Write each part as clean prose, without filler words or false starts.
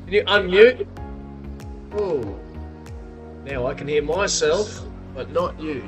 Can you unmute? Oh. Now I can hear myself, but not you.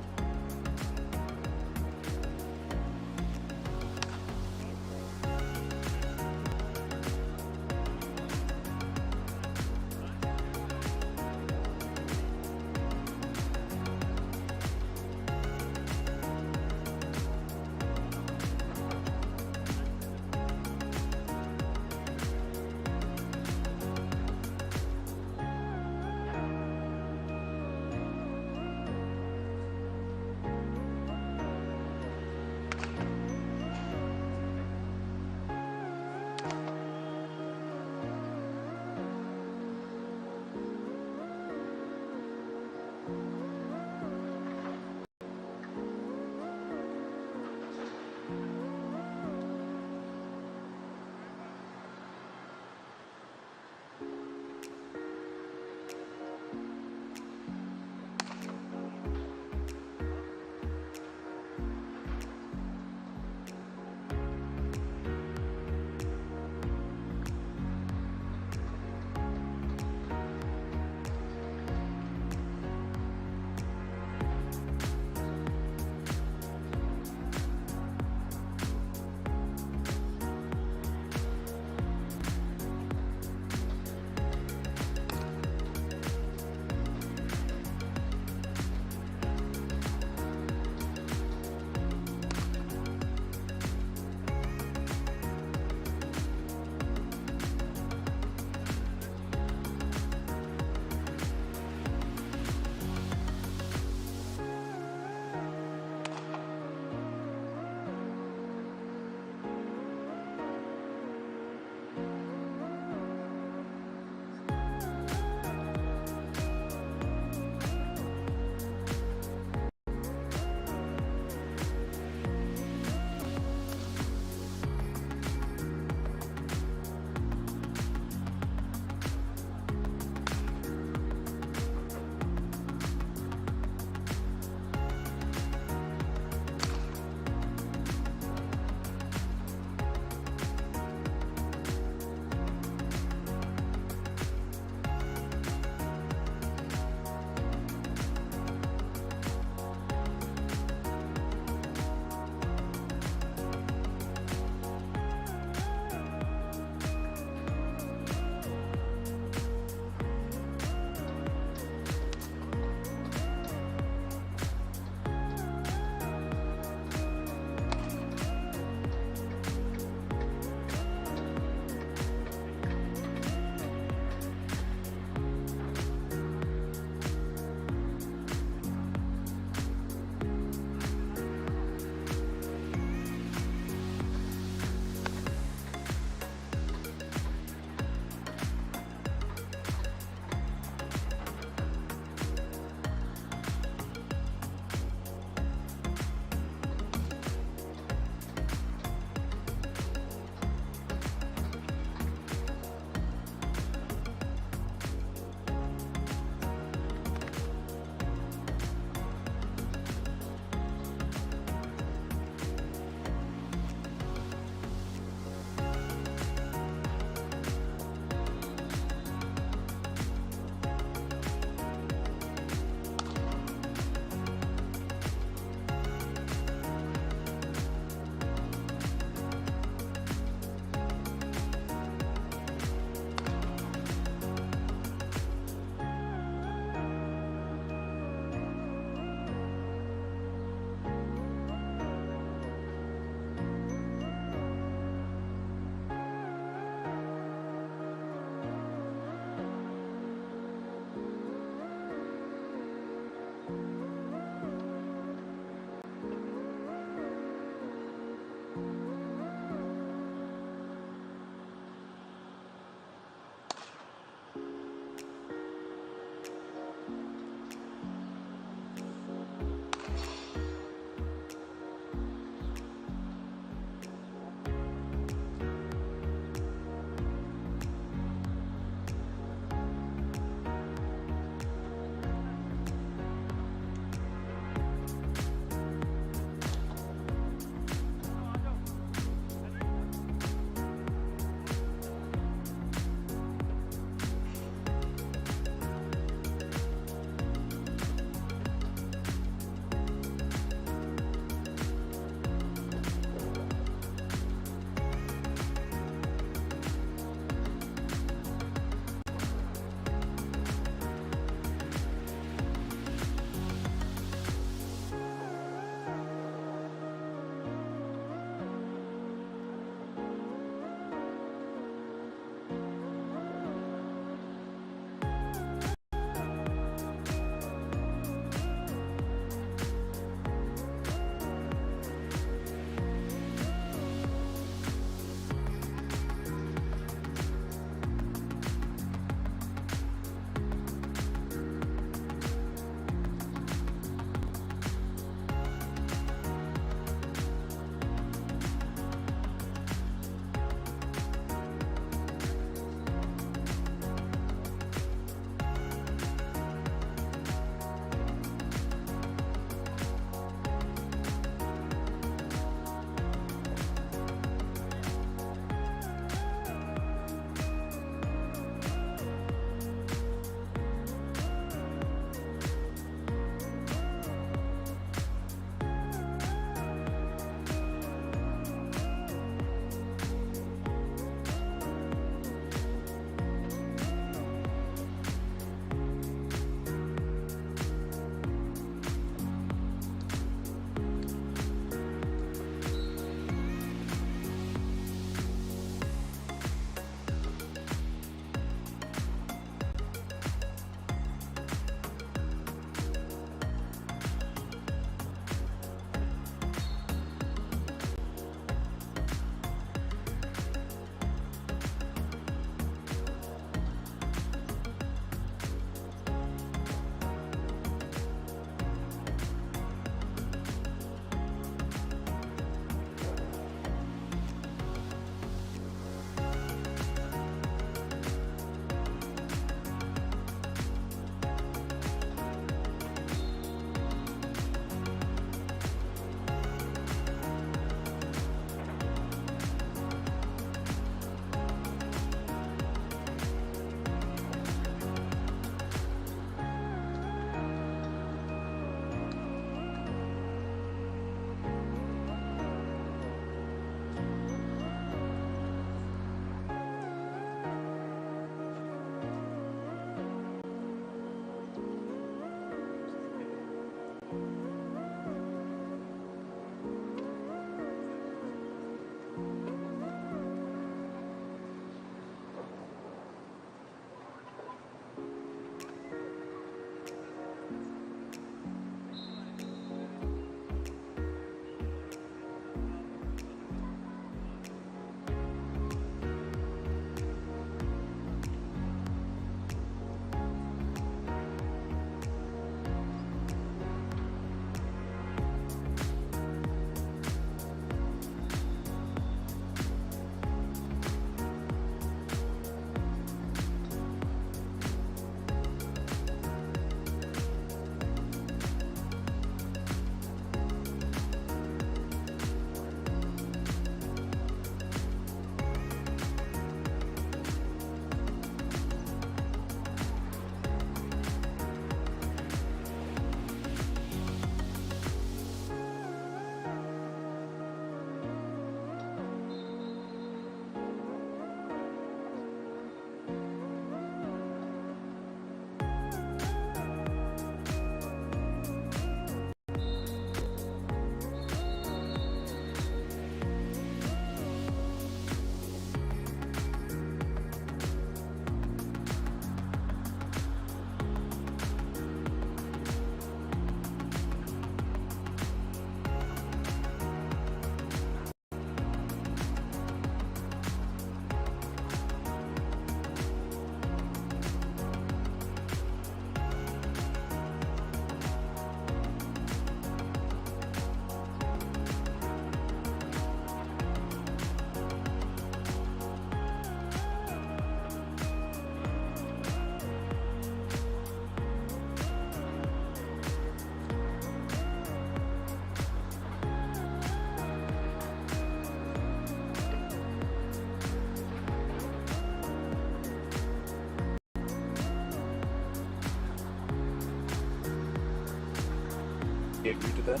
agree to that?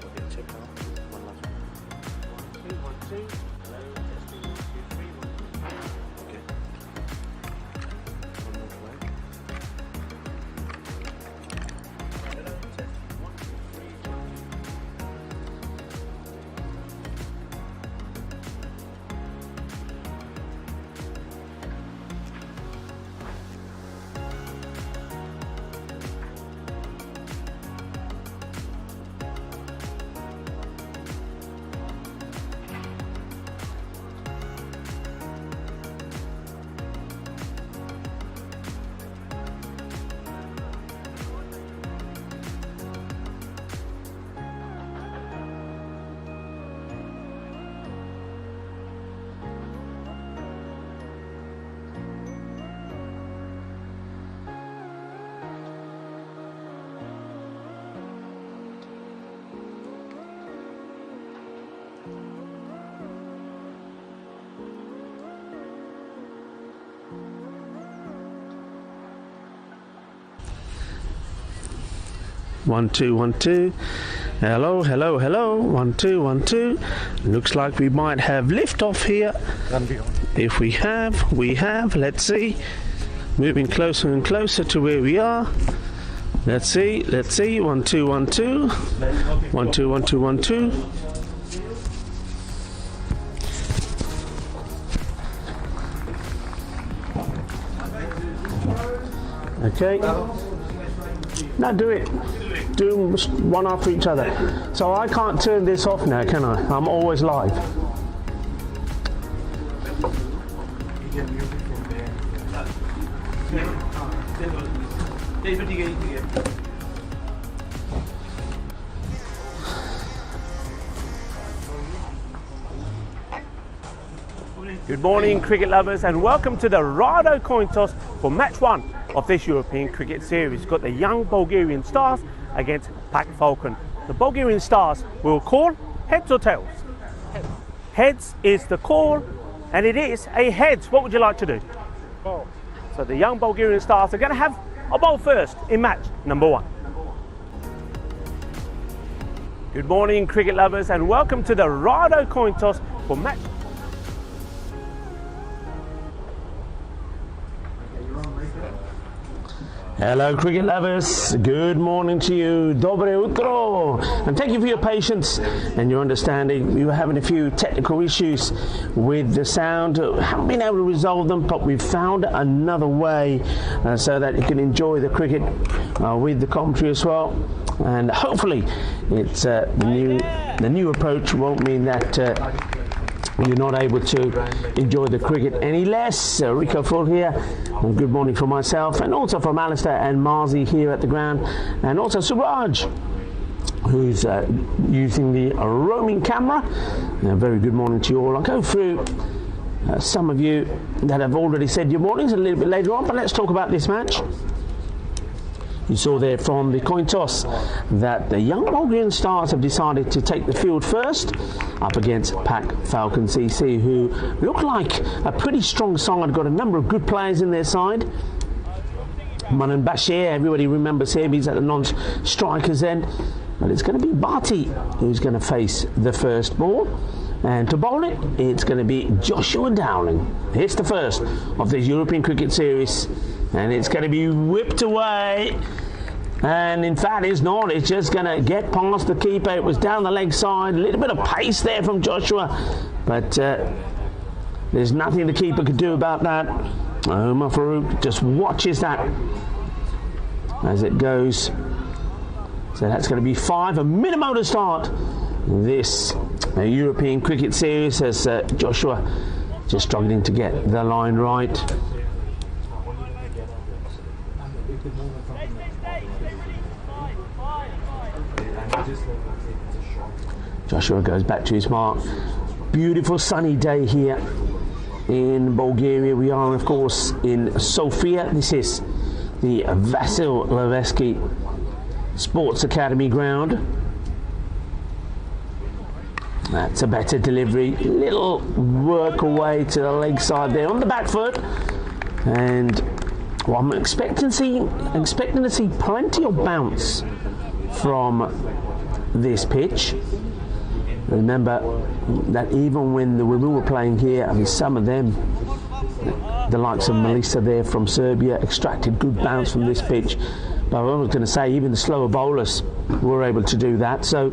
Okay, check now. One last one. 1, 2, 1, 2. Hello, testing 1, 2, 3, 1, 2. Okay. One more try. Hello, testing 1, 2, 3, 1, 2. One, two, 1, 2. Hello, hello, hello. 1, 2, 1, 2. Looks like we might have liftoff here. If we have, we have. Let's see. Moving closer and closer to where we are. Let's see, let's see. 1, 2, 1, 2. 1, 2, 1, 2, 1, 2. Okay. Now do it. Do them one after each other. So I can't turn this off now, can I? I'm always live. Good morning, cricket lovers, and welcome to the Rado coin toss for match 1 of this European Cricket Series. We've got the young Bulgarian Stars against Pak Falcon. The Bulgarian Stars will call heads or tails? Heads is the call, and it is a heads. What would you like to do? Ball. So the young Bulgarian Stars are going to have a ball first in match number 1. Good morning, cricket lovers, and welcome to the Rado coin toss for match. Hello cricket lovers, good morning to you, dobre utro, and thank you for your patience and your understanding. We were having a few technical issues with the sound, haven't been able to resolve them, but we've found another way so that you can enjoy the cricket with the commentary as well. And hopefully it's the new approach won't mean that you're not able to enjoy the cricket any less. Rico Full here, and good morning from myself, and also from Alistair and Marzi here at the ground, and also Suraj, who's using the roaming camera. Very good morning to you all. I'll go through some of you that have already said your mornings a little bit later on, but let's talk about this match. You saw there from the coin toss that the young Bulgarian Stars have decided to take the field first up against Pak Falcon CC, who look like a pretty strong side. Got a number of good players in their side. Manan Bashir, everybody remembers him, he's at the non-strikers end. But it's going to be Bharti who's going to face the first ball. And to bowl it, it's going to be Joshua Dowling. It's the first of the European Cricket Series. And it's going to be whipped away. And in fact, it's not. It's just going to get past the keeper. It was down the leg side. A little bit of pace there from Joshua. But there's nothing the keeper could do about that. Omar Farouk just watches that as it goes. So that's going to be 5. A minimum to start this European Cricket Series as Joshua just struggling to get the line right. Joshua goes back to his mark. Beautiful sunny day here in Bulgaria. We are, of course, in Sofia. This is the Vasil Levesky Sports Academy ground. That's a better delivery. Little work away to the leg side there on the back foot. And well, I'm expecting to see plenty of bounce from this pitch. Remember that even when we were playing here, I mean, some of them, the likes of Melissa there from Serbia, extracted good bounce from this pitch. But I was going to say, even the slower bowlers were able to do that. So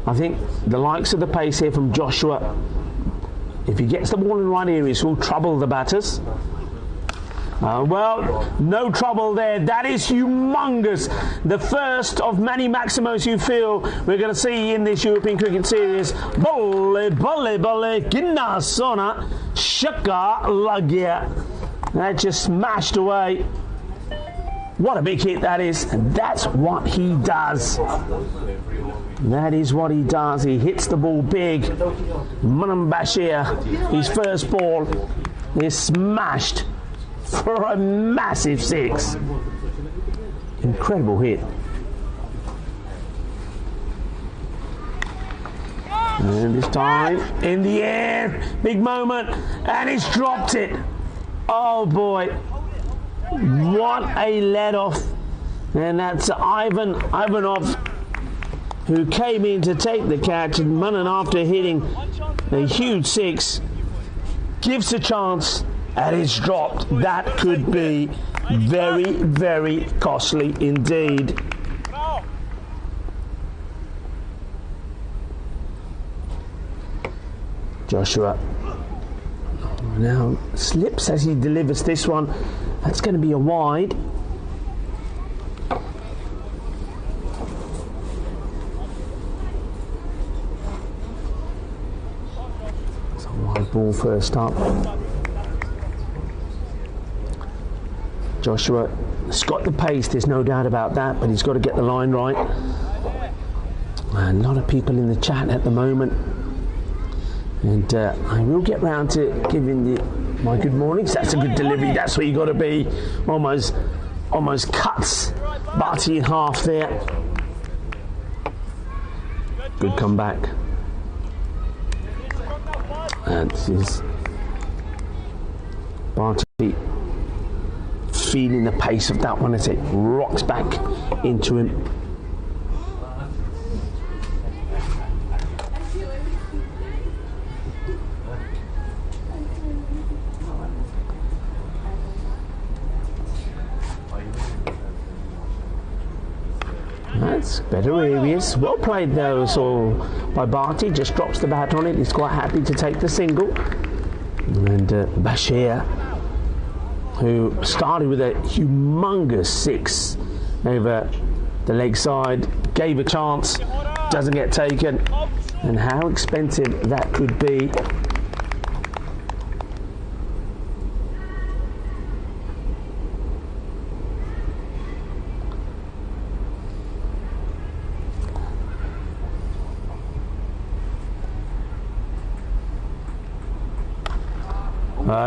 I think the likes of the pace here from Joshua, if he gets the ball in the right areas, will trouble the batters. Well, no trouble there. That is humongous. The first of many maximos you feel we're going to see in this European Cricket Series. Bolle, bolle, bolle, ginna sona, shaka lagya. That just smashed away. What a big hit that is. And that's what he does. That is what he does. He hits the ball big. Manam Bashir, his first ball is smashed for a massive 6. Incredible hit. And this time in the air, big moment, and he's dropped it. Oh boy, what a let off. And that's Ivanov, who came in to take the catch, and Manan, after hitting a huge 6, gives a chance. And it's dropped. That could be very, very costly indeed. Joshua now slips as he delivers this one. That's going to be a wide. It's a wide ball first up. Joshua's got the pace, there's no doubt about that, but he's got to get the line right. And a lot of people in the chat at the moment. And I will get round to giving my good mornings. That's a good delivery, that's where you got to be. Almost cuts Barty in half there. Good comeback. And this is Barty feeling the pace of that one as it rocks back into him. That's better areas. Well played though, so by Barty. Just drops the bat on it. He's quite happy to take the single. And Bashir, who started with a humongous 6 over the leg side, gave a chance, doesn't get taken, and how expensive that could be.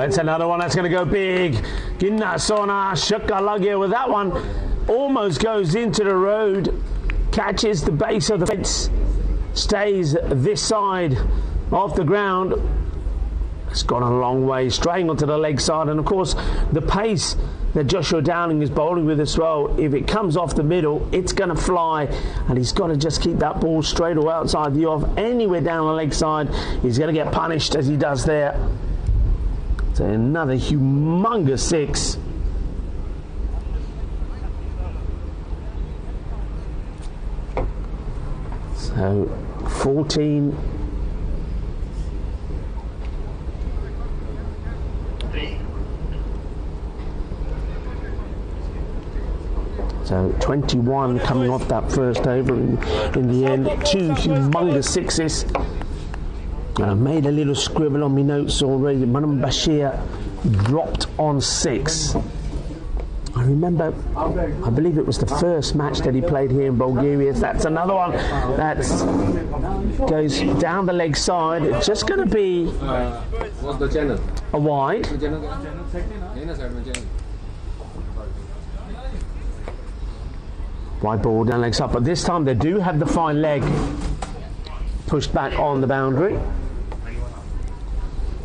It's another one that's going to go big. Ginna Sona Shakalagya with that one. Almost goes into the road. Catches the base of the fence. Stays this side of the ground. It's gone a long way. Straying onto the leg side. And of course, the pace that Joshua Downing is bowling with as well, if it comes off the middle, it's going to fly. And he's got to just keep that ball straight or outside the off. Anywhere down the leg side, he's going to get punished as he does there. So another humongous 6. So 14. So 21 coming off that first over in the end. 2 humongous 6s. And I've made a little scribble on my notes already. Manam Bashir dropped on 6. I remember, I believe it was the first match that he played here in Bulgaria. That's another one that goes down the leg side. It's just going to be a wide. Wide ball down leg side. But this time they do have the fine leg. pushed back on the boundary.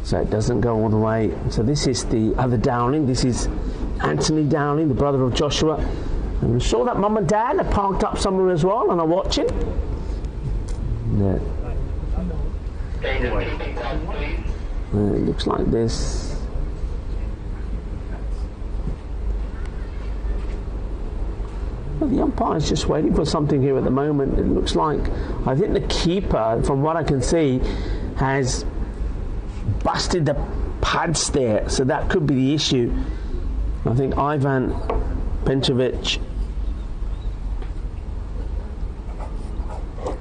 So it doesn't go all the way. So this is the other Dowling. This is Anthony Dowling, the brother of Joshua. And I'm sure that mum and dad are parked up somewhere as well and are watching. Yeah. It looks like this. Well, the umpire's just waiting for something here at the moment. It looks like, I think the keeper, from what I can see, has busted the pads there, so that could be the issue. I think Ivan Penčević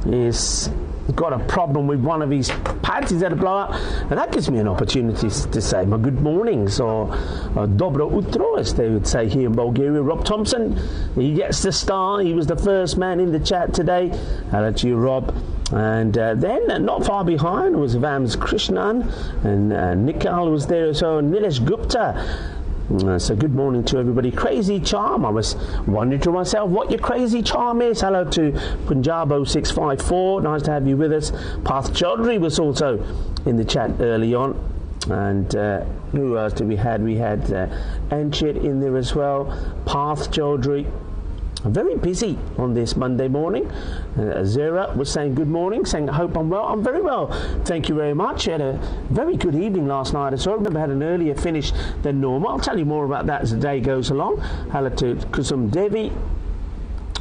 is got a problem with one of his pads. He's had a blowout, and that gives me an opportunity to say my good mornings, or dobro utro, as they would say here in Bulgaria. Rob Thompson, he gets the star. He was the first man in the chat today. Hello to you, Rob. And then not far behind was Vams Krishnan, and Nikal was there as well, and Nilesh Gupta. So good morning to everybody. Crazy Charm, I was wondering to myself what your crazy charm is. Hello to Punjabo 654, nice to have you with us. Path Chaudhry was also in the chat early on. And who else did we had? We had Anchit in there as well. Path Chaudhry. I'm very busy on this Monday morning. Zera was saying good morning, saying I hope I'm well. I'm very well, thank you very much. I had a very good evening last night as well. I remember I had an earlier finish than normal. I'll tell you more about that as the day goes along. Hello to Kusum Devi,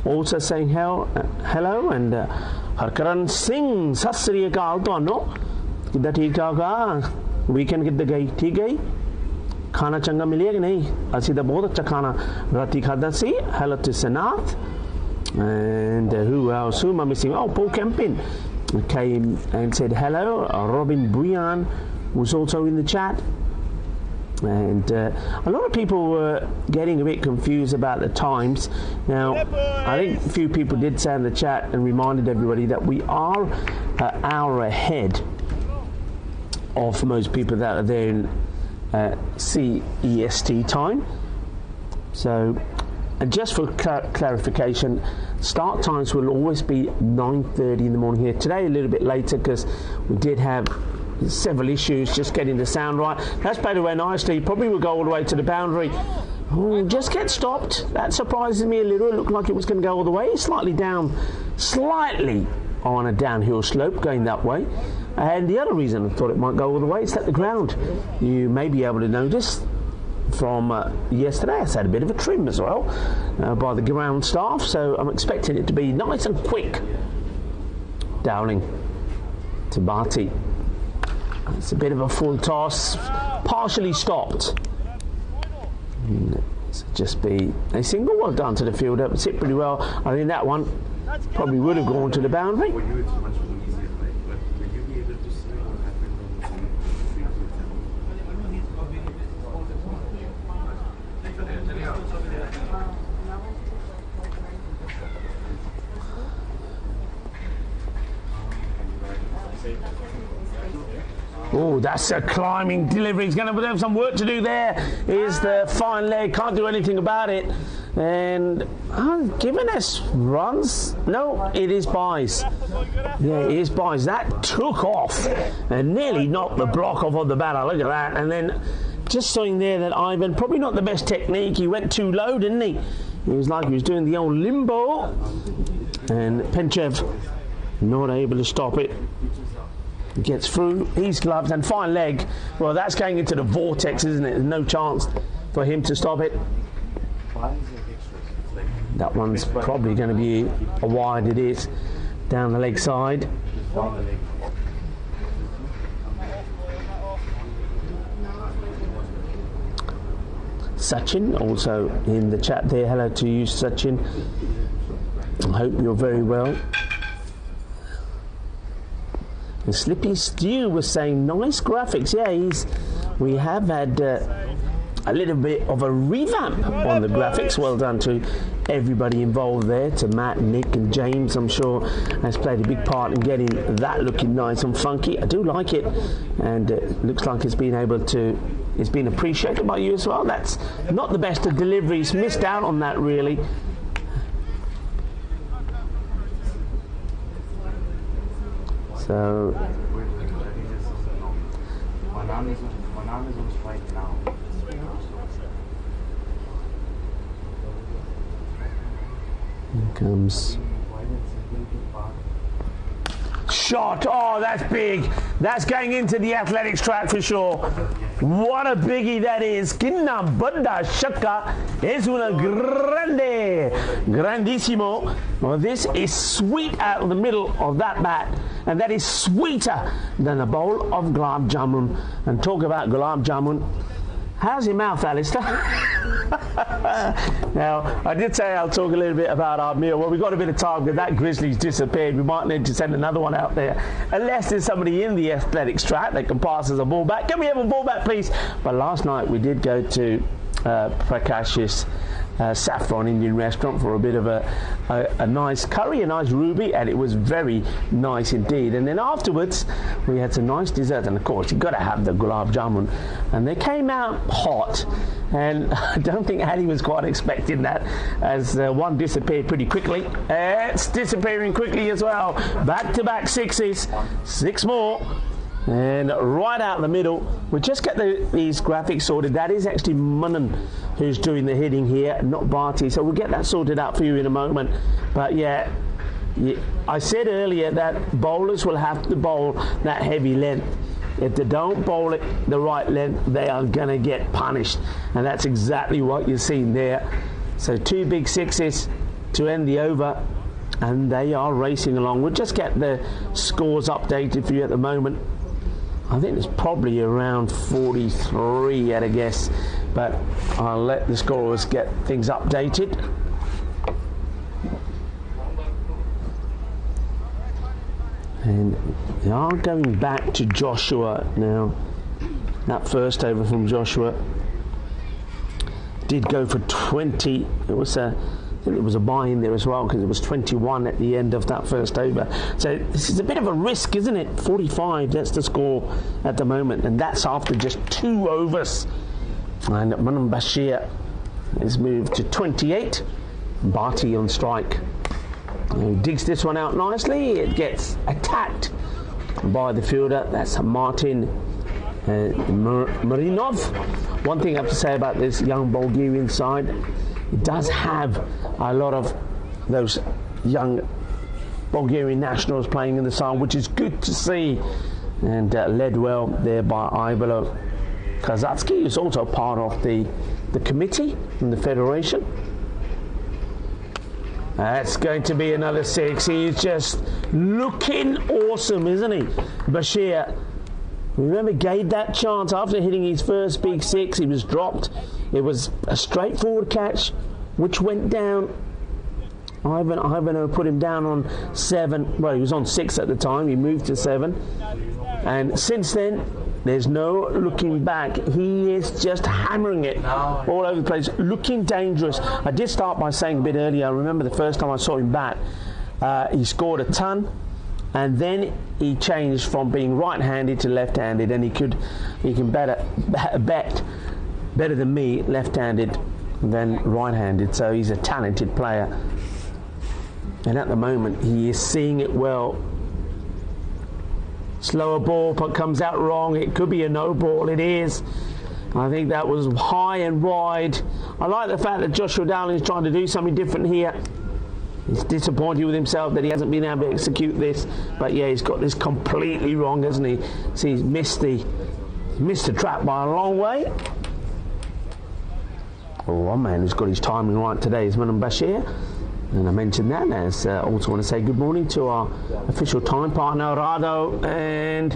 also saying hello, and Harkaran Singh, Sat Sri Akal ਤੁਹਾਨੂੰ ਕਿੱਦਾਂ ਠੀਕ ਠਾਕ ਆ weekend ਕਿੱਦਾਂ ਗਈ ਠੀਕ ਗਈ खाना चंगा मिलिया कि नहीं ਅਸੀਂ ਤਾਂ ਬਹੁਤ ਅੱਛਾ ਖਾਣਾ ਰਾਤੀ ਖਾਦਾ ਸੀ hello to Sanath and who else who am I missing oh Paul Kempin came and said hello Robin Buyan was also in the chat and a lot of people were getting a bit confused about the times now I think a few people did say in the chat and reminded everybody that we are an hour ahead of most people that are there in CEST time. So, and just for clarification, start times will always be 9:30 in the morning here. Today a little bit later because we did have several issues just getting the sound right. That's better way nicely. Probably will go all the way to the boundary. Just get stopped. That surprises me a little. It looked like it was going to go all the way. Slightly down, slightly on a downhill slope going that way. And the other reason I thought it might go all the way is that the ground, you may be able to notice from yesterday, it's had a bit of a trim as well by the ground staff, so I'm expecting it to be nice and quick. Dowling to Barty. It's a bit of a full toss, partially stopped. So just be a single. Well done to the fielder, it's hit pretty well. I think that one probably would have gone to the boundary. Oh, that's a climbing delivery. He's going to have some work to do there. Here's the fine leg. Can't do anything about it. And giving us runs. No, it is buys. Yeah, it is buys. That took off and nearly knocked the block off of the batter. Look at that. And then just showing there that Ivan, probably not the best technique. He went too low, didn't he? It was like he was doing the old limbo. And Penchev not able to stop it. Gets through his gloves and fine leg. Well, that's going into the vortex, isn't it? There's no chance for him to stop it. That one's probably going to be a wide. It is down the leg side. Sachin also in the chat there. Hello to you, Sachin. I hope you're very well. And Slippy Stew was saying nice graphics. Yeah, we have had a little bit of a revamp on the graphics. Well done to everybody involved there, to Matt, Nick and James, I'm sure has played a big part in getting that looking nice and funky. I do like it, and it looks like it's been appreciated by you as well. That's not the best of deliveries, missed out on that really. So So here comes shot. Oh, that's big. That's going into the athletics track for sure. What a biggie that is. Kinna banda shaka es una grande. Grandissimo. Well, this is sweet out of the middle of that bat. And that is sweeter than a bowl of gulab jamun. And talk about gulab jamun. How's your mouth, Alistair? Now, I did say I'll talk a little bit about our meal. Well, we've got a bit of time because that grizzly's disappeared. We might need to send another one out there. Unless there's somebody in the athletics track that can pass us a ball back. Can we have a ball back, please? But last night we did go to Prakash's saffron Indian restaurant for a bit of a nice curry, a nice ruby, and it was very nice indeed. And then afterwards we had some nice dessert, and of course you've got to have the gulab jamun, and they came out hot, and I don't think Ali was quite expecting that, as one disappeared pretty quickly. It's disappearing quickly as well. Back-to-back sixes, 6 more. And right out the middle, we just get these graphics sorted. That is actually Munnan who's doing the hitting here, not Barty. So we'll get that sorted out for you in a moment. But yeah, I said earlier that bowlers will have to bowl that heavy length. If they don't bowl it the right length, they are going to get punished. And that's exactly what you're seeing there. So 2 big sixes to end the over. And they are racing along. We'll just get the scores updated for you at the moment. I think it's probably around 43 at a guess, but I'll let the scorers get things updated. And they are going back to Joshua now. That first over from Joshua did go for 20. I think it was a buy in there as well, because it was 21 at the end of that first over. So this is a bit of a risk, isn't it? 45, that's the score at the moment, and that's after just 2 overs. And Manam Bashir is moved to 28. Barty on strike. He digs this one out nicely. It gets attacked by the fielder. That's Martin Marinov. One thing I have to say about this young Bulgarian side, it does have a lot of those young Bulgarian nationals playing in the side, which is good to see. And led well there by Ivalo Kazatsky, who's also part of the committee in the federation. That's going to be another 6. He's just looking awesome, isn't he? Bashir, remember, gave that chance after hitting his first big 6. He was dropped. It was a straightforward catch, which went down. Ivano put him down on 7. Well, he was on 6 at the time. He moved to 7. And since then, there's no looking back. He is just hammering it all over the place, looking dangerous. I did start by saying a bit earlier, I remember the first time I saw him bat, he scored a ton, and then he changed from being right-handed to left-handed, and he can bet better than me left-handed than right-handed. So he's a talented player, and at the moment he is seeing it well. Slower ball, but comes out wrong. It could be a no ball. It is. I think that was high and wide. I like the fact that Joshua Dowling is trying to do something different here. He's disappointed with himself that he hasn't been able to execute this. But yeah, he's got this completely wrong, hasn't he? See, he's missed the trap by a long way. Oh, one man who's got his timing right today is Manam Bashir. And I mentioned that, as also want to say good morning to our official time partner Rado, and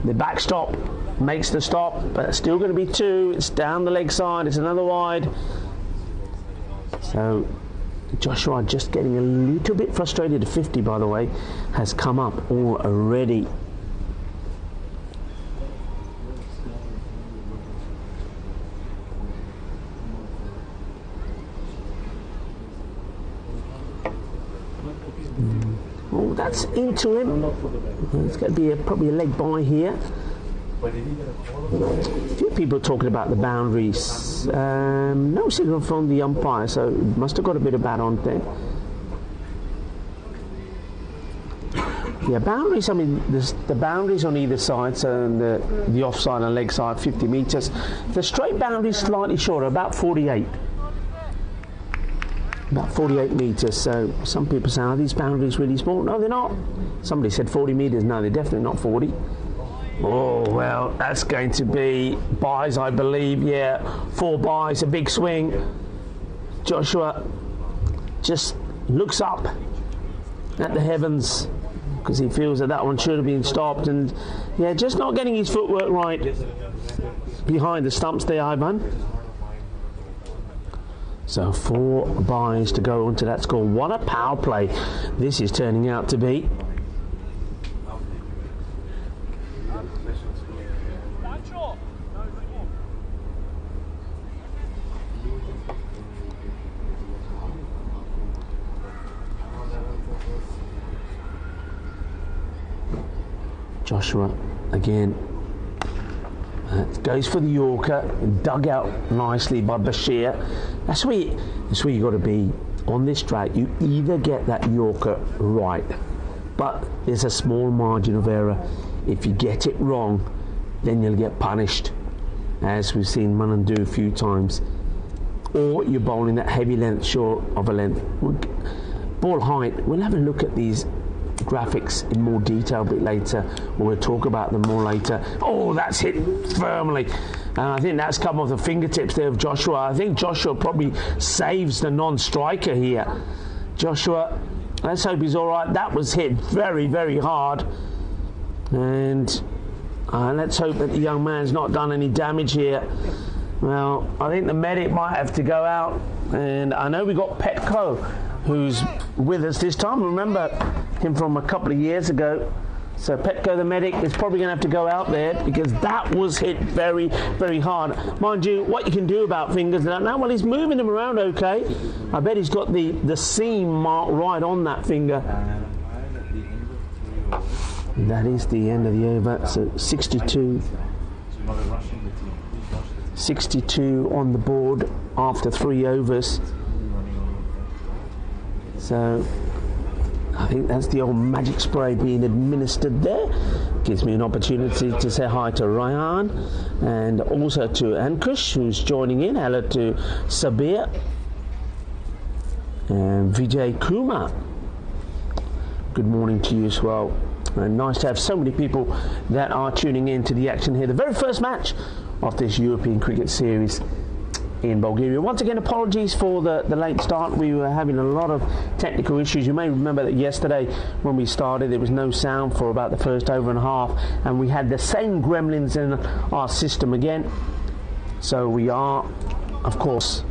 the backstop makes the stop, but it's still going to be 2. It's down the leg side, it's another wide. So Joshua, just getting a little bit frustrated. The 50, by the way, has come up already. Oh, that's into him. It's going to be probably a leg by here. A few people talking about the boundaries. No signal from the umpire, so must have got a bit of bat on there. Yeah, boundaries, I mean, the boundaries on either side, so the offside and leg side, 50 metres. The straight boundaries slightly shorter, about 48. About 48 metres, so some people say, are these boundaries really small? No, they're not. Somebody said 40 metres, no, they're definitely not 40. Oh, well, that's going to be buys, I believe, yeah. 4 buys, a big swing. Joshua just looks up at the heavens because he feels that one should have been stopped, and yeah, just not getting his footwork right behind the stumps there, Ivan. So 4 buys to go onto that score. What a power play this is turning out to be. Joshua again goes for the Yorker, dug out nicely by Bashir. That's where you got to be on this track. You either get that Yorker right, but there's a small margin of error. If you get it wrong, then you'll get punished, as we've seen Manan do a few times. Or you're bowling that heavy length short of a length. Ball height, we'll have a look at these graphics in more detail a bit later, or we'll talk about them more later. Oh, that's hit firmly. I think that's come off the fingertips there of Joshua. I think Joshua probably saves the non-striker here. Joshua, let's hope he's all right. That was hit very, very hard. And let's hope that the young man's not done any damage here. Well, I think the medic might have to go out. And I know we got Petco, who's with us this time. Remember him from a couple of years ago. So Petco the medic is probably going to have to go out there because that was hit very, very hard. Mind you, what you can do about fingers now, well, he's moving them around okay. I bet he's got the seam mark right on that finger. That is the end of the over. So 62 on the board after 3 overs. So I think that's the old magic spray being administered there. Gives me an opportunity to say hi to Ryan and also to Ankush, who's joining in. Hello to Sabir and Vijay Kumar. Good morning to you as well. And nice to have so many people that are tuning in to the action here. The very first match of this European Cricket Series in Bulgaria. Once again, apologies for the late start. We were having a lot of technical issues. You may remember that yesterday when we started there was no sound for about the first over and a half, and we had the same gremlins in our system again. So we are, of course,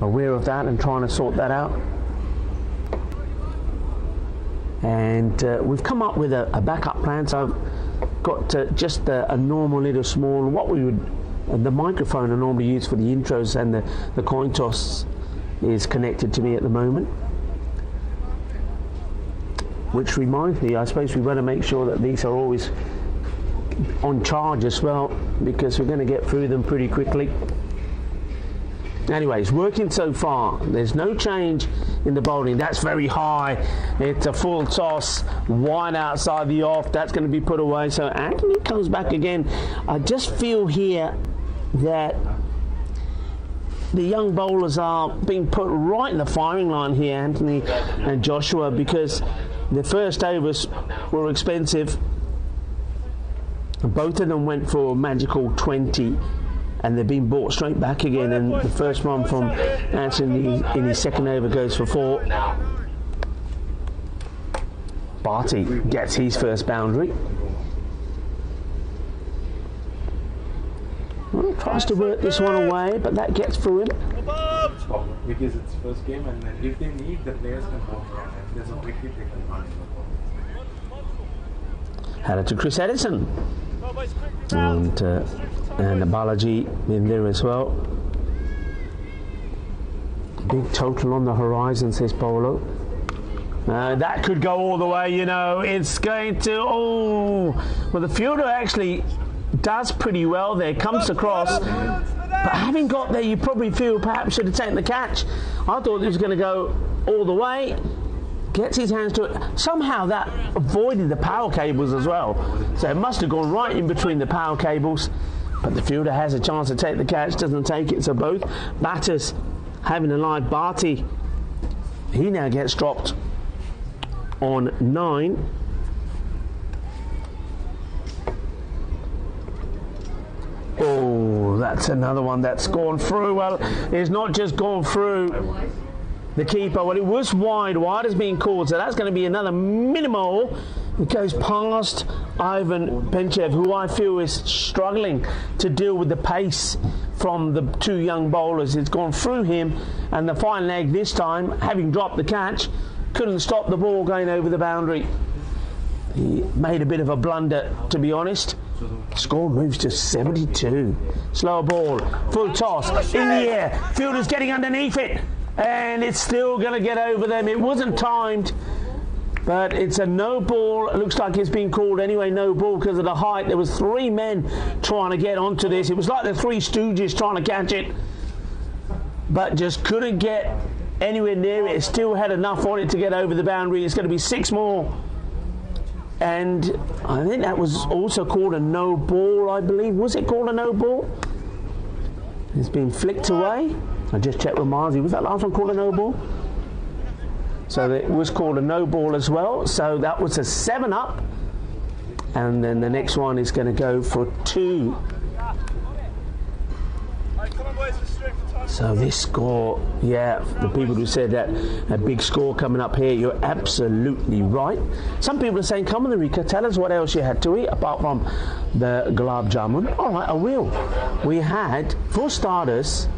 aware of that and trying to sort that out. And we've come up with a backup plan. So I've got just a normal little small, what we would, the microphone I normally use for the intros and the coin toss is connected to me at the moment. Which reminds me, I suppose we better make sure that these are always on charge as well, because we're going to get through them pretty quickly. Anyways, working so far. There's no change in the bowling. That's very high. It's a full toss, wide outside the off. That's going to be put away. So Anthony comes back again. I just feel here that the young bowlers are being put right in the firing line here, Anthony and Joshua, because the first overs were expensive. Both of them went for a magical 20. And they've been bought straight back again, and the first one from Anthony in his second over goes for 4. Barty gets his first boundary. Well, tries to work this one away, but that gets through him. Because it's first game, and then if they need, the players can go for it. If there's a quick hit, they can run. Hello to Chris Edison. And Balaji in there as well. Big total on the horizon, says Polo. That could go all the way, you know. It's going to... Oh! Well, the fielder actually does pretty well there. Comes across. But having got there, you probably feel perhaps should have taken the catch. I thought it was going to go all the way. gets his hands to it. Somehow that avoided the power cables as well. So it must have gone right in between the power cables. But the fielder has a chance to take the catch, doesn't take it. So both batters having a live. Barty, he now gets dropped on 9. Oh, that's another one that's gone through. Well, it's not just gone through the keeper. Well, it was wide. Wide has been called, so that's going to be another minimal. It goes past Ivan Penchev, who I feel is struggling to deal with the pace from the two young bowlers. It's gone through him, and the fine leg this time, having dropped the catch, couldn't stop the ball going over the boundary. He made a bit of a blunder, to be honest. Score moves to 72. Slow ball, full toss, in the air. Fielder's getting underneath it, and it's still going to get over them. It wasn't timed, but it's a no ball. It looks like it's been called anyway, no ball, because of the height. There was 3 men trying to get onto this. It was like the Three Stooges trying to catch it, but just couldn't get anywhere near it. It still had enough on it to get over the boundary. It's going to be 6 more. And I think that was also called a no ball, I believe. Was it called a no ball? It's been flicked away. I just checked with Marzi. Was that last one called a no ball? So it was called a no ball as well. So that was a 7 up. And then the next one is going to go for 2. So this score, yeah, the people who said that a big score coming up here, you're absolutely right. Some people are saying, come on, Rika, tell us what else you had to eat apart from the gulab jamun. All right, I will. We had, for starters,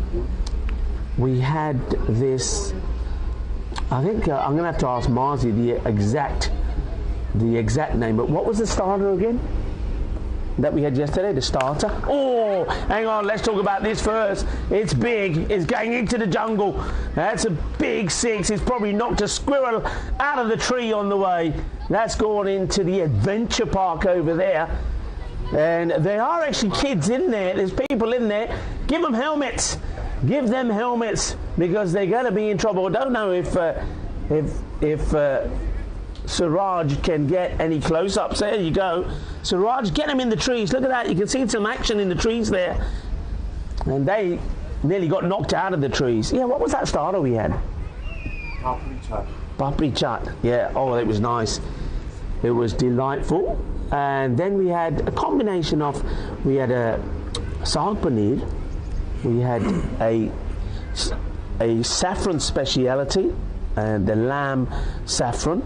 we had this, I think I'm going to have to ask Marzi the exact name, but what was the starter again that we had yesterday, the starter? Oh, hang on, let's talk about this first. It's big, it's going into the jungle. That's a big 6. It's probably knocked a squirrel out of the tree on the way. That's gone into the adventure park over there. And there are actually kids in there. There's people in there. Give them helmets. Give them helmets, because they're going to be in trouble. I don't know if Siraj can get any close-ups. There you go. Siraj, get him in the trees. Look at that. You can see some action in the trees there. And they nearly got knocked out of the trees. Yeah, what was that starter we had? Papri chaat. Yeah, oh, it was nice. It was delightful. And then we had a combination of, we had a saag paneer. We had a saffron speciality, and the lamb saffron.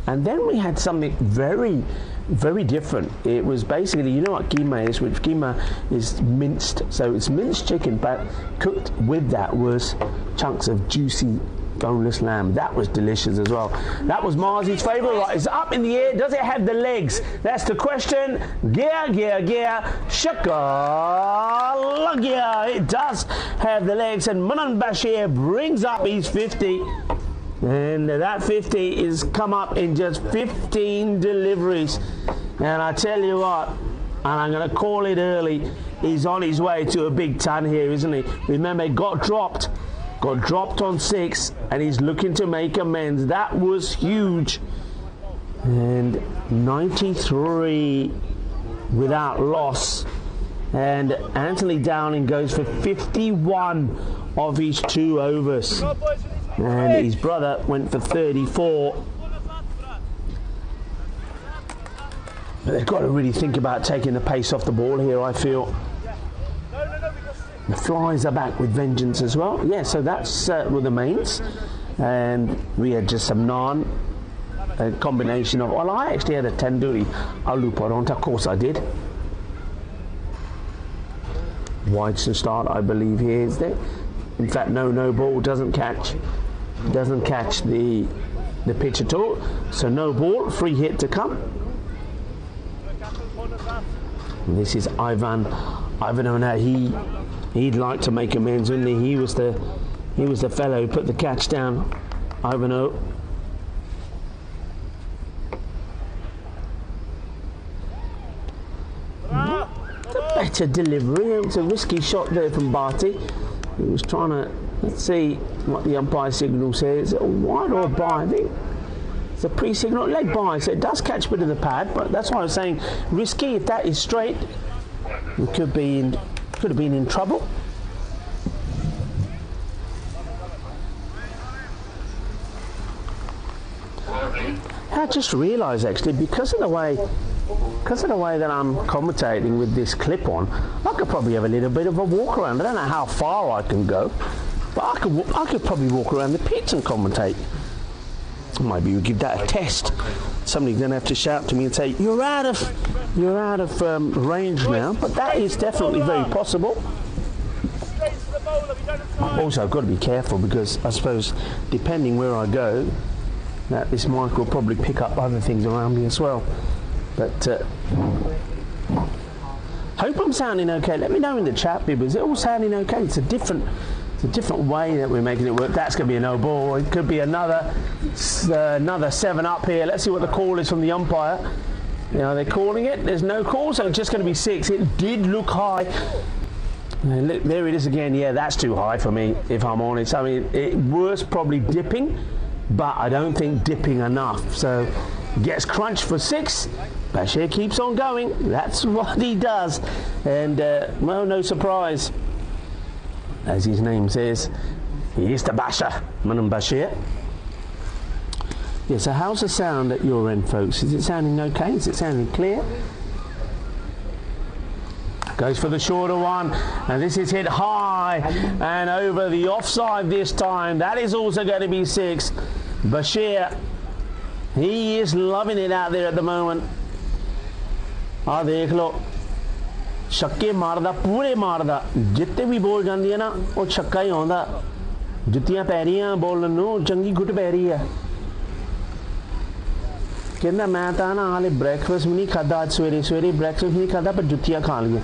And then we had something very, very different. It was basically, you know what keema is, which keema is minced. So it's minced chicken, but cooked with that was chunks of juicy boneless lamb. That was delicious as well. That was Marzi's favourite. Right, it's up in the air. Does it have the legs? That's the question. Shaka. It does have the legs. And Manan Bashir brings up his 50. And that 50 is come up in just 15 deliveries. And I tell you what, and I'm going to call it early, he's on his way to a big ton here, isn't he? Remember, he got dropped on 6, and he's looking to make amends. That was huge. And 93 without loss. And Anthony Downing goes for 51 of his 2 overs. And his brother went for 34. But they've got to really think about taking the pace off the ball here, I feel. The flies are back with vengeance as well. Yeah, so that's were the mains. And we had just some naan. A combination of, well, I actually had a tandoori aloo paratha. Of course I did. Wides to start, I believe here is there. In fact, no ball, doesn't catch the pitch at all. So no ball, free hit to come. And this is Ivan Ona. He'd like to make amends, wouldn't he? He was the fellow who put the catch down. Ivan O. A better delivery. It was a risky shot there from Barty. He was trying to, let's see what the umpire signal says. Wide or by? I think It's a pre-signal leg by, so it does catch a bit of the pad, but that's why I was saying risky. If that is straight, we could have been in trouble. I just realised actually, because of the way that I'm commentating with this clip on, I could probably have a little bit of a walk around. I don't know how far I can go, but I could probably walk around the pits and commentate. Maybe we give that a test. Somebody's going to have to shout to me and say, you're out of range now, but that is definitely very possible. Also, I've got to be careful, because I suppose depending where I go, that this mic will probably pick up other things around me as well. But hope I'm sounding okay. Let me know in the chat, people. Is it all sounding okay? It's a different way that we're making it work. That's going to be a no ball. It could be another 7 up here. Let's see what the call is from the umpire. You know, they're calling it. There's no call, so it's just going to be 6. It did look high. And look, there it is again. Yeah, that's too high for me, if I'm honest. I mean, it was probably dipping, but I don't think dipping enough. So gets crunched for 6. Bashir keeps on going. That's what he does. And, well, no surprise. As his name says, he is the basher, Manam Bashir. Yeah, so how's the sound at your end, folks? Is it sounding okay? Is it sounding clear? Goes for the shorter one, and this is hit high and over the offside this time. That is also going to be 6. Bashir, he is loving it out there at the moment. Ah, देख लो, छक्के मारदा, पूरे मारदा, जितने भी ball जाती है ना, वो छक्का ही आंदा। जुत्तियां पै रहियां बॉलर नूं, चंगी गुट पै रही है। कहना मैं तां ना हाले ब्रेकफास्ट भी नहीं खादा, आज सवेरे ब्रेकफास्ट नहीं खादा, पर जुत्तियां खा लियां।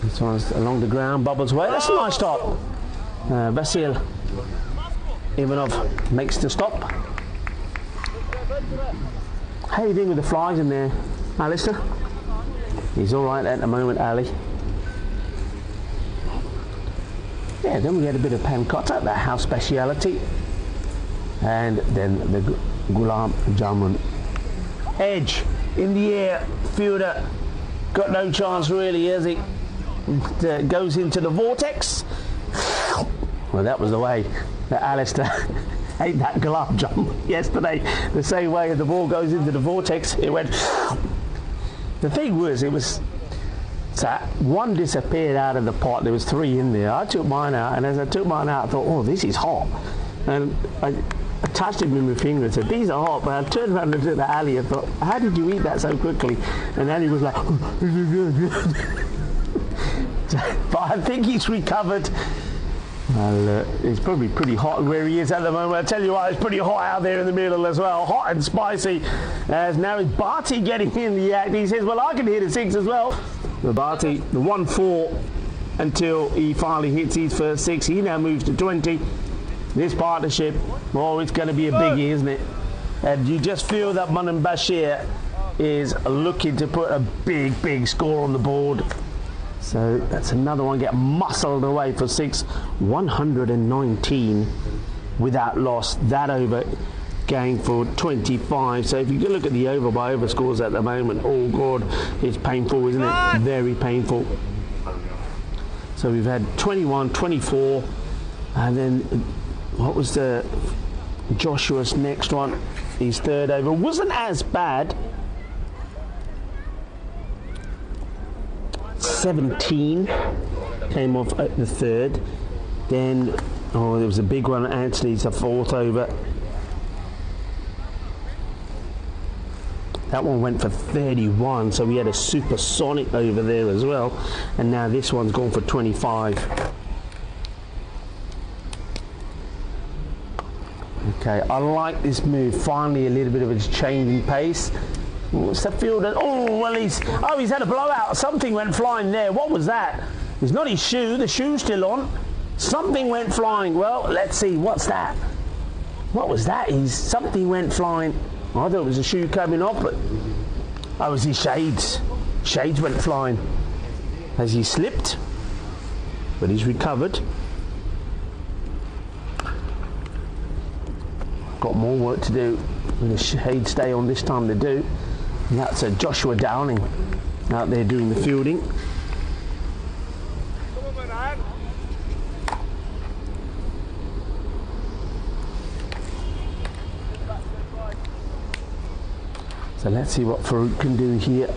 This one's along the ground, bubbles away. That's a nice stop. Vasil Ivanov makes the stop. How are you doing with the flies in there, Alistair? He's all right at the moment, Ali. Yeah, then we had a bit of pan cotta, that house speciality, and then the Gulab Jamun. Edge in the air, fielder got no chance really, has he? It goes into the vortex. Well, that was the way that Alistair ate that Gulab Jamun yesterday. The same way the ball goes into the vortex, it went. The thing was, so one disappeared out of the pot. There was 3 in there. I took mine out, and as I took mine out, I thought, oh, this is hot. And I touched it with my finger and said, these are hot. But I turned around and looked at Ali and thought, how did you eat that so quickly? And Ali was like, but I think he's recovered. Well, it's probably pretty hot where he is at the moment. I tell you what, it's pretty hot out there in the middle as well. Hot and spicy. As now is Barty getting in the act. He says, well, I can hit a 6 as well. The Barty, the 1-4 until he finally hits his first 6. He now moves to 20. This partnership, oh, it's going to be a biggie, isn't it? And you just feel that Manam Bashir is looking to put a big score on the board. So that's another one, get muscled away for 6. 119 without loss. That over going for 25. So if you look at the over by over scores at the moment, oh God, it's painful, isn't it? Very painful. So we've had 21, 24, and then what was the Joshua's next one? His third over wasn't as bad. 17 came off at the third. Then, oh, there was a big one. Anthony's a 4th over. That one went for 31, so we had a supersonic over there as well. And now this one's gone for 25. Okay, I like this move. Finally, a little bit of a change in pace. What's the fielder? Oh, well, he's had a blowout. Something went flying there. What was that? It's not his shoe. The shoe's still on. Something went flying. Well, let's see. What's that? What was that? Something went flying. I thought it was a shoe coming off, but that was his shades. Shades went flying. Has he slipped? But he's recovered. Got more work to do. The shade stay on this time they do. And that's Joshua Downing out there doing the fielding. So let's see what Farouk can do here.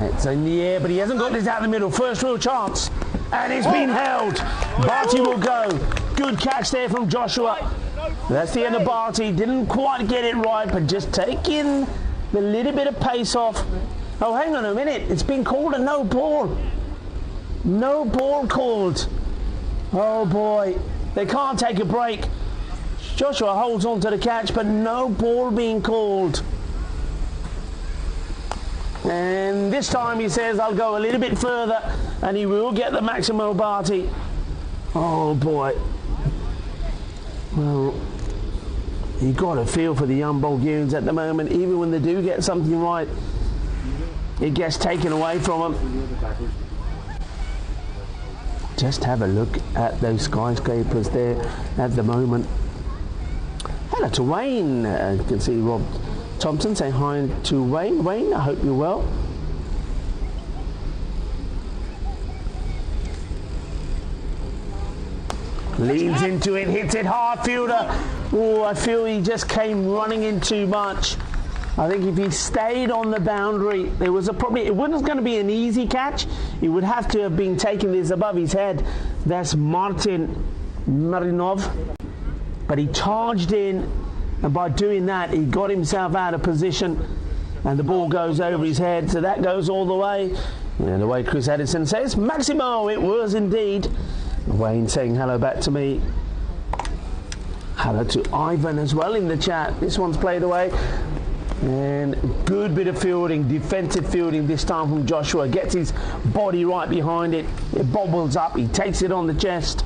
It's in the air, but he hasn't got this out in the middle. First real chance, and it's been held. Barty will go. Good catch there from Joshua. That's the end of Barty. Didn't quite get it right, but just taking the little bit of pace off. Oh, hang on a minute. It's been called a no ball. No ball called. Oh boy, they can't take a break. Joshua holds on to the catch, but no ball being called. And this time he says, I'll go a little bit further, and he will get the Maximo Barty. Oh boy. Well, you got to feel for the young Bulgarians at the moment. Even when they do get something right, it gets taken away from them. Just have a look at those skyscrapers there at the moment. Hello to Wayne. You can see Rob Thompson say hi to Wayne. Wayne, I hope you're well. Leans into it, hits it hard, fielder. Oh, I feel he just came running in too much. I think if he stayed on the boundary, there was a probably it wasn't going to be an easy catch. He would have to have been taking this above his head. That's Martin Marinov. But he charged in, and by doing that, he got himself out of position, and the ball goes over his head. So that goes all the way. And the way Chris Addison says, Maximo, it was indeed. Wayne saying hello back to me. Hello to Ivan as well in the chat. This one's played away. And good bit of fielding, defensive fielding this time from Joshua. Gets his body right behind it. It bobbles up. He takes it on the chest.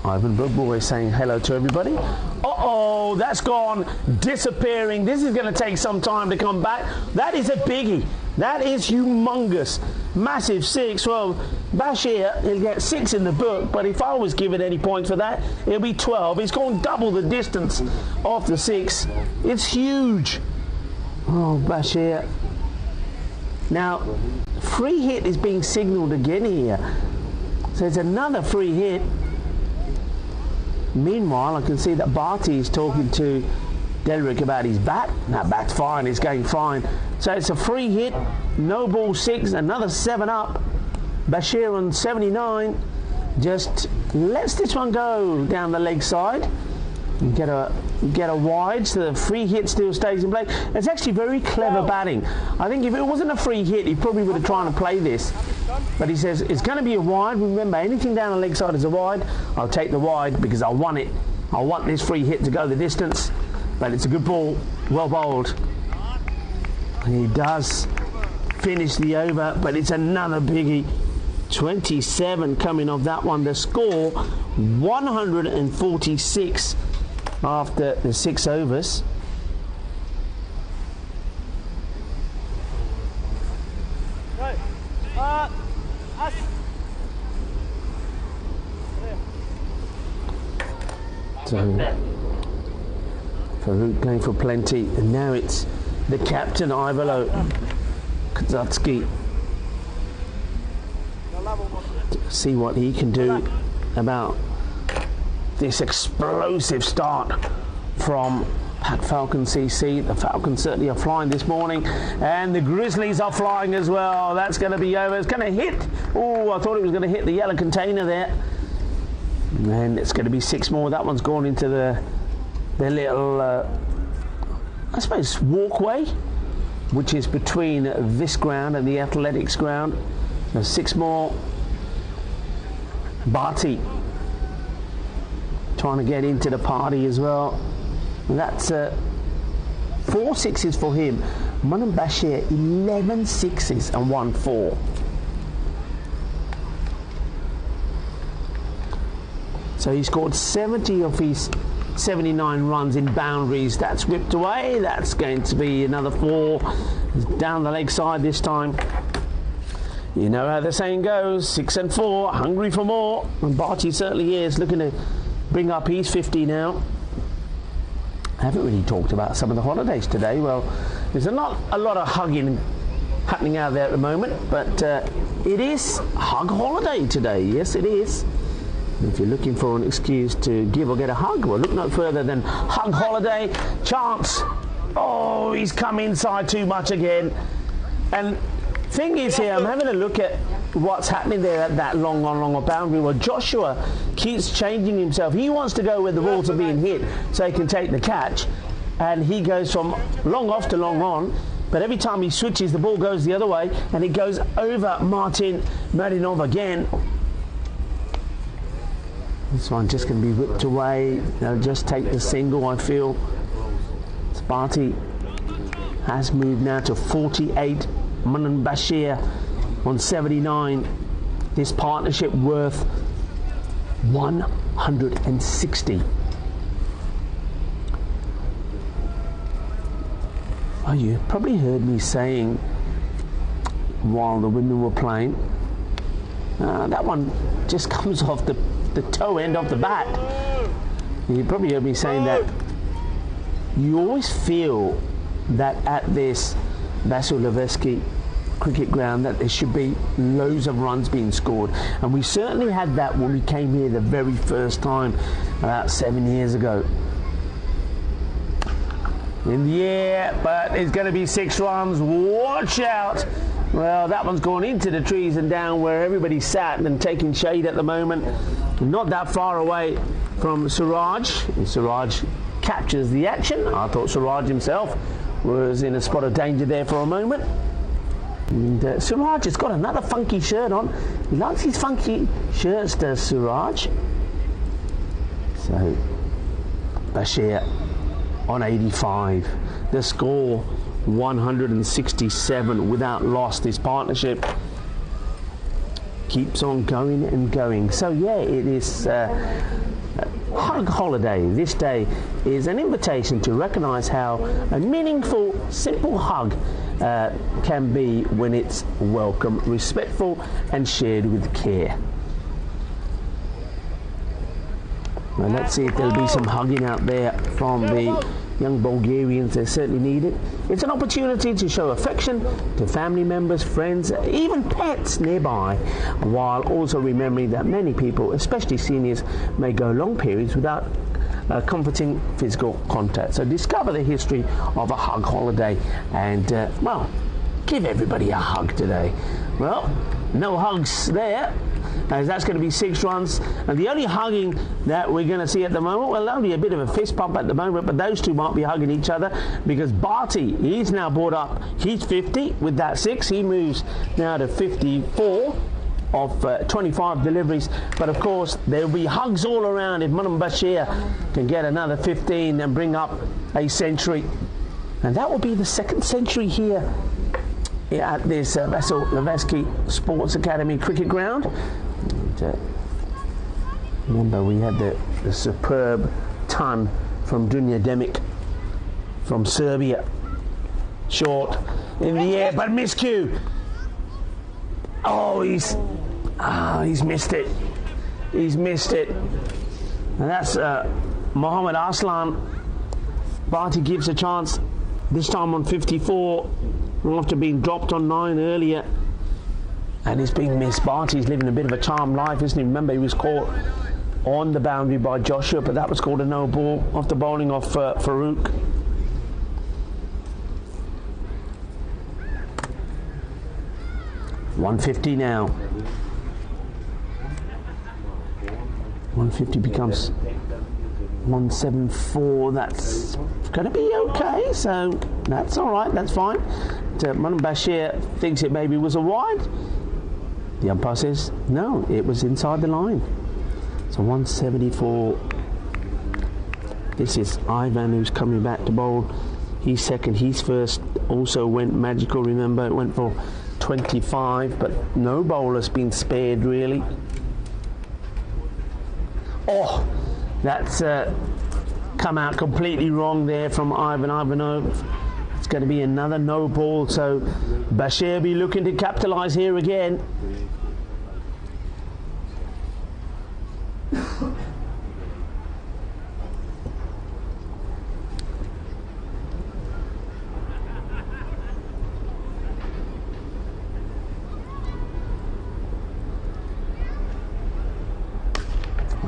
Ivan Brookboy saying hello to everybody. Uh-oh, that's gone, disappearing. This is going to take some time to come back. That is a biggie. That is humongous. Massive 6. Well, Bashir, he'll get 6 in the book, but if I was given any points for that, it'll be 12. He's gone double the distance of the 6. It's huge. Oh, Bashir. Now, free hit is being signalled again here. So it's another free hit. Meanwhile, I can see that Barty is talking to Delrick about his bat. That bat's fine, it's going fine. So it's a free hit, no ball 6, another 7 up. Bashir on 79 just lets this one go down the leg side. Get a wide, so the free hit still stays in play. It's actually very clever batting. I think if it wasn't a free hit, he probably would have tried to play this. But he says it's going to be a wide. Remember, anything down the leg side is a wide. I'll take the wide because I want it. I want this free hit to go the distance. But it's a good ball, well bowled. And he does finish the over, but it's another biggie. 27 coming off that one. The score 146 after the 6 overs. So Farouk going for plenty, and now it's the captain Ivalo Kazatsky. See what he can do about this explosive start from Pat Falcon CC. The Falcons certainly are flying this morning, and the Grizzlies are flying as well. That's going to be over. It's going to hit. Oh, I thought it was going to hit the yellow container there. And it's going to be 6 more. That one's gone into the little, I suppose, walkway, which is between this ground and the athletics ground. There's 6 more. Barty trying to get into the party as well. And that's 4 6s for him. Manan Bashir 11 6s and 1 4. So he scored 70 of his 79 runs in boundaries. That's whipped away. That's going to be another 4 down the leg side this time. You know how the saying goes, 6 and 4, hungry for more. And Barty certainly is, looking to bring up his 50 now. I haven't really talked about some of the holidays today. Well, there's not a lot of hugging happening out there at the moment, but it is hug holiday today. Yes, it is. If you're looking for an excuse to give or get a hug, well, look no further than hug holiday. Chance. Oh, he's come inside too much again. And thing is here, I'm having a look at what's happening there at that long boundary. Well, Joshua keeps changing himself. He wants to go where the balls are being hit so he can take the catch. And he goes from long off to long on. But every time he switches, the ball goes the other way. And it goes over Martin Marinov again. This one just going to be whipped away. They'll just take the single, I feel. Sparty has moved now to 48. Manan Bashir on 79. This partnership worth 160. Oh, you probably heard me saying while the women were playing, that one just comes off the toe end of the bat. You probably heard me saying that you always feel that at this Vasil Levesky cricket ground that there should be loads of runs being scored, and we certainly had that when we came here the very first time about 7 years ago. In the air, but it's going to be 6 runs. Watch out. Well, that one's gone into the trees and down where everybody sat and taking shade at the moment. Not that far away from Suraj. And Suraj captures the action. I thought Suraj himself was in a spot of danger there for a moment. And Suraj has got another funky shirt on. He likes his funky shirts, does Suraj. So, Bashir on 85. The score 167 without loss. This partnership keeps on going and going. So yeah, it is hug holiday. This day is an invitation to recognize how a meaningful, simple hug can be when it's welcome, respectful and shared with care. Well, let's see if there'll be some hugging out there from the young Bulgarians. They certainly need it. It's an opportunity to show affection to family members, friends, even pets nearby, while also remembering that many people, especially seniors, may go long periods without comforting physical contact. So discover the history of a hug holiday and, well, give everybody a hug today. Well, no hugs there, as that's going to be 6 runs. And the only hugging that we're going to see at the moment, well, only a bit of a fist pump at the moment, but those two might be hugging each other because Barty, he's now brought up, he's 50 with that 6. He moves now to 54 of 25 deliveries. But of course, there'll be hugs all around if Manan Bashir can get another 15 and bring up a century. And that will be the 2nd century here at this Vasil Levesky Sports Academy cricket ground. And, remember, we had the superb ton from Dunja Demic from Serbia. Short in the air, but miscue. Oh, he's missed it. He's missed it. And that's Mohammed Arslan. Barty gives a chance, this time on 54, after being dropped on 9 earlier. And he's being missed. Barty's living a bit of a charmed life, isn't he? Remember, he was caught on the boundary by Joshua, but that was called a no ball after bowling off Farouk. .150 now. 150 becomes 174. That's going to be okay. So that's all right. That's fine. Manan Bashir thinks it maybe was a wide. The umpire says no, it was inside the line. So 174. This is Ivan who's coming back to bowl. He's second, he's first. Also went magical, remember, it went for 25, but no bowler's been spared really. Oh, that's come out completely wrong there from Ivan Ivanov. It's going to be another no ball, so Bashir be looking to capitalise here again.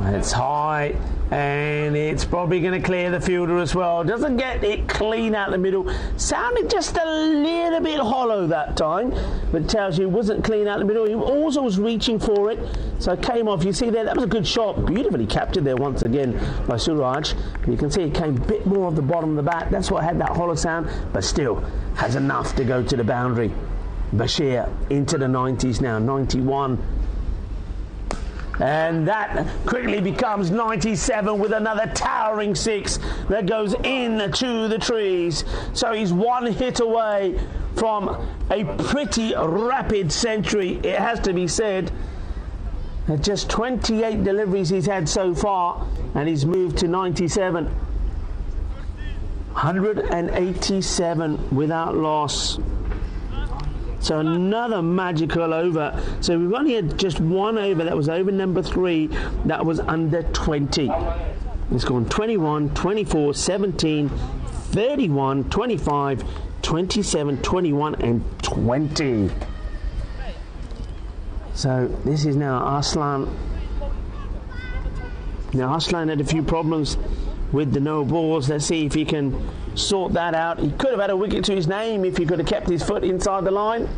It's high, and it's probably going to clear the fielder as well. Doesn't get it clean out the middle. Sounded just a little bit hollow that time, but it tells you it wasn't clean out the middle. He also was reaching for it, so it came off. You see there, that was a good shot. Beautifully captured there once again by Suraj. You can see it came a bit more off the bottom of the bat. That's what had that hollow sound, but still has enough to go to the boundary. Bashir into the 90s now, 91. And that quickly becomes 97 with another towering 6 that goes into the trees. So he's one hit away from a pretty rapid century, it has to be said. Just 28 deliveries he's had so far, and he's moved to 97. 187 without loss. So another magical over. So we've only had just one over. That was over number 3. That was under 20. It's gone 21, 24, 17, 31, 25, 27, 21 and 20. So this is now Arslan. Now Arslan had a few problems with the no balls. Let's see if he can sort that out. He could have had a wicket to his name if he could have kept his foot inside the line.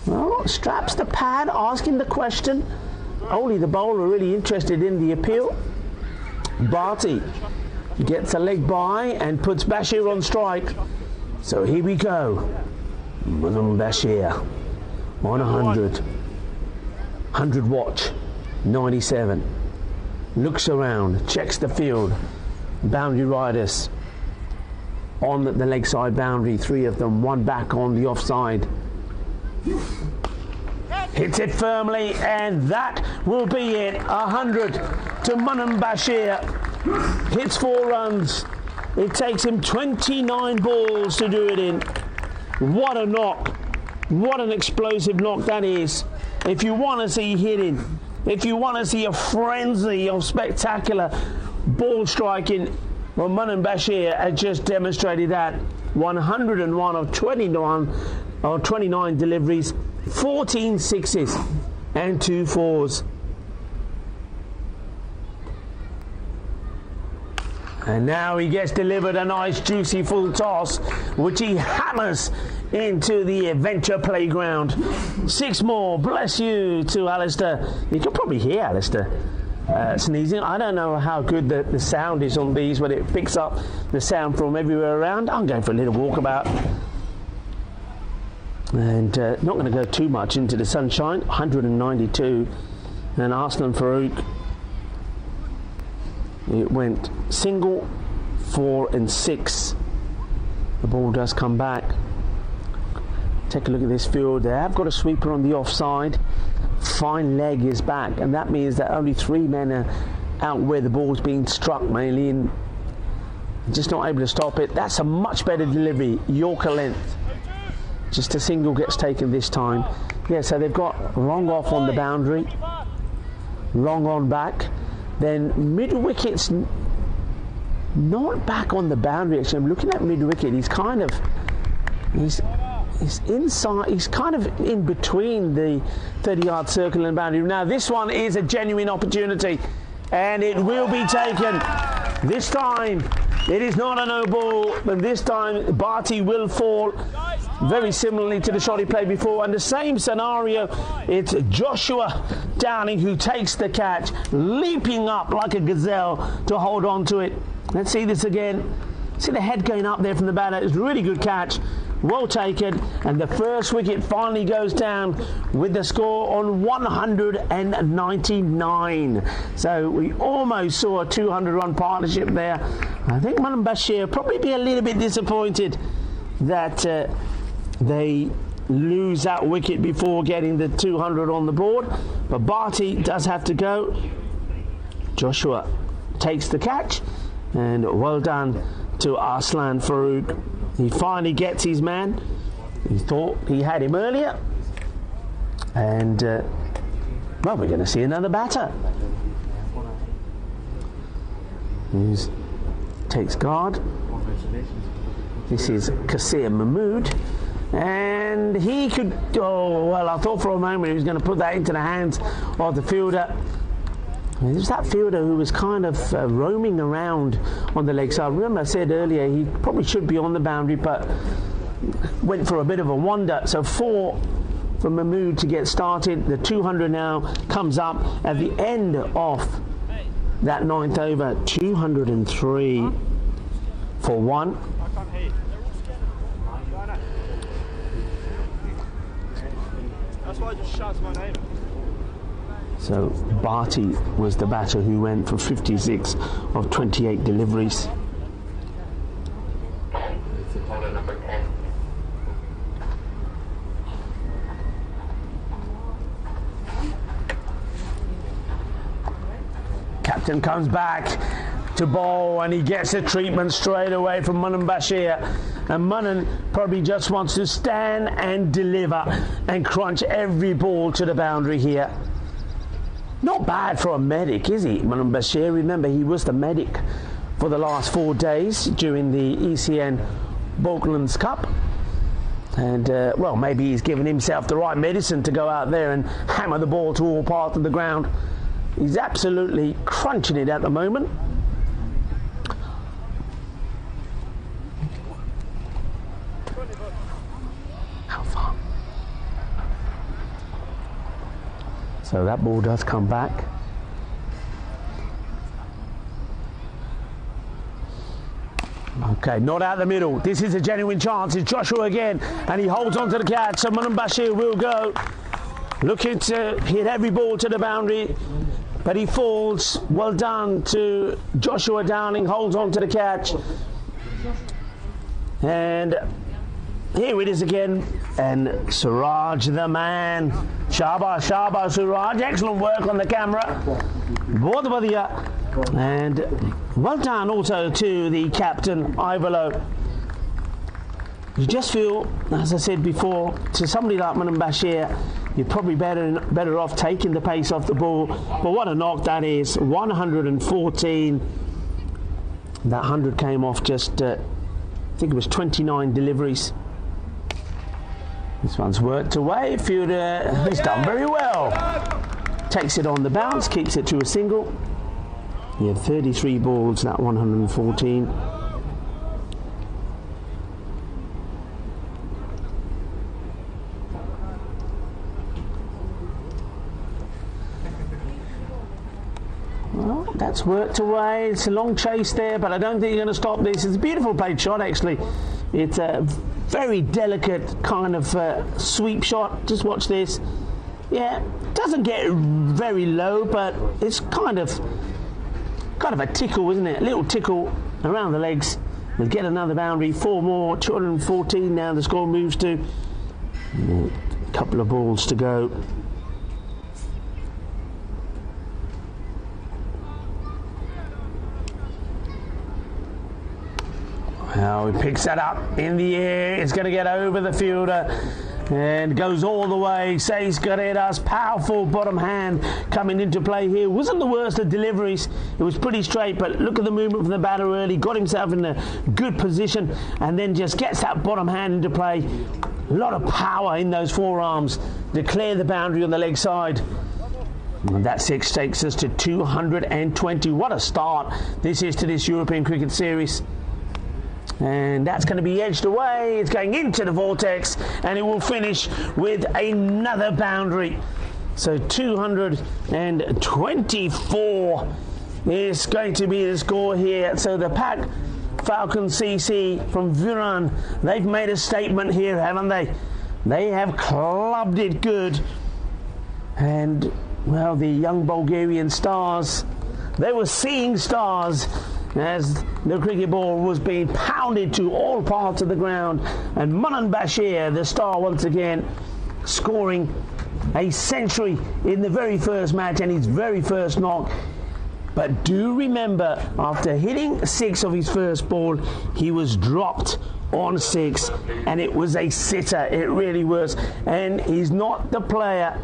Well, straps the pad, asking the question. Only the bowler really interested in the appeal. Bharti gets a leg by and puts Bashir on strike. So here we go. Manam Bashir on 100. 100 watch. 97. Looks around, checks the field. Boundary riders on the leg side boundary, 3 of them, 1 back on the offside. Hits it firmly, and that will be it. 100 to Manam Bashir. Hits 4 runs. It takes him 29 balls to do it in. What a knock. What an explosive knock that is. If you want to see hitting, if you want to see a frenzy of spectacular ball striking, well, Manam Bashir had just demonstrated that. 101 of 29 deliveries, 14 sixes and 2 fours. And now he gets delivered a nice juicy full toss, which he hammers into the adventure playground. 6 more, bless you, to Alistair. You can probably hear Alistair sneezing. I don't know how good the sound is on these, but it picks up the sound from everywhere around. I'm going for a little walkabout. And not going to go too much into the sunshine. 192. And Arslan Farooq. It went single, 4 and 6. The ball does come back. Take a look at this field. They have got a sweeper on the offside. Fine leg is back, and that means that only 3 men are out where the ball's being struck mainly, and just not able to stop it. That's a much better delivery. Yorker length. Just a single gets taken this time. Yeah, so they've got long off on the boundary, long on back. Then mid wicket's not back on the boundary. Actually, I'm looking at mid wicket. He's kind of he's inside. He's kind of in between the 30-yard circle and boundary. Now this one is a genuine opportunity, and it will be taken. This time it is not a no ball, but this time Bharti will fall. Very similarly to the shot he played before, and the same scenario. It's Joshua Downing who takes the catch, leaping up like a gazelle to hold on to it. Let's see this again. See the head going up there from the batter. It's a really good catch. Well taken, and the first wicket finally goes down with the score on 199. So we almost saw a 200-run partnership there. I think Manam Bashir probably be a little bit disappointed that they lose that wicket before getting the 200 on the board, but Bharti does have to go. Joshua takes the catch, and well done to Arslan Farouk. He finally gets his man. He thought he had him earlier, and well, we're going to see another batter. He takes guard. This is Kasir Mahmood, and he could, oh well, I thought for a moment he was going to put that into the hands of the fielder. It was that fielder who was kind of roaming around on the leg side. Remember I said earlier he probably should be on the boundary, but went for a bit of a wander. So 4 for Mahmood to get started. The 200 now comes up at the end of that 9th over. 203 for 1. That's why I just shouted my name. So Barty was the batter who went for 56 of 28 deliveries. Captain comes back to bowl, and he gets a treatment straight away from Manan Bashir. And Manan probably just wants to stand and deliver and crunch every ball to the boundary here. Not bad for a medic, is he, Manan Bashir? Remember, he was the medic for the last 4 days during the ECN Balkans Cup. And, well, maybe he's given himself the right medicine to go out there and hammer the ball to all parts of the ground. He's absolutely crunching it at the moment. How far? So that ball does come back. Okay, not out the middle. This is a genuine chance. It's Joshua again, and he holds on to the catch. So Manan Bashir will go, looking to hit every ball to the boundary, but he falls. Well done to Joshua Downing, holds on to the catch. And here it is again, and Suraj the man. Shaba, Shaba, Suraj, excellent work on the camera. Bahut badhiya. And well done also to the captain, Ivalo. You just feel, as I said before, to somebody like Manan Bashir, you're probably better off taking the pace off the ball. But what a knock that is, 114. That 100 came off just, I think it was 29 deliveries. This one's worked away. Fielder has done very well. Takes it on the bounce, keeps it to a single. He had 33 balls, that 114. Well, that's worked away. It's a long chase there, but I don't think you're going to stop this. It's a beautiful played shot, actually. It's a very delicate kind of sweep shot. Just watch this. Yeah, doesn't get very low, but it's kind of a tickle, isn't it? A little tickle around the legs. We'll get another boundary. 4 more. 214 now. The score moves to a couple of balls to go. Now he picks that up in the air. It's going to get over the fielder and goes all the way. Says Guerreras, powerful bottom hand coming into play here. Wasn't the worst of deliveries. It was pretty straight, but look at the movement from the batter early. Got himself in a good position and then just gets that bottom hand into play. A lot of power in those forearms to clear the boundary on the leg side. And that 6 takes us to 220. What a start this is to this European Cricket Series. And that's going to be edged away. It's going into the vortex, and it will finish with another boundary. So 224 is going to be the score here. So the Pak Falcon CC from Viran, they've made a statement here, haven't they? They have clubbed it good. And, well, the young Bulgarian stars, they were seeing stars as the cricket ball was being pounded to all parts of the ground. And Manan Bashir, the star once again, scoring a century in the very first match and his very first knock. But do remember, after hitting 6 of his first ball, he was dropped on 6, and it was a sitter. It really was. And he's not the player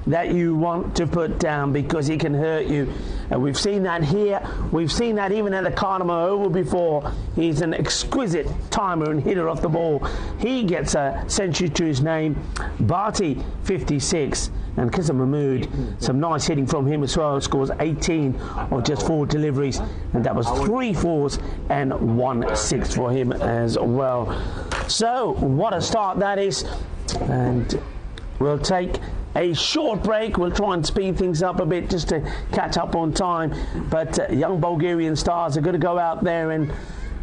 that you want to put down because he can hurt you. And we've seen that here. We've seen that even at the Cardamom Oval before. He's an exquisite timer and hitter off the ball. He gets a century to his name. Barty, 56. And Kizza Mahmood, some nice hitting from him as well. Scores 18 of just 4 deliveries. And that was 3 4s and 1 6 for him as well. So, what a start that is. And we'll take a short break. We'll try and speed things up a bit just to catch up on time. But young Bulgarian stars are going to go out there and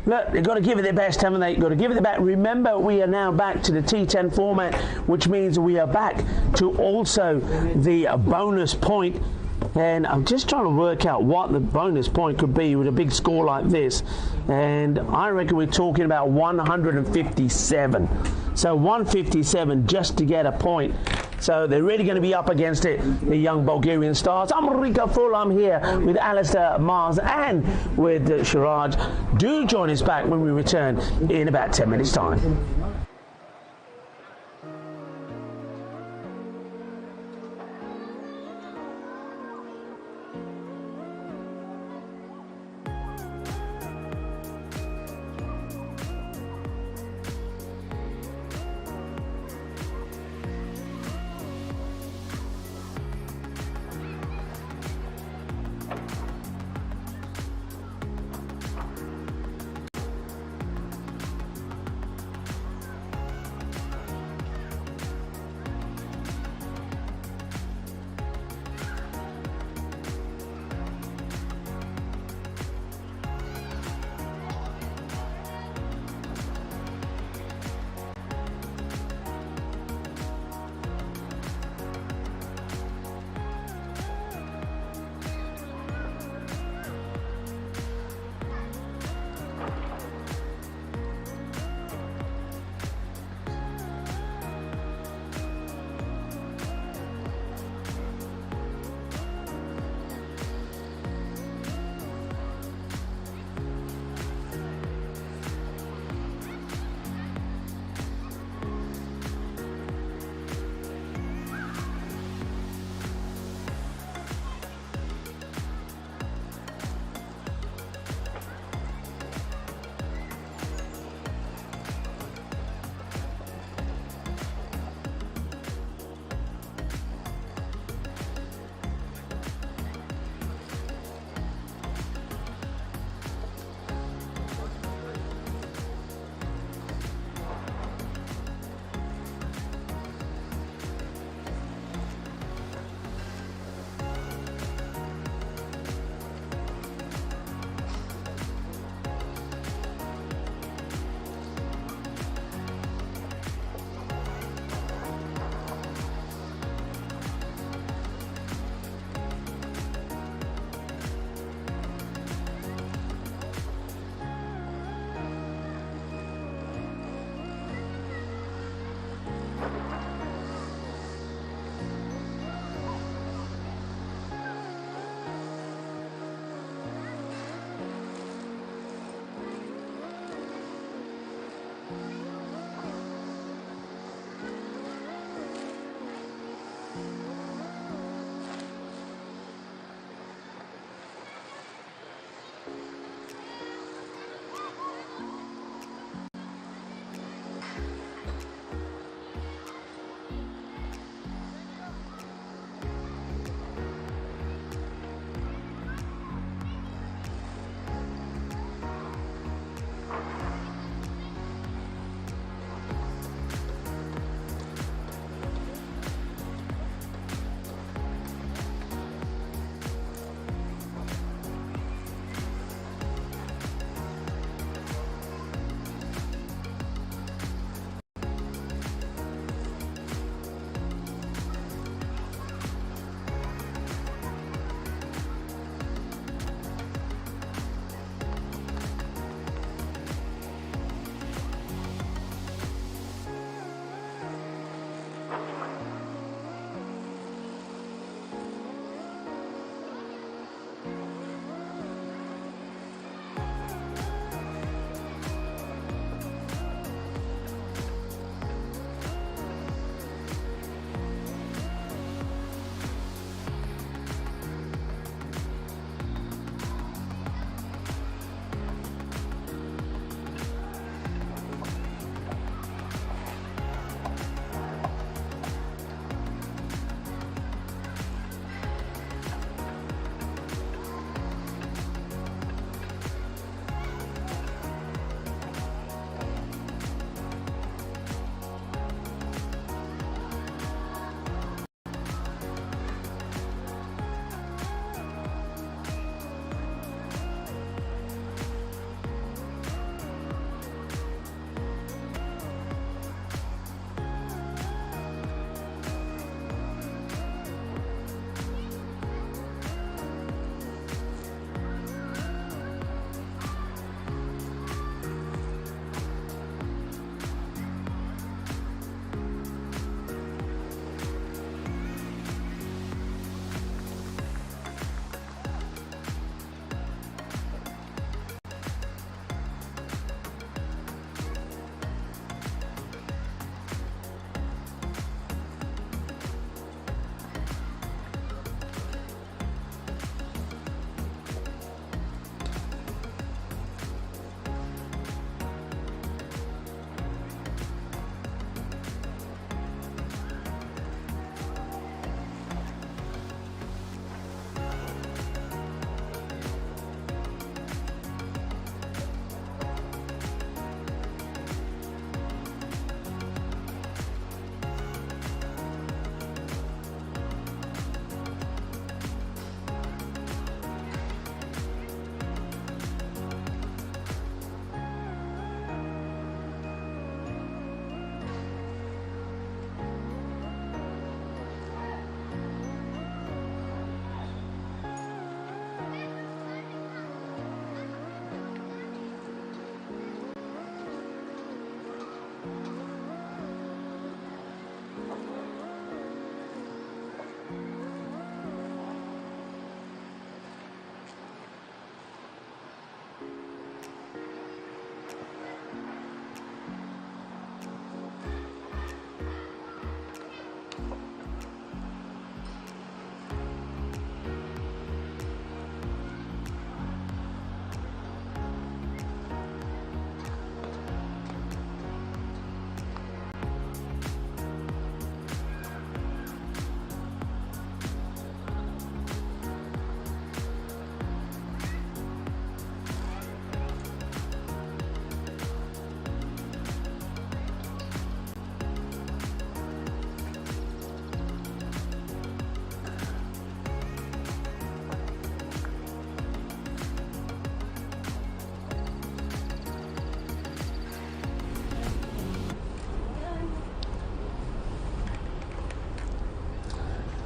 look, they've got to give it their best, haven't they? Got to give it their best. Remember, we are now back to the T10 format, which means we are back to also the bonus point. And I'm just trying to work out what the bonus point could be with a big score like this. And I reckon we're talking about 157. So 157 just to get a point. So they're really going to be up against it, the young Bulgarian stars. I'm Rika Full. I'm here with Alistair Mars and with Siraj. Do join us back when we return in about 10 minutes' time.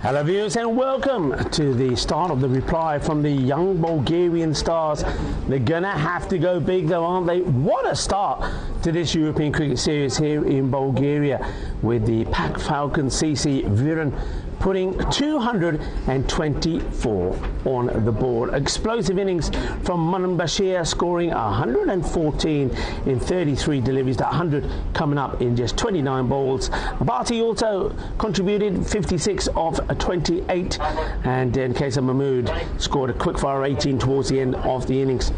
Hello viewers and welcome to the start of the reply from the young Bulgarian stars. They're gonna have to go big though, aren't they? What a start to this European Cricket Series here in Bulgaria, with the Pac Falcon CC Viren putting 224 on the board. Explosive innings from Manan Bashir, scoring 114 in 33 deliveries, that 100 coming up in just 29 balls. Bharti also contributed 56 of 28, and in case of Mahmood, scored a quickfire 18 towards the end of the innings.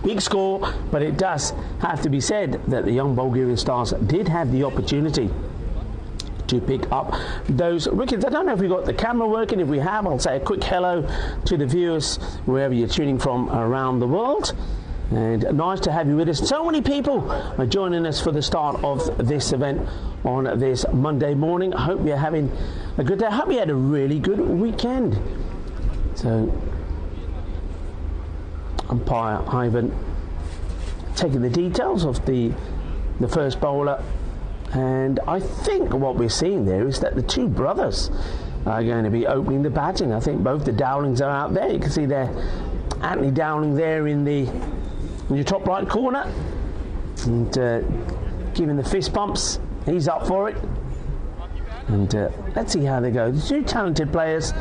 Big score, but it does have to be said that the young Bulgarian stars did have the opportunity to pick up those wickets. I don't know if we got the camera working. If we have, I'll say a quick hello to the viewers wherever you're tuning from around the world, and nice to have you with us. So many people are joining us for the start of this event on this Monday morning. I hope you're having a good day. I hope you had a really good weekend. So umpire Ivan taking the details of the first bowler. And I think what we're seeing there is that the two brothers are going to be opening the batting. I think both the Dowlings are out there. You can see there Anthony Dowling there in your top right corner, and giving the fist bumps. He's up for it. And let's see how they go. The two talented players.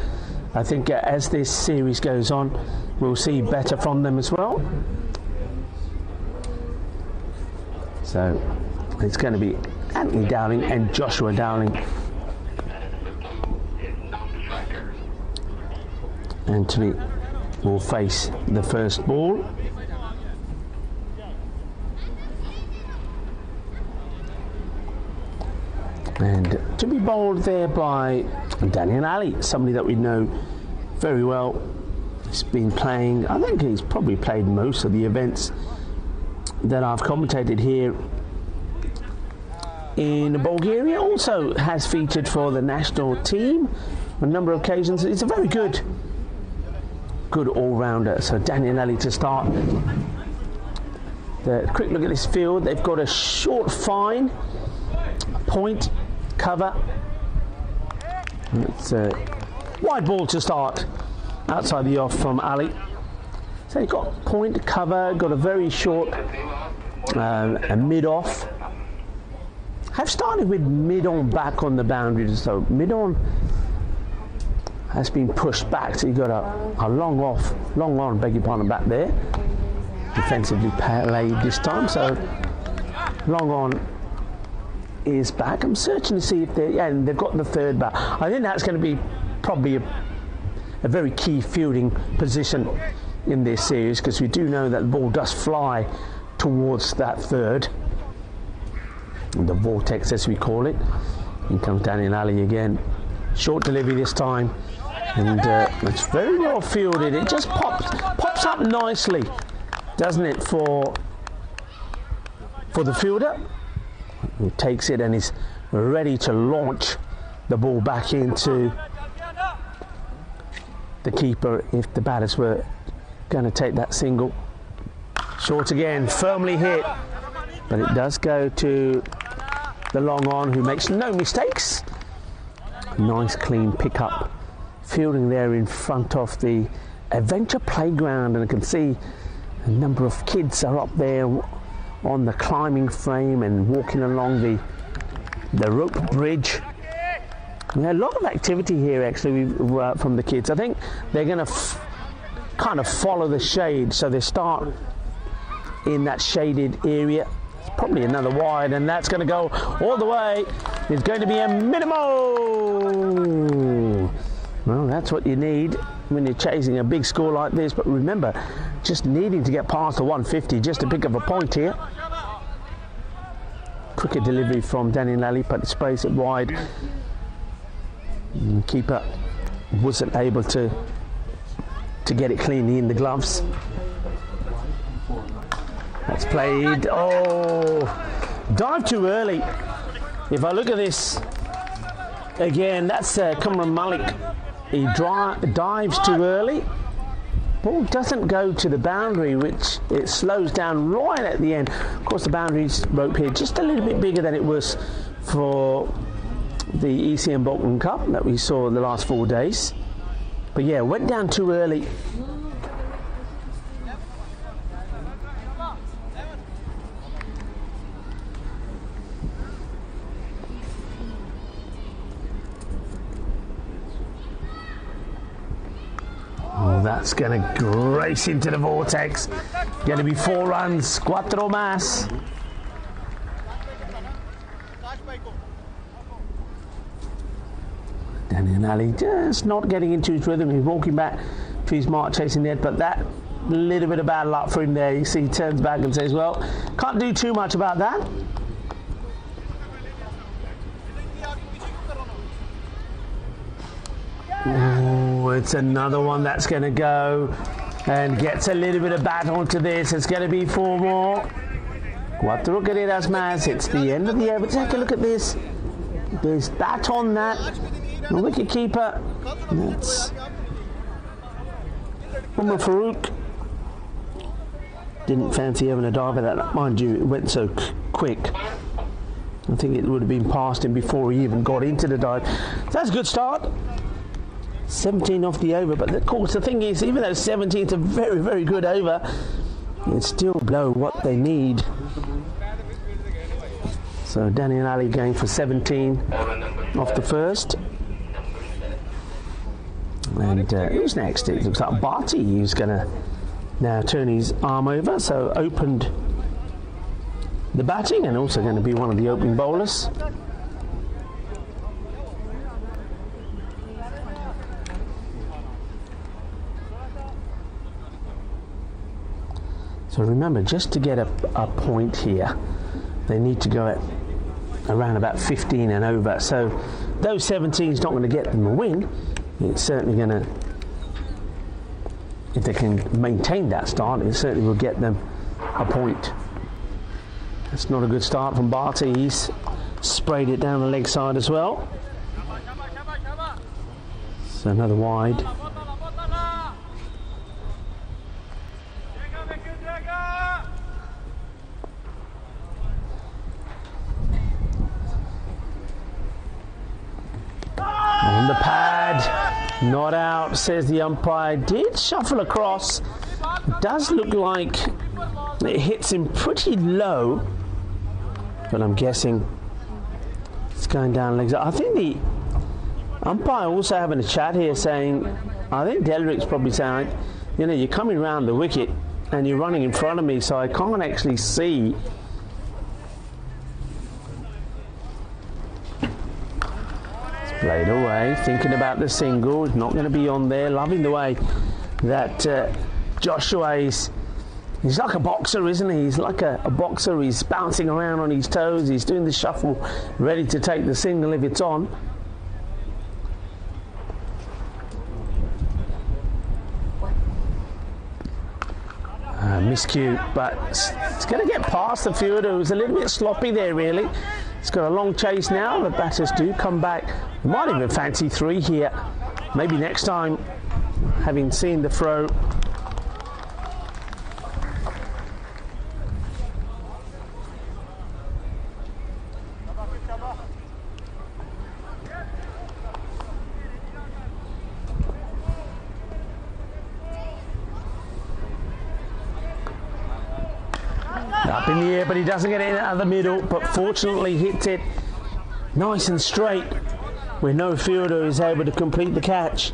I think as this series goes on, we'll see better from them as well. So it's going to be Anthony Dowling and Joshua Dowling. Anthony will face the first ball. And to be bowled there by Daniel Ali, somebody that we know very well. He's been playing, I think he's probably played most of the events that I've commentated here in Bulgaria. Also has featured for the national team on a number of occasions. He's a very good all-rounder. So Daniel Ali to start. The quick look at this field. They've got a short fine, point, cover. It's a wide ball to start outside the off from Ali. So you've got point, cover, got a very short a mid-off. Have started with mid-on back on the boundary, so mid-on has been pushed back, so you've got a long on, beg your pardon, back there. Defensively played this time, so long on is back. I'm searching to see if and they've got the third back. I think that's going to be probably a very key fielding position in this series, because we do know that the ball does fly towards that third. The vortex, as we call it. In comes Daniel Ali again. Short delivery this time, and it's very well fielded. It just pops up nicely, doesn't it, for the fielder, who takes it and is ready to launch the ball back into the keeper if the batters were going to take that single. Short again, firmly hit, but it does go to the long on, who makes no mistakes. Nice clean pick-up fielding there in front of the adventure playground, and I can see a number of kids are up there on the climbing frame and walking along the rope bridge. We had a lot of activity here actually from the kids. I think they're going to kind of follow the shade, so they start in that shaded area. It's probably another wide, and that's going to go all the way. It's going to be a minimal. Well, that's what you need when you're chasing a big score like this. But remember, just needing to get past the 150 just to pick up a point here. Quicker delivery from Daniel Ali, but sprays it wide. And keeper wasn't able to get it cleanly in the gloves. That's played. Oh, dive too early. If I look at this again, that's Kamran Malik. He dives too early. Ball doesn't go to the boundary, which it slows down right at the end. Of course, the boundary rope here just a little bit bigger than it was for the ECM Balkan Cup that we saw the last 4 days. But yeah, went down too early. Oh, that's going to race into the vortex. Going to be 4 runs, 4 más. Daniel Ali just not getting into his rhythm. He's walking back to his mark, chasing net, but that little bit of bad luck for him there. You see, he turns back and says, well, can't do too much about that. Oh, it's another one that's going to go and gets a little bit of bat onto this. It's going to be 4 more. 4 carreras más. It's the end of the over. Take a look at this. There's bat on that. The wicket keeper. That's Umar Farouk. Didn't fancy having a dive at that. Mind you, it went so quick. I think it would have been past him before he even got into the dive. So that's a good start. 17 off the over, but of course the thing is, even though 17 is a very, very good over, it's still below what they need. So Daniel Ali going for 17 off the first. And who's next? It looks like Barty, who's going to now turn his arm over. So opened the batting and also going to be one of the opening bowlers. So remember, just to get a point here, they need to go at around about 15 and over. So though 17 is not going to get them a win, it's certainly going to, if they can maintain that start, it certainly will get them a point. That's not a good start from Barty. He's sprayed it down the leg side as well. So another wide. On the pad, not out, says the umpire. Did shuffle across. It does look like it hits him pretty low, but I'm guessing it's going down legs. I think the umpire also having a chat here saying, I think Delric's probably saying, you know, you're coming round the wicket and you're running in front of me, so I can't actually see. Played away, thinking about the single. He's not going to be on there. Loving the way that Joshua is. He's like a boxer, isn't he? He's like a boxer. He's bouncing around on his toes. He's doing the shuffle, ready to take the single if it's on. Miscue, but it's going to get past the fielder. It was a little bit sloppy there, really. It's got a long chase now. The batters do come back. They might even fancy 3 here. Maybe next time, having seen the throw. Up in the air, but he doesn't get it out of the middle, but fortunately hits it nice and straight where no fielder is able to complete the catch.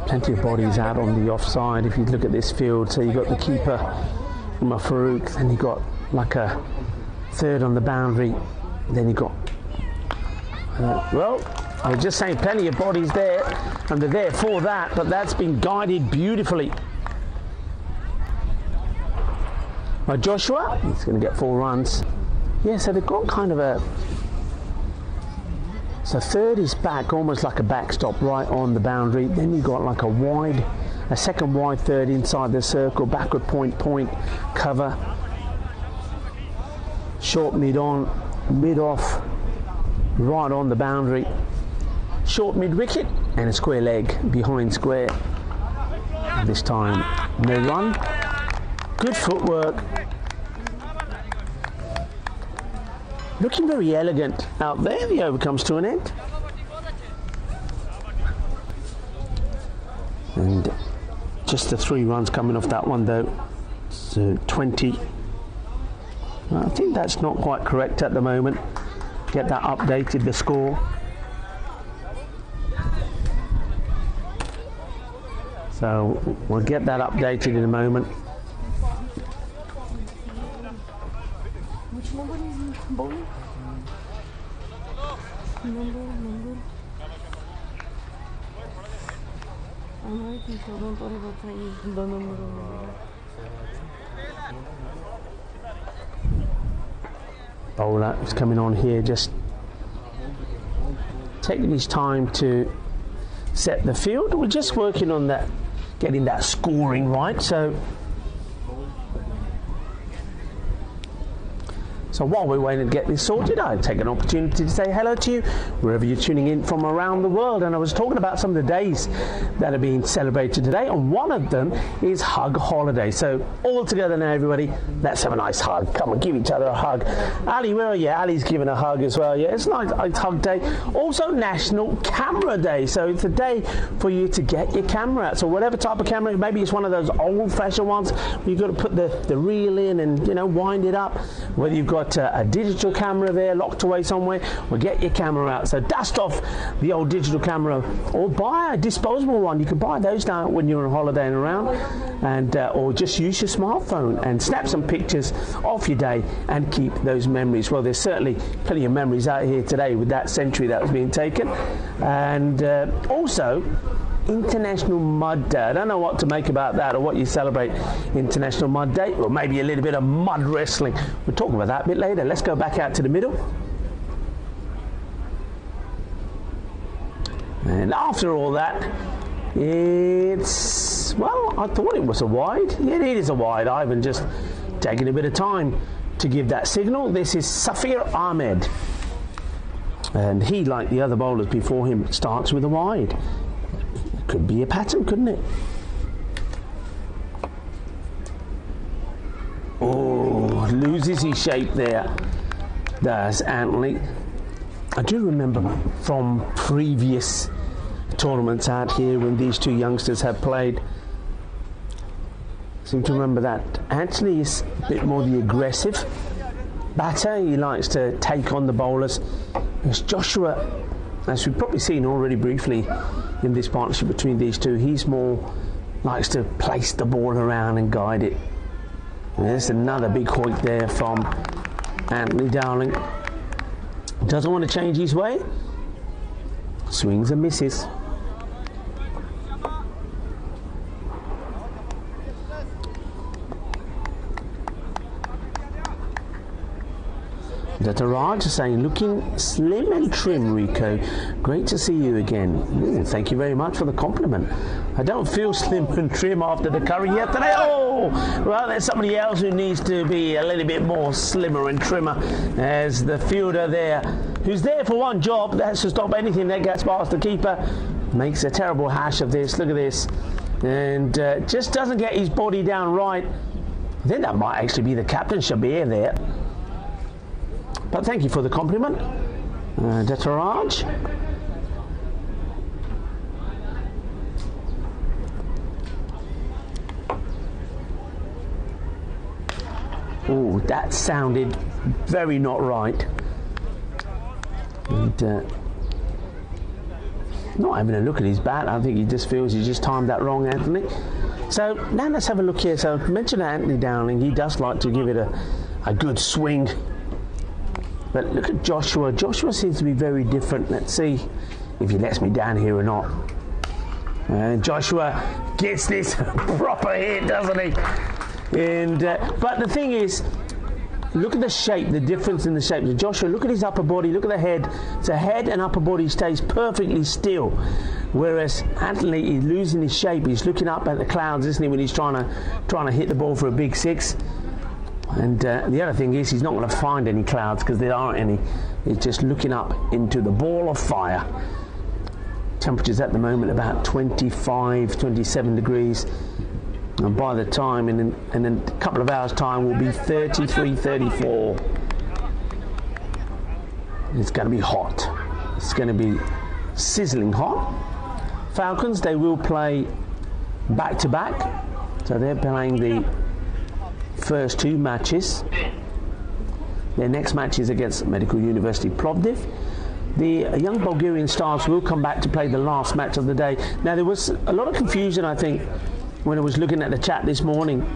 Plenty of bodies out on the offside if you look at this field. So you've got the keeper, Umar Farouk, then you got like a third on the boundary, then you got well, I was just saying plenty of bodies there, and they're there for that, but that's been guided beautifully by Joshua. He's going to get 4 runs. Yeah, so they've got kind of a, so third is back, almost like a backstop right on the boundary. Then you got like a wide, a second wide third inside the circle, backward point, cover, short mid on, mid off, right on the boundary. Short mid-wicket and a square leg behind square. This time, no run. Good footwork. Looking very elegant out there. The over comes to an end. And just the 3 runs coming off that one though. So 20. I think that's not quite correct at the moment. Get that updated, the score. So we'll get that updated in a moment. Which number is bowling? Number. I'm writing, so don't worry about the number. Bowler is coming on here, just taking his time to set the field. We're just working on that, getting that scoring right. So while we're waiting to get this sorted, I'd take an opportunity to say hello to you wherever you're tuning in from around the world. And I was talking about some of the days that are being celebrated today, and one of them is Hug Holiday. So all together now, everybody, let's have a nice hug. Come on, give each other a hug. Ali, where are you? Ali's giving a hug as well. Yeah, it's nice. It's Hug Day. Also National Camera Day. So it's a day for you to get your camera out. So whatever type of camera, maybe it's one of those old-fashioned ones where you've got to put the reel in and, you know, wind it up. Whether you've got a digital camera there locked away somewhere, well, get your camera out. So dust off the old digital camera or buy a disposable one. You can buy those now when you're on holiday and around, and or just use your smartphone and snap some pictures of your day and keep those memories. Well, there's certainly plenty of memories out here today with that century that was being taken. And also International Mud Day. I don't know what to make about that, or what you celebrate International Mud Day, or maybe a little bit of mud wrestling. We'll talk about that a bit later. Let's go back out to the middle. And after all that, it's, well, I thought it was a wide. Yeah, it is a wide. Ivan just taking a bit of time to give that signal. This is Sofia Ahmed. And he, like the other bowlers before him, starts with a wide. Could be a pattern, couldn't it? Oh, loses his shape there. There's Antley. I do remember from previous tournaments out here when these two youngsters have played. I seem to remember that Antley is a bit more the aggressive batter. He likes to take on the bowlers. There's Joshua, as we've probably seen already briefly in this partnership between these two, he's more likes to place the ball around and guide it. And there's another big hoik there from Anthony Dowling. Doesn't want to change his way. Swings and misses. Raj saying, looking slim and trim, Rico. Great to see you again. Ooh, thank you very much for the compliment. I don't feel slim and trim after the curry yesterday. Oh, well, there's somebody else who needs to be a little bit more slimmer and trimmer. As the fielder there, who's there for one job, that's to stop anything that gets past the keeper. Makes a terrible hash of this. Look at this. And just doesn't get his body down right. I think that might actually be the captain, Shabir, there. But thank you for the compliment, Detaraj. Oh, that sounded very not right. And not having a look at his bat, I think he just feels he just timed that wrong, Anthony. So now let's have a look here. So I mentioned Anthony Dowling, he does like to give it a good swing. But look at Joshua. Joshua seems to be very different. Let's see if he lets me down here or not. And Joshua gets this proper hit, doesn't he? And but the thing is, look at the shape, the difference in the shape. So Joshua, look at his upper body, look at the head. So head and upper body stays perfectly still. Whereas Anthony is losing his shape. He's looking up at the clouds, isn't he, when he's trying to hit the ball for a big six. And the other thing is, he's not going to find any clouds because there aren't any. is just looking up into the ball of fire. Temperatures at the moment about 25, 27 degrees. And by the time, in a couple of hours' time, will be 33, 34. It's going to be hot. It's going to be sizzling hot. Falcons, they will play back-to-back. So they're playing the first two matches. Their next match is against Medical University Plovdiv. The young Bulgarian stars will come back to play the last match of the day. Now, there was a lot of confusion, I think, when I was looking at the chat this morning.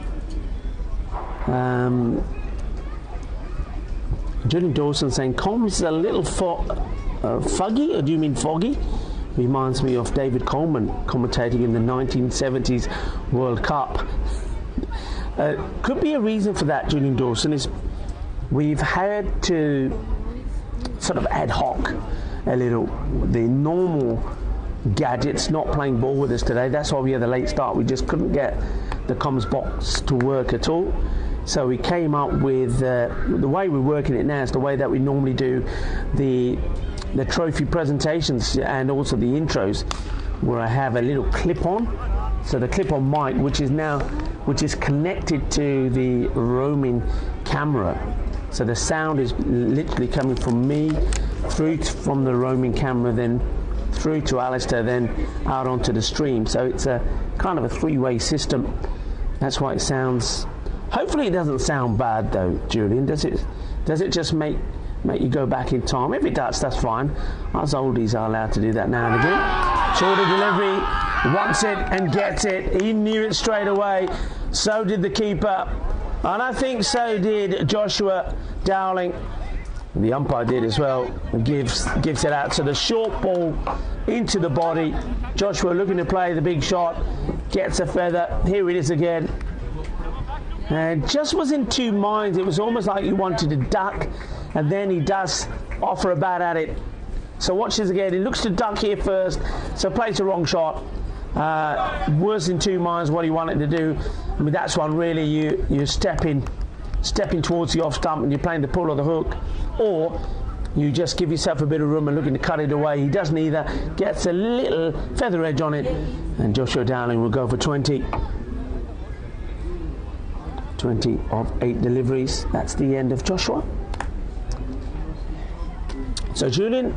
Julian Dawson saying, Com's a little fuggy, or do you mean foggy? Reminds me of David Coleman commentating in the 1970s World Cup. Could be a reason for that, Julian Dawson, is we've had to sort of ad hoc a little. The normal gadgets not playing ball with us today. That's why we had a late start. We just couldn't get the comms box to work at all. So we came up with the way we're working it now is the way that we normally do the trophy presentations and also the intros, where I have a little clip-on. So the clip-on mic, which is connected to the roaming camera. So the sound is literally coming from me through from the roaming camera, then through to Alistair, then out onto the stream. So it's a kind of a three-way system. That's why it sounds. Hopefully, it doesn't sound bad though, Julian. Does it? Does it just make you go back in time? If it does, that's fine. Us oldies are allowed to do that now and again. Shorter delivery, wants it and gets it. He knew it straight away. So did the keeper, and I think so did Joshua Dowling. The umpire did as well. Gives it out to the short ball into the body. Joshua looking to play the big shot, gets a feather. Here it is again. And just was in two minds. It was almost like he wanted to duck, and then he does offer a bat at it. So watch this again. He looks to duck here first, so plays the wrong shot. Was in two minds what he wanted to do. I mean, that's one really you're stepping towards the off stump and you're playing the pull or the hook, or you just give yourself a bit of room and looking to cut it away. He does neither, gets a little feather edge on it, and Joshua Dowling will go for 20. 20 of 8 deliveries. That's the end of Joshua. So Julian,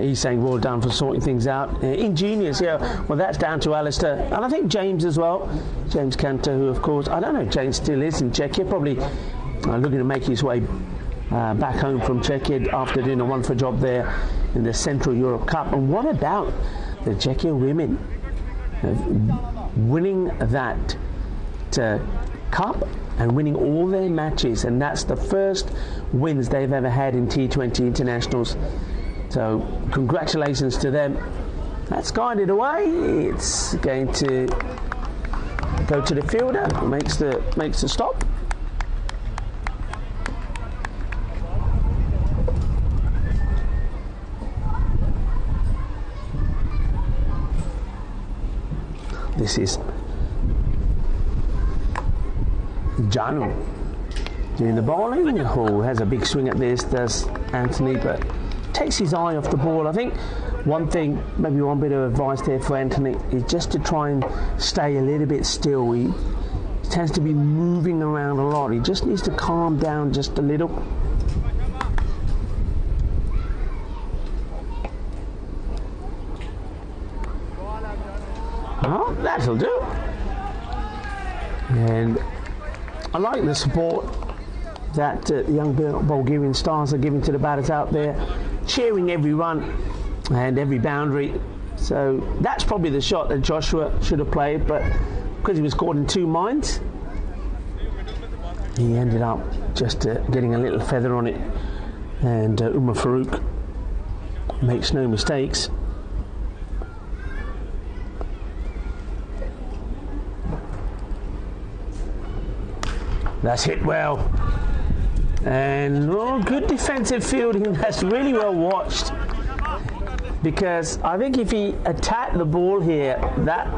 he's saying well done for sorting things out. Ingenious, yeah. Well, that's down to Alistair, and I think James as well. James Cantor, who of course, I don't know if James still is in Czechia, probably looking to make his way back home from Czechia after doing a wonderful job there in the Central Europe Cup. And what about the Czechia women winning that cup and winning all their matches, and that's the first wins they've ever had in T20 internationals. So congratulations to them. That's guided away. It's going to go to the fielder. Makes the stop. This is Janu doing the bowling. Oh, has a big swing at this, does Anthony, but takes his eye off the ball. I think one thing, maybe one bit of advice there for Anthony, is just to try and stay a little bit still. He tends to be moving around a lot. He just needs to calm down just a little. Oh, that'll do. And I like the support that the young Bulgarian stars are giving to the batters out there, cheering every run and every boundary. So that's probably the shot that Joshua should have played, but because he was caught in two minds, he ended up just getting a little feather on it. And Umar Farouk makes no mistakes. That's hit well, and good defensive fielding. That's really well watched, because I think if he attacked the ball here, that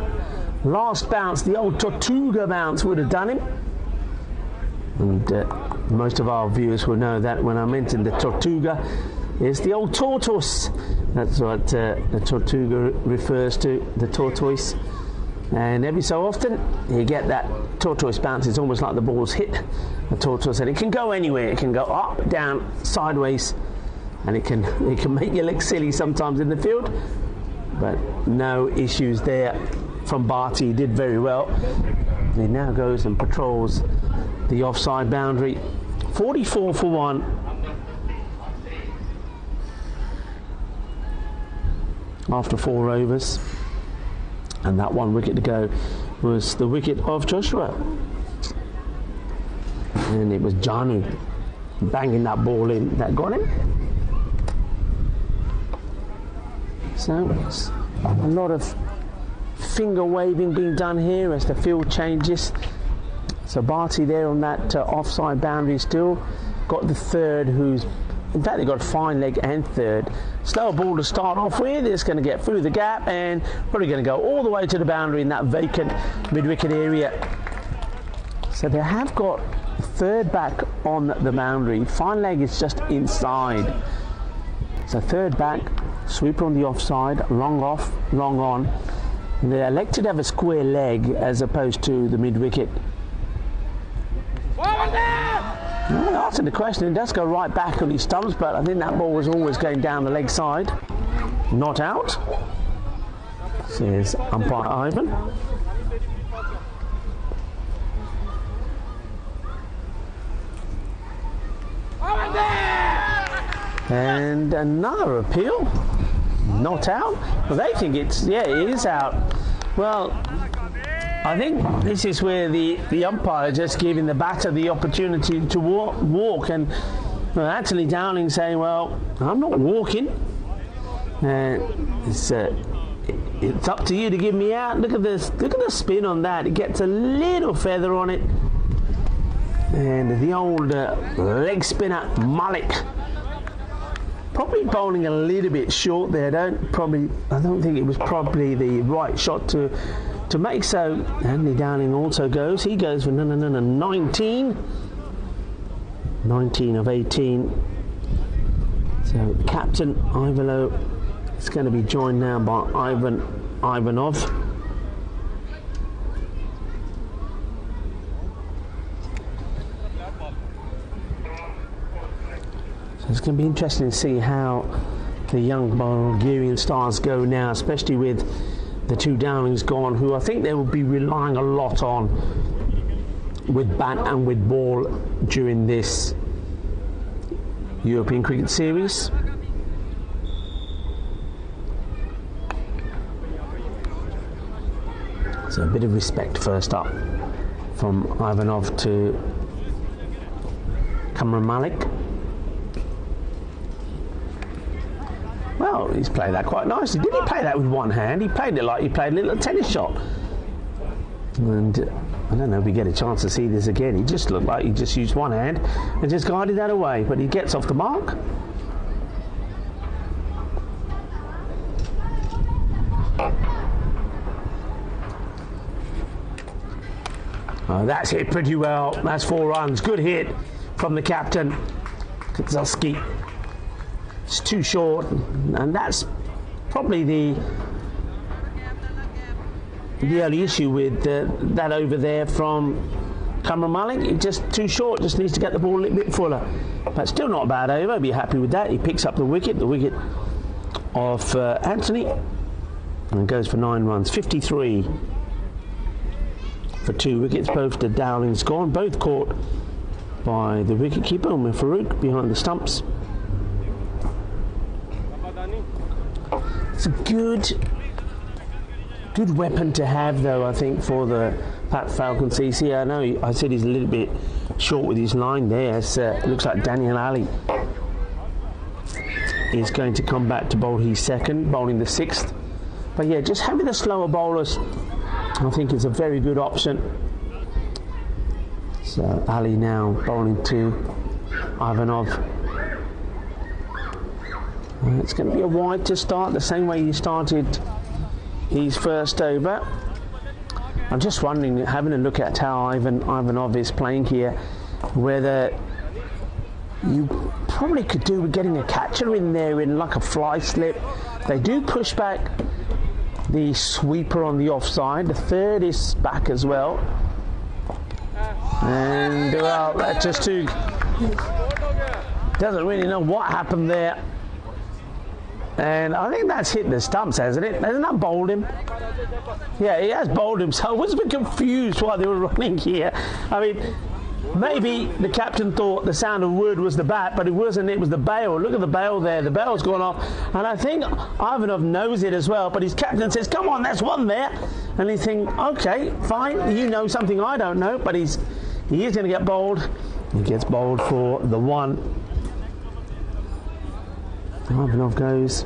last bounce, the old Tortuga bounce, would have done him. And Most of our viewers will know that when I mentioned the Tortuga, it's the old tortoise. That's what the Tortuga refers to, the tortoise. And every so often you get that tortoise bounce. It's almost like the ball's hit the tortoise, and it can go anywhere. It can go up, down, sideways, and it can make you look silly sometimes in the field. But no issues there from Barty. He did very well. He now goes and patrols the offside boundary. 44 for 1. After 4 overs. And that 1 wicket to go was the wicket of Joshua. And it was Janu banging that ball in that got him. So it's a lot of finger waving being done here as the field changes. So Barty there on that offside boundary still. Got the third, who's in fact they got a fine leg and third. Slower ball to start off with. It's going to get through the gap and probably going to go all the way to the boundary in that vacant mid-wicket area. So they have got third back on the boundary. Fine leg is just inside. So third back, sweeper on the offside, long off, long on. And they elected to have a square leg as opposed to the mid-wicket. Well, after the question, it does go right back on his stumps, but I think that ball was always going down the leg side. Not out, says umpire Ivan. And another appeal. Not out. Well, they think it is out. Well, I think this is where the umpire just giving the batter the opportunity to walk, and Anthony Dowling saying, well, I'm not walking. It's up to you to give me out. Look at this. Look at the spin on that. It gets a little feather on it. And the old leg spinner Malik probably bowling a little bit short there. I don't think it was probably the right shot to make. So Anthony Dowling also goes. He goes for 19 of 18. So Captain Ivalo is going to be joined now by Ivanov. So it's going to be interesting to see how the young Bulgarian stars go now, especially with the 2 Downings gone, who I think they will be relying a lot on with bat and with ball during this European Cricket Series. So a bit of respect first up from Ivanov to Kamran Malik. Well, he's played that quite nicely. Did he play that with one hand? He played it like he played a little tennis shot. And I don't know if we get a chance to see this again. He just looked like he just used one hand and just guided that away. But he gets off the mark. That's hit pretty well. That's 4 runs. Good hit from the captain, Kaczewski. It's too short, and that's probably the early issue with that over there from Kamran Malik. It's just too short, just needs to get the ball a little bit fuller. But still not a bad over, I'd be happy with that. He picks up the wicket of Anthony, and goes for 9 runs. 53 for 2 wickets. Both the Dowlings gone, both caught by the wicketkeeper, Umar Farouk, behind the stumps. It's a good weapon to have, though, I think, for the Pat Falcon CC. I know I said he's a little bit short with his line there. It looks like Daniel Ali is going to come back to bowl his second, bowling the 6th. But yeah, just having the slower bowlers, I think, is a very good option. So Ali now bowling to Ivanov. It's going to be a wide to start, the same way he started his first over. I'm just wondering, having a look at how Ivanov is playing here, whether you probably could do with getting a catcher in there in like a fly slip. They do push back the sweeper on the offside. The third is back as well. And well, that's just too... Doesn't really know what happened there. And I think that's hit the stumps, hasn't it? Hasn't that bowled him? Yeah, he has bowled him. So I was a bit confused why they were running here. I mean, maybe the captain thought the sound of wood was the bat, but it wasn't. It was the bail. Look at the bail there. The bail's gone off. And I think Ivanov knows it as well. But his captain says, come on, that's one there. And he's thinking, okay, fine. You know something I don't know. But he is going to get bowled. He gets bowled for the one. Ivanov goes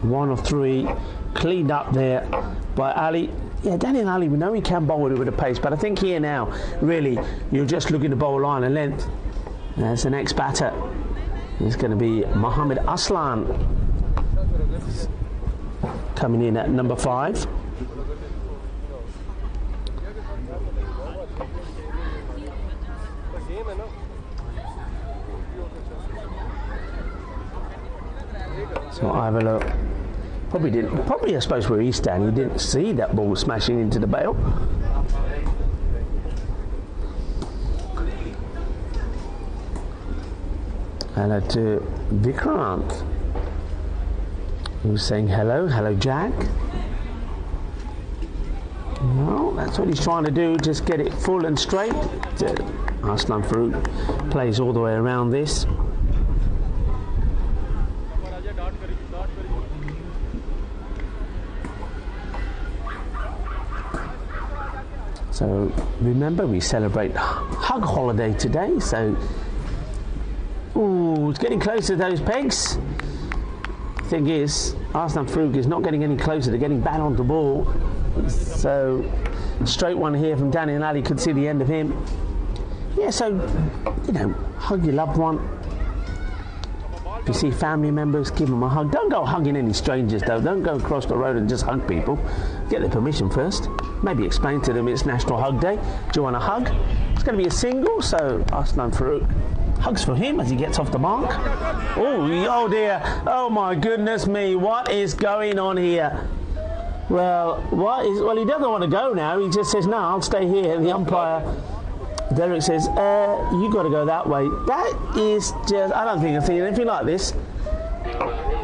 1 of 3, cleaned up there by Ali. Yeah, Daniel Ali, we know he can bowl with a bit of pace, but I think here now, really, you're just looking to bowl line and length. There's the next batter. It's going to be Mohamed Aslan coming in at number 5. So Ivanov probably I suppose where he's standing, he didn't see that ball smashing into the bail. Hello to Vikrant, who's saying hello Jack. Well, that's what he's trying to do, just get it full and straight. Aslan Farooq plays all the way around this. So remember, we celebrate Hug Holiday today, so ooh, it's getting closer to those pegs. Thing is, Aslan Farooq is not getting any closer to getting back on the ball. So straight one here from Danny and Ali, could see the end of him. Yeah, so you know, hug your loved one. If you see family members, give them a hug. Don't go hugging any strangers though. Don't go across the road and just hug people. Get their permission first. Maybe explain to them it's National Hug Day. Do you want a hug? It's going to be a single, so Aslan Farooq hugs for him as he gets off the mark. Oh dear. Oh my goodness me. What is going on here? Well, he doesn't want to go now. He just says, no, I'll stay here. And the umpire, Derek, says, you got to go that way. That is just, I don't think I've seen anything like this.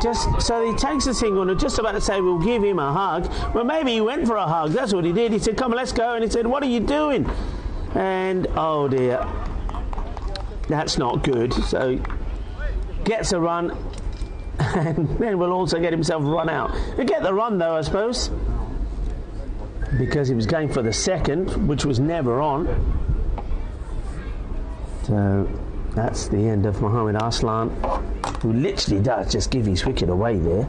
Just so he takes a single and just about to say we'll give him a hug. Well, maybe he went for a hug. That's what he did. He said, come on, let's go. And he said, what are you doing? And oh dear, that's not good. So gets a run and then will also get himself run out. He'll get the run though, I suppose, because he was going for the second, which was never on. So that's the end of Mohamed Aslan, who literally does just give his wicket away there.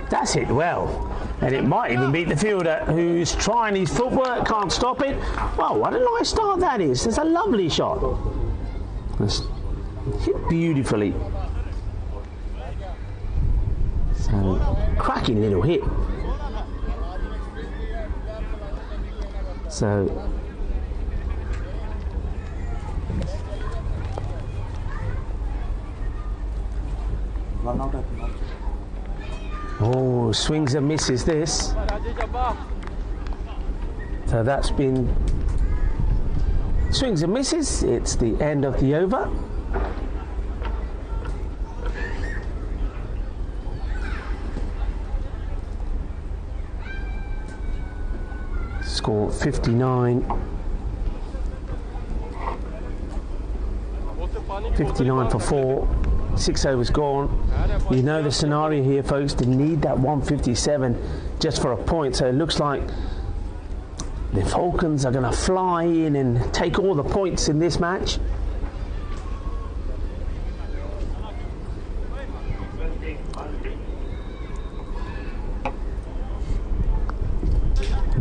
That's hit well. And it might even beat the fielder who's trying his footwork, can't stop it. Well, what a nice start that is. It's a lovely shot. It's hit beautifully. So, cracking little hit. So, Run out at the oh, swings and misses this. So that's been swings and misses. It's the end of the over. Score 59. 59 for 4. 6 overs gone. You know the scenario here, folks. They need that 157 just for a point. So it looks like the Falcons are going to fly in and take all the points in this match.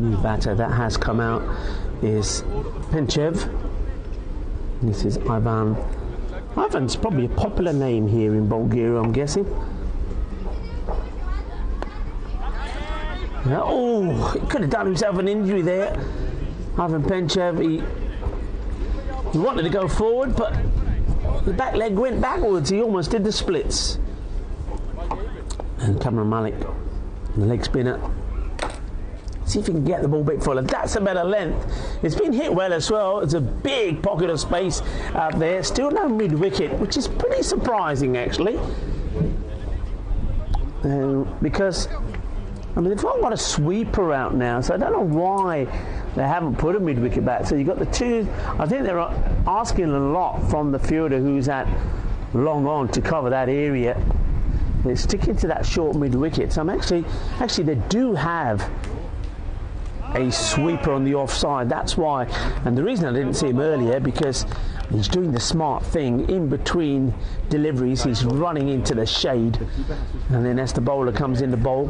new batter that has come out is Penchev. This is Ivan. Ivan's probably a popular name here in Bulgaria, I'm guessing. Oh, he could have done himself an injury there. Ivan Penchev, he wanted to go forward, but the back leg went backwards. He almost did the splits. And Cameron Malik, the leg spinner. See if he can get the ball a bit fuller. That's a better length. It's been hit well as well. It's a big pocket of space out there. Still no mid-wicket, which is pretty surprising actually. Because, I mean, they've got a sweeper out now, so I don't know why they haven't put a mid-wicket back. So you've got the two. I think they're asking a lot from the fielder who's at long on to cover that area. They're sticking to that short mid-wicket. So I'm actually they do have a sweeper on the offside. That's why. And the reason I didn't see him earlier, because he's doing the smart thing in between deliveries. He's running into the shade, and then as the bowler comes in to bowl,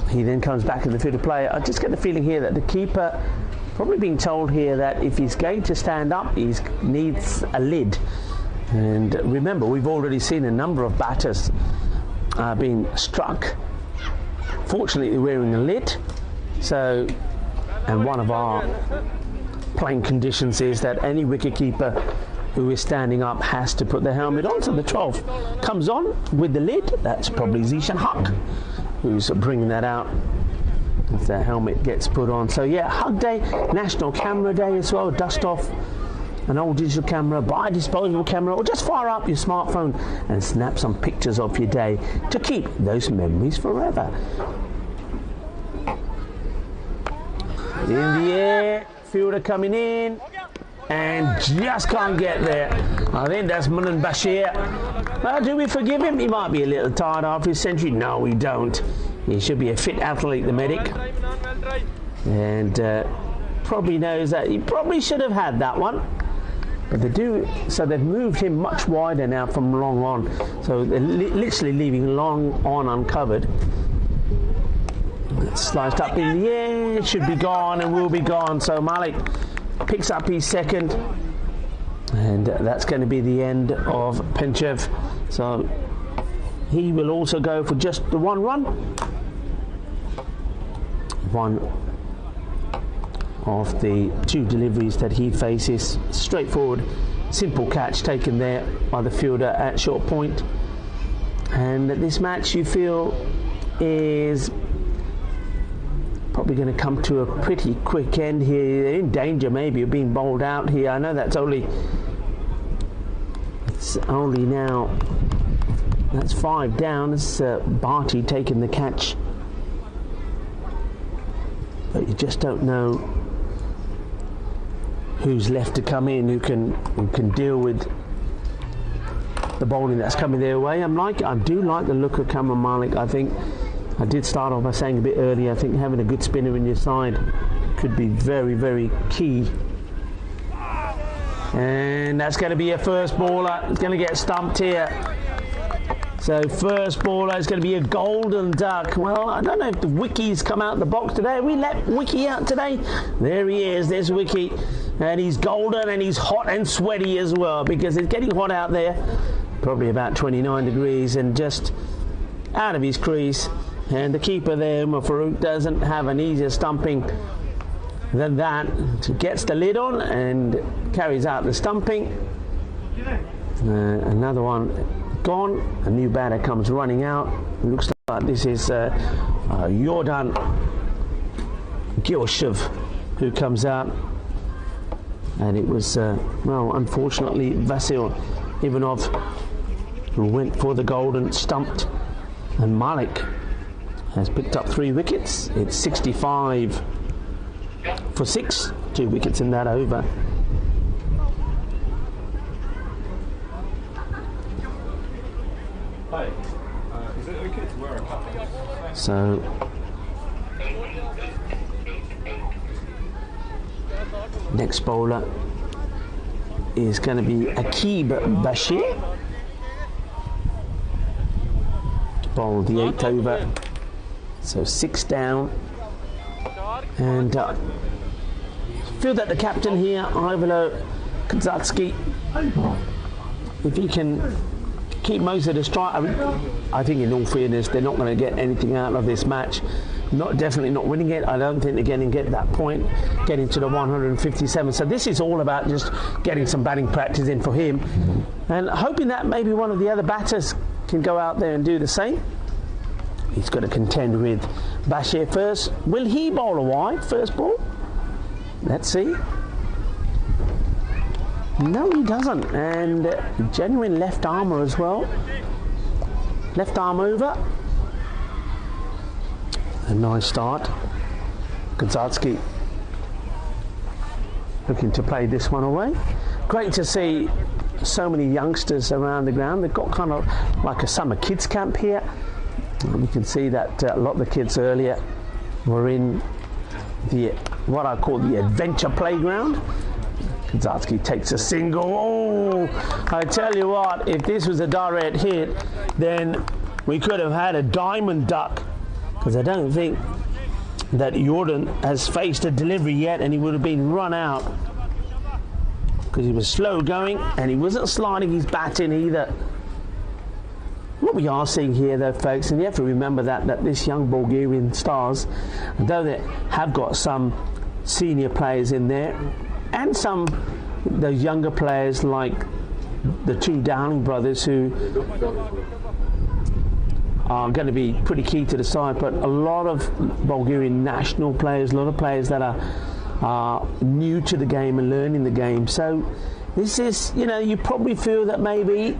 he then comes back in the field to play. I just get the feeling here that the keeper probably being told here that if he's going to stand up, he needs a lid. And remember, we've already seen a number of batters being struck, fortunately wearing a lid. So, and one of our playing conditions is that any wicketkeeper who is standing up has to put the helmet on. So the 12th comes on with the lid. That's probably Zishan Haq who's bringing that out as the helmet gets put on. So yeah, Hug Day, National Camera Day as well. Dust off an old digital camera, buy a disposable camera, or just fire up your smartphone and snap some pictures of your day to keep those memories forever. In the air, fielder coming in and just can't get there. I think that's Munan Bashir. Well, do we forgive him? He might be a little tired after his century. No, we don't. He should be a fit athlete, the medic. And probably knows that he probably should have had that one. But they do, so they've moved him much wider now from long on. So they're literally leaving long on uncovered. It's sliced up in the air, should be gone and will be gone. So Malik picks up his second, and that's going to be the end of Penchev. So he will also go for just the one run. One of the two deliveries that he faces. Straightforward, simple catch taken there by the fielder at short point. And this match, you feel, is probably going to come to a pretty quick end here. They're in danger maybe of being bowled out here. I know it's only now, that's 5 down. It's Barty taking the catch, but you just don't know who's left to come in, who can deal with the bowling that's coming their way. I do like the look of Cameron Malik. I think I did start off by saying a bit earlier, I think having a good spinner in your side could be very, very key. And that's going to be a first baller. It's going to get stumped here. So first baller is going to be a golden duck. Well, I don't know if the Wiki's come out the box today. We let Wiki out today. There he is, there's Wiki. And he's golden and he's hot and sweaty as well, because it's getting hot out there. Probably about 29 degrees and just out of his crease. And the keeper there, Umar Farouk, doesn't have an easier stumping than that. Gets the lid on and carries out the stumping. Another one gone. A new batter comes running out. It looks like this is Jordan Gilshev who comes out. And it was, well, unfortunately, Vasil Ivanov who went for the golden, stumped. And Malik has picked up 3 wickets. It's 65 for 6, 2 wickets in that over. Hi, is it okay to wear a cap? So next bowler is going to be Akib Bashir to bowl the 8th over. So 6 down And feel that the captain here, Ivalo Kazatsky, if he can keep most of the strike, I think in all fairness, they're not going to get anything out of this match. Definitely not winning it. I don't think they're going to get that point, getting to the 157. So this is all about just getting some batting practice in for him, and hoping that maybe one of the other batters can go out there and do the same. He's got to contend with Bashir first. Will he bowl a wide first ball? Let's see. No, he doesn't. And genuine left armour as well. Left arm over. A nice start. Kazatsky looking to play this one away. Great to see so many youngsters around the ground. They've got kind of like a summer kids camp here. We can see that a lot of the kids earlier were in the what I call the adventure playground. Kazatsky takes a single. Oh, I tell you what, if this was a direct hit, then we could have had a diamond duck, because I don't think that Jordan has faced a delivery yet, and he would have been run out because he was slow going and he wasn't sliding his bat in either. What we are seeing here, though, folks, and you have to remember that this young Bulgarian stars, though they have got some senior players in there, and those younger players like the two Downing brothers who are going to be pretty key to the side, but a lot of Bulgarian national players, a lot of players that are new to the game and learning the game. So this is, you probably feel that maybe,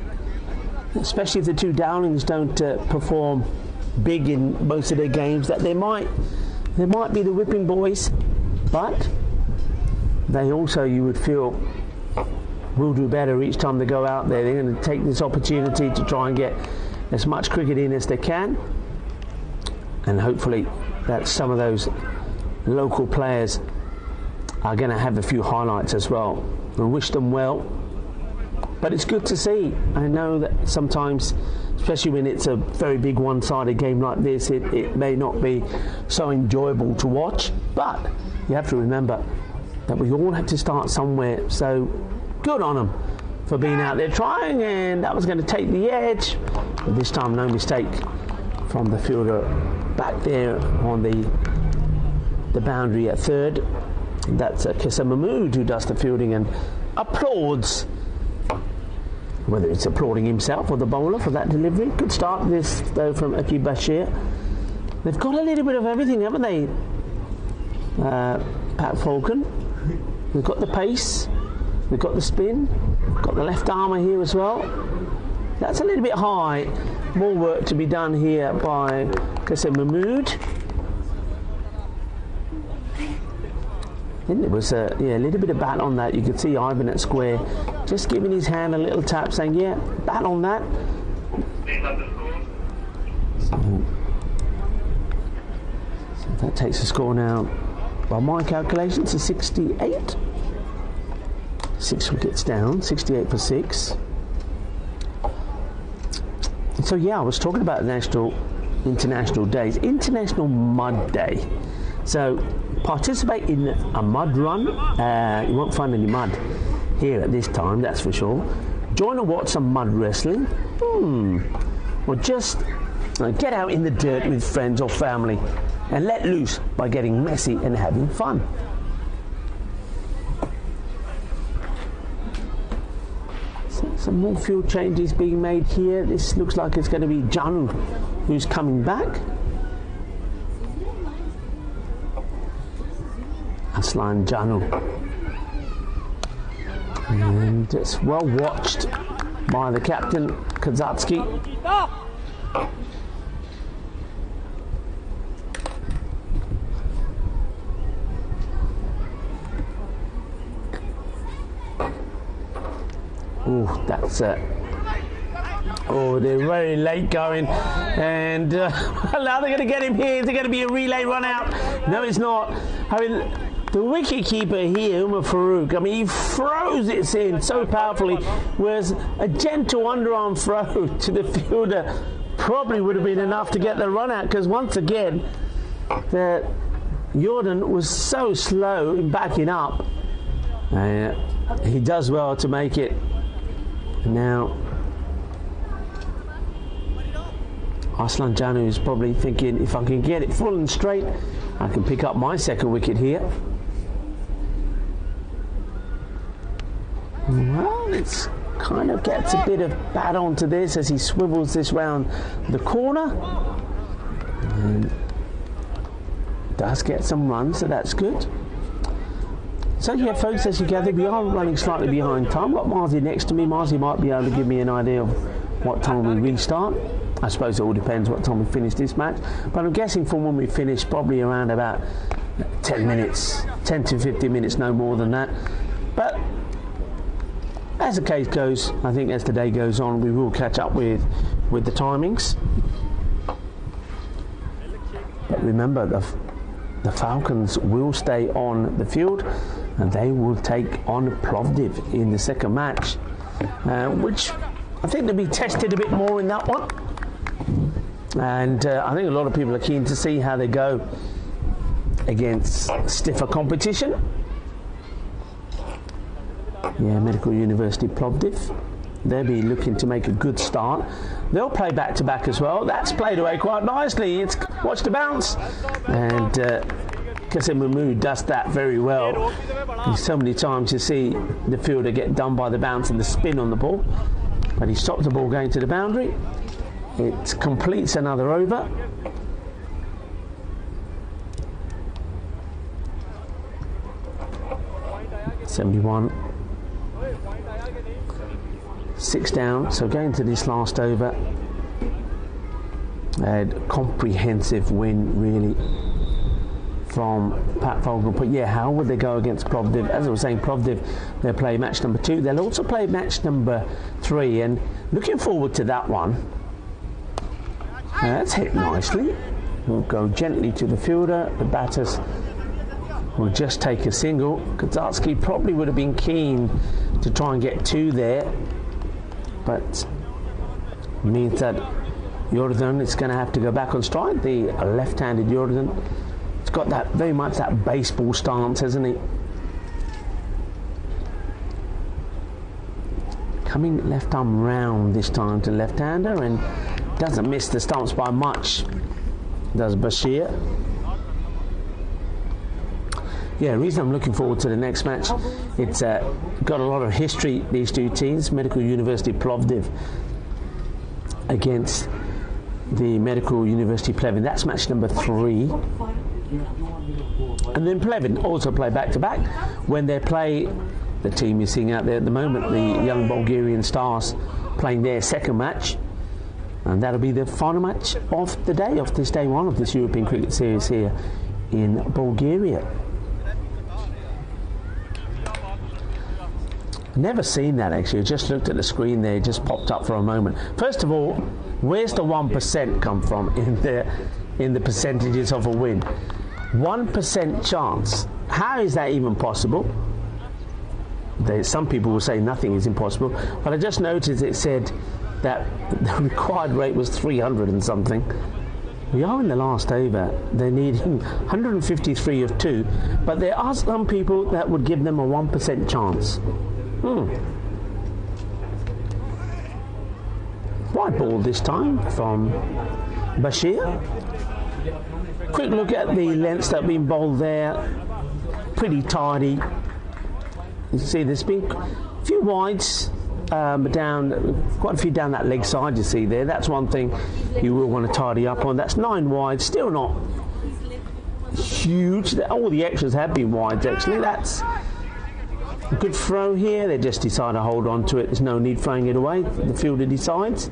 especially if the two Downings don't perform big in most of their games, that they might be the whipping boys, but they also, you would feel, will do better each time they go out there. They're going to take this opportunity to try and get as much cricket in as they can, and hopefully that some of those local players are going to have a few highlights as well. We wish them well, but it's good to see. I know that sometimes, especially when it's a very big one-sided game like this, it may not be so enjoyable to watch, but you have to remember that we all have to start somewhere. So good on them for being out there trying, and that was going to take the edge. But this time, no mistake from the fielder back there on the boundary at third. That's Kissa Mahmood who does the fielding and applauds, whether it's applauding himself or the bowler for that delivery. Good start this, though, from Aki Bashir. They've got a little bit of everything, haven't they, Pat Falcon? We've got the pace, we've got the spin, we've got the left armour here as well. That's a little bit high. More work to be done here by Kissa Mahmood. And it was a little bit of bat on that. You could see Ivan at square just giving his hand a little tap, saying, yeah, bat on that. So that takes the score now, by my calculations, to 68. 6 wickets down, 68 for 6. So yeah, I was talking about international days. International Mud Day. So participate in a mud run. You won't find any mud here at this time, that's for sure. Join and watch some mud wrestling. Or just get out in the dirt with friends or family and let loose by getting messy and having fun. So some more fuel changes being made here. This looks like it's going to be Janu who's coming back. Aslan Janu. And it's well watched by the captain, Kazatsky. Oh, that's it. Oh, they're very late going, and now they're going to get him here. They're going to be a relay run out. No, it's not. I mean, the wicket keeper here, Umar Farouk, I mean, he froze it in so powerfully, whereas a gentle underarm throw to the fielder probably would have been enough to get the run out, because once again, Jordan was so slow in backing up. He does well to make it. And now Aslan Janu is probably thinking, if I can get it full and straight, I can pick up my second wicket here. Well, it's kind of gets a bit of bat onto this as he swivels this round the corner. And does get some runs, so that's good. So yeah, folks, as you gather, we are running slightly behind time. Got Marzi next to me. Marzi might be able to give me an idea of what time we restart. I suppose it all depends what time we finish this match. But I'm guessing from when we finish, probably around about 10 minutes, 10 to 15 minutes, no more than that. But as the case goes, I think as the day goes on, we will catch up with the timings. But remember, the Falcons will stay on the field and they will take on Plovdiv in the second match, which I think they'll be tested a bit more in that one. And I think a lot of people are keen to see how they go against stiffer competition. Yeah, Medical University Plovdiv. They'll be looking to make a good start. They'll play back-to-back as well. That's played away quite nicely. It's watch the bounce. And Kasim Mahmood does that very well. And so many times you see the fielder get done by the bounce and the spin on the ball. But he stopped the ball going to the boundary. It completes another over. .71. 6 down, so going to this last over. A comprehensive win, really, from Pat Vogel. But yeah, how would they go against Plovdiv? As I was saying, Plovdiv, they'll play match number 2. They'll also play match number 3, and looking forward to that one. That's hit nicely. We'll go gently to the fielder. The batters will just take a single. Kazatsky probably would have been keen to try and get 2 there, but means that Jordan is going to have to go back on strike. The left-handed Jordan, it's got that very much that baseball stance, hasn't he? Coming left arm round this time to left-hander, and doesn't miss the stumps by much, does Bashir. Yeah, the reason I'm looking forward to the next match, it's got a lot of history, these two teams. Medical University Plovdiv against the Medical University Plevin. That's match number 3. And then Plevin also play back-to-back when they play the team you're seeing out there at the moment, the young Bulgarian Stars, playing their second match. And that'll be the final match of the day, of this day 1 of this European Cricket Series here in Bulgaria. Never seen that actually. I just looked at the screen there, it just popped up for a moment. First of all, where's the 1% come from in the percentages of a win? 1% chance. How is that even possible? Some people will say nothing is impossible, but I just noticed it said that the required rate was 300 and something. We are in the last over. They're needing 153 of 2, but there are some people that would give them a 1% chance. Wide ball this time from Bashir. Quick look at the lengths that have been bowled there. Pretty tidy. You see there's been a few wides down, quite a few down that leg side you see there. That's one thing you will want to tidy up on. That's 9 wide, still not huge. All the extras have been wides actually. That's a good throw here. They just decide to hold on to it. There's no need throwing it away. The fielder decides.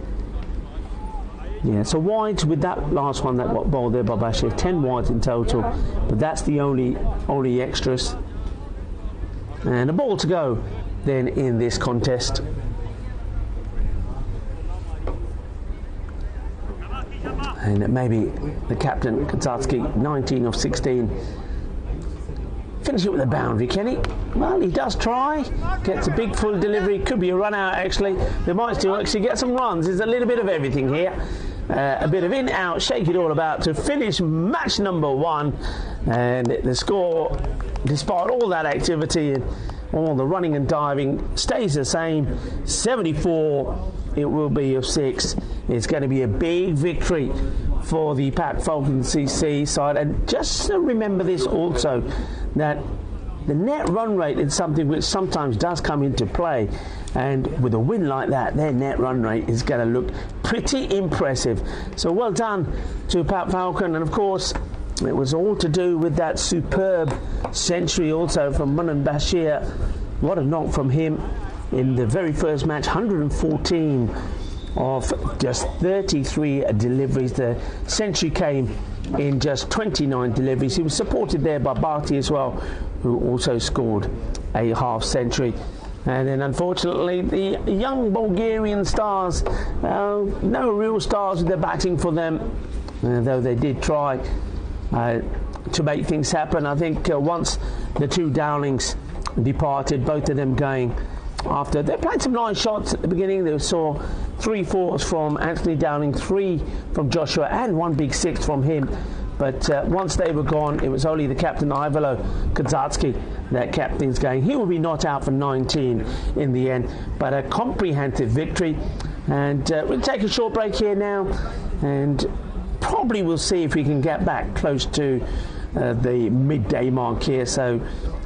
Yeah, so wides with that last one that got bowled there by Bashir. 10 wides in total, but that's the only extras. And a ball to go then in this contest. And maybe the captain, Kazatsky, 19 of 16. Finish it with a boundary, can he? Well, he does try. Gets a big full delivery. Could be a run out, actually. They might still actually get some runs. There's a little bit of everything here. a bit of in-out, shake it all about to finish match number 1. And the score, despite all that activity and all the running and diving, stays the same. 74 it will be of 6. It's going to be a big victory for the Pat Falcon CC side. And just remember this also, that the net run rate is something which sometimes does come into play, and with a win like that, their net run rate is going to look pretty impressive. So well done to Pat Falcon, and of course it was all to do with that superb century also from Munan Bashir. What a knock from him in the very first match, 114 of just 33 deliveries. The century came in just 29 deliveries. He was supported there by Bharti as well, who also scored a half century. And then unfortunately the young Bulgarian stars, no real stars with their batting for them, though they did try to make things happen. I think once the two Dowlings departed, both of them going after, they played some nice shots at the beginning. They saw 3 fours from Anthony Dowling, 3 from Joshua, and 1 big 6 from him. But once they were gone, it was only the captain Ivalo Kazatsky that kept things going. He will be not out for 19 in the end, but a comprehensive victory. And we'll take a short break here now, and probably we'll see if we can get back close to the midday mark here. So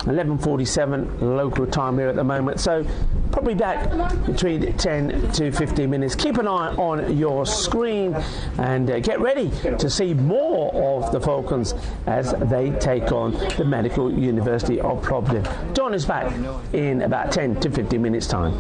11:47 local time here at the moment, so probably back between 10 to 15 minutes. Keep an eye on your screen and get ready to see more of the Falcons as they take on the Medical University of Plovdiv. Join us back in about 10 to 15 minutes time.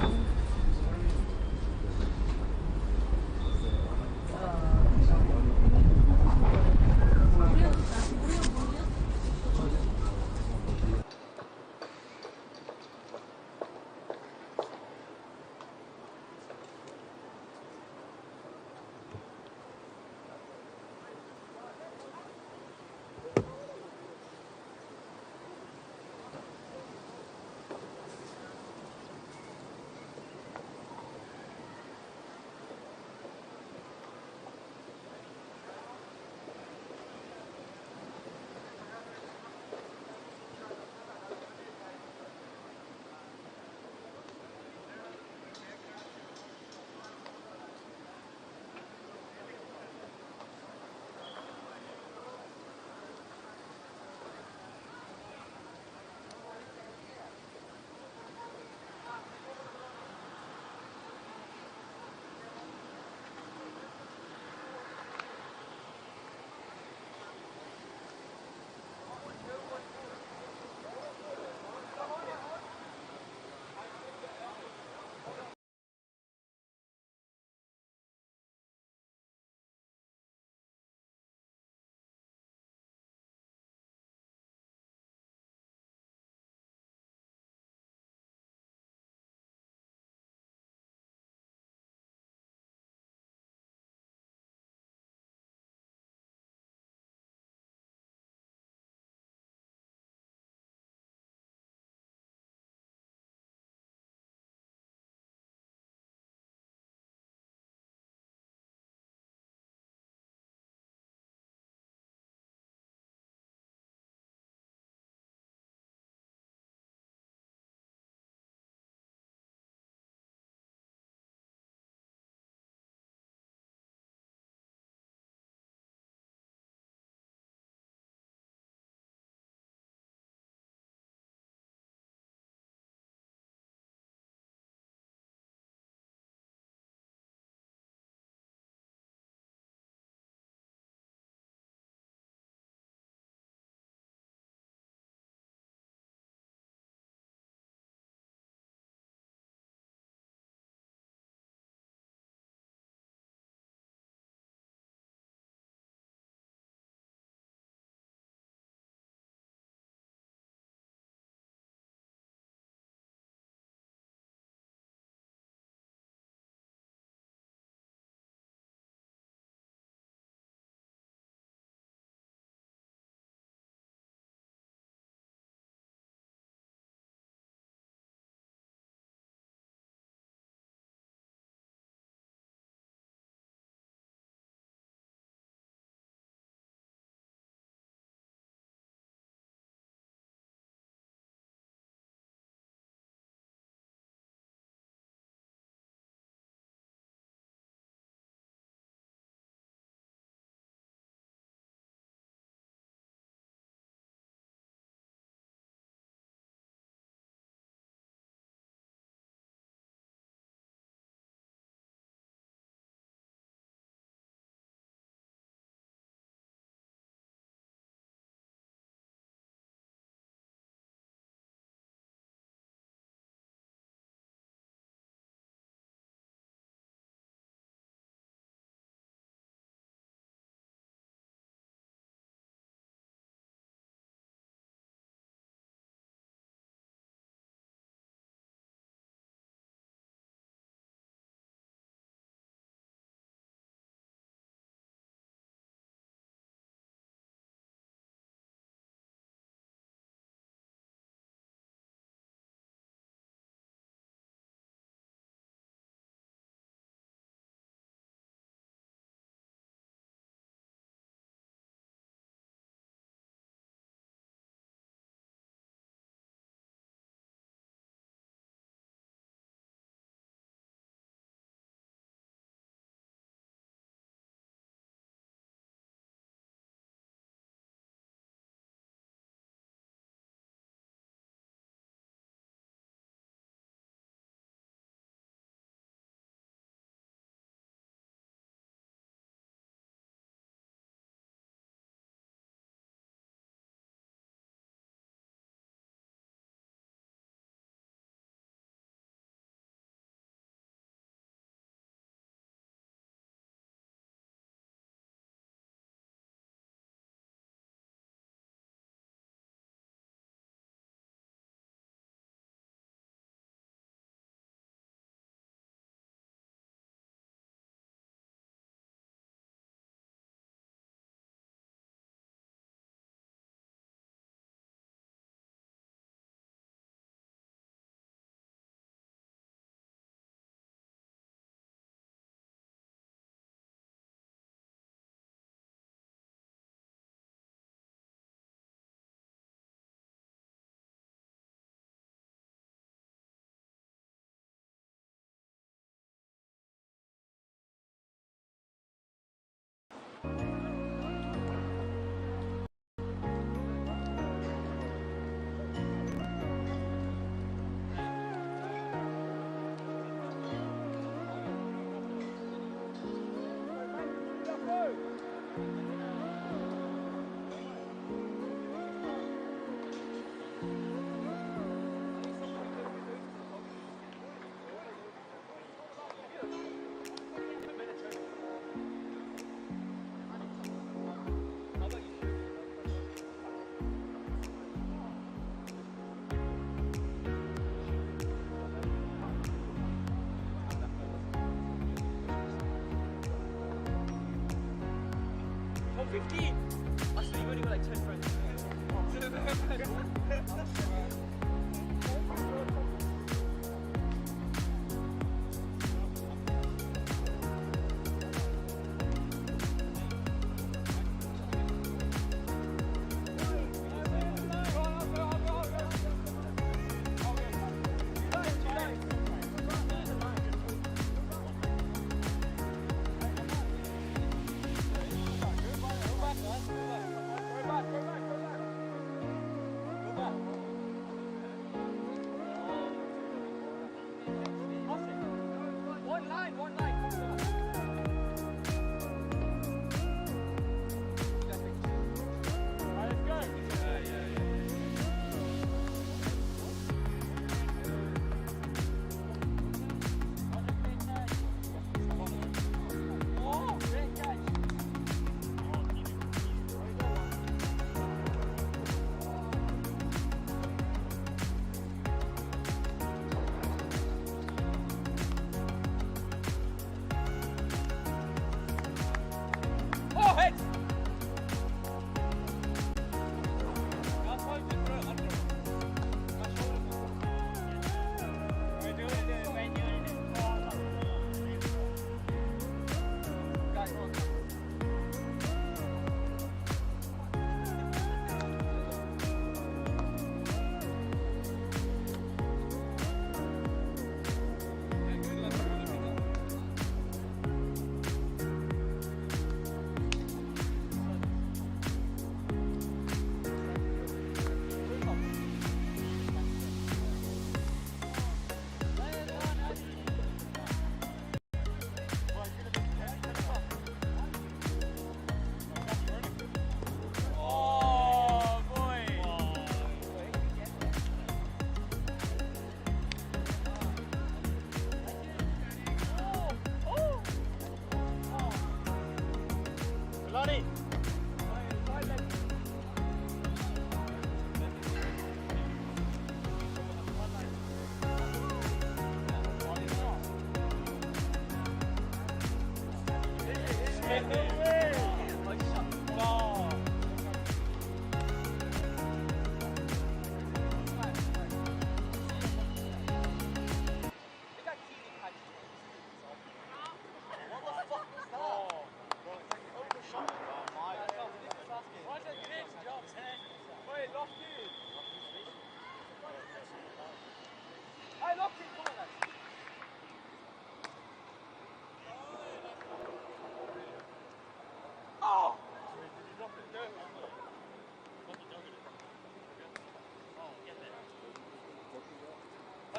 50? I thought you've only got like 10 friends.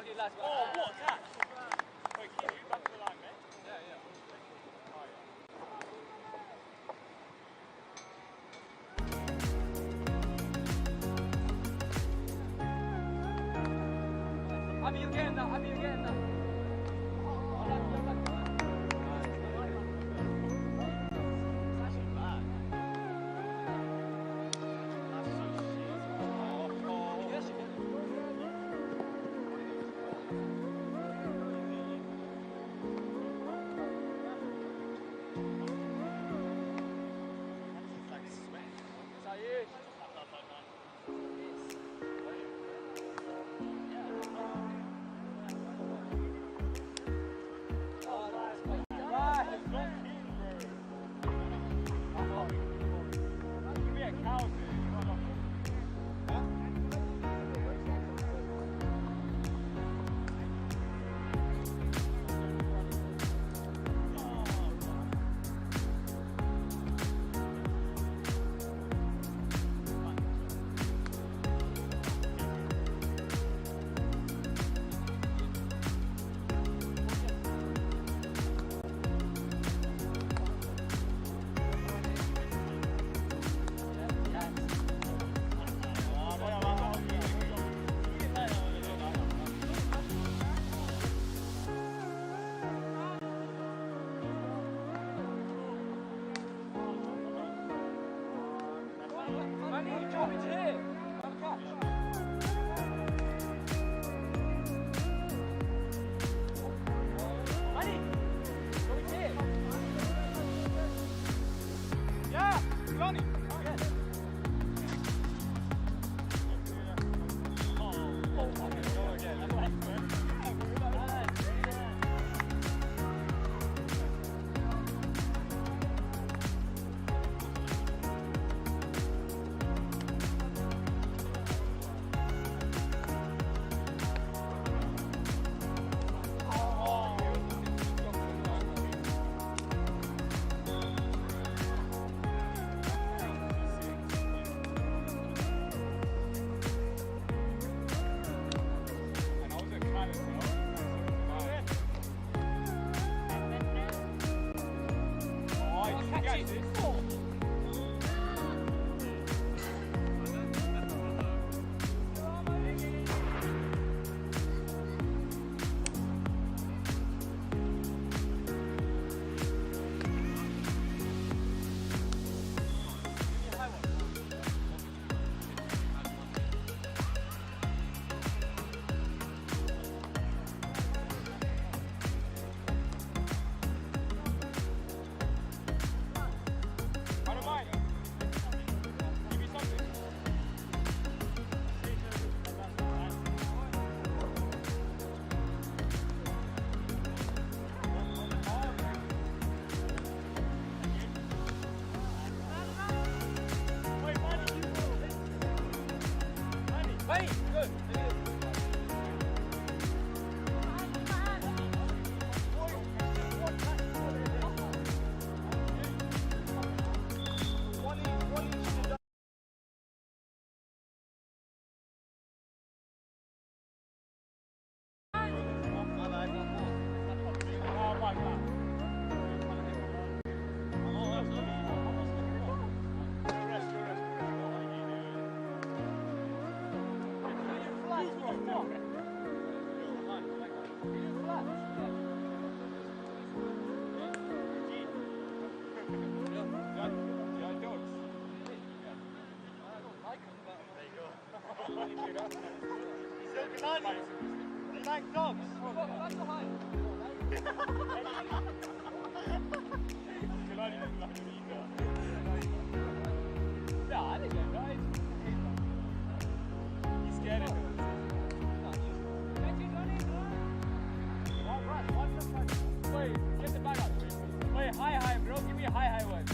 Okay, last one. Oh, what a catch! Wait, keep you back to the line, mate. Yeah, yeah. Abi, you're getting that. Abi, you're getting that. Like dogs. Ja, det är bra. He's scared of it. Wait, get the bag out. Wait, high, bro. Give me a high one.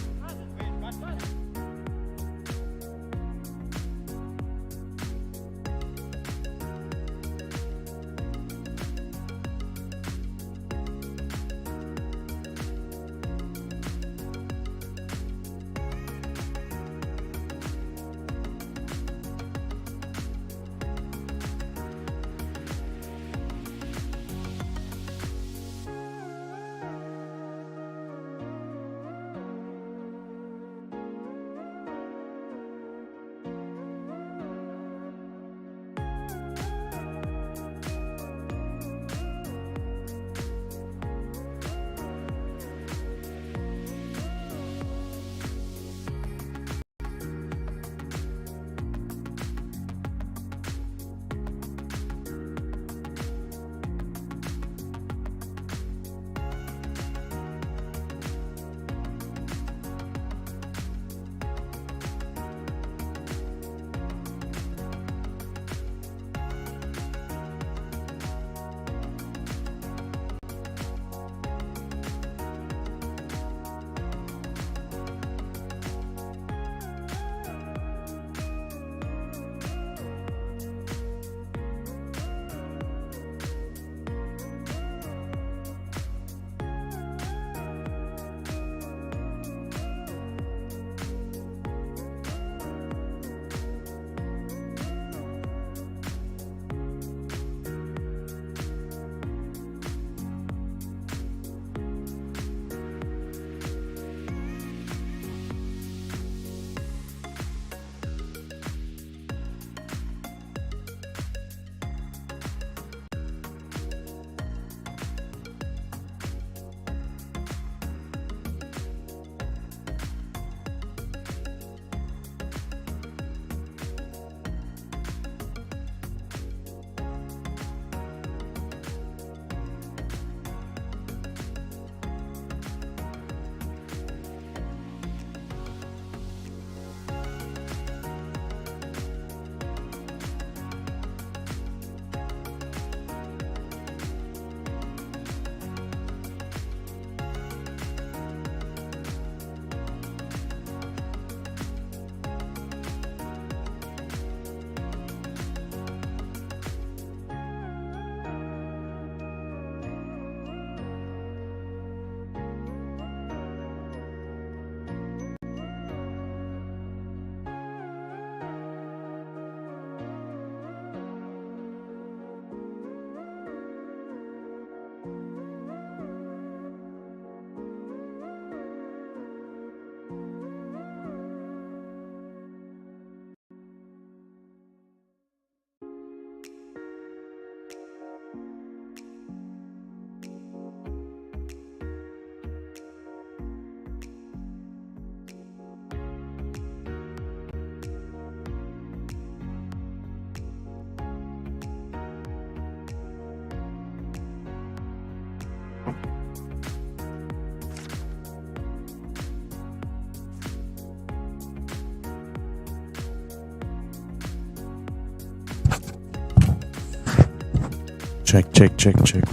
Check.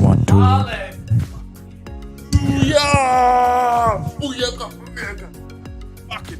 1, 2. Booyah! Booyah! Mega! Fuck it!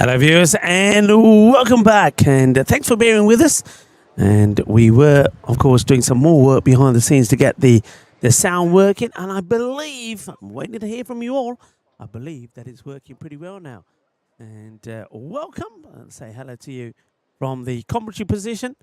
Hello viewers and welcome back, and thanks for bearing with us. And we were of course doing some more work behind the scenes to get the sound working, and I believe, I'm waiting to hear from you all, I believe that it's working pretty well now. And welcome, and say hello to you from the commentary position.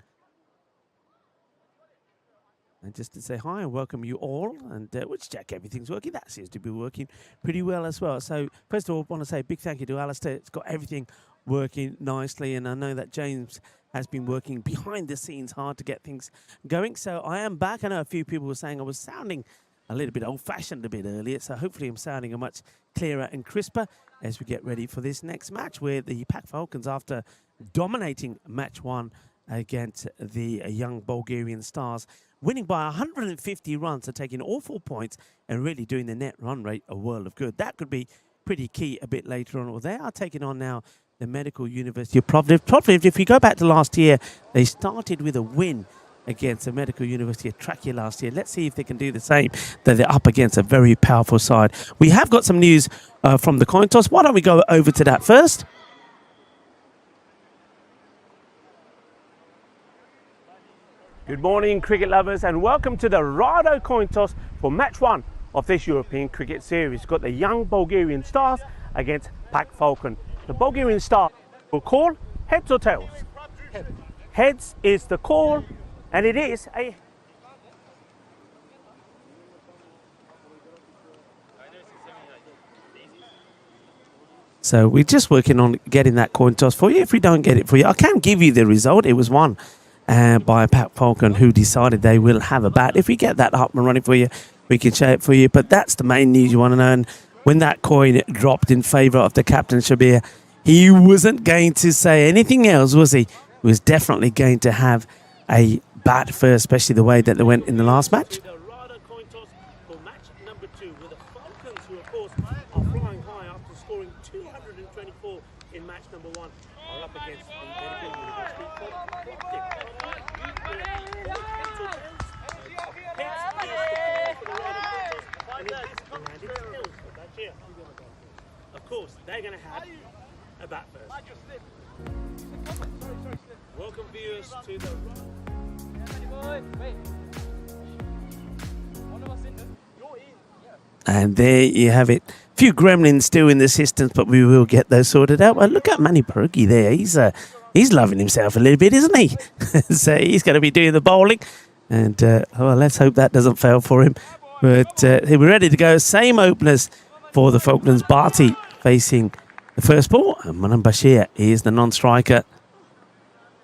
And just to say hi and welcome you all, and which check everything's working. That seems to be working pretty well as well. So first of all, I want to say a big thank you to Alistair. It's got everything working nicely, and I know that James has been working behind the scenes hard to get things going. So I am back. I know a few people were saying I was sounding a little bit old-fashioned a bit earlier, so hopefully I'm sounding a much clearer and crisper as we get ready for this next match, where the Pack Falcons, after dominating match one against the young Bulgarian Stars, winning by 150 runs, and taking all 4 points and really doing the net run rate a world of good. That could be pretty key a bit later on. Well, they are taking on now the Medical University of Plovdiv. Plovdiv, if you go back to last year, they started with a win against the Medical University of Trakia last year. Let's see if they can do the same. They're up against a very powerful side. We have got some news from the coin toss. Why don't we go over to that first? Good morning, cricket lovers, and welcome to the Rado coin toss for match one of this European Cricket Series. We've got the young Bulgarian Stars against Pack Falcon. The Bulgarian Stars will call heads or tails? Heads is the call, and it is a... So we're just working on getting that coin toss for you. If we don't get it for you, I can give you the result. It was won by Pack Falcon, who decided they will have a bat. If we get that up and running for you, we can show it for you. But that's the main news you want to know. And when that coin dropped in favour of the captain, Shabir, he wasn't going to say anything else, was he? He was definitely going to have a bat first, especially the way that they went in the last match. The Rado coin toss for match number 2, with the Falcons, who of course are flying high after scoring 224 in match number 1, are up against the Medical University of Plovdiv. Of course, they're going to have a bat first. Welcome viewers to the... And there you have it. A few gremlins still in the systems, but we will get those sorted out. Well, look at Manny Perugi there. He's loving himself a little bit, isn't he? So he's going to be doing the bowling. And well, let's hope that doesn't fail for him. But we're ready to go. Same openers for the Falklands. Barty facing the first ball. And Manan Bashir is the non-striker.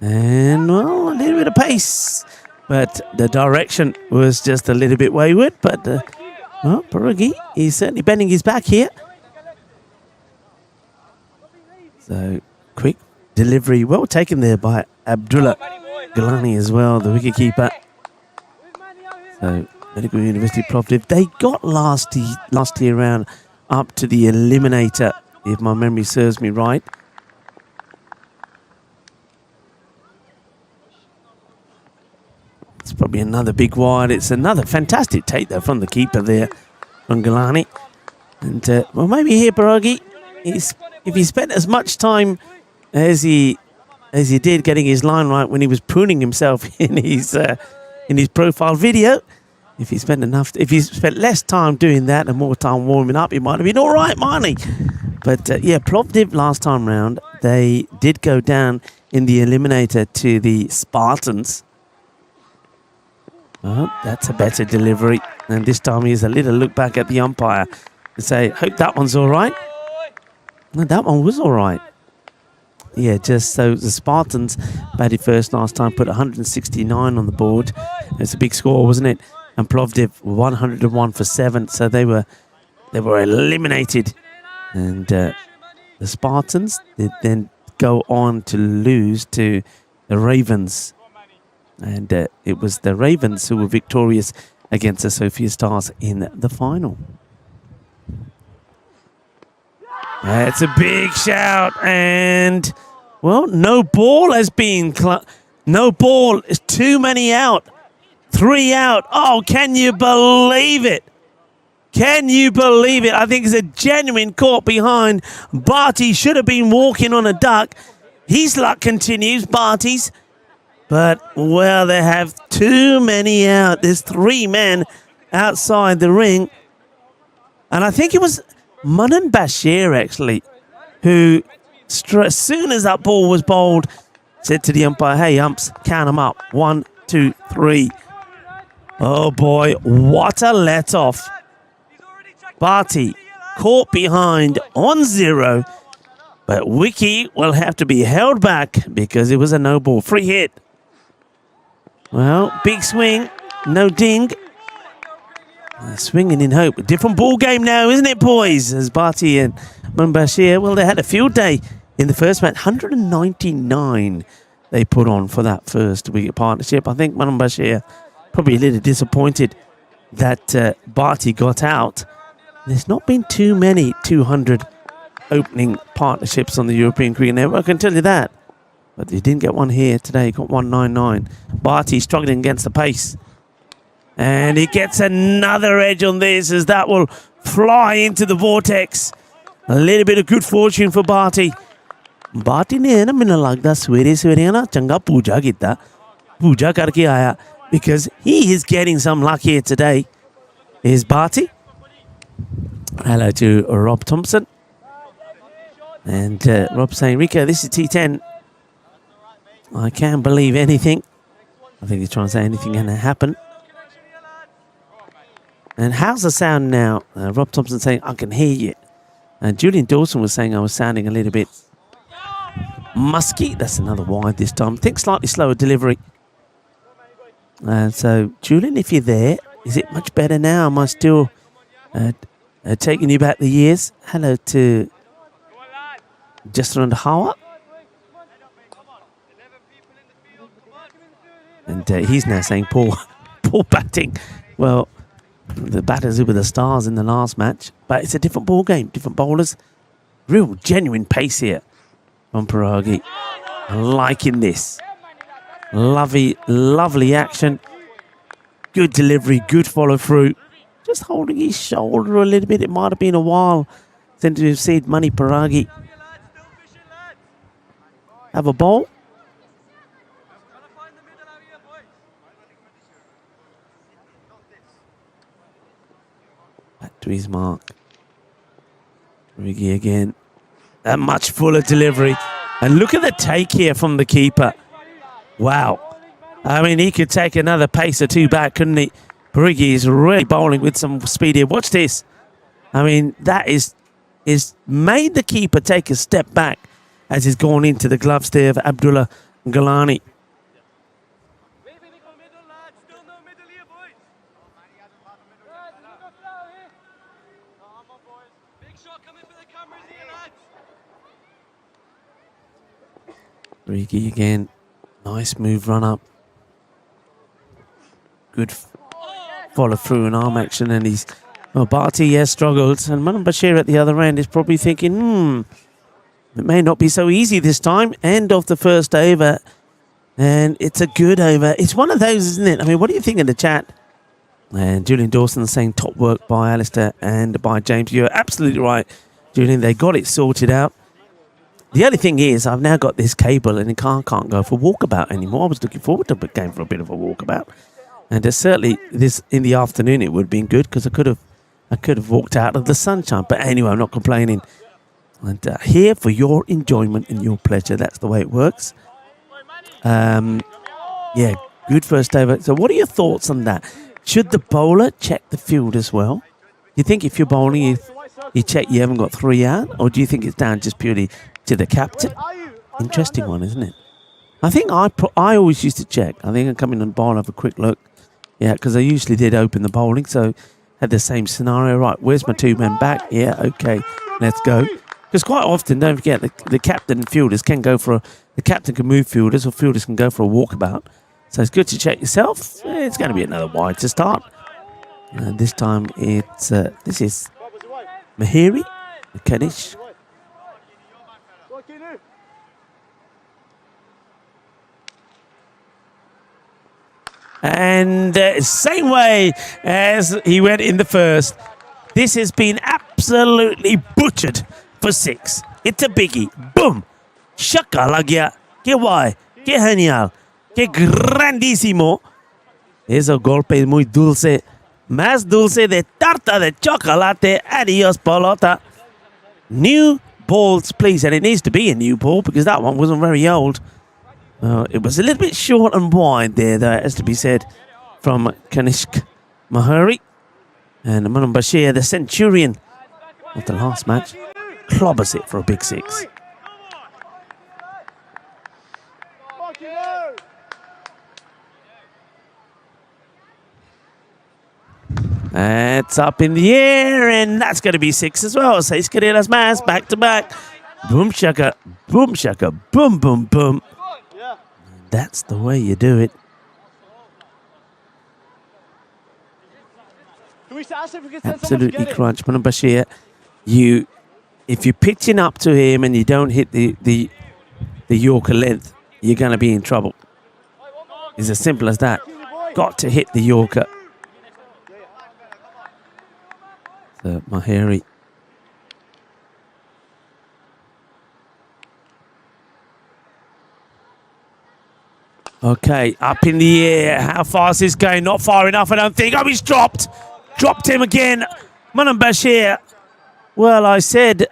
And, well, a little bit of pace. But the direction was just a little bit wayward. But, well, Perugi is certainly bending his back here. So, quick delivery. Well taken there by Abdullah Galani as well, the wicketkeeper. So, Medical University of Plovdiv, they got last year round up to the eliminator, if my memory serves me right. It's probably another big wide. It's another fantastic take though from the keeper there, from Galani. And well, maybe here Perugi, if he spent as much time as he did getting his line right when he was pruning himself in his profile video. If he spent less time doing that and more time warming up, he might have been all right, mightn't he? But yeah, Plovdiv last time round, they did go down in the eliminator to the Spartans. Oh, that's a better delivery. And this time here's a little look back at the umpire and say, hope that one's all right. No, that one was all right. Yeah, just so the Spartans batted first last time, put 169 on the board. It's a big score, wasn't it? And Plovdiv 101 for 7, so they were eliminated. And the Spartans did then go on to lose to the Ravens. And it was the Ravens who were victorious against the Sofia Stars in the final. That's a big shout, and well, no ball has been no ball. It's too many out. 3 out. Oh, can you believe it? Can you believe it? I think it's a genuine caught behind. Barty should have been walking on a duck. His luck continues, Barty's. But, well, they have too many out. There's 3 men outside the ring. And I think it was Manan Bashir, actually, who, as soon as that ball was bowled, said to the umpire, hey, umps, count them up. 1, 2, 3. Oh, boy, what a let-off. Barty caught behind on 0, but Wiki will have to be held back because it was a no ball. Free hit. Well, big swing, no ding. Swinging in hope. A different ball game now, isn't it, boys? As Barty and Mubashir, well, they had a field day in the first match. 199 they put on for that first wicket partnership. I think Mubashir probably a little disappointed that Barty got out. There's not been too many 200 opening partnerships on the European Cricket Network, I can tell you that. But he didn't get one here today. He got 199. Barty struggling against the pace. And he gets another edge on this as that will fly into the vortex. A little bit of good fortune for Barty. Barty ne na mina lagda swere na changa puja kita. Puja karke aaya because he is getting some luck here today. Here's Barty. Hello to Rob Thompson. And Rob saying, Rico, this is T10. I can't believe anything. I think he's trying to say anything can happen. And how's the sound now? Rob Thompson saying, I can hear you. And Julian Dawson was saying I was sounding a little bit musky. That's another wide this time. Think slightly slower delivery. So, Julian, if you're there, is it much better now? Am I still taking you back the years? Hello to Justin Hawa. And he's now saying poor batting. Well, the batters who were the stars in the last match. But it's a different ball game, different bowlers. Real genuine pace here from Paragi. Liking this. Lovely action. Good delivery, good follow through. Just holding his shoulder a little bit. It might have been a while since we've seen Mani Paragi have a bowl. Back to his mark. Riggy again. A much fuller delivery. And look at the take here from the keeper. Wow. I mean, he could take another pace or two back, couldn't he? Parigi is really bowling with some speed here. Watch this. I mean, that is made the keeper take a step back as he's gone into the gloves there of Abdullah Galani. Parigi again. Nice move, run up. Good follow through and arm action, and he's Barty has struggled, and Manan Bashir at the other end is probably thinking, it may not be so easy this time. End of the first over, and it's a good over. It's one of those, isn't it? I mean, what do you think in the chat? And Julian Dawson saying top work by Alistair and by James. You're absolutely right, Julian. They got it sorted out. The only thing is, I've now got this cable, and the car can't go for walkabout anymore. I was looking forward to going for a bit of a walkabout. And certainly this in the afternoon it would have been good because I could have walked out of the sunshine. But anyway, I'm not complaining. And here for your enjoyment and your pleasure. That's the way it works. Yeah, good first over. So what are your thoughts on that? Should the bowler check the field as well? Do you think if you're bowling, you check you haven't got 3 out? Or do you think it's down just purely to the captain? Interesting one, isn't it? I think I always used to check. I think I come in and bowl, have a quick look. Yeah, because I usually did open the bowling, so had the same scenario. Right, where's my 2 men back? Yeah, okay, let's go. Because quite often, don't forget, the captain and fielders can go for the captain can move fielders, or fielders can go for a walkabout. So it's good to check yourself. It's going to be another wide to start. And this time it's this is Mahiri, Kadish. And same way as he went in the first. This has been absolutely butchered for 6. It's a biggie. Boom! Shaka lag gaya. Que guay. Que genial. Que grandísimo. Eso golpe muy dulce. Más dulce de tarta de chocolate. Adios, pelota. New balls, please. And it needs to be a new ball because that one wasn't very old. It was a little bit short and wide there, though, has to be said, from Kanishk Mahari. And Manam Bashir, the centurion of the last match, clobbers it for a big 6. It's up in the air, and that's going to be 6 as well. Seis carreras más, back to back. Boom shaka, boom, boom, boom. That's the way you do it. Absolutely crunch. Manam Bashir, if you're pitching up to him and you don't hit the Yorker length, you're going to be in trouble. It's as simple as that. Got to hit the Yorker. So Mahari. Okay, up in the air. How far is this going? Not far enough, I don't think. Oh, he's dropped. Dropped him again. Manam Bashir. Well, I said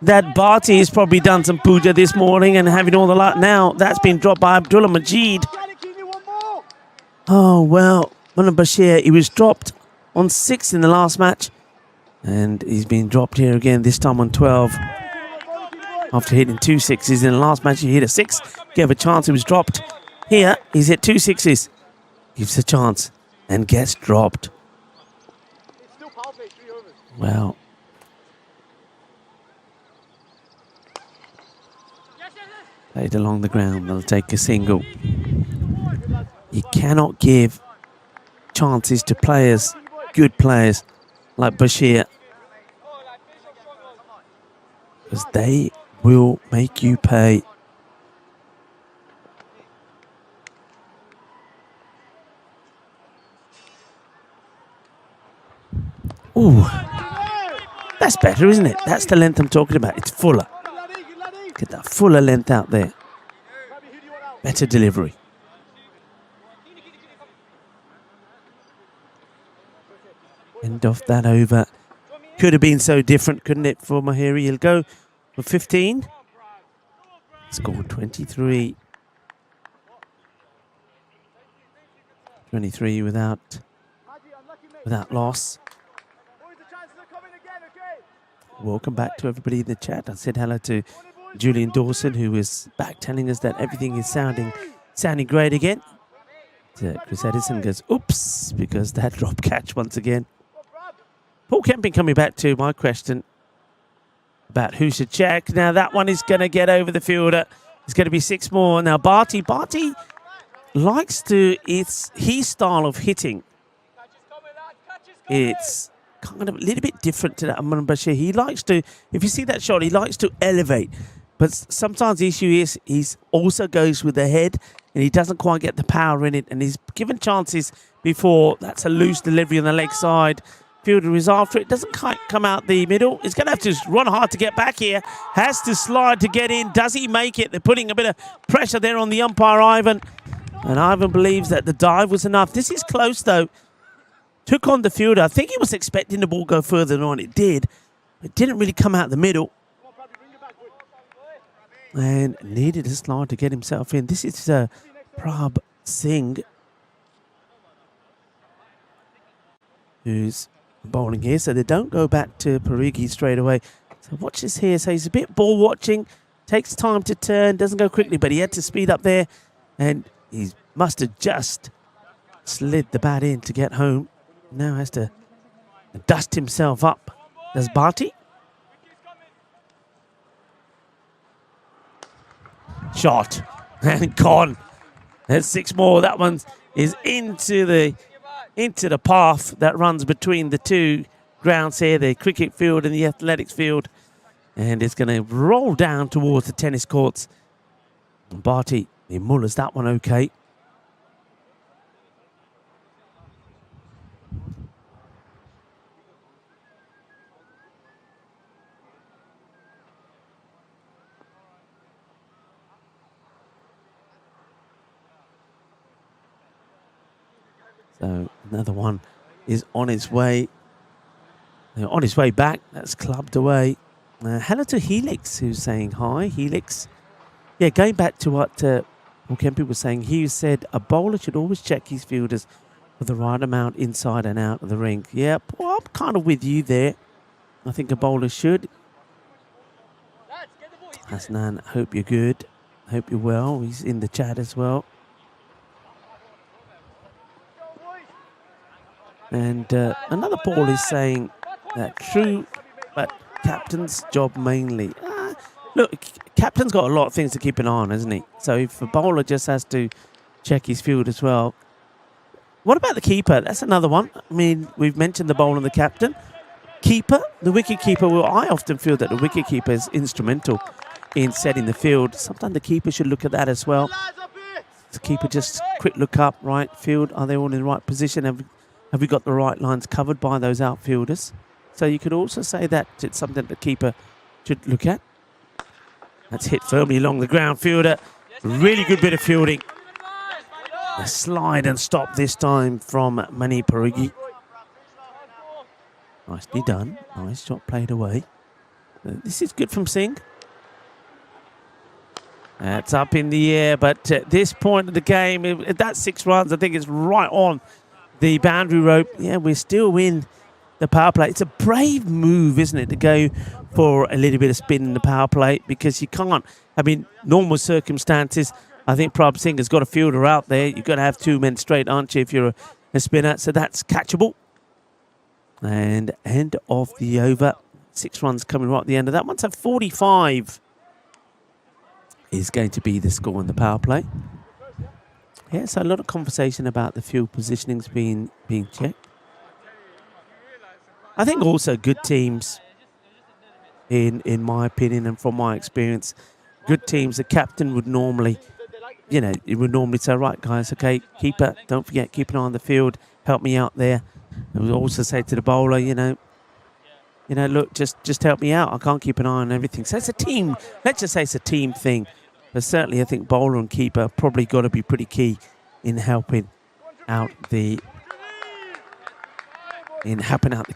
that Bharti has probably done some puja this morning and having all the luck now. That's been dropped by Abdullah Majid. Oh, well, Manam Bashir, he was dropped on 6 in the last match. And he's been dropped here again, this time on 12. After hitting 2 6s in the last match, he hit a 6. Gave a chance, he was dropped. Here, he's hit 2 6s. Gives a chance and gets dropped. Well. Played along the ground, they'll take a single. You cannot give chances to players, good players, like Bashir. Because they will make you pay. Ooh, that's better, isn't it? That's the length I'm talking about. It's fuller. Get that fuller length out there. Better delivery. End of that over. Could have been so different, couldn't it, for Mahiri? He'll go for 15. Scored 23. 23 without loss. Welcome back to everybody in the chat. I said hello to Julian Dawson, who is back telling us that everything is sounding great again. Chris Edison goes, oops, because that drop catch once again. Paul Kemping coming back to my question about who should check. Now that one is going to get over the fielder. It's going to be 6 more. Now Bharti likes to, it's his style of hitting. It's kind of a little bit different to that Manam Bashir. He likes to, if you see that shot, he likes to elevate. But sometimes the issue is he also goes with the head and he doesn't quite get the power in it. And he's given chances before. That's a loose delivery on the leg side. Fielder is after it. Doesn't quite come out the middle. He's going to have to run hard to get back here. Has to slide to get in. Does he make it? They're putting a bit of pressure there on the umpire, Ivan. And Ivan believes that the dive was enough. This is close, though. Took on the fielder. I think he was expecting the ball go further on. It did. It didn't really come out the middle. And needed a slide to get himself in. This is Prabh Singh, who's bowling here. So they don't go back to Parigi straight away. So watch this here. So he's a bit ball watching. Takes time to turn. Doesn't go quickly, but he had to speed up there. And he must have just slid the bat in to get home. Now has to dust himself up. There's Bharti. Shot. And gone. There's 6 more. That one is into the path that runs between the 2 grounds here, the cricket field and the athletics field. And it's going to roll down towards the tennis courts. And Bharti, he mullers that one okay. So another one is on its way. On his way back, that's clubbed away. Hello to Helix, who's saying hi. Helix. Yeah, going back to what Kempi was saying, he said a bowler should always check his fielders for the right amount inside and out of the ring. Yeah, well, I'm kind of with you there. I think a bowler should. Hasnan, hope you're good. Hope you're well. He's in the chat as well. And another ball is saying that true, but captain's job mainly. Look, captain's got a lot of things to keep an eye on, hasn't he? So if a bowler just has to check his field as well. What about the keeper? That's another one. I mean, we've mentioned the bowler and the captain. Keeper, the wicket keeper. Well, I often feel that the wicket keeper is instrumental in setting the field. Sometimes the keeper should look at that as well. The keeper just quick look up, right field. Are they all in the right position? Have we got the right lines covered by those outfielders? So you could also say that it's something the keeper should look at. That's hit firmly along the ground. Fielder, really good bit of fielding. A slide and stop this time from Mani Parigi. Nicely done. Nice shot played away. This is good from Singh. It's up in the air, but at this point of the game, that's 6 runs. I think it's right on the boundary rope. Yeah, we're still in the power play. It's a brave move, isn't it, to go for a little bit of spin in the power play, because you can't. I mean, normal circumstances, I think Prabh Singh has got a fielder out there. You've got to have 2 men straight, aren't you, if you're a spinner? So that's catchable. And end of the over. 6 runs coming right at the end of that one. So 45 is going to be the score in the power play. Yeah, so a lot of conversation about the field positionings being checked. I think also good teams, in my opinion and from my experience, good teams, the captain would normally, it would normally say, right, guys, okay, keeper, don't forget, keep an eye on the field, help me out there. I would also say to the bowler, look, just help me out. I can't keep an eye on everything. So it's a team. Let's just say it's a team thing. But certainly I think bowler and keeper probably got to be pretty key in helping out the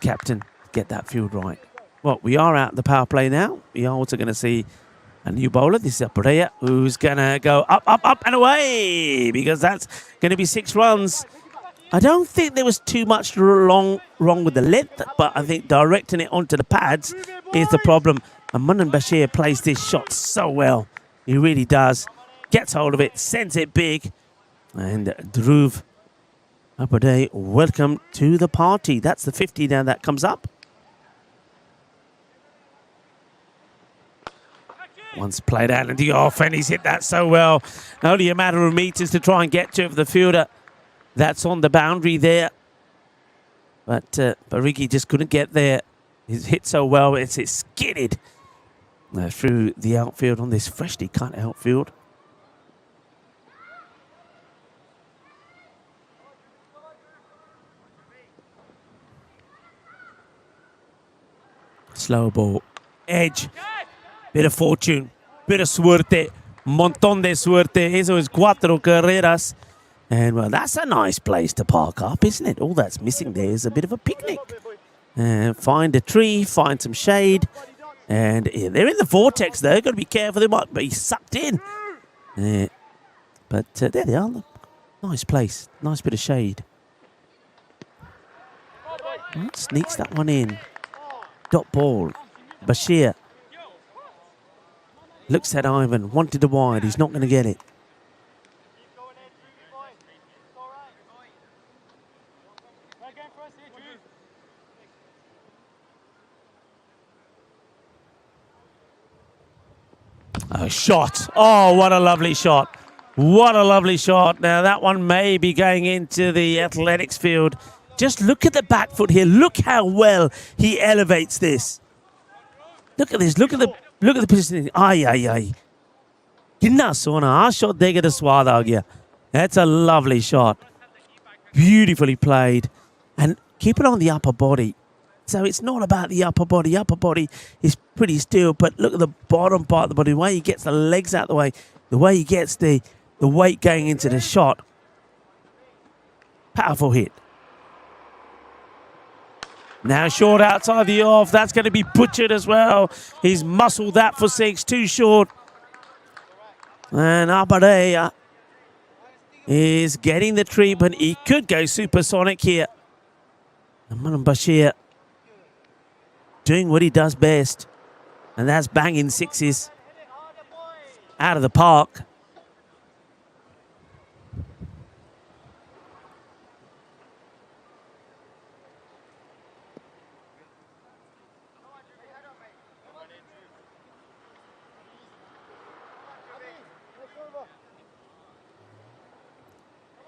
captain to get that field right. Well, we are out the power play now. We are also going to see a new bowler. This is Pereira, who's going to go up, up, up and away, because that's going to be 6 runs. I don't think there was too much wrong with the length, but I think directing it onto the pads is the problem. And Manan Bashir plays this shot so well. He really does. Gets hold of it, sends it big. And Dhruv Apade, welcome to the party. That's the 50 now that comes up. Once played out into the off, and he's hit that so well. Only a matter of meters to try and get to it for the fielder. That's on the boundary there. But Barigi just couldn't get there. He's hit so well, it's skidded through the outfield on this freshly cut outfield. Slow ball. Edge. Bit of fortune. Bit of suerte. Montón de suerte. Eso es 4 carreras. And, well, that's a nice place to park up, isn't it? All that's missing there is a bit of a picnic. Find a tree, find some shade. And they're in the vortex, though. Got to be careful. They might be sucked in. But there they are. Nice place. Nice bit of shade. Sneaks that one in. Dot ball. Bashir. Looks at Ivan. Wanted a wide. He's not going to get it. A shot. Oh, what a lovely shot. What a lovely shot. Now, that one may be going into the athletics field. Just look at the back foot here. Look how well he elevates this. Look at this. Look at the positioning. Ay, ay, ay. Kinna sona. Our shot dega de swad aa gaya. That's a lovely shot. Beautifully played. And keep it on the upper body. So it's not about the upper body. Upper body is pretty still, but look at the bottom part of the body, the way he gets the legs out of the way, the way he gets the weight going into the shot. Powerful hit. Now short outside the off. That's going to be butchered as well. He's muscled that for 6. Too short. And Abadea is getting the treatment. He could go supersonic here. And Manan Bashir doing what he does best. And that's banging 6s out of the park.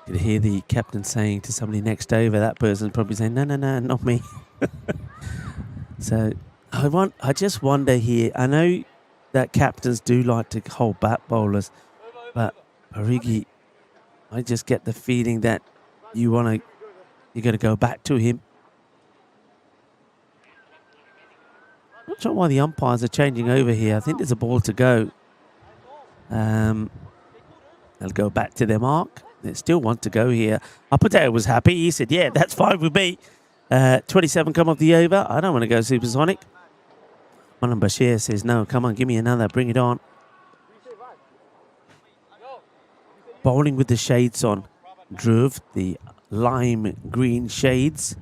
You could hear the captain saying to somebody next over, that person's probably saying, no, not me. So I just wonder here, I know that captains do like to hold back bowlers, but Origi, I just get the feeling that you're going to go back to him. Not sure why the umpires are changing over here. I think there's a ball to go. They'll go back to their mark. They still want to go here. Apateo was happy. He said, yeah, that's fine with me. 27 come off the over. I don't want to go supersonic. Manan Bashir says, no, come on, give me another. Bring it on. Bowling with the shades on. Dhruv, the lime green shades.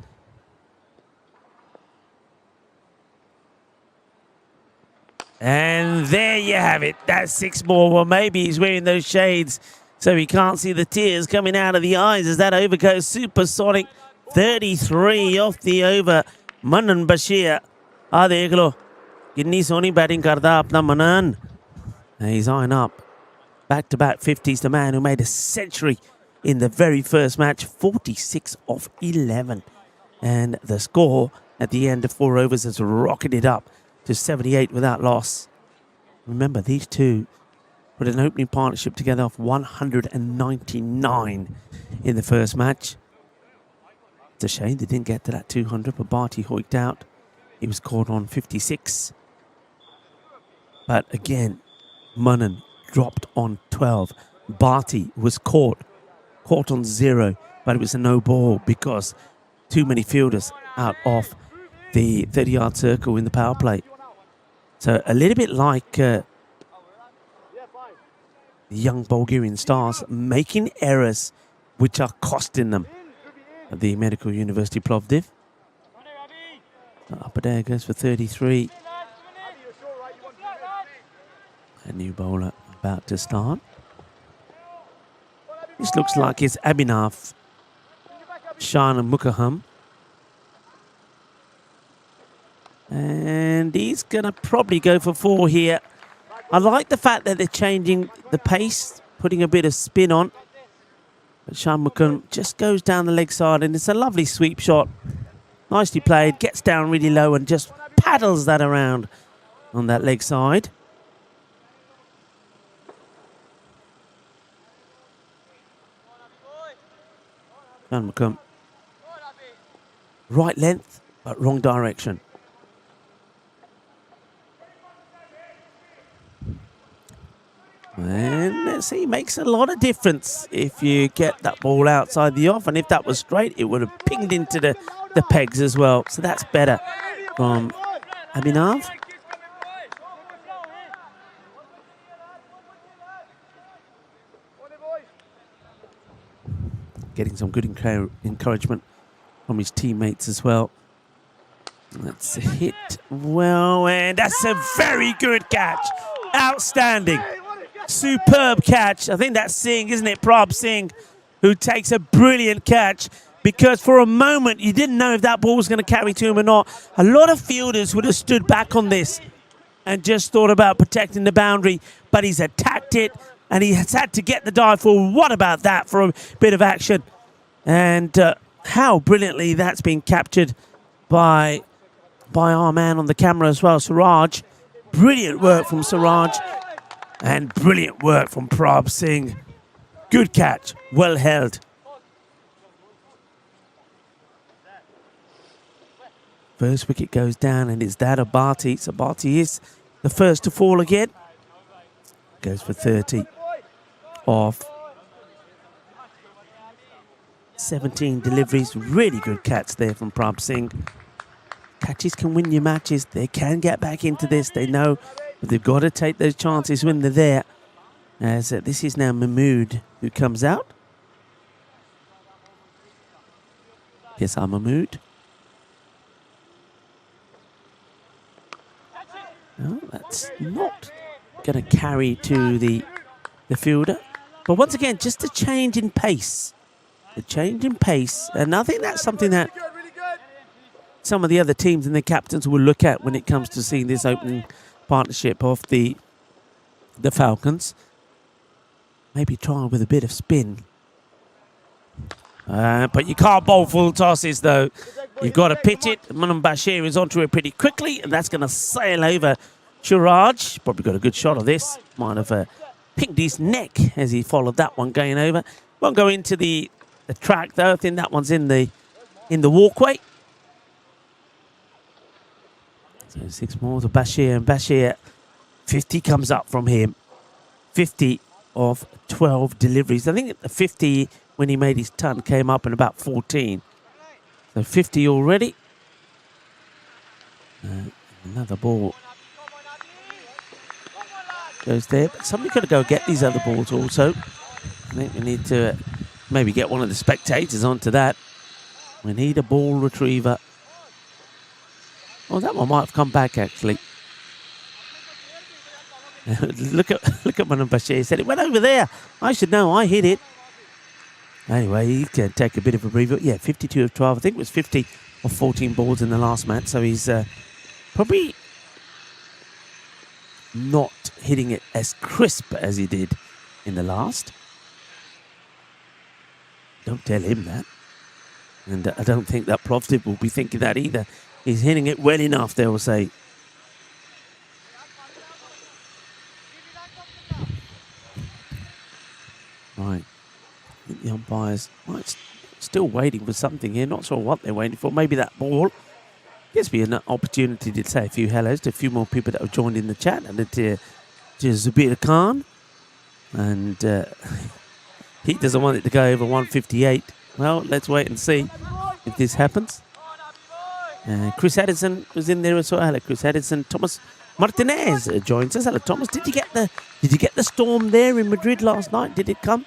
And there you have it. That's 6 more. Well, maybe he's wearing those shades so he can't see the tears coming out of the eyes as that over goes supersonic. 33 off the over. Manan Bashir. Dekh lo. Kitni soni batting karda apna Manan. He's eyeing up. Back-to-back 50s. The man who made a century in the very first match. 46 off 11. And the score at the end of 4 overs has rocketed up to 78 without loss. Remember, these two put an opening partnership together of 199 in the first match. It's a shame they didn't get to that 200, but Barty hoiked out. He was caught on 56. But again, Manan dropped on 12. Barty was caught on 0, but it was a no ball because too many fielders out of the 30-yard circle in the power play. So a little bit like the young Bulgarian stars making errors which are costing them at the Medical University Plovdiv. Upper there goes for 33. A new bowler about to start. This looks like it's Abhinav Shanmugam. And he's going to probably go for 4 here. I like the fact that they're changing the pace, putting a bit of spin on. But Shanmugam just goes down the leg side, and it's a lovely sweep shot. Nicely played, gets down really low and just paddles that around on that leg side. Shanmugam. Right length, but wrong direction. And let's see, makes a lot of difference if you get that ball outside the off. And if that was straight, it would have pinged into the pegs as well. So that's better from Abhinav. Getting some good encouragement from his teammates as well. That's a hit. Well, and that's a very good catch. Outstanding. Superb catch. I think that's Singh, isn't it? Prabh Singh, who takes a brilliant catch, because for a moment you didn't know if that ball was going to carry to him or not. A lot of fielders would have stood back on this and just thought about protecting the boundary, but he's attacked it and he has had to get the dive forward. What about that for a bit of action? And how brilliantly that's been captured by our man on the camera as well, Siraj. Brilliant work from Siraj. And brilliant work from Prabh Singh. Good catch. Well held. First wicket goes down, and it's that of Barty. So Barty is the first to fall again. Goes for 30 off 17 deliveries. Really good catch there from Prab Singh. Catches can win you matches. They can get back into this. They know, but they've got to take those chances when they're there. As this is now Mahmood who comes out. Yes, I'm Mahmood. No, that's not going to carry to the fielder. But once again, just a change in pace. The change in pace. And I think that's something that some of the other teams and their captains will look at when it comes to seeing this opening partnership of the Falcons. Maybe try with a bit of spin. But you can't bowl full tosses, though. You've got to pitch it. Munam Bashir is onto it pretty quickly, and that's going to sail over Shiraj. Probably got a good shot of this. Might have pinged his neck as he followed that one going over. Won't go into the track, though. I think that one's in the walkway. So 6 more to Bashir, and Bashir, 50 comes up from him. 50 of 12 deliveries. I think the 50 when he made his ton came up in about 14. So 50 already. Another ball goes there. But somebody's got to go get these other balls also. I think we need to maybe get one of the spectators onto that. We need a ball retriever. Oh, that one might have come back actually. look at Manam Bashir. He said it went over there. I should know. I hit it. Anyway, he can take a bit of a breather. Yeah, 52 of 12. I think it was 50 of 14 balls in the last match. So he's probably not hitting it as crisp as he did in the last. Don't tell him that. And I don't think that Plovdiv will be thinking that either. He's hitting it well enough, they will say. Right. I think the umpires might still waiting for something here. Not sure what they're waiting for. Maybe that ball. Gives me an opportunity to say a few hellos to a few more people that have joined in the chat. And to Zubir Khan. And he doesn't want it to go over 158. Well, let's wait and see if this happens. Chris Addison was in there as well. Hello, Chris Addison. Thomas Martinez joins us. Hello, Thomas. Did you get the storm there in Madrid last night? Did it come?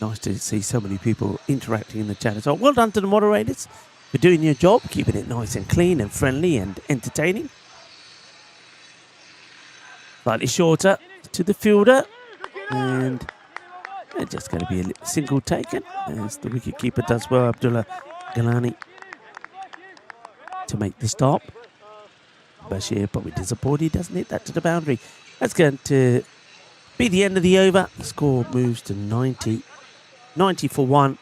Nice to see so many people interacting in the chat as well. Well done to the moderators for doing your job, keeping it nice and clean and friendly and entertaining. Slightly shorter to the fielder, and it's just going to be a single taken as the wicketkeeper does well, Abdullah Galani, to make the stop. Bashir probably disappointed he doesn't hit that to the boundary. That's going to be the end of the over. The score moves to 90 for 1.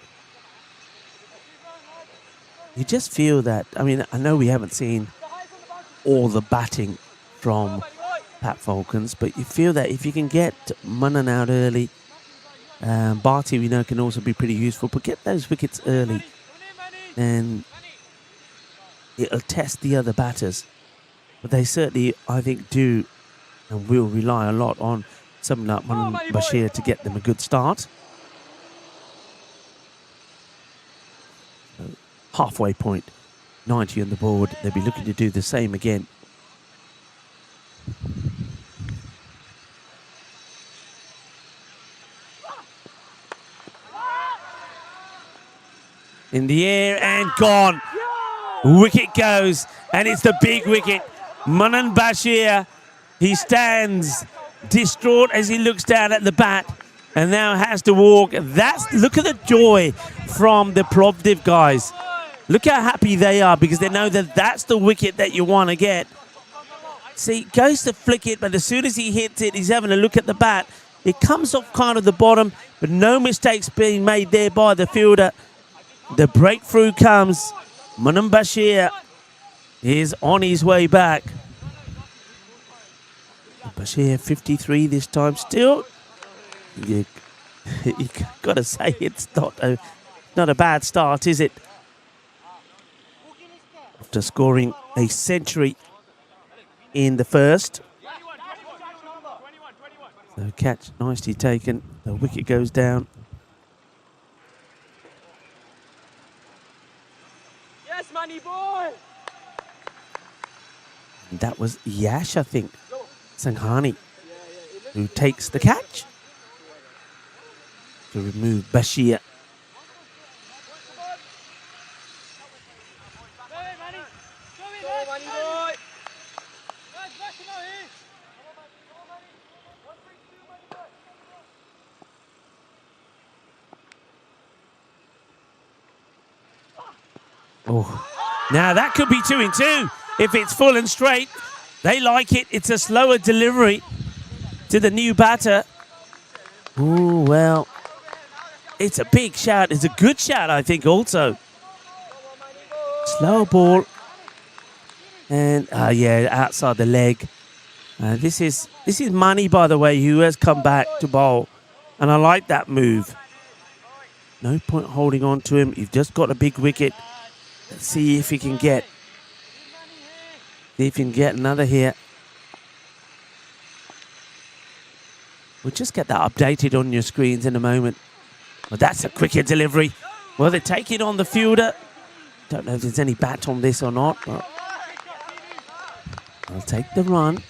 You just feel that, I mean, I know we haven't seen all the batting from Pat Falcons, but you feel that if you can get Manan out early, Bharti we know can also be pretty useful, but get those wickets early and it'll test the other batters. But they certainly, I think, do and will rely a lot on someone like Manan Bashir to get them a good start. So, halfway point, 90 on the board. They'll be looking to do the same again. In the air and gone. Wicket goes, and it's the big wicket. Manan Bashir, he stands distraught as he looks down at the bat and now has to walk. Look at the joy from the Plovdiv guys. Look how happy they are because they know that that's the wicket that you want to get. See, goes to flick it, but as soon as he hits it, he's having a look at the bat. It comes off kind of the bottom, but no mistakes being made there by the fielder. The breakthrough comes. Manan Bashir is on his way back. Bashir 53 this time still. You got to say it's not a bad start, is it? After scoring a century in the first. So catch nicely taken. The wicket goes down. And that was Yash, I think, Sanghani, who takes the catch to remove Bashir. Oh, now that could be 2 and 2 if it's full and straight. They like it. It's a slower delivery to the new batter. Oh, well, it's a big shot. It's a good shot, I think, also. Slow ball. And, yeah, outside the leg. This is Money, by the way, who has come back to bowl. And I like that move. No point holding on to him. You've just got a big wicket. Let's see if he can get. See if he can get another here. We'll just get that updated on your screens in a moment. But that's a quicker delivery. Well, they take it on the fielder. Don't know if there's any bat on this or not, but I'll take the run.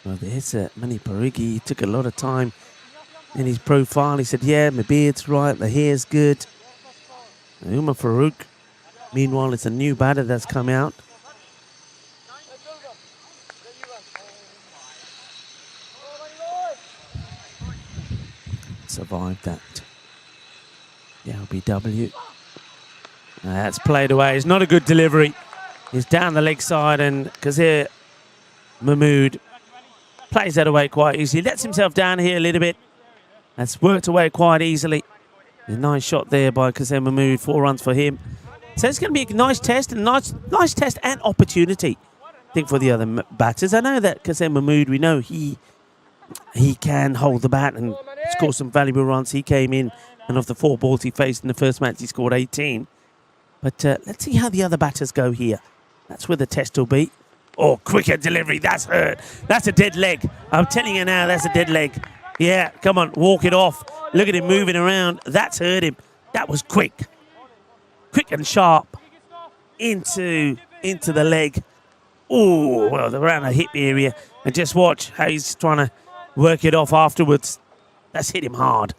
Well, there's Mani Parigi. He took a lot of time in his profile. He said, yeah, my beard's right, the hair's good. Umar Farouk. Meanwhile, it's a new batter that's come out. Survived that. The LBW. That's played away. It's not a good delivery. He's down the leg side, and Kazir Mahmood plays that away quite easily. Lets himself down here a little bit. That's worked away quite easily. A nice shot there by Kazir Mahmood. 4 runs for him. So it's going to be a nice test, and nice test and opportunity, I think, for the other batters. I know that Kazir Mahmood, we know he can hold the bat and score some valuable runs. He came in, and of the 4 balls he faced in the first match, he scored 18. But let's see how the other batters go here. That's where the test will be. Oh, quicker delivery. That's hurt. That's a dead leg. I'm telling you now, that's a dead leg. Yeah, come on, walk it off. Look at him moving around. That's hurt him. That was quick. Quick and sharp into the leg. Oh, well, around the hip area. And just watch how he's trying to work it off afterwards. That's hit him hard.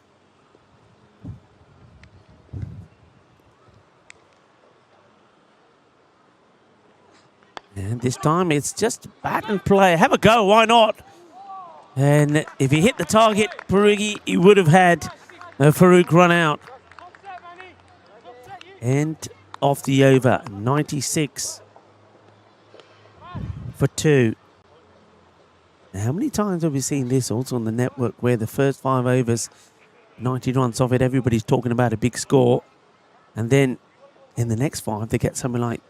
And this time it's just bat and play. Have a go, why not? And if he hit the target, Parigi, he would have had Farouk run out. End of the over, 96 for 2. Now, how many times have we seen this also on the network, where the first 5 overs, 90 runs off it, everybody's talking about a big score, and then in the next 5 they get something like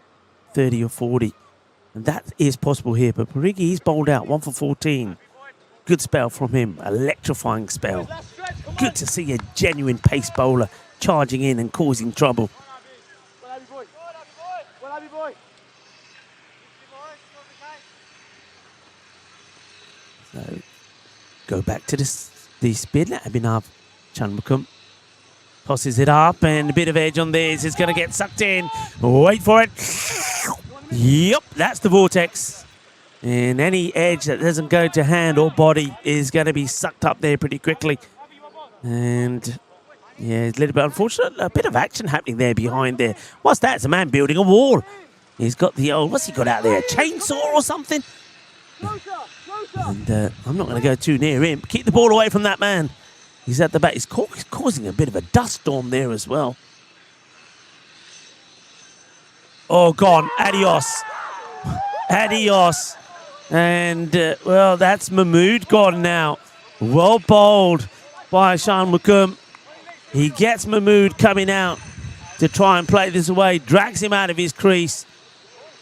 30 or 40. And that is possible here, but Parigi, he's bowled out 1 for 14. Good spell from him, electrifying spell. Good to see a genuine pace bowler charging in and causing trouble. So, go back to the spin. Abhinav Chanmukum tosses it up, and a bit of edge on this. It's going to get sucked in. Wait for it. Yep, that's the vortex. And any edge that doesn't go to hand or body is going to be sucked up there pretty quickly. And yeah, it's a little bit unfortunate. A bit of action happening there behind there. What's that? It's a man building a wall. He's got the old, what's he got out there? A chainsaw or something? And I'm not going to go too near him. Keep the ball away from that man. He's at the back. He's causing a bit of a dust storm there as well. Oh, gone. Adios. Adios. And, well, that's Mahmood gone now. Well bowled by Chanmukum. He gets Mahmood coming out to try and play this away. Drags him out of his crease.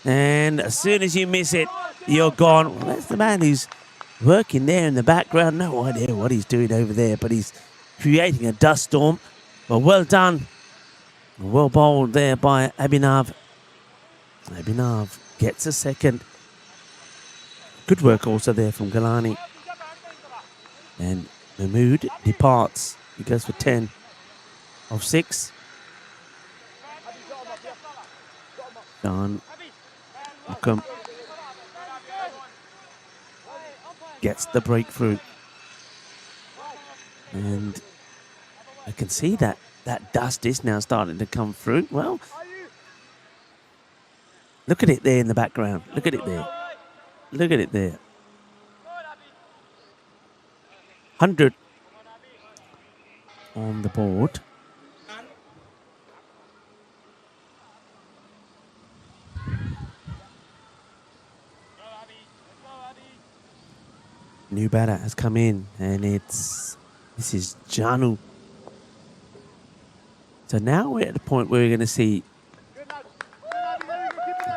And as soon as you miss it, you're gone. Well, that's the man who's working there in the background. No idea what he's doing over there, but he's creating a dust storm. But well done. Well bowled there by Abhinav. Abhinav gets a second. Good work also there from Galani. And Mahmood departs. He goes for 10 of 6. Sean Malcolm gets the breakthrough. And I can see that dust is now starting to come through. Well, look at it there in the background. Look at it there. Look at it there. 100 on the board. New batter has come in, and this is Janu. So now we're at the point where we're going to see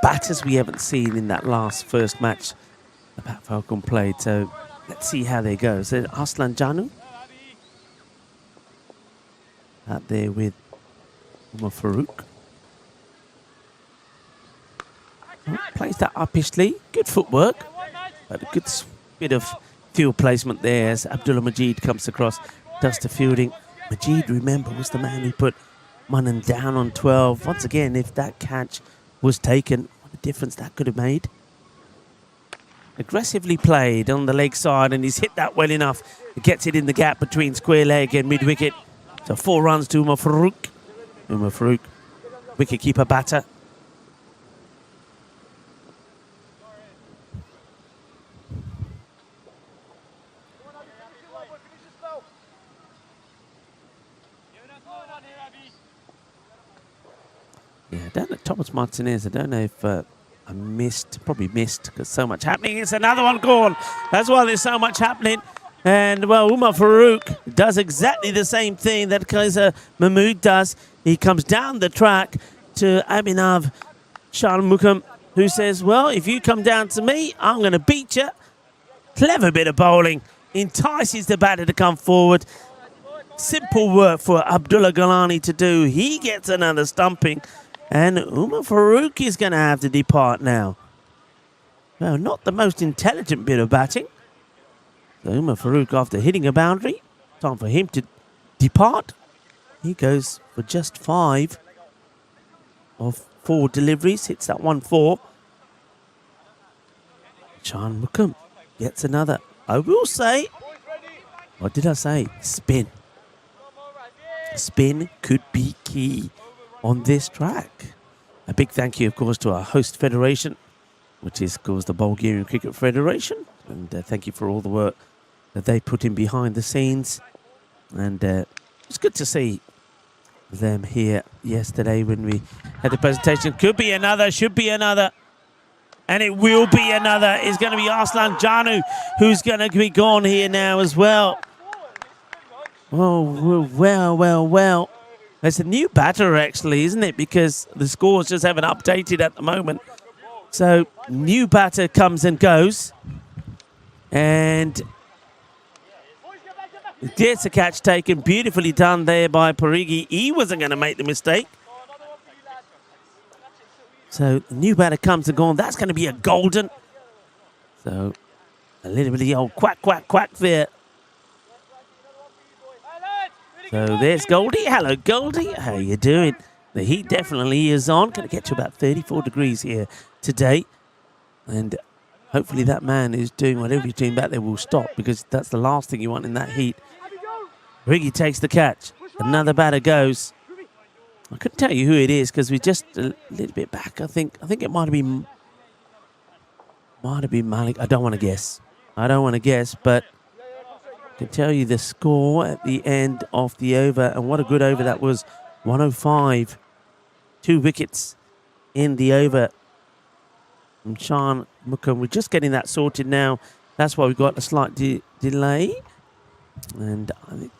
batters we haven't seen in that first match the Pat Falcon played. So let's see how they go. So Arslan Janu out there with Umar Farouk. Plays that uppishly. Good footwork, but a good bit of field placement there as Abdullah Majid comes across, does the fielding. Majid, remember, was the man who put Manan down on 12. Once again, if that catch was taken, what a difference that could have made. Aggressively played on the leg side, and he's hit that well enough. He gets it in the gap between square leg and mid-wicket. So 4 runs to Umar Farouk. Umar Farouk, wicket-keeper batter. Yeah, I don't know, Thomas Martinez, I don't know if I probably missed, because so much happening. It's another one gone. That's why there's so much happening. And, well, Umar Farouk does exactly the same thing that Kaiser Mahmood does. He comes down the track to Abhinav Sharmukham, who says, well, if you come down to me, I'm going to beat you. Clever bit of bowling. Entices the batter to come forward. Simple work for Abdullah Galani to do. He gets another stumping. And Umar Farouk is going to have to depart now. Well, not the most intelligent bit of batting. So Umar Farouk, after hitting a boundary, time for him to depart. He goes for just 5 of 4 deliveries. Hits that 1-4. Shan Mukum gets another. I will say, what did I say? Spin. Spin could be key on this track. A big thank you, of course, to our host federation, which is, of course, the Bulgarian Cricket Federation. And thank you for all the work that they put in behind the scenes. And it's good to see them here yesterday when we had the presentation. Could be another, should be another. And it will be another. It's going to be Arslan Janu who's going to be gone here now as well. Oh, well. It's a new batter, actually, isn't it? Because the scores just haven't updated at the moment. So, new batter comes and goes. And gets a catch taken. Beautifully done there by Parigi. He wasn't going to make the mistake. So, the new batter comes and gone. That's going to be a golden. So, a little bit of the old quack, quack, quack there. So there's Goldie. Hello, Goldie. How you doing? The heat definitely is on. Going to get to about 34 degrees here today. And hopefully that man is doing whatever he's doing back there will stop, because that's the last thing you want in that heat. Riggy takes the catch. Another batter goes. I couldn't tell you who it is because we're just a little bit back. I think it might have been Malik. I don't want to guess, but I can tell you the score at the end of the over, and what a good over that was. 105. 2 wickets in the over from Shan Mukum. We're just getting that sorted now. That's why we've got a slight delay. And I think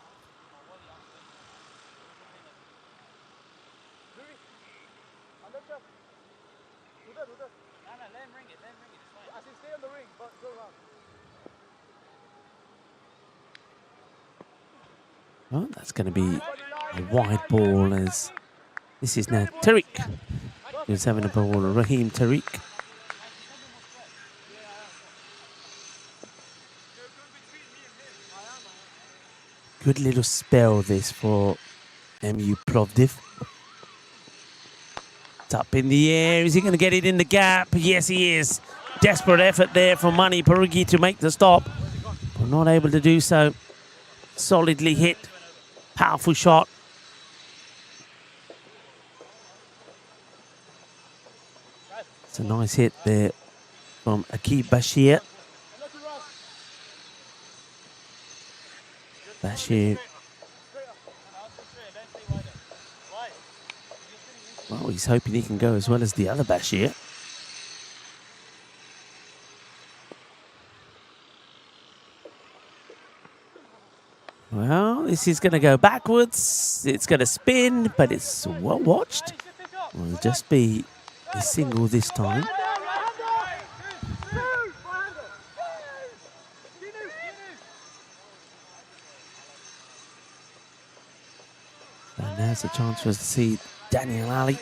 well, that's going to be a wide ball, as this is now Tariq who's having a ball. Raheem Tariq. Good little spell this for MU Plovdiv. It's up in the air. Is he going to get it in the gap? Yes, he is. Desperate effort there from Mani Parigi to make the stop, but not able to do so. Solidly hit. Powerful shot. It's a nice hit there from Akib Bashir. Bashir. Well, he's hoping he can go as well as the other Bashir. Well, this is going to go backwards. It's going to spin, but it's well watched. Will just be a single this time. And there's a chance for us to see Daniel Ali.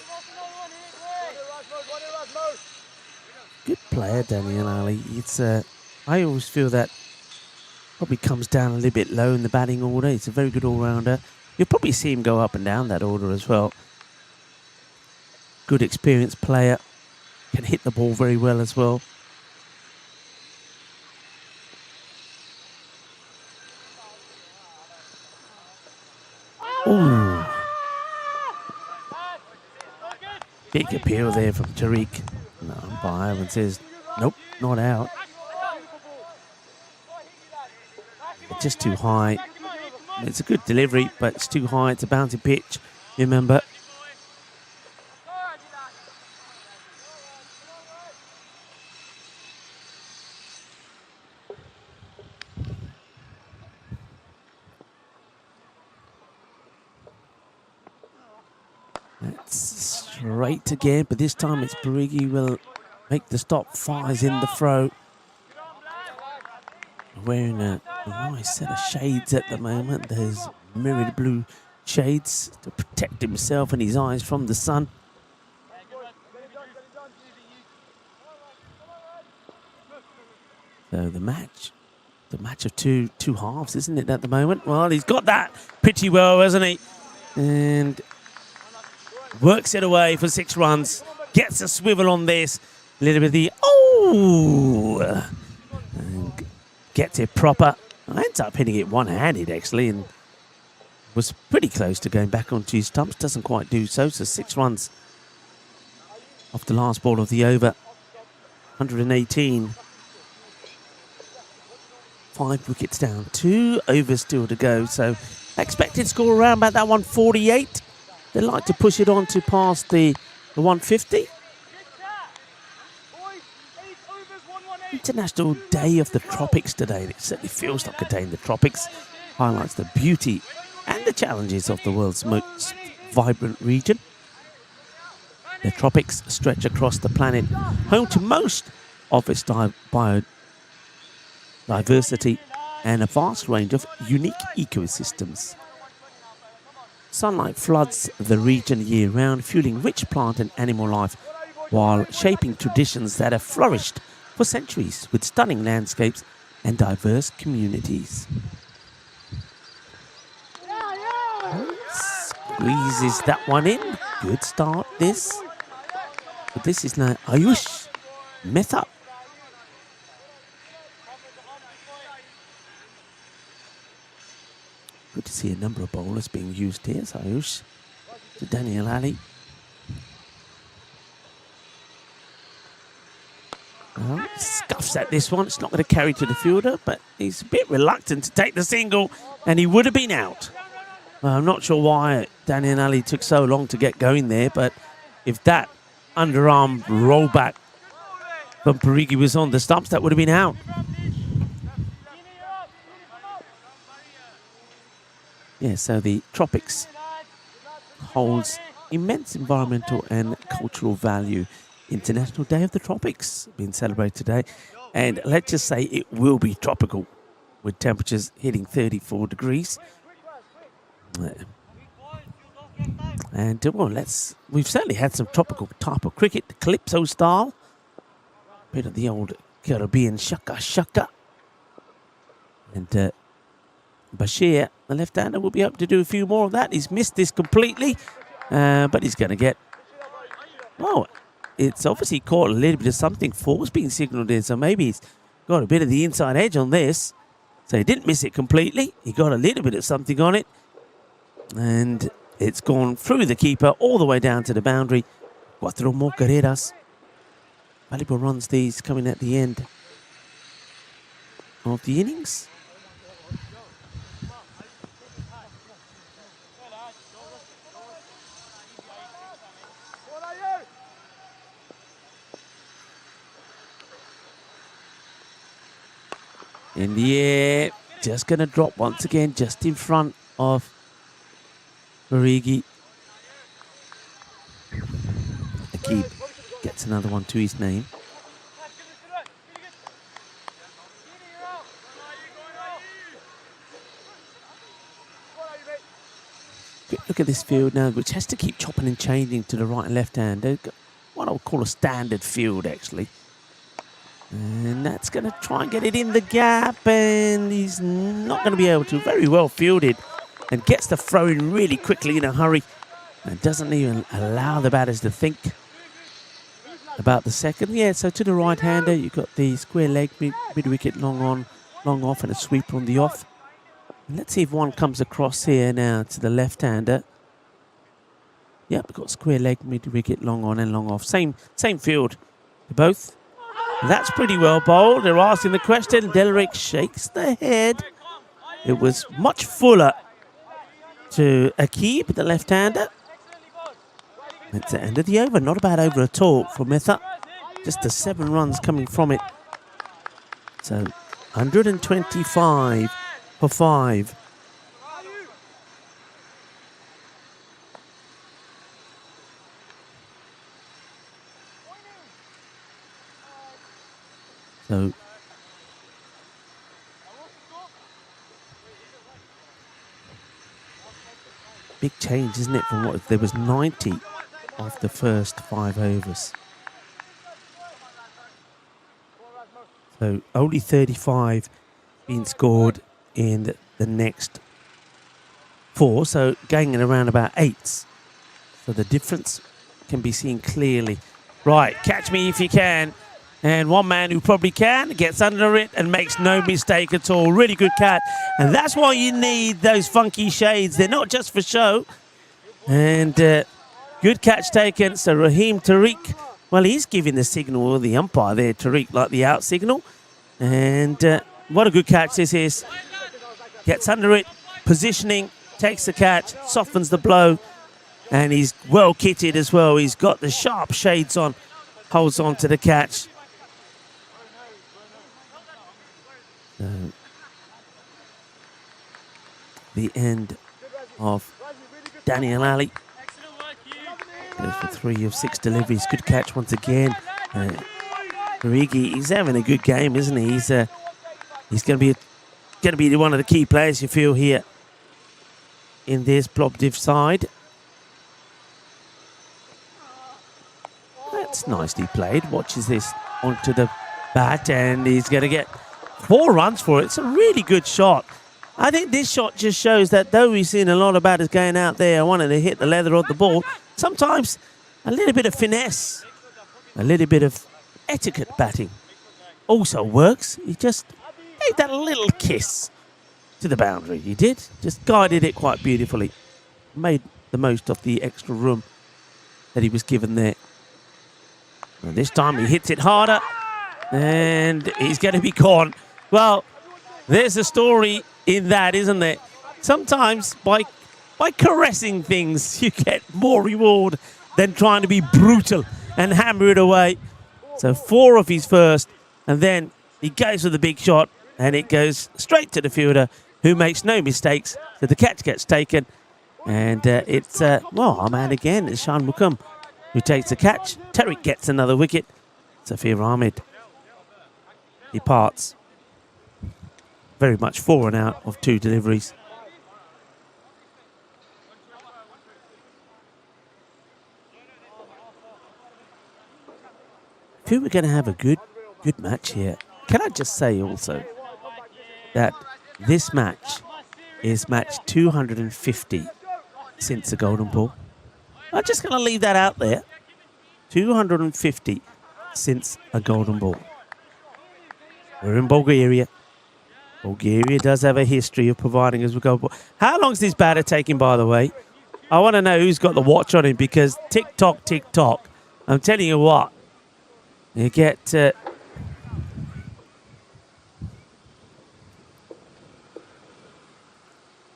Good player, Daniel Ali. It's I always feel that probably comes down a little bit low in the batting order. He's a very good all-rounder. You'll probably see him go up and down that order as well. Good experienced player. Can hit the ball very well as well. Ooh. Big appeal there from Tariq. The umpire says, nope, not out. Just too high. It's a good delivery, but it's too high. It's a bouncing pitch, remember. That's straight again, but this time it's Parigi will make the stop. Fires in the throw. Wearing a nice set of shades at the moment. There's mirrored blue shades to protect himself and his eyes from the sun. So the match of two halves, isn't it, at the moment? Well, he's got that pretty well, hasn't he? And works it away for 6 runs. Gets a swivel on this. A little bit of the, oh! And gets it proper. Ends up hitting it one-handed, actually, and was pretty close to going back onto his stumps. Doesn't quite do so. So 6 runs off the last ball of the over. 118. 5 wickets down. 2 overs still to go. So expected score around about that 148. They like to push it on to past the 150. International Day of the Tropics today. It certainly feels like a day in the tropics. Highlights the beauty and the challenges of the world's most vibrant region. The tropics stretch across the planet, home to most of its biodiversity and a vast range of unique ecosystems. Sunlight floods the region year-round, fueling rich plant and animal life, while shaping traditions that have flourished for centuries with stunning landscapes and diverse communities. Squeezes that one in. Good start, this. But this is now Ayush Mehta. Good to see a number of bowlers being used here. So Ayush to Daniel Ali. Well, scuffs at this one. It's not going to carry to the fielder, but he's a bit reluctant to take the single, and he would have been out. Well, I'm not sure why Daniel Ali took so long to get going there, but if that underarm rollback from Parigi was on the stumps, that would have been out. Yeah, so the tropics holds immense environmental and cultural value. International Day of the Tropics being celebrated today. And let's just say it will be tropical with temperatures hitting 34 degrees. And well, we've certainly had some tropical type of cricket, the Calypso style. Bit of the old Caribbean shaka shaka. And Bashir, the left-hander, will be able to do a few more of that. He's missed this completely, but he's going to get Well, it's obviously caught a little bit of something. Four's being signalled in, so maybe he's got a bit of the inside edge on this. So he didn't miss it completely. He got a little bit of something on it. And it's gone through the keeper all the way down to the boundary. 4 more carreras. Valuable runs these coming at the end of the innings. In the air, just going to drop once again, just in front of Barigi. Akib gets another one to his name. Look at this field now, which has to keep chopping and changing to the right and left hand. They've got what I would call a standard field, actually. And that's going to try and get it in the gap, and he's not going to be able to. Very well fielded, and gets the throw in really quickly in a hurry, and doesn't even allow the batters to think about the second. Yeah, so to the right-hander, you've got the square leg, mid-wicket, long on, long off, and a sweeper on the off. And let's see if one comes across here now to the left-hander. Yep, we've got square leg, mid-wicket, long on and long off. Same field to both. That's pretty well bowled. They're asking the question. Delrick shakes the head. It was much fuller to Akib, the left-hander. It's the end of the over. Not a bad over at all for Mitha. Just the 7 runs coming from it. So 125 for 5. So big change, isn't it, from what there was 90 of the first 5 overs. So only 35 being scored in the next 4, so going in around about 8s. So the difference can be seen clearly. Right, catch me if you can. And one man who probably can gets under it and makes no mistake at all. Really good catch. And that's why you need those funky shades. They're not just for show. And good catch taken. So Raheem Tariq, well, he's giving the signal, the umpire there, Tariq, like the out signal. And what a good catch this is. Gets under it, positioning, takes the catch, softens the blow. And he's well kitted as well. He's got the sharp shades on, holds on to the catch. The end of Daniel Ali. Goes for 3 of 6 deliveries. Good catch once again. Barigi, he's having a good game, isn't he? He's going to be one of the key players, you feel, here in this Plovdiv side. That's nicely played. Watches this onto the bat, and he's going to get 4 runs for it. It's a really good shot. I think this shot just shows that though we've seen a lot of batters going out there wanting to hit the leather of the ball, sometimes a little bit of finesse, a little bit of etiquette batting also works. He just gave that little kiss to the boundary. He did. Just guided it quite beautifully. Made the most of the extra room that he was given there. And this time he hits it harder, and he's going to be gone. Well, there's a story in that, isn't there? Sometimes by caressing things, you get more reward than trying to be brutal and hammer it away. So 4 of his first, and then he goes for the big shot, and it goes straight to the fielder, who makes no mistakes. So the catch gets taken, and it's, well, our man again, it's Shan Mukam, who takes the catch. Tariq gets another wicket. Sofia Ahmed departs. Very much 4 and out of 2 deliveries. I feel we're going to have a good match here. Can I just say also that this match is match 250 since the Golden Ball. I'm just going to leave that out there. 250 since a golden ball. We're in Bulgaria. Bulgaria does have a history of providing us with gold ball. How long is this batter taking, by the way? I want to know who's got the watch on him, because tick-tock, tick-tock. I'm telling you what. You get...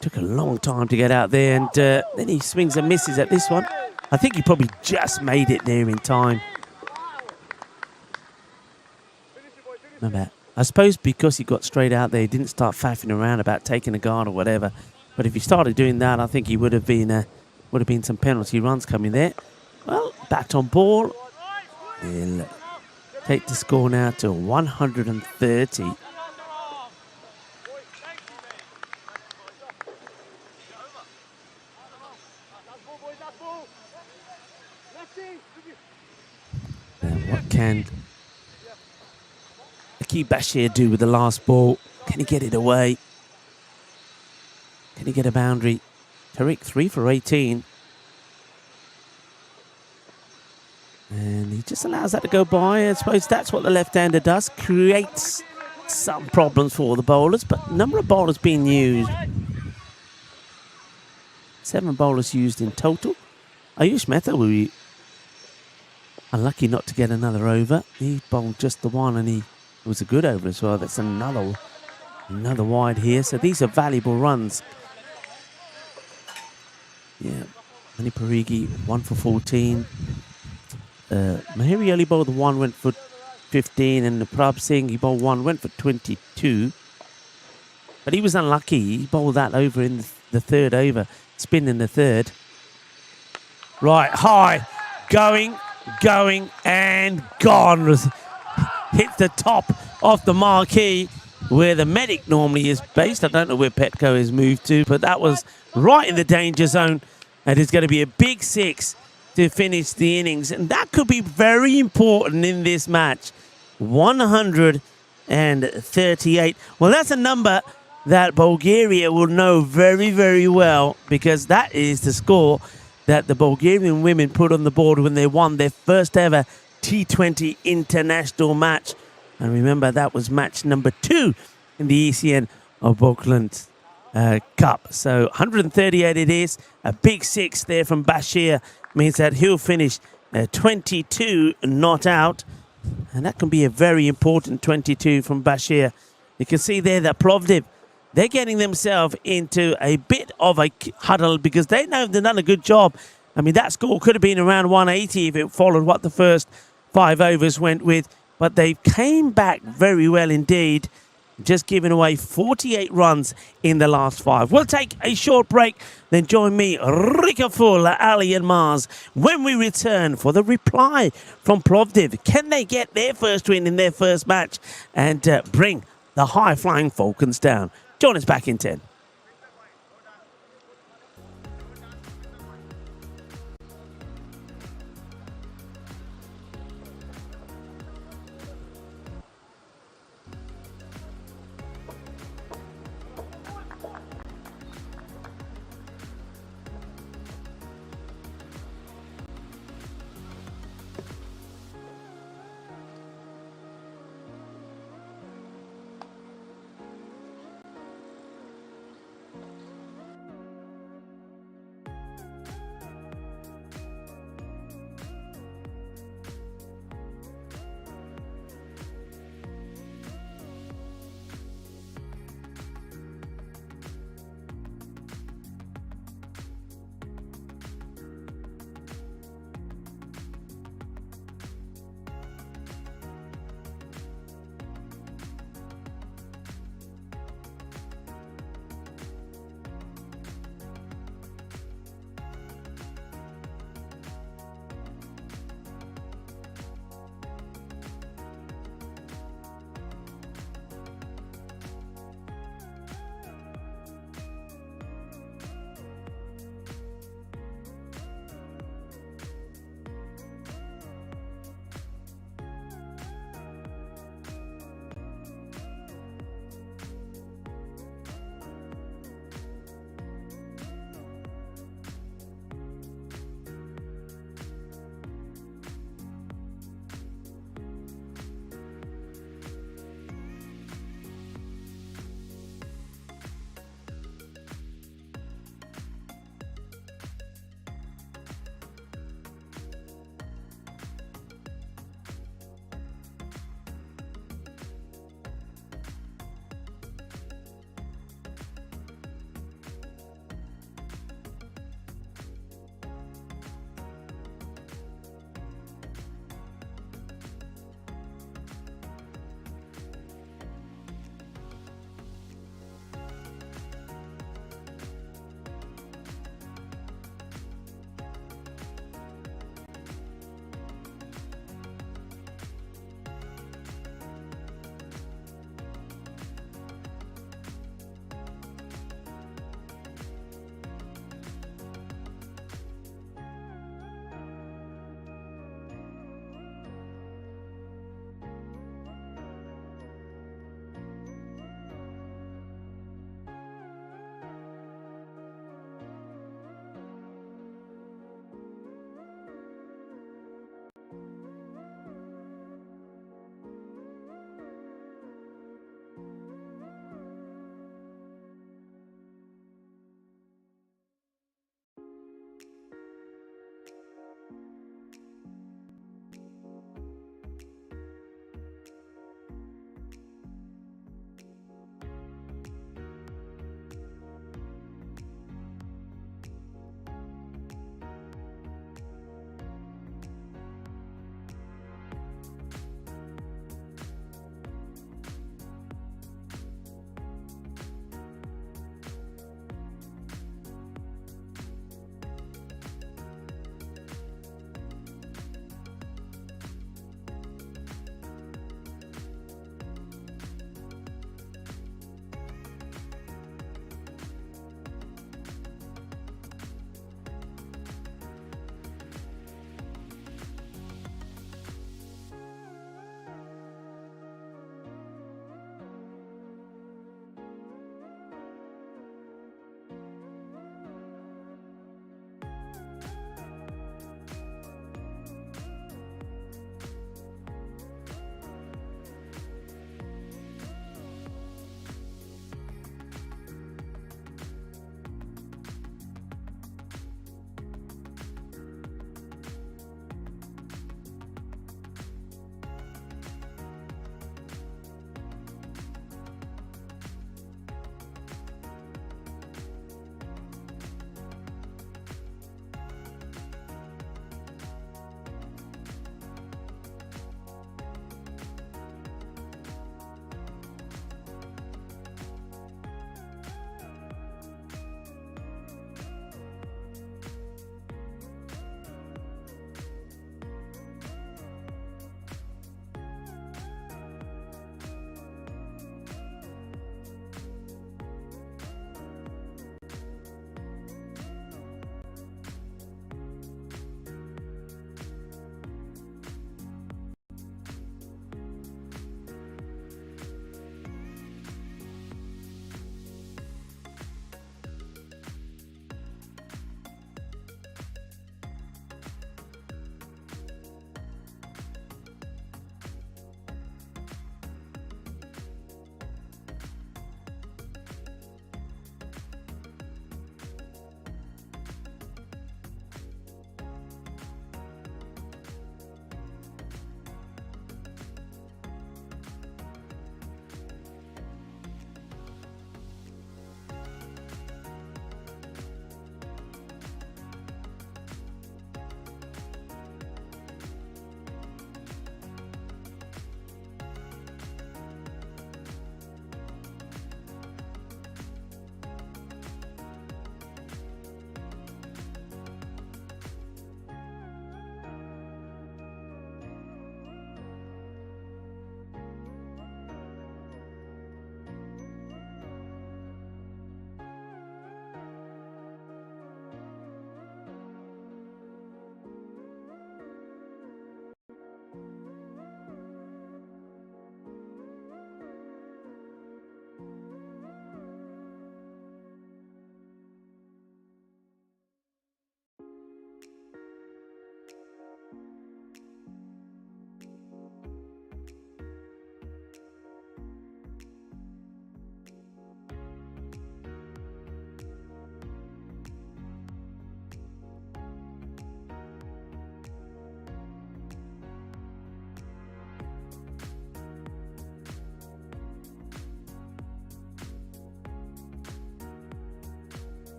took a long time to get out there, and then he swings and misses at this one. I think he probably just made it there in time. Remember, I suppose because he got straight out there, he didn't start faffing around about taking a guard or whatever. But if he started doing that, I think he would have been some penalty runs coming there. Well, bat on ball. He'll take the score now to 130. What can Akib Bashir do with the last ball? Can he get it away? Can he get a boundary? Tariq 3 for 18. And he just allows that to go by. I suppose that's what the left-hander does. Creates some problems for the bowlers, but number of bowlers being used. 7 bowlers used in total. Ayush Mehta will be unlucky not to get another over. He bowled just the one, and it was a good over as well. That's another wide here. So these are valuable runs. Yeah, Mani Parigi 1 for 14. Mahiri Ali bowled the 1, went for 15, and the Prabh Singh, he bowled 1, went for 22. But he was unlucky. He bowled that over in the third over, spin in the third. Right, high, going, and gone. Hit the top of the marquee where the medic normally is based. I don't know where Petco has moved to, but that was right in the danger zone. And it's going to be a big 6 to finish the innings. And that could be very important in this match. 138. Well, that's a number that Bulgaria will know very, very well, because that is the score that the Bulgarian women put on the board when they won their first ever T20 international match. And remember, that was match number 2 in the ECN of Auckland Cup. So 138 it is. A big 6 there from Bashir means that he'll finish 22 not out. And that can be a very important 22 from Bashir. You can see there that Plovdiv, they're getting themselves into a bit of a huddle, because they know they've done a good job. I mean, that score could have been around 180 if it followed what the first 5 overs went with. But they came back very well indeed, just giving away 48 runs in the last 5. We'll take a short break, then join me, Rika Full, Ali and Mars, when we return for the reply from Plovdiv. Can they get their first win in their first match and bring the high-flying Falcons down? Join us back in 10.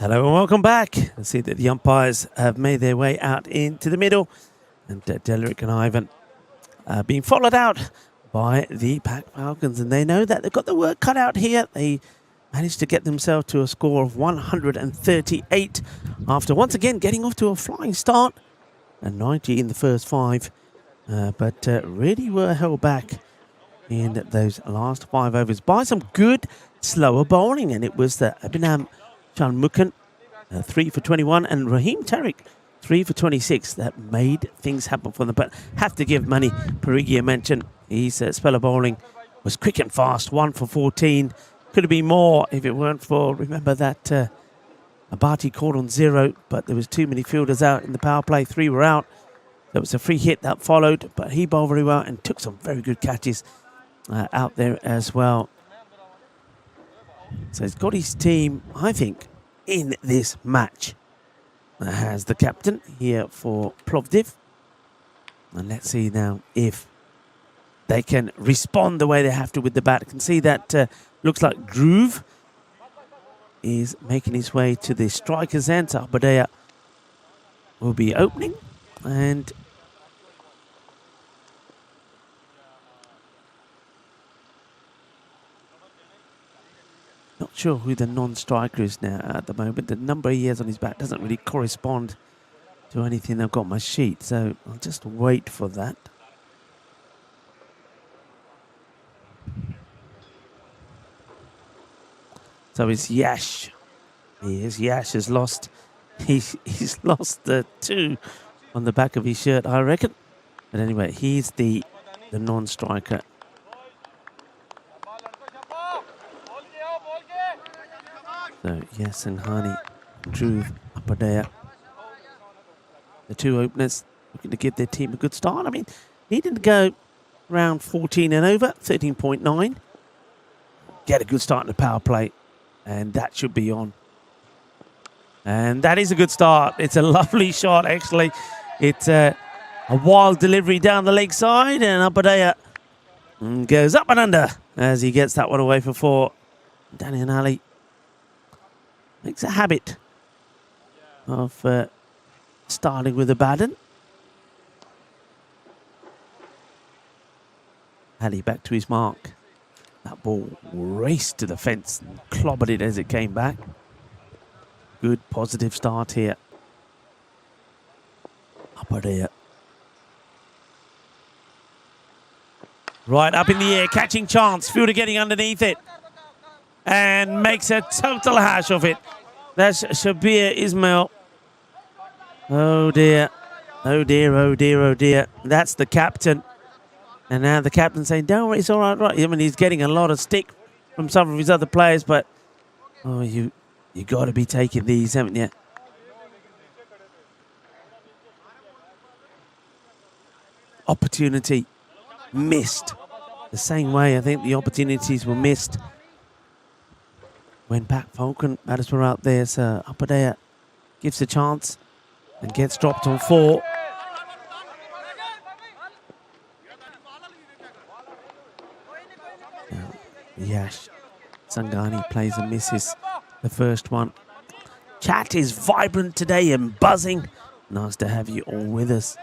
Hello and welcome back. I see that the umpires have made their way out into the middle, and Delric and Ivan are being followed out by the Pack Falcons, and they know that they've got the work cut out here. They managed to get themselves to a score of 138 after once again getting off to a flying start, and 90 in the first 5, but really were held back in those last 5 overs by some good slower bowling, and it was the Abinam Shanmukan, 3 for 21, and Raheem Tariq, 3 for 26, that made things happen for them. But have to give Mani Parigi a mention. His spell of bowling was quick and fast, 1 for 14. Could have been more if it weren't for, remember that Abati caught on 0, but there was too many fielders out in the power play. 3 were out. There was a free hit that followed, but he bowled very well and took some very good catches out there as well. So he's got his team, I think, in this match. Has the captain here for Plovdiv. And let's see now if they can respond the way they have to with the bat. You can see that looks like Groove is making his way to the striker's end. So Abadea will be opening, and not sure who the non-striker is now at the moment. The number he has on his back doesn't really correspond to anything I've got on my sheet, so I'll just wait for that. So it's Yash. Yash has lost. He's lost the 2 on the back of his shirt, I reckon. But anyway, he's the non-striker. So Yes and Hani, Dhruv, Apadea, the 2 openers looking to give their team a good start. I mean, needing to go round 14 and over, 13.9. Get a good start in the power play, and that should be on. And that is a good start. It's a lovely shot, actually. It's a wild delivery down the leg side, and Apadea goes up and under as he gets that one away for 4. Danny and Ali makes a habit of starting with a Baden. Ali back to his mark. That ball raced to the fence and clobbered it as it came back. Good positive start here. Apadea. Right up in the air, catching chance. Fielder getting underneath it and makes a total hash of it. That's Shabir Ismail. Oh dear. Oh dear, oh dear, oh dear. That's the captain. And now the captain saying, don't worry, it's all right. I mean, he's getting a lot of stick from some of his other players, but oh, you got to be taking these, haven't you? Opportunity missed. The same way I think the opportunities were missed when Pat Falcon batters were out there. So Apadea gives a chance and gets dropped on 4. Now, Yash Sangani plays and misses the first one. Chat is vibrant today and buzzing. Nice to have you all with us.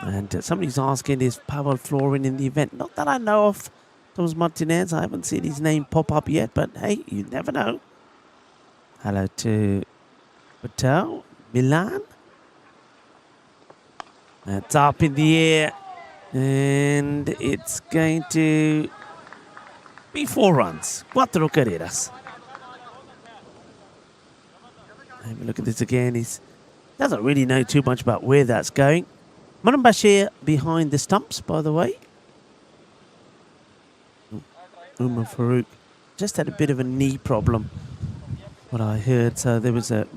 And somebody's asking, is Pavel Florin in the event? Not that I know of. Thomas Martinez, I haven't seen his name pop up yet, but hey, you never know. Hello to Patel, Milan. It's up in the air, and it's going to be 4 runs. 4 carreras. Have a look at this again. He doesn't really know too much about where that's going. Manam Bashir behind the stumps, by the way. Umar Farouk just had a bit of a knee problem, what I heard. So there was a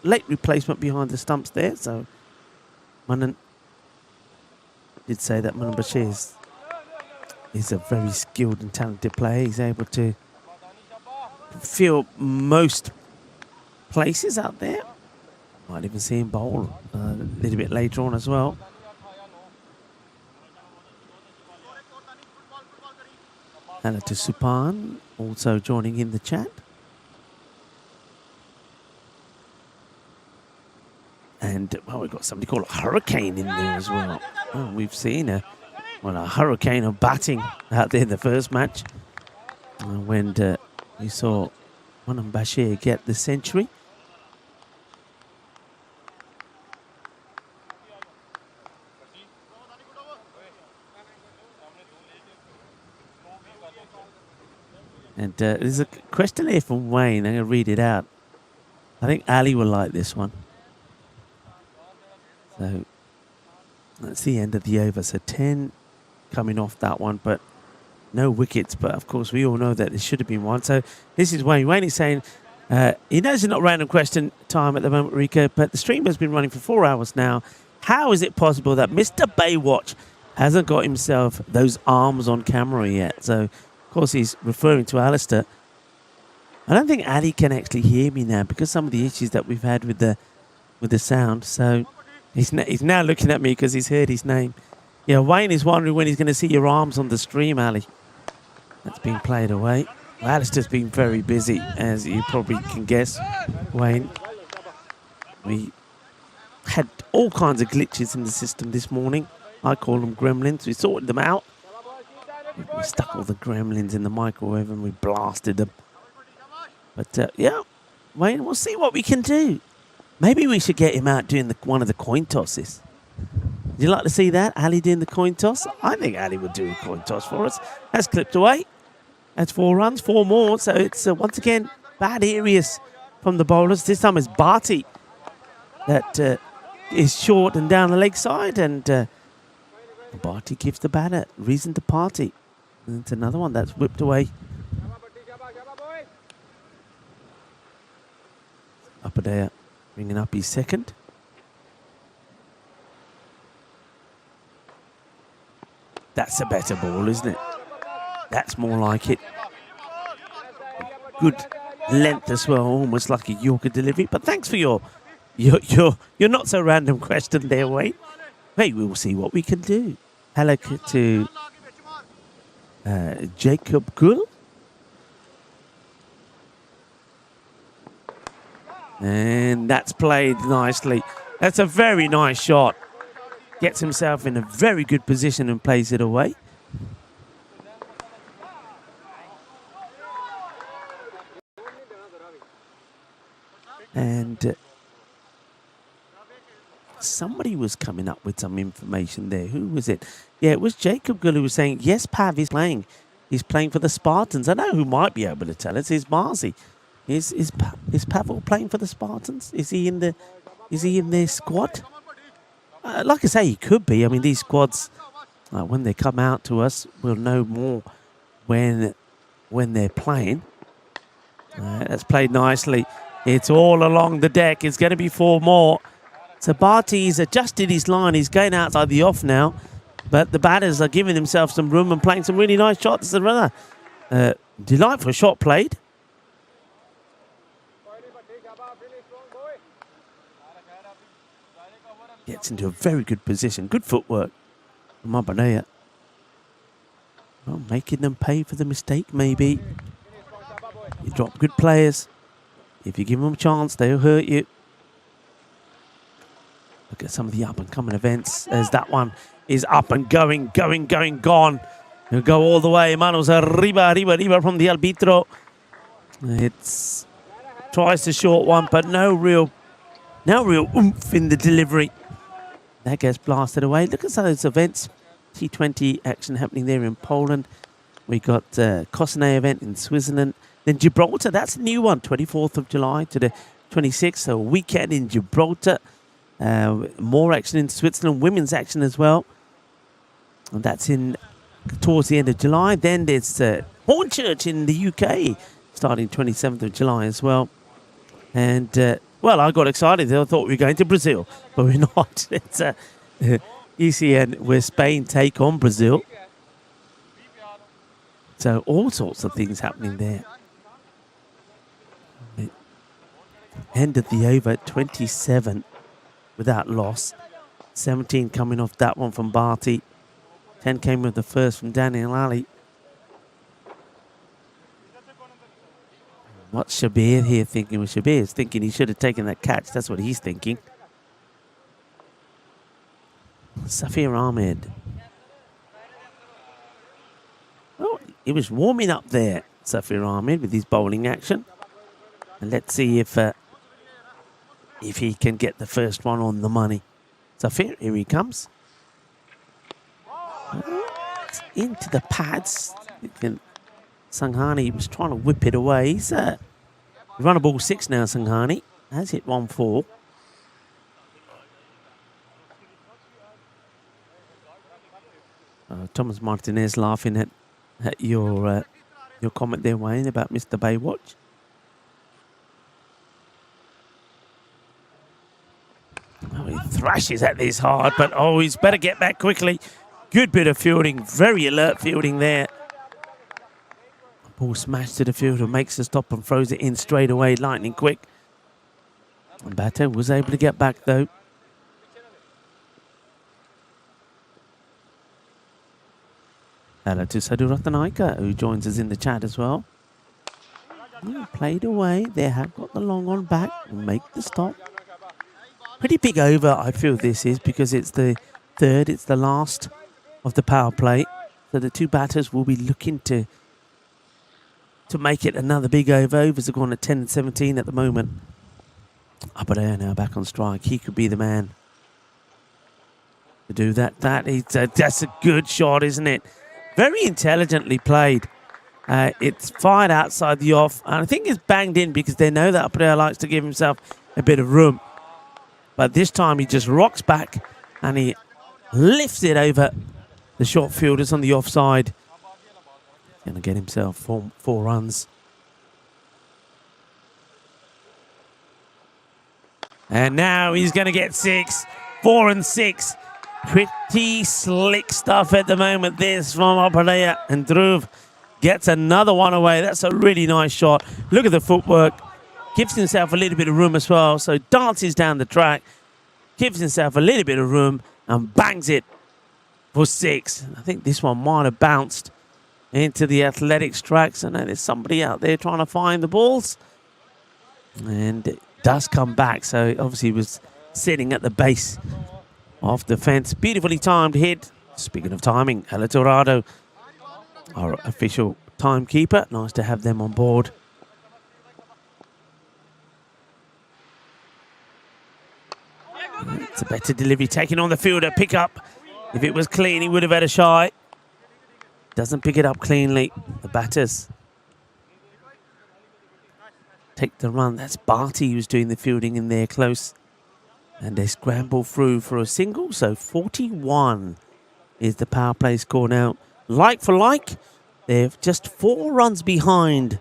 late replacement behind the stumps there. So Manan did say that Manam Bashir is a very skilled and talented player. He's able to feel most places out there. Might even see him bowl a little bit later on as well. Hello to Supan, also joining in the chat. And, well, we've got somebody called a Hurricane in there as well. Oh, we've seen a hurricane of batting out there in the first match. When we saw Wanam Bashir get the century. And there's a question here from Wayne. I'm going to read it out. I think Ali will like this one. So that's the end of the over. So 10 coming off that one, but no wickets. But of course, we all know that there should have been one. So this is Wayne. Wayne is saying he knows it's not random question time at the moment, Rico, but the stream has been running for 4 hours now. How is it possible that Mr. Baywatch hasn't got himself those arms on camera yet? So, of course, he's referring to Alistair. I don't think Ali can actually hear me now because some of the issues that we've had with the sound. So he's now looking at me because he's heard his name. Yeah, Wayne is wondering when he's going to see your arms on the stream, Ali. That's been played away. Well, Alistair's been very busy, as you probably can guess, Wayne. We had all kinds of glitches in the system this morning. I call them gremlins. We sorted them out. We stuck all the gremlins in the microwave and we blasted them. But, yeah, Wayne, we'll see what we can do. Maybe we should get him out doing one of the coin tosses. Would you like to see that? Ali doing the coin toss? I think Ali would do a coin toss for us. That's clipped away. That's 4 runs, 4 more. So it's, once again, bad areas from the bowlers. This time it's Bharti that is short and down the leg side. And Bharti gives the batter reason to party. And it's another one that's whipped away. Upper there, bringing up his second. That's a better ball, isn't it? That's more like it. Good length as well, almost like a Yorker delivery. But thanks for your not so random question there, Wayne. Hey, we will see what we can do. Hello to Jacob Gul. And that's played nicely. That's a very nice shot. Gets himself in a very good position and plays it away. And somebody was coming up with some information there. Who was it? Yeah, it was Jacob Gull who was saying, yes, Pav is playing. He's playing for the Spartans. I know who might be able to tell us. Is Marzi. Is Pavel playing for the Spartans? Is he in their squad? Like I say, he could be. I mean, these squads, when they come out to us, we'll know more when they're playing. That's played nicely. It's all along the deck. It's going to be 4 more. So Bharti's adjusted his line. He's going outside the off now. But the batters are giving themselves some room and playing some really nice shots. Another delightful shot played. Gets into a very good position. Good footwork from Abanaya. Well, making them pay for the mistake, maybe. You drop good players. If you give them a chance, they'll hurt you. Look at some of the up-and-coming events as that one is up and going, gone. He'll go all the way. Manos arriba from the arbitro. It's tries the short one, but no real oomph in the delivery. That gets blasted away. Look at some of those events. T20 action happening there in Poland. We got Kosnay event in Switzerland. Then Gibraltar, that's a new one. 24th of July to the 26th. So a weekend in Gibraltar. More action in Switzerland. Women's action as well. And that's towards the end of July. Then there's Hornchurch in the UK. Starting 27th of July as well. And... well, I got excited. I thought we were going to Brazil, but we're not. It's ECN, where Spain take on Brazil. So all sorts of things happening there. End of the over, 27 without loss. 17 coming off that one from Bharti. 10 came with the first from Daniel Ali. What's Shabir here thinking? Well, Shabir is thinking he should have taken that catch. That's what he's thinking. Sofia Ahmed. Oh, he was warming up there, Sofia Ahmed, with his bowling action. And let's see if he can get the first one on the money. Sofia, here he comes. It's into the pads. Sanghani was trying to whip it away. He's run a ball 6 now, Sanghani. Has hit 1-4. Thomas Martinez laughing at your comment there, Wayne, about Mr. Baywatch. Oh, he thrashes at this hard, but he's better get back quickly. Good bit of fielding, very alert fielding there. Ball smashed to the fielder, makes the stop and throws it in straight away, lightning quick. And batter was able to get back though. Hello to Sadhu Ratanaika, who joins us in the chat as well. Played away. They have got the long on back. Make the stop. Pretty big over, I feel this is, because it's the third. It's the last of the power play. So the two batters will be looking to make it another big over. Overs are going at 10 and 17 at the moment. Abadaya now back on strike. He could be the man to do that. That's a good shot, isn't it? Very intelligently played. It's fired outside the off, and I think it's banged in because they know that Abadaya likes to give himself a bit of room. But this time he just rocks back and he lifts it over the short fielders on the offside. Going to get himself four runs. And now he's going to get 6. 4 and 6. Pretty slick stuff at the moment. This from Abadaya, and Dhruv gets another one away. That's a really nice shot. Look at the footwork. Gives himself a little bit of room as well. So dances down the track. Gives himself a little bit of room and bangs it for 6. I think this one might have bounced into the athletics tracks. And there's somebody out there trying to find the balls. And it does come back. So obviously he was sitting at the base of the fence. Beautifully timed hit. Speaking of timing, El Dorado, our official timekeeper. Nice to have them on board. It's a better delivery. Taking on the fielder. Pick up. If it was clean, he would have had a shy. Doesn't pick it up cleanly. The batters take the run. That's Barty who's doing the fielding in there close. And they scramble through for a single. So 41 is the power play score now. Like for like, they're just 4 runs behind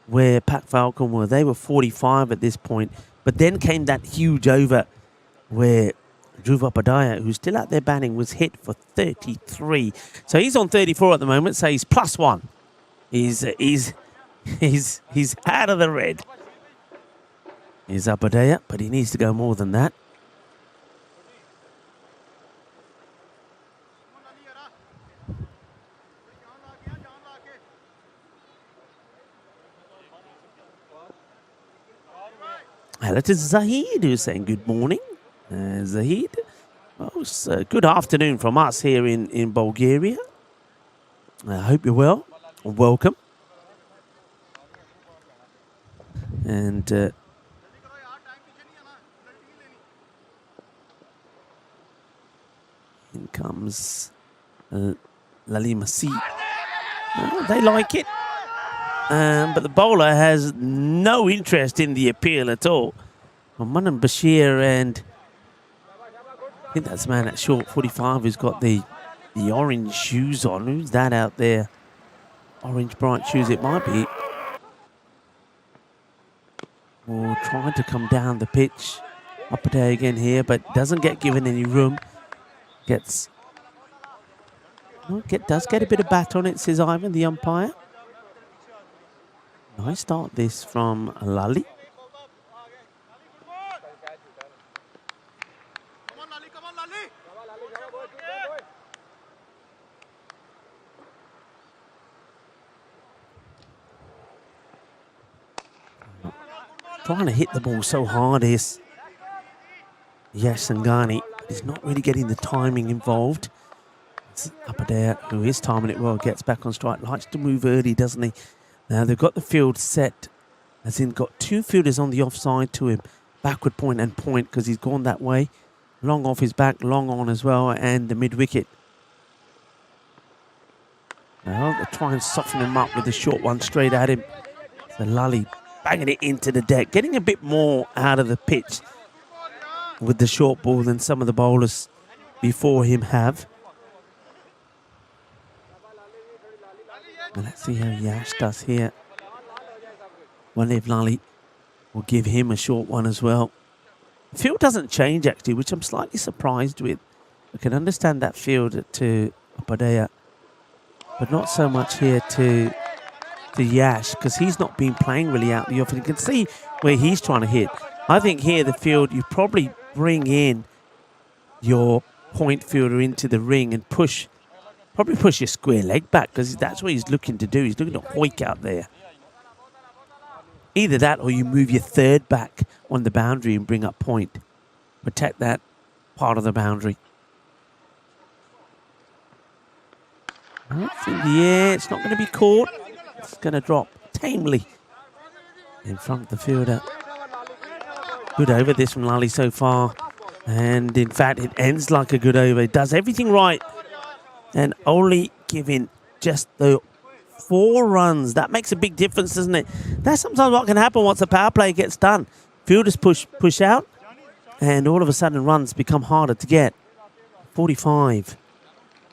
where Pat Falcon were. They were 45 at this point. But then came that huge over where Dhruv Abadaya, who's still out there batting, was hit for 33. So he's on 34 at the moment. So he's +1. He's out of the red. He's Abadaya, but he needs to go more than that. Hello to Zahid, who's saying good morning. Zahid, well, it's good afternoon from us here in Bulgaria. I hope you're well and welcome. And in comes Lali Masi. They like it. But the bowler has no interest in the appeal at all. Manan Bashir, and I think that's the man at short 45 who's got the orange shoes on. Who's that out there? Orange bright shoes it might be. Or trying to come down the pitch. Up a day again here, but doesn't get given any room. Does get a bit of bat on it, says Ivan, the umpire. Nice start this from Lali. Trying to hit the ball so hard is Sanghani. He's not really getting the timing involved. It's up there, who is timing it well, gets back on strike, likes to move early, doesn't he? Now they've got the field set, as in got two fielders on the offside to him, backward point and point, because he's gone that way. Long off his back, long on as well, and the mid-wicket. Well, they try and soften him up with the short one straight at him. So Lally banging it into the deck, getting a bit more out of the pitch with the short ball than some of the bowlers before him have. And let's see how Yash does here. Wonder if Lally will give him a short one as well. The field doesn't change actually, which I'm slightly surprised with. I can understand that field to Upadhyaya, but not so much here to Yash, because he's not been playing really out the off. You can see where he's trying to hit. I think here the field, you probably bring in your point fielder into the ring and probably push your square leg back, because that's what he's looking to do. He's looking to hoik out there. Either that or you move your third back on the boundary and bring up point. Protect that part of the boundary. That's in the air. It's not going to be caught. It's going to drop tamely in front of the fielder. Good over this from Lally so far. And in fact, it ends like a good over. It does everything right. And only giving just the 4 runs. That makes a big difference, doesn't it? That's sometimes what can happen once the power play gets done. Fielders push out, and all of a sudden runs become harder to get. 45.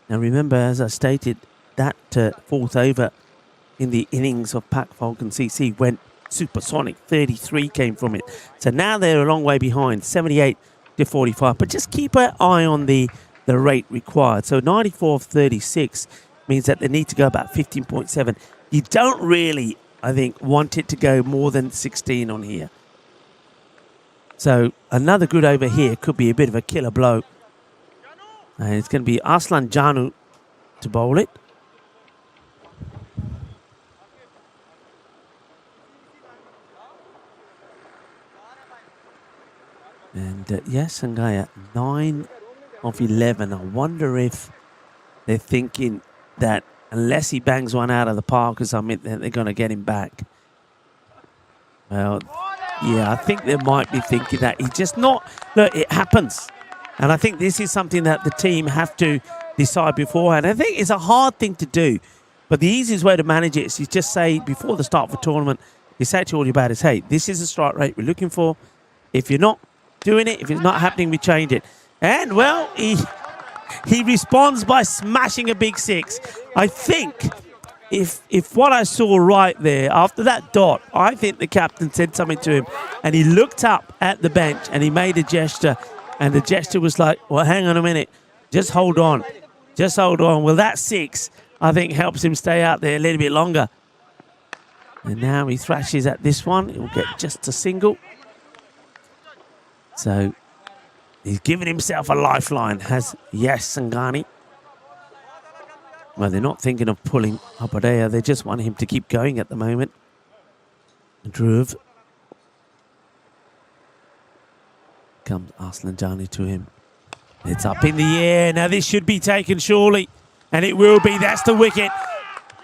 Now remember, as I stated, that 4th over in the innings of Pac Falcon CC went supersonic. 33 came from it. So now they're a long way behind, 78 to 45. But just keep an eye on the rate required. So 94 of 36 means that they need to go about 15.7. You don't really, I think, want it to go more than 16 on here. So another good over here could be a bit of a killer blow. And it's going to be Arslan Janu to bowl it. And yes, Sangaya, 9 of 11. I wonder if they're thinking that unless he bangs one out of the park or something, then they're going to get him back. Well, yeah, I think they might be thinking that. He's just not... Look, it happens. And I think this is something that the team have to decide beforehand. I think it's a hard thing to do. But the easiest way to manage it is you just say, before the start of a tournament, you say to all your batters, hey, this is the strike rate we're looking for. If you're not doing it, if it's not happening, we change it. And, well, he responds by smashing a big 6. I think if what I saw right there, after that dot, I think the captain said something to him, and he looked up at the bench and he made a gesture, and the gesture was like, well, hang on a minute, just hold on. Just hold on. Well, that 6, I think, helps him stay out there a little bit longer. And now he thrashes at this one. He'll get just a single. So he's given himself a lifeline, has Yash Sangani. Well, they're not thinking of pulling Upadhyaya. They just want him to keep going at the moment. Dhruv. Comes Arslan Jani to him. It's up in the air. Now this should be taken surely. And it will be. That's the wicket.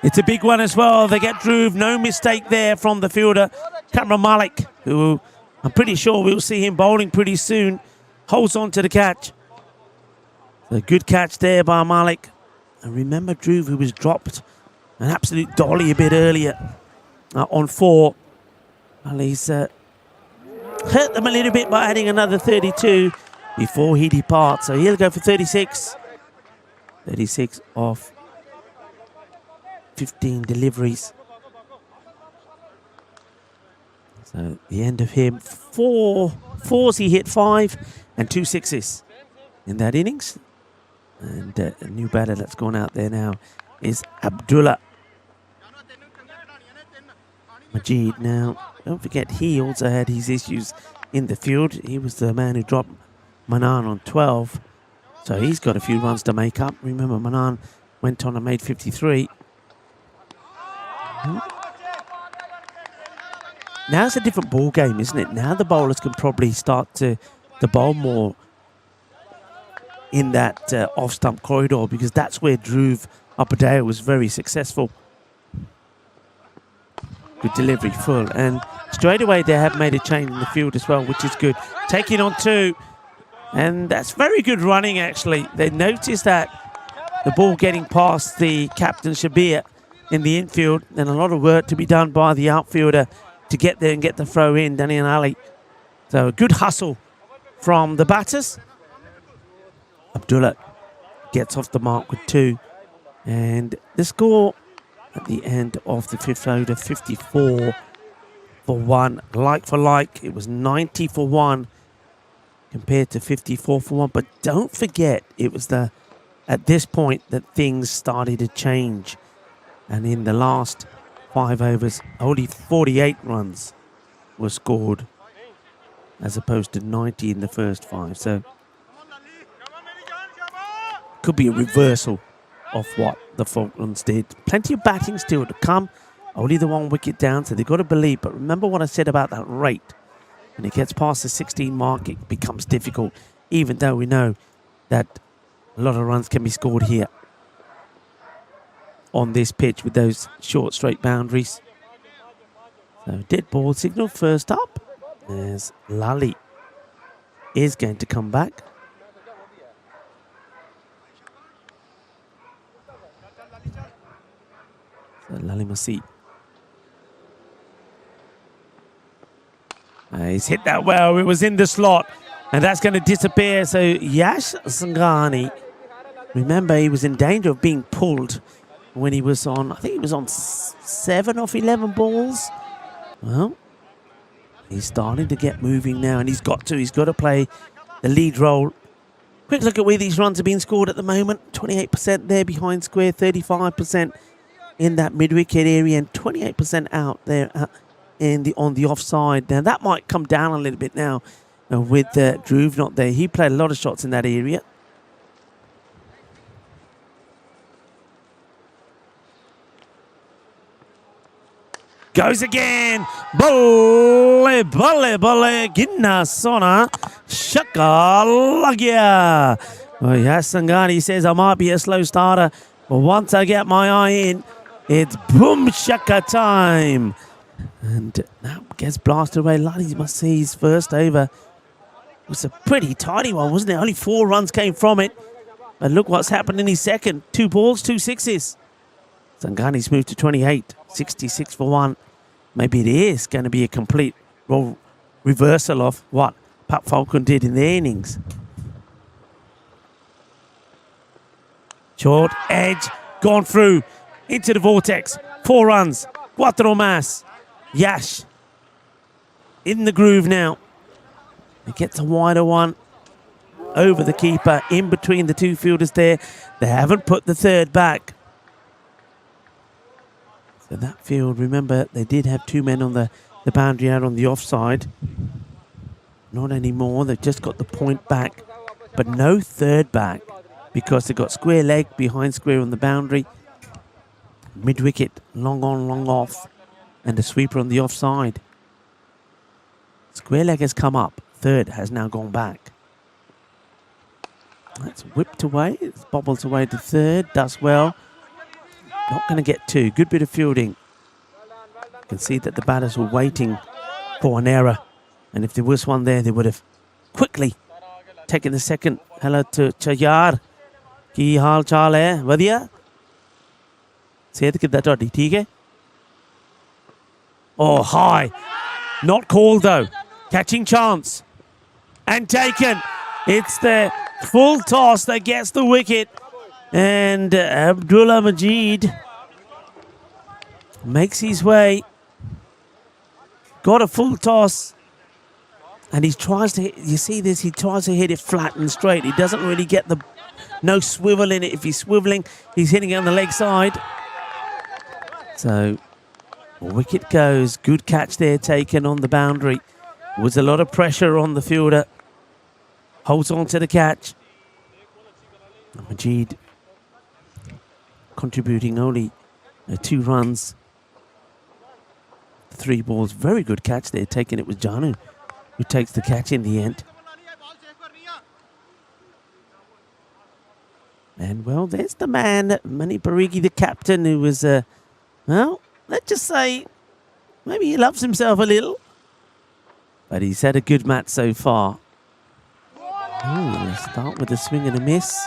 It's a big one as well. They get Dhruv. No mistake there from the fielder, Kamran Malik, who I'm pretty sure we'll see him bowling pretty soon. Holds on to the catch. A good catch there by Malik. And remember Dhruv, who was dropped an absolute dolly a bit earlier on 4. Well, he's hurt them a little bit by adding another 32 before he departs. So he'll go for 36. 36 off 15 deliveries. So the end of him. 4 fours, he hit 5 and 2 6s in that innings. And a new batter that's gone out there now is Abdullah Majid. Now, don't forget, he also had his issues in the field. He was the man who dropped Manan on 12. So he's got a few runs to make up. Remember, Manan went on and made 53. Now it's a different ball game, isn't it? Now the bowlers can probably start to bowl more in that off-stump corridor, because that's where Dhruv Upadhyay was very successful. Good delivery, full. And straight away they have made a change in the field as well, which is good. Taking on 2. And that's very good running, actually. They noticed that the ball getting past the captain, Shabir, in the infield, and a lot of work to be done by the outfielder to get there and get the throw in, Daniel Ali. So a good hustle from the batters. Abdullah gets off the mark with 2. And the score at the end of the 5th over, 54 for 1. Like for like, it was 90 for 1 compared to 54 for 1. But don't forget, it was at this point that things started to change. And in the last 5 overs, only 48 runs were scored as opposed to 90 in the first 5. So could be a reversal of what the Falklands did. Plenty of batting still to come. Only the 1 wicket down, so they've got to believe. But remember what I said about that rate. When it gets past the 16 mark, it becomes difficult, even though we know that a lot of runs can be scored here on this pitch with those short, straight boundaries. So dead ball signal first up. There's Lally is going to come back. So Lally Masih. He's hit that well. It was in the slot. And that's going to disappear. So Yash Sangani, remember, he was in danger of being pulled when he was on, I think he was on 7 of 11 balls. Well, he's starting to get moving now, and he's got to play the lead role. Quick look at where these runs are being scored at the moment. 28% there behind square, 35% in that mid-wicket area, and 28% out there on the offside. Now, that might come down a little bit now with Dhruv not there. He played a lot of shots in that area. Goes again. Balle, balle, balle. Ginna sona. Shaka lagya. Well, yes, Sangani says I might be a slow starter, but once I get my eye in, it's boom shaka time. And that gets blasted away. Lally Masih's first over was a pretty tidy one, wasn't it? Only 4 runs came from it. But look what's happened in his second. 2 balls, 2 sixes. Sangani's moved to 28, 66 for 1. Maybe it is going to be a complete reversal of what Pat Falcon did in their innings. Short edge, gone through into the vortex. 4 runs, 4 más. Yash in the groove now. He gets a wider one over the keeper, in between the 2 fielders there. They haven't put the 3rd back. So that field, remember, they did have 2 men on the boundary out on the offside. Not anymore. They've just got the point back, but no 3rd back because they've got square leg behind square on the boundary. Mid-wicket, long on, long off, and a sweeper on the offside. Square leg has come up. 3rd has now gone back. That's whipped away. It's bobbles away to 3rd. Does well. Not going to get 2. Good bit of fielding. You can see that the batters were waiting for an error. And if there was one there, they would have quickly taken the second. Hello to Chayar. Ki haal chal hai? Vadiya? Sehat kidda todi? Theek hai? Oh, high. Not called though. Catching chance. And taken. It's the full toss that gets the wicket. And Abdullah Majid makes his way. Got a full toss. And he tries to hit, you see this, he tries to hit it flat and straight. He doesn't really get no swivel in it. If he's swiveling, he's hitting it on the leg side. So, wicket goes. Good catch there taken on the boundary. Was a lot of pressure on the fielder. Holds on to the catch. Majid contributing only 2 runs. 3 balls. Very good catch there taken. It was Janu who takes the catch in the end. And, well, there's the man, Mani Parigi, the captain, who was, well, let's just say, maybe he loves himself a little. But he's had a good match so far. Let's start with a swing and a miss.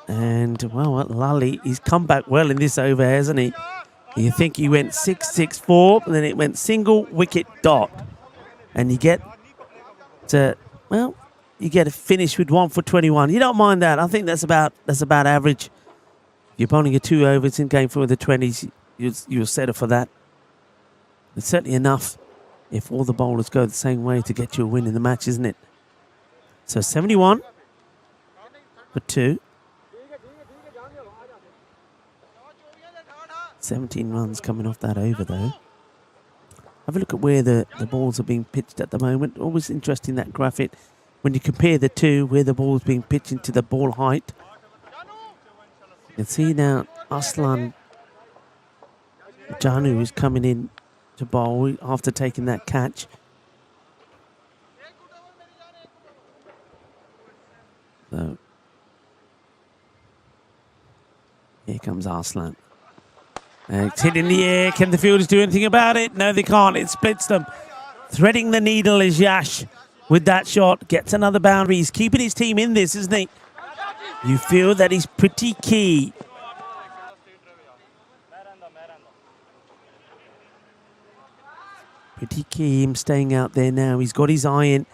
And, well, Lally, he's come back well in this over, hasn't he? You think he went 6-6-4, and then it went single wicket dot. And you get to, well, you get a finish with 1 for 21. You don't mind that. I think that's about average. You're bowling a 2 overs in game 4 of the 20s. You'll settle for that. It's certainly enough if all the bowlers go the same way to get you a win in the match, isn't it? So 71 for 2. 17 runs coming off that over, though. Have a look at where the balls are being pitched at the moment. Always interesting, that graphic. When you compare the two, where the ball's being pitched into the ball height. You can see now Aslan Janu is coming in to bowl after taking that catch. So, here comes Arslan. It's hit in the air. Can the fielders do anything about it? No, they can't. It splits them. Threading the needle is Yash with that shot. Gets another boundary. He's keeping his team in this, isn't he? You feel that he's pretty key. Pretty key, him staying out there now. He's got his eye in.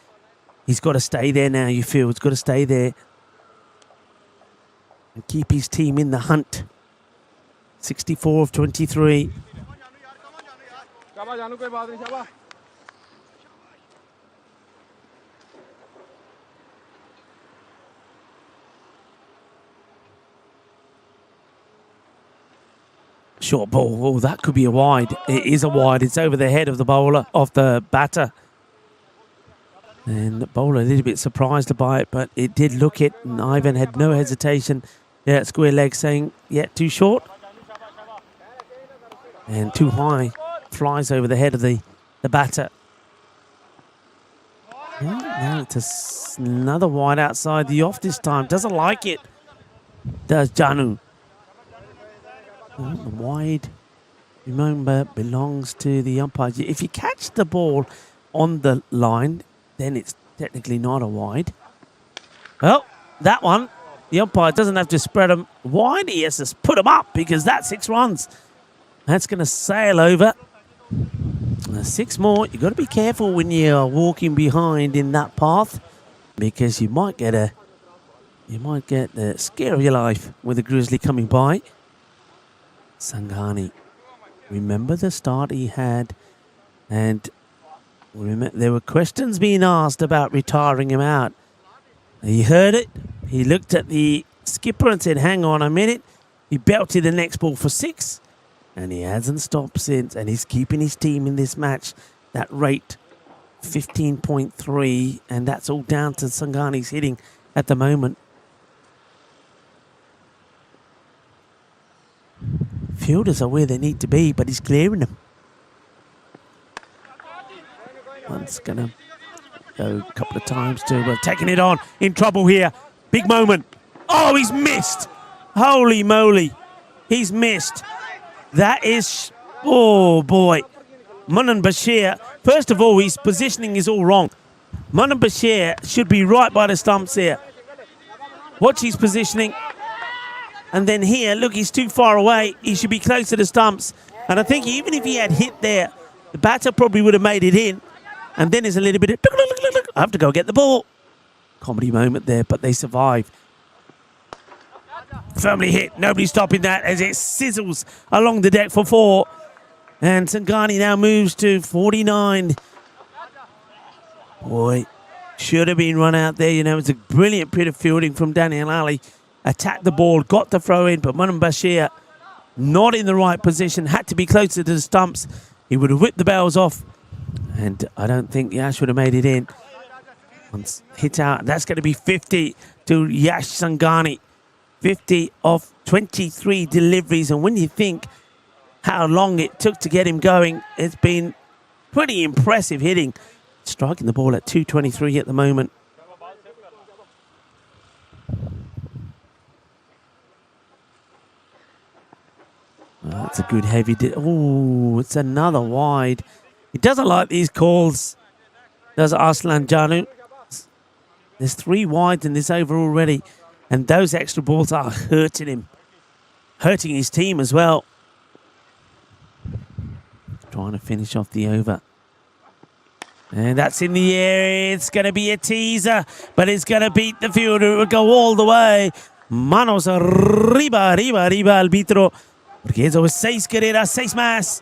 He's got to stay there now, you feel. He's got to stay there. And keep his team in the hunt. 64 of 23. Short ball. Oh, that could be a wide. It is a wide. It's over the head of the bowler, of the batter. And the bowler a little bit surprised by it, but it did look it. And Ivan had no hesitation there at square leg, saying, yeah, too short. And too high. Flies over the head of the batter. Yeah, now it's another wide outside the off this time. Doesn't like it. Does Janu. The wide, remember, belongs to the umpire. If you catch the ball on the line, then it's technically not a wide. Well, that one, the umpire doesn't have to spread them wide. He has to put them up because that's 6 runs. That's going to sail over. 6 more. You've got to be careful when you're walking behind in that path because you might get the scare of your life with a grizzly coming by. Sanghani, remember the start he had, and remember, there were questions being asked about retiring him out. He heard it. He looked at the skipper and said, hang on a minute. He belted the next ball for 6, and he hasn't stopped since, and he's keeping his team in this match. That rate, 15.3, and that's all down to Sanghane's hitting at the moment. Fielders are where they need to be, but he's clearing them. One's going to go a couple of times too, but taking it on. In trouble here. Big moment. Oh, he's missed. Holy moly. He's missed. That is, oh boy. Manan Bashir, first of all, his positioning is all wrong. Manan Bashir should be right by the stumps here. Watch his positioning. And then here, look, he's too far away. He should be close to the stumps. And I think even if he had hit there, the batter probably would have made it in. And then there's a little bit of, I have to go get the ball. Comedy moment there, but they survive. Firmly hit. Nobody's stopping that as it sizzles along the deck for 4. And Sanghani now moves to 49. Boy, should have been run out there. You know, it's a brilliant bit of fielding from Daniel Ali. Attacked the ball, got the throw in, but Manan Bashir not in the right position, had to be closer to the stumps. He would have whipped the bells off, and I don't think Yash would have made it in. Once hit out, that's going to be 50 to Yash Sanghani. 50 of 23 deliveries, and when you think how long it took to get him going, it's been pretty impressive hitting. Striking the ball at 223 at the moment. That's a good heavy. Oh, it's another wide. He doesn't like these calls, does Arslan Janu. There's 3 wides in this over already, and those extra balls are hurting him, hurting his team as well. Trying to finish off the over. And that's in the air. It's going to be a teaser, but it's going to beat the fielder. It will go all the way. Manos arriba, arriba, arriba, arbitro. Porque eso es 6 carreras, 6 más.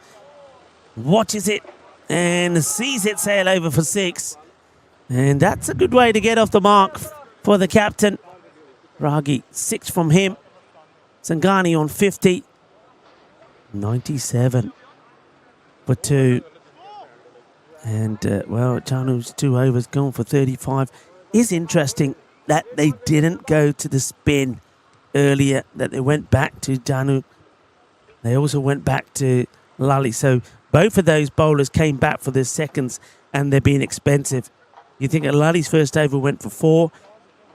Watches it and sees it sail over for 6. And that's a good way to get off the mark for the captain. Ragi, 6 from him. Sangani on 50. 97 for 2. And, well, Janu's 2 overs gone for 35. It's interesting that they didn't go to the spin earlier, that they went back to Janu. They also went back to Lally. So both of those bowlers came back for their seconds, and they're being expensive. You think Lally's first over went for 4,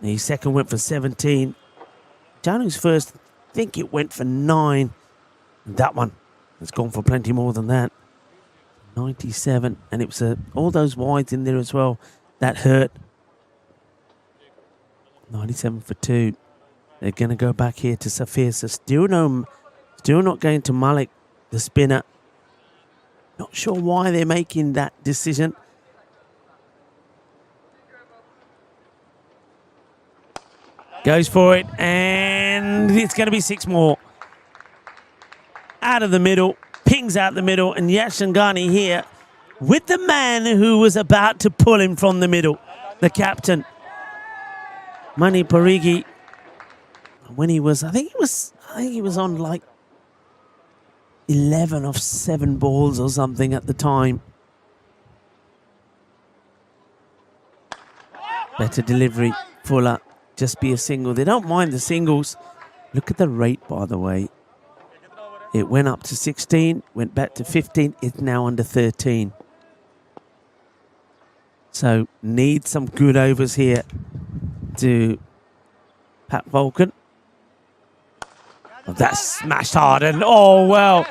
and his second went for 17. Janu's first, I think it went for 9. And that one has gone for plenty more than that. 97, and it was all those wides in there as well that hurt. 97 for 2. They're going to go back here to Sofia. So still not going to Malik, the spinner. Not sure why they're making that decision. Goes for it, and it's going to be 6 more. Out of the middle, pings out the middle, and Yashangani here with the man who was about to pull him from the middle, the captain. Mani Parigi, when he was, I think he was on like 11 of 7 balls or something at the time. Better delivery, Fuller, just be a single. They don't mind the singles. Look at the rate, by the way. It went up to 16, went back to 15. It's now under 13. So need some good overs here to Pat Vulcan. Oh, that's smashed hard, and oh well,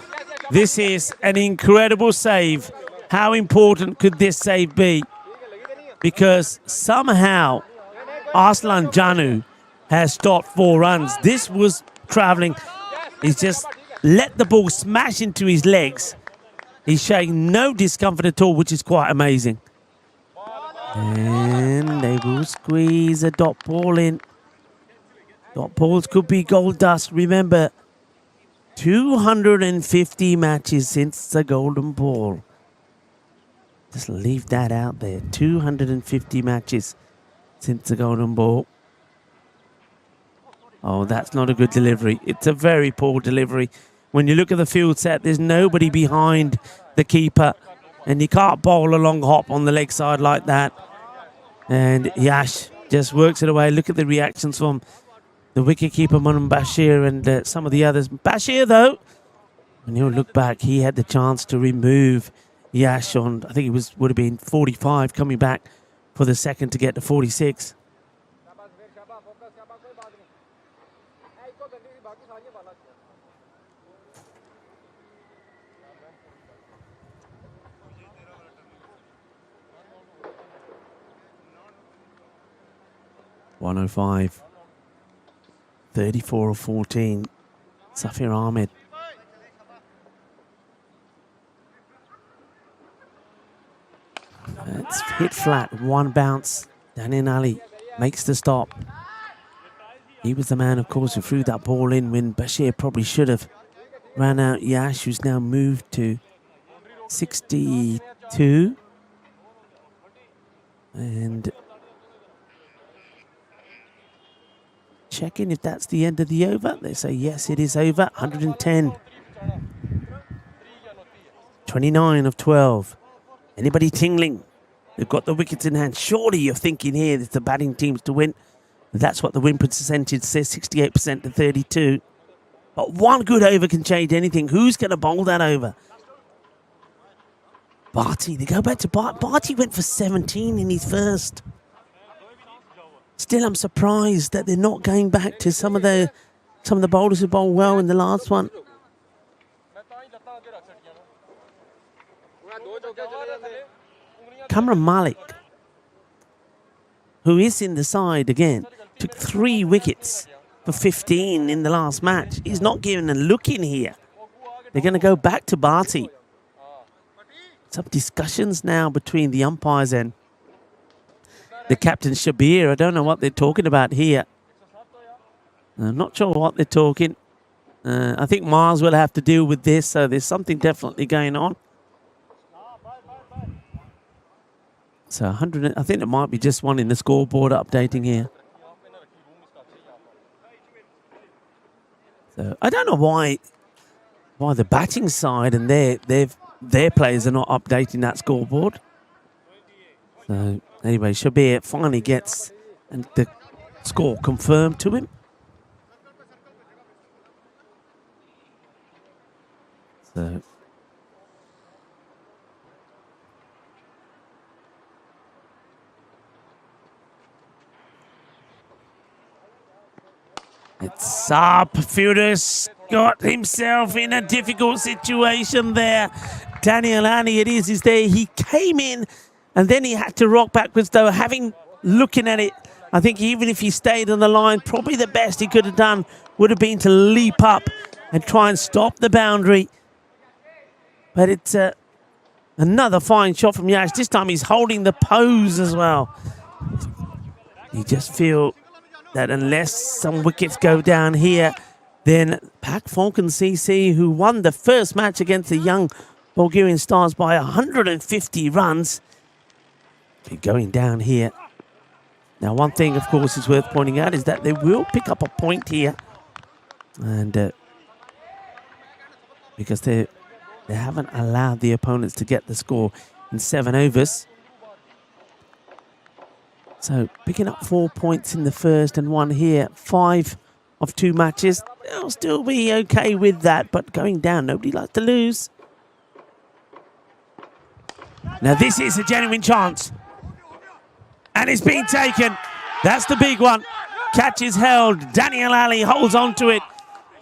this is an incredible save. How important could this save be? Because somehow Arslan Janu has stopped 4 runs. This was travelling. He's just let the ball smash into his legs. He's showing no discomfort at all, which is quite amazing. And they will squeeze a dot ball in. Dot balls could be gold dust. Remember, 250 matches since the golden ball. Just leave that out there. 250 matches since the golden ball. Oh, that's not a good delivery. It's a very poor delivery. When you look at the field set, there's nobody behind the keeper. And you can't bowl a long hop on the leg side like that. And Yash just works it away. Look at the reactions from the wicketkeeper, Manum Bashir, and some of the others. Bashir, though, when you look back, he had the chance to remove Yash on, I think it would have been 45, coming back for the second to get to 46. .105. 34 of 14. Safir Ahmed. It's hit flat. 1 bounce. Daniel Ali makes the stop. He was the man, of course, who threw that ball in when Bashir probably should have. Ran out Yash, who's now moved to 62. And checking if that's the end of the over. They say yes, it is over. 110. 29 of 12. Anybody tingling? They've got the wickets in hand. Surely you're thinking here it's the batting teams to win. That's what the win percentage says, 68% to 32. But 1 good over can change anything. Who's going to bowl that over? Barty. They go back to Barty. Barty went for 17 in his first. Still, I'm surprised that they're not going back to some of the bowlers who bowled well in the last one. Cameron Malik, who is in the side again, took 3 wickets for 15 in the last match. He's not given a look in here. They're going to go back to Bharti. Some discussions now between the umpires and the captain Shabir. I don't know what they're talking about here. I'm not sure what they're talking. I think Mars will have to deal with this, so there's something definitely going on. So 100, I think it might be just one in the scoreboard updating here. So I don't know why the batting side and their players are not updating that scoreboard. So anyway, Shabir finally gets the score confirmed to him. So it's up. Fielder's got himself in a difficult situation there. Daniel Ali, it is there. He came in and then he had to rock backwards, though. Looking at it, I think even if he stayed on the line, probably the best he could have done would have been to leap up and try and stop the boundary. But it's another fine shot from Yash. This time he's holding the pose as well. You just feel that unless some wickets go down here, then Pak Falcon CC, who won the first match against the young Bulgarian Stars by 150 runs, be going down here. Now, one thing, of course, is worth pointing out is that they will pick up a point here. And because they haven't allowed the opponents to get the score in 7 overs. So picking up 4 points in the first and 1 here, 5 of 2 matches. They'll still be okay with that, but going down, nobody likes to lose. Now this is a genuine chance. And it's been taken. That's the big one. Catch is held. Daniel Ali holds on to it.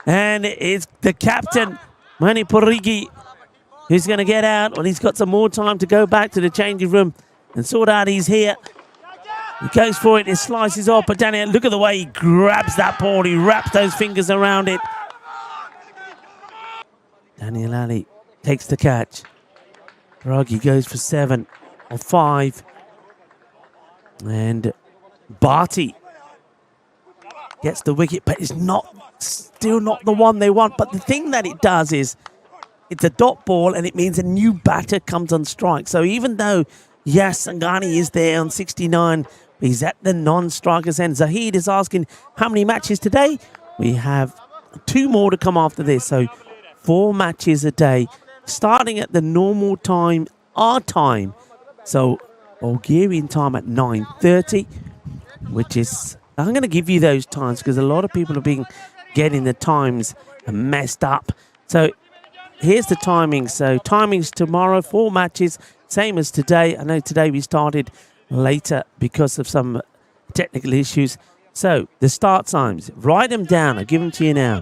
And it's the captain, Mani Porigi, who's going to get out. Well, he's got some more time to go back to the changing room and sort out he's here. He goes for it, he slices off, but Daniel, look at the way he grabs that ball. He wraps those fingers around it. Daniel Ali takes the catch. Ruggie goes for 7 or 5. And Bharti gets the wicket, but it's still not the one they want. But the thing that it does is it's a dot ball, and it means a new batter comes on strike. So even though, yes, Sangani is there on 69, he's at the non-strikers end. Zahid is asking, how many matches today? We have 2 more to come after this. So 4 matches a day, starting at the normal time, our time. So Bulgarian time at 9:30, which is, I'm going to give you those times because a lot of people have been getting the times messed up. So here's the timing. So timings tomorrow, 4 matches, same as today. I know today we started later because of some technical issues. So the start times, write them down. I'll give them to you now.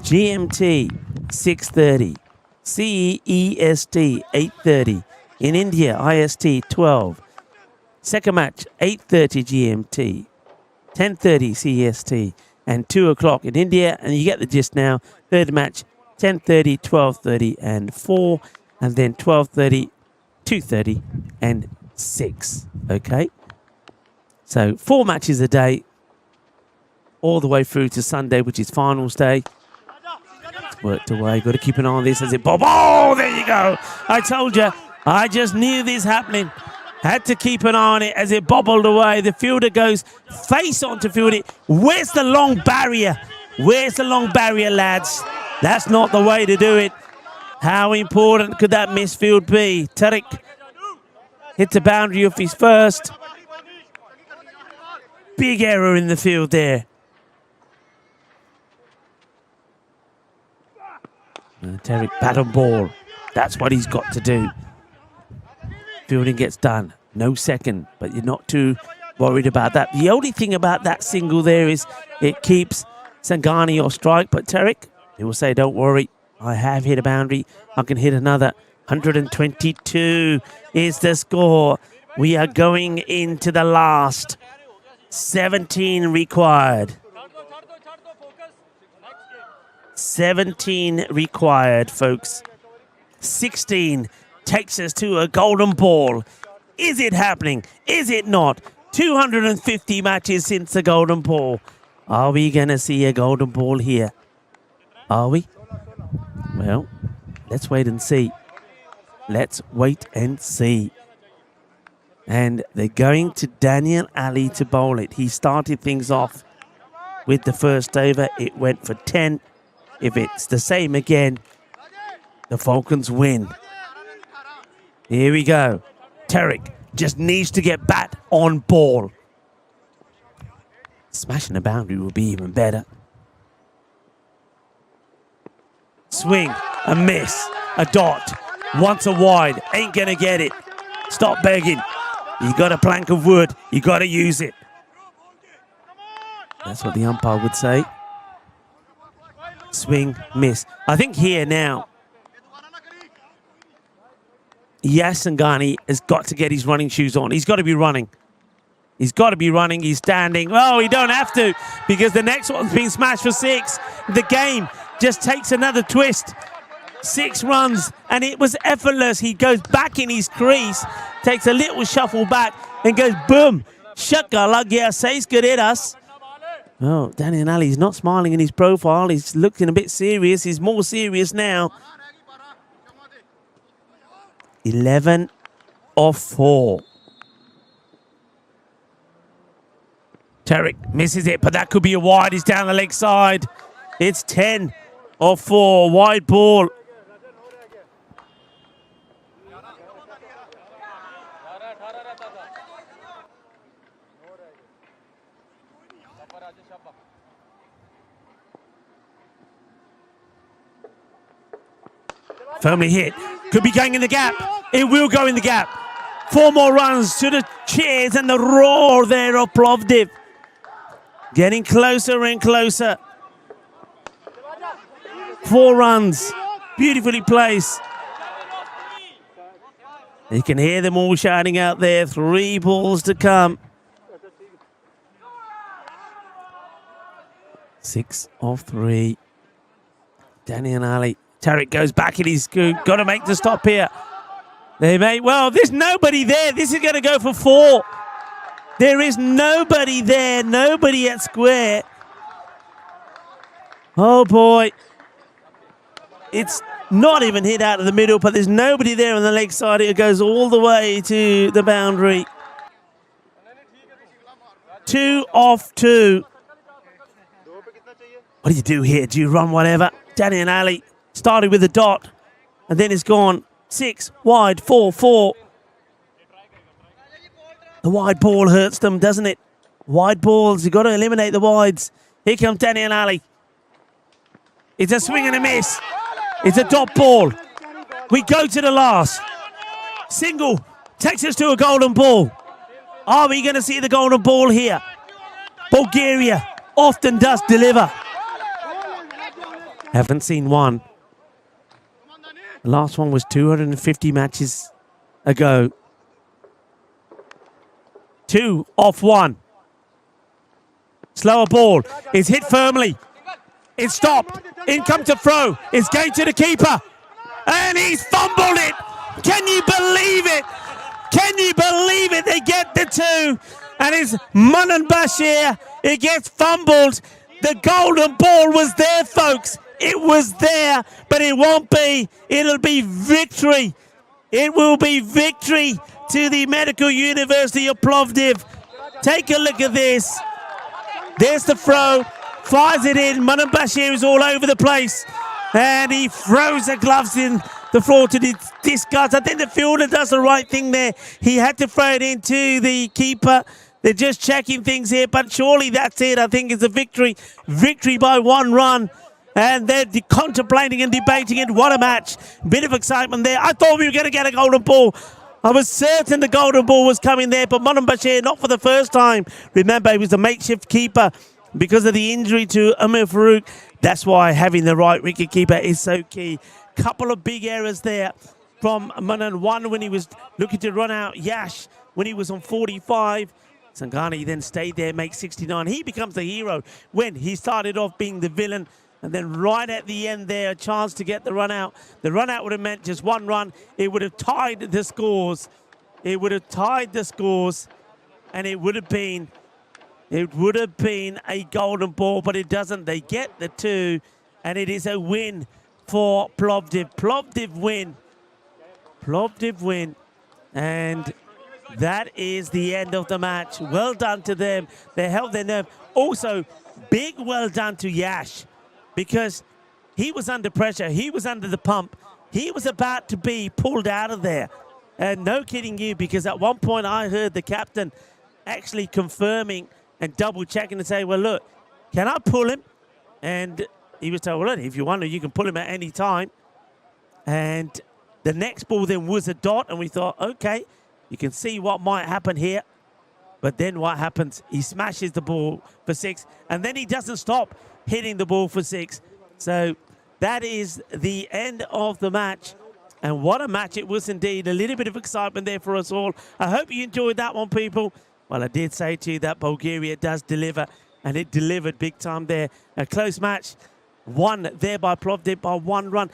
GMT 6:30, CEST 8:30. In India, IST 12. Second match 8:30 GMT, 10:30 CEST, and 2 o'clock in India. And you get the gist now. Third match 10:30, 12:30, and 4, and then 12:30, 2:30, and 6. Okay, so 4 matches a day, all the way through to Sunday, which is finals day. It's worked away. Got to keep an eye on this as it bob. Oh, there you go. I told you. I just knew this happening. Had to keep an eye on it as it bobbled away. The fielder goes face on to field it. Where's the long barrier? Where's the long barrier, lads? That's not the way to do it. How important could that misfield be? Tariq hits the boundary off his first. Big error in the field there. Tariq bat and ball. That's what he's got to do. Fielding gets done. No second, but you're not too worried about that. The only thing about that single there is it keeps Sangani off strike, but Tariq, he will say, don't worry, I have hit a boundary. I can hit another 122 is the score. We are going into the last. 17 required. 17 required, folks. 16 takes us to a golden ball. Is it happening? Is it not? 250 matches since the golden ball. Are we going to see a golden ball here? Are we? Well, let's wait and see. Let's wait and see. And they're going to Daniel Ali to bowl it. He started things off with the first over. It went for 10. If it's the same again, the Falcons win. Here we go. Tarek just needs to get bat on ball. Smashing the boundary will be even better. Swing, a miss, a dot. Once a wide, ain't gonna get it. Stop begging. You got a plank of wood, you got to use it. That's what the umpire would say. Swing, miss. I think here now, Yasangani has got to get his running shoes on. He's got to be running. He's got to be running. He's standing. Oh, he don't have to, because the next one's been smashed for 6. The game just takes another twist. 6 runs, and it was effortless. He goes back in his crease, takes a little shuffle back, and goes boom. Shakka lag gaya, says good at us. Oh, Daniel Ali's not smiling in his profile. He's looking a bit serious. He's more serious now. 11 of 4. Tarek misses it, but that could be a wide. He's down the leg side. It's 10 of 4. Wide ball. Firmly hit. Could be going in the gap. It will go in the gap. 4 more runs to the cheers and the roar there of Plovdiv. Getting closer and closer. 4 runs. Beautifully placed. You can hear them all shouting out there. 3 balls to come. 6 of 3. Daniel Ali. Tarek goes back in his scoop. Got to make the stop here. They may. Well, there's nobody there. This is going to go for 4. There is nobody there. Nobody at square. Oh, boy. It's not even hit out of the middle, but there's nobody there on the leg side. It goes all the way to the boundary. 2 off 2. What do you do here? Do you run whatever? Daniel Ali started with a dot, and then it's gone 6 wide, 4, 4. The wide ball hurts them, doesn't it? Wide balls, you've got to eliminate the wides. Here comes Daniel Ali. It's a swing and a miss. It's a dot ball. We go to the last. Single takes us to a golden ball. Are we going to see the golden ball here? Bulgaria often does deliver. Haven't seen one. The last one was 250 matches ago. 2 off 1. Slower ball. It's hit firmly. It's stopped. In comes a throw. It's going to the keeper. And he's fumbled it. Can you believe it? Can you believe it? They get the 2. And it's Manan Bashir. It gets fumbled. The golden ball was there, folks. It was there, but it won't be. It'll be victory. It will be victory to the Medical University of Plovdiv. Take a look at this. There's the throw. Fires it in. Manan Bashir is all over the place. And he throws the gloves in the floor to discuss. I think the fielder does the right thing there. He had to throw it into the keeper. They're just checking things here, but surely that's it. I think it's a victory. Victory by 1 run. And they're contemplating and debating it. What a match. Bit of excitement there. I thought we were going to get a golden ball. I was certain the golden ball was coming there, but Manan Bashir, not for the first time. Remember, he was the makeshift keeper because of the injury to Amir Farouk. That's why having the right wicket keeper is so key. Couple of big errors there. from Manan 1 when he was looking to run out Yash when he was on 45. Sangani then stayed there, makes 69. He becomes the hero when he started off being the villain. And then right at the end there, a chance to get the run out. The run out would have meant just one run. It would have tied the scores. It would have tied the scores. And it would have been a golden ball, but it doesn't. They get the 2, and it is a win for Plovdiv. Plovdiv win. Plovdiv win. And that is the end of the match. Well done to them. They held their nerve. Also, big well done to Yash, because he was under pressure. He was under the pump. He was about to be pulled out of there. And no kidding you, because at one point I heard the captain actually confirming and double checking and say, well, look, can I pull him? And he was told, well, if you want to, you can pull him at any time. And the next ball then was a dot, and we thought, okay, you can see what might happen here. But then what happens? He smashes the ball for 6, and then he doesn't stop hitting the ball for 6. So that is the end of the match. And what a match it was indeed. A little bit of excitement there for us all. I hope you enjoyed that one, people. Well, I did say to you that Bulgaria does deliver, and it delivered big time there. A close match, won there by Plovdiv by 1 run.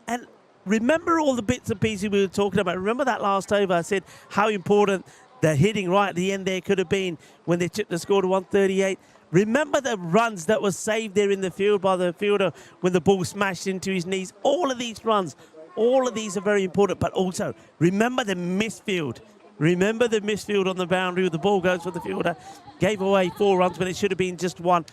And remember all the bits and pieces we were talking about. Remember that last over, I said how important the hitting right at the end there could have been when they took the score to 138. Remember the runs that were saved there in the field by the fielder when the ball smashed into his knees. All of these runs, all of these are very important. But also, remember the misfield. Remember the misfield on the boundary where the ball goes for the fielder. Gave away 4 runs when it should have been just 1.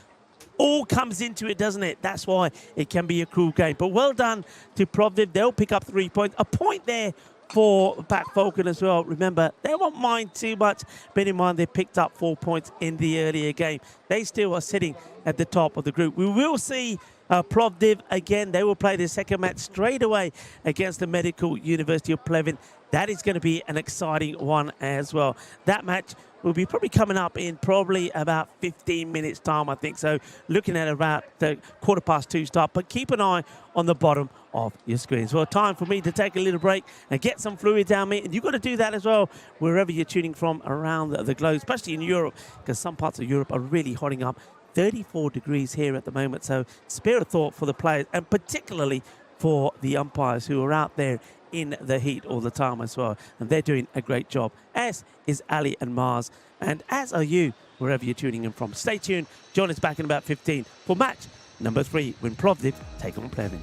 All comes into it, doesn't it? That's why it can be a cruel game. But well done to Plovdiv. They'll pick up 3 points. A point there for Pak Falcon as well. Remember, they won't mind too much. Bear in mind, they picked up 4 points in the earlier game. They still are sitting at the top of the group. We will see Plovdiv again. They will play their second match straight away against the Medical University of Plevin. That is going to be an exciting one as well. That match will be probably coming up in probably about 15 minutes time, I think. So looking at about the 2:15 start, but keep an eye on the bottom of your screens. Well, time for me to take a little break and get some fluid down me. And you've got to do that as well, wherever you're tuning from around the globe, especially in Europe, because some parts of Europe are really hotting up. 34 degrees here at the moment. So spare a thought for the players, and particularly for the umpires who are out there in the heat all the time as well. And they're doing a great job, as is Ali and Mars, and as are you, wherever you're tuning in from. Stay tuned. Join us back in about 15 for match number 3 when Plovdiv take on Plevin.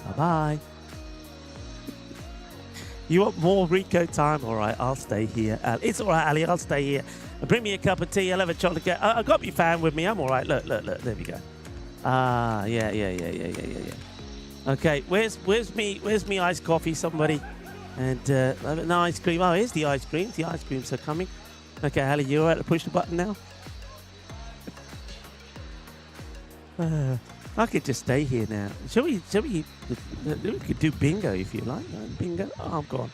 Bye-bye. You want more Rico time? All right, I'll stay here. It's all right, Ali, I'll stay here. Bring me a cup of tea. I'll have a chocolate cake. I've got my fan with me. I'm all right. Look. There we go. Yeah. Okay, where's me iced coffee, somebody? And an ice cream. Oh, here's the ice cream. The ice creams are coming. Okay, Ali, you all right to push the button now? I could just stay here now. Shall we could do bingo if you like. Bingo? Oh, I'm gone.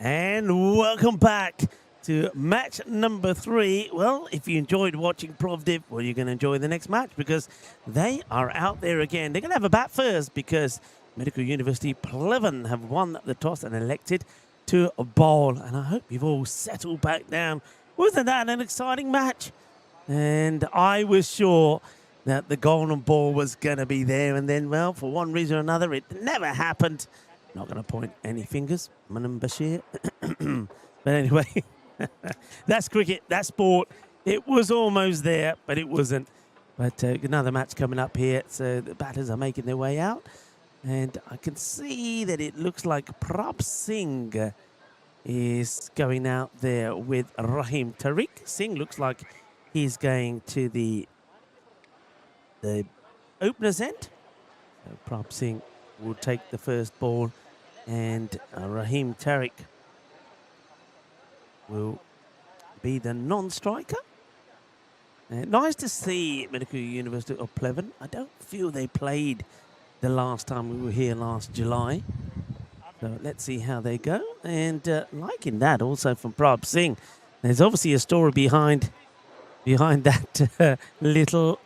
And welcome back to match number 3. Well, if you enjoyed watching Plovdiv, well, you're going to enjoy the next match because they are out there again. They're going to have a bat first because Medical University Pleven have won the toss and elected to bowl. And I hope you've all settled back down. Wasn't that an exciting match? And I was sure that the golden ball was going to be there. And then, well, for one reason or another, it never happened. Not going to point any fingers, Manam Bashir. But anyway, that's cricket, that's sport. It was almost there, but it wasn't. But another match coming up here. So the batters are making their way out. And I can see that it looks like Prab Singh is going out there with Rahim Tariq. Singh looks like he's going to the opener's end. So Prab Singh will take the first ball. And Rahim Tariq will be the non-striker. Nice to see Medical University of Pleven. I don't feel they played the last time we were here last July. So let's see how they go. And liking that also from Prab Singh. There's obviously a story behind that little,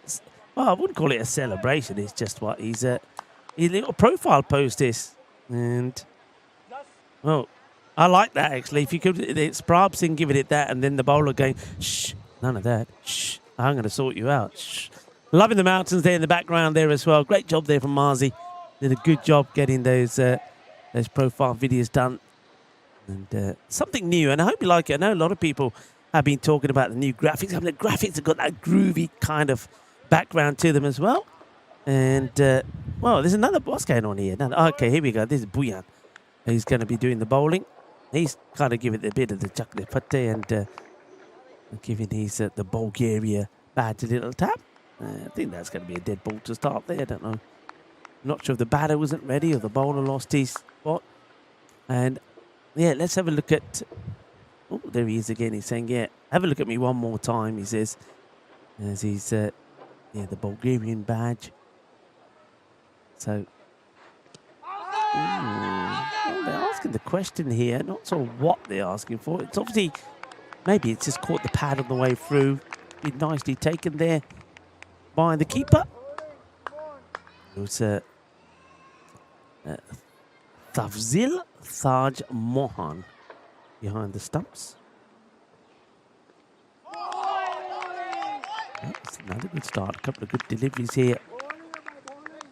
well, I wouldn't call it a celebration. It's just what his little profile post is. And, well, I like that, actually. If you could, it's Prab Singh giving it that, and then the bowler going, shh, none of that. Shh, I'm going to sort you out. Shh. Loving the mountains there in the background there as well. Great job there from Marzi. Did a good job getting those profile videos done. And something new, and I hope you like it. I know a lot of people have been talking about the new graphics. I mean, the graphics have got that groovy kind of background to them as well. And, well, there's another... What's going on here? Okay, here we go. This is Buyan. He's going to be doing the bowling. He's kind of giving it a bit of the chakle pate and giving his the Bulgaria badge a little tap. I think that's going to be a dead ball to start there. I don't know. Not sure if the batter wasn't ready or the bowler lost his spot. And, yeah, let's have a look at... Oh, there he is again. He's saying, yeah, have a look at me one more time, he says. As he's, yeah, the Bulgarian badge. So, well, they're asking the question here, not sure what they're asking for. It's obviously, maybe it's just caught the pad on the way through. Been nicely taken there by the keeper. It was Tafzil Thaj Mohan behind the stumps. That's another good start. A couple of good deliveries here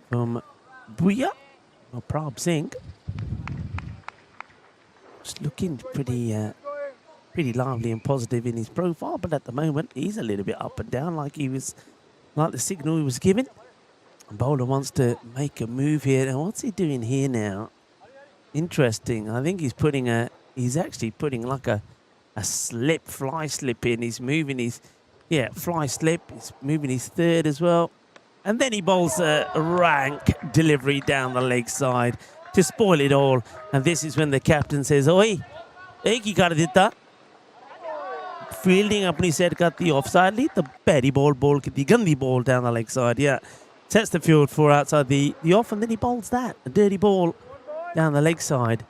from Buya, or Prab Singh. Just looking pretty lively and positive in his profile, but at the moment he's a little bit up and down, like the signal he was given. Bowler wants to make a move here. Now, what's he doing here now? Interesting. I think he's actually putting like a fly slip in. He's moving his, fly slip. He's moving his third as well. And then he bowls a rank delivery down the leg side to spoil it all. And this is when the captain says, "Oi, ek hi kar ditta? Fielding apni set karti offside li, the bad ball ki gandi ball down the leg side." Yeah, sets the field for outside the off, and then he bowls that, a dirty ball down the leg side.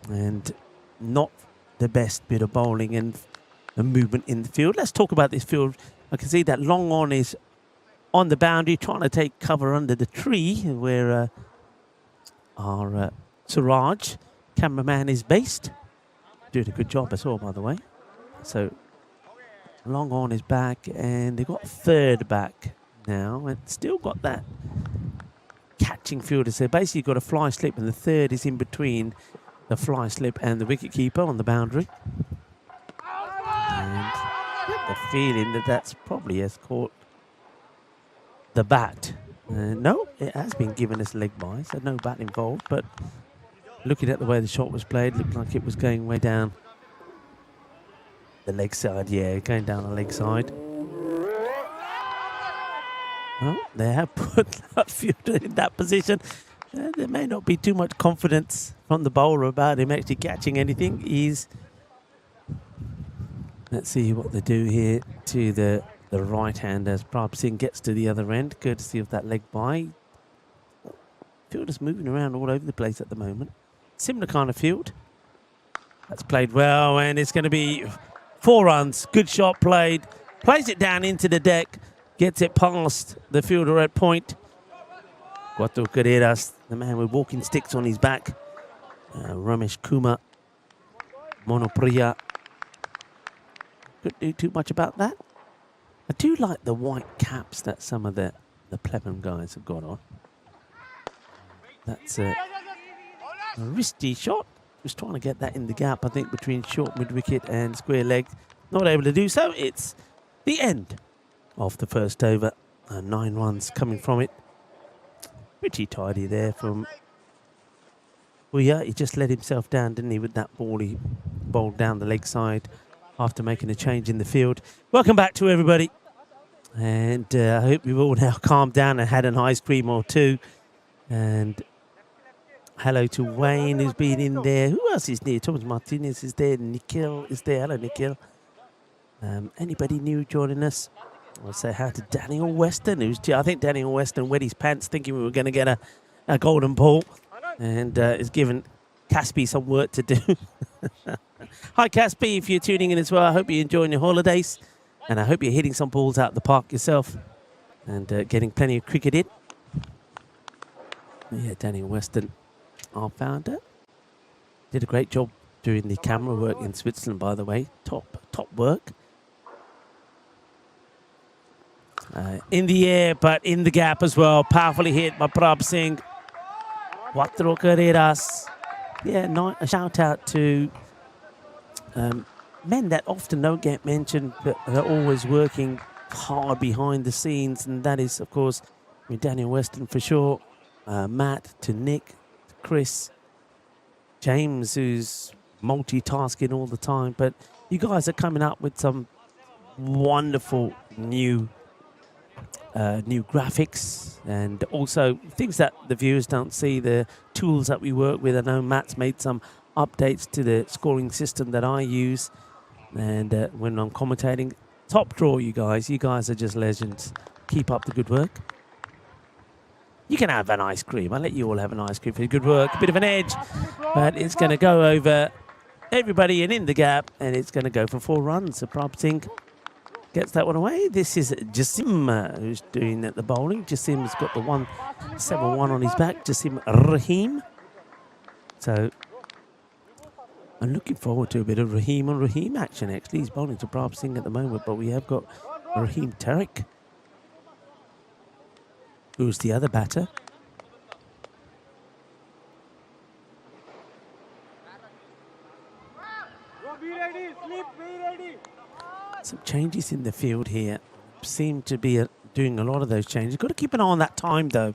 And not the best bit of bowling and the movement in the field. Let's talk about this field. I can see that long on is on the boundary, trying to take cover under the tree where our Suraj, cameraman, is based. Doing a good job as well, by the way. So, long on is back, and they've got third back now, and still got that catching fielder. So basically got a fly slip, and the third is in between the fly slip and the wicket keeper on the boundary. And I get the feeling that that's probably has caught the bat. No, it has been given as leg by, so no bat involved. But looking at the way the shot was played, looked like it was going way down the leg side. Yeah, going down the leg side. Well, they have put that fielder in that position. There may not be too much confidence from the bowler about him actually catching anything. Let's see what they do here to the right hand as Prab Singh gets to the other end, courtesy of that leg by. Fielder's moving around all over the place at the moment. Similar kind of field. That's played well, and it's going to be 4 runs. Good shot played. Plays it down into the deck. Gets it past the fielder at point. Cuatro Carreras, the man with walking sticks on his back. Ramesh Kumar. Monopriya. Couldn't do too much about that. I do like the white caps that some of the Plebham guys have got on. That's a risky shot. Just trying to get that in the gap, I think, between short mid-wicket and square leg. Not able to do so. It's the end of the first over. 9 runs coming from it. Pretty tidy there from... Well, yeah, he just let himself down, didn't he, with that ball he bowled down the leg side after making a change in the field. Welcome back to everybody. And I hope you've all now calmed down and had an ice cream or two. And hello to Wayne, who's been in there. Who else is there? Thomas Martinez is there. Nikhil is there. Hello, Nikhil. Anybody new joining us? I'll say hi to Daniel Weston, I think Daniel Weston wet his pants thinking we were going to get a golden ball, and is giving Caspi some work to do. Hi, Caspi, if you're tuning in as well. I hope you're enjoying your holidays, and I hope you're hitting some balls out the park yourself and getting plenty of cricket in. Yeah, Daniel Weston, our founder, did a great job doing the camera work in Switzerland, by the way. Top work. In the air, but in the gap as well. Powerfully hit by Prabh Singh. Cuatro Carreras. Yeah, a shout out to men that often don't get mentioned, but are always working hard behind the scenes. And that is, of course, Daniel Weston for sure. Matt, to Nick, to Chris, James, who's multitasking all the time. But you guys are coming up with some wonderful new graphics, and also things that the viewers don't see, the tools that we work with. I know Matt's made some updates to the scoring system that I use, and when I'm commentating, top draw, you guys are just legends. Keep up the good work. You can have an ice cream. I'll let you all have an ice cream for the good work. A bit of an edge, but it's going to go over everybody and in the gap, and it's going to go for 4 runs. So Prabh Singh gets that one away. This is Jassim who's doing the bowling. Jassim's got the 171 on his back. Jassim Rahim. So I'm looking forward to a bit of Rahim on Rahim action, actually. He's bowling to Prabh Singh at the moment, but we have got Rahim Tariq, who's the other batter. Some changes in the field here. Seem to be doing a lot of those changes. Got to keep an eye on that time, though.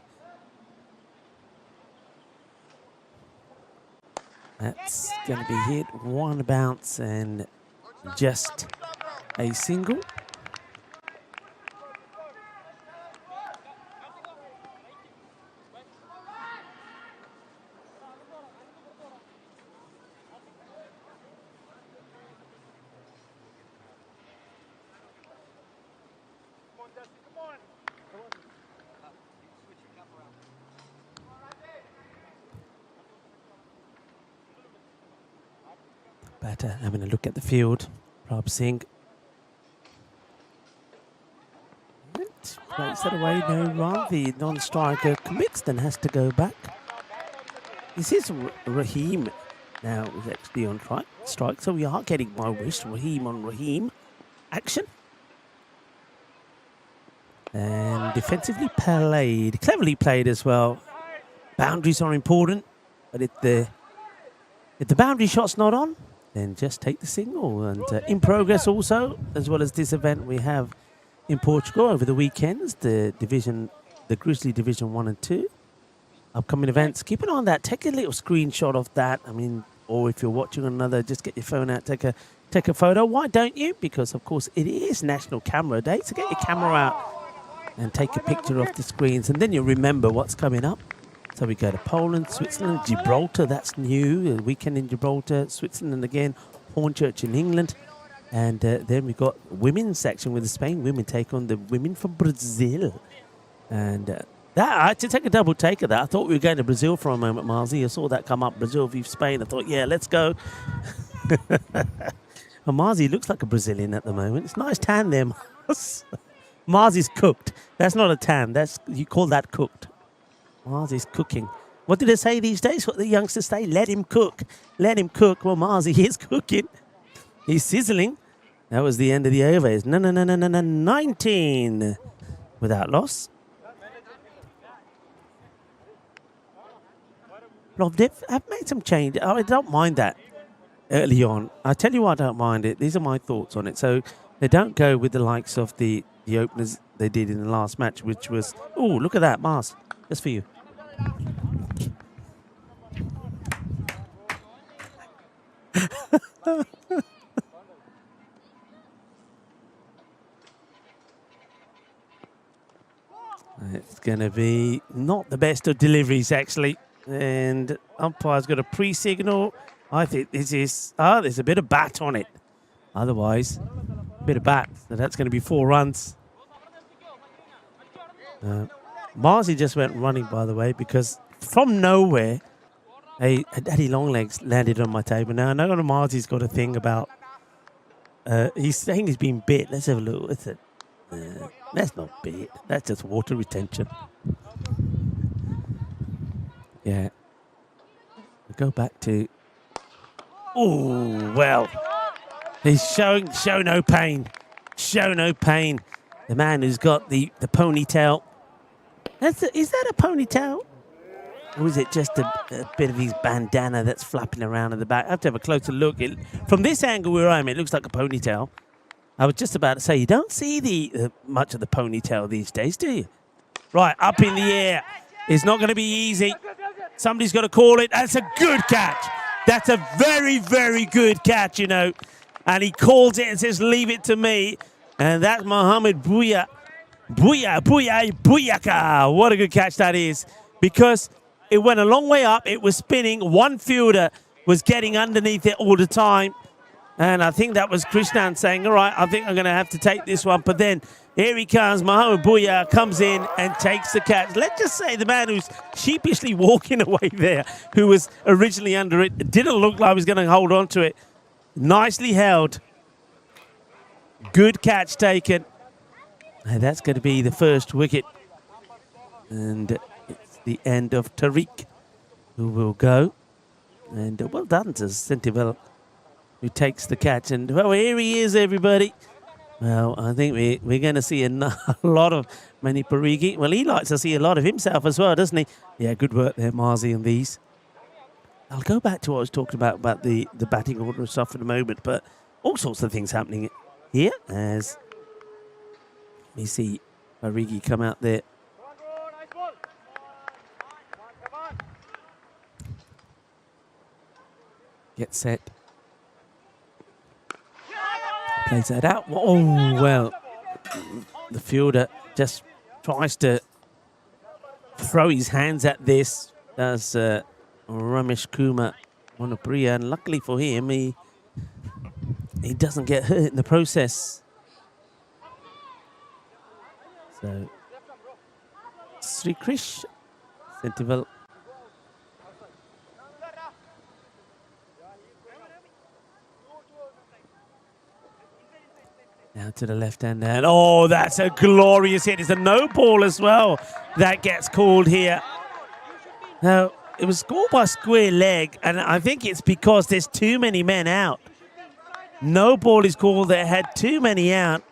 That's going to be hit. 1 bounce and just a single. Batter having a look at the field. Prabh Singh. Plays that away, no run. The non-striker commits, then has to go back. This is Rahim now is actually on strike, so we are getting my wish. Rahim on Rahim action. And defensively played, cleverly played as well. Boundaries are important, but if the boundary shot's not on, then just take the single. And in progress also, as well as this event we have in Portugal over the weekends, the Grizzly Division 1 and 2. Upcoming events, keep an eye on that. Take a little screenshot of that. I mean, or if you're watching another, just get your phone out, take a photo. Why don't you? Because, of course, it is National Camera Day, so get your camera out and take a picture of the screens, and then you'll remember what's coming up. So we go to Poland, Switzerland, Gibraltar, that's new. A weekend in Gibraltar, Switzerland again, Hornchurch in England. And then we've got women's section with the Spain women take on the women from Brazil. And that I had to take a double take of that. I thought we were going to Brazil for a moment, Marzi. I saw that come up, Brazil v Spain. I thought, yeah, let's go. Well, Marzi looks like a Brazilian at the moment. It's nice tan there, Mars. Marzi's cooked. That's not a tan. That's, you call that cooked. Marzi's cooking. What do they say these days? What the youngsters say? Let him cook. Let him cook. Well, Marzi is cooking. He's sizzling. That was the end of the over. It's 19 without loss. Plovdiv have made some change. I don't mind that early on. I tell you why I don't mind it. These are my thoughts on it. So they don't go with the likes of the openers they did in the last match, which was, oh, look at that, Mars. Just for you. It's going to be not the best of deliveries, actually. And umpire's got a pre-signal. I think this is... Oh, there's a bit of bat on it. Otherwise, a bit of bat. So that's going to be 4 runs. Marzi just went running, by the way, because from nowhere, a Daddy Longlegs landed on my table. Now, I know Marzi's got a thing about... he's saying he's been bit. Let's have a look. That's not bit. That's just water retention. Yeah. We'll go back to... Oh, well. He's show no pain. Show no pain. The man who's got the ponytail. Is that a ponytail? Or is it just a bit of his bandana that's flapping around in the back? I have to have a closer look. From this angle where I'm, it looks like a ponytail. I was just about to say, you don't see much of the ponytail these days, do you? Right, up in the air. It's not going to be easy. Somebody's got to call it. That's a good catch. That's a very, very good catch, you know. And he calls it and says, leave it to me. And that's Mohamed Bouya. Bouyaka. What a good catch that is. Because it went a long way up. It was spinning. One fielder was getting underneath it all the time. And I think that was Krishnan saying, all right, I think I'm going to have to take this one. But then here he comes. Mohamed Bouya comes in and takes the catch. Let's just say the man who's sheepishly walking away there, who was originally under it, didn't look like he was going to hold on to it. Nicely held. Good catch taken. And that's going to be the first wicket. And it's the end of Tariq, who will go. And well done to Sentivel, who takes the catch. And, well, here he is, everybody. Well, I think we're going to see a lot of Mani Parigi. Well, he likes to see a lot of himself as well, doesn't he? Yeah, good work there, Marzi, on these. I'll go back to what I was talking about the batting order and stuff in a moment, but all sorts of things happening here as we see Parigi come out there. Get set. Plays that out. Oh, well. The fielder just tries to throw his hands at this. Does Ramesh Kumar Monopriya. And luckily for him, he doesn't get hurt in the process. So, Sri Krish Sentival. Now to the left-hand hand. Oh, that's a glorious hit. It's a no ball as well that gets called here. Now, it was scored by square leg, and I think it's because there's too many men out. No ball is called. They had too many out.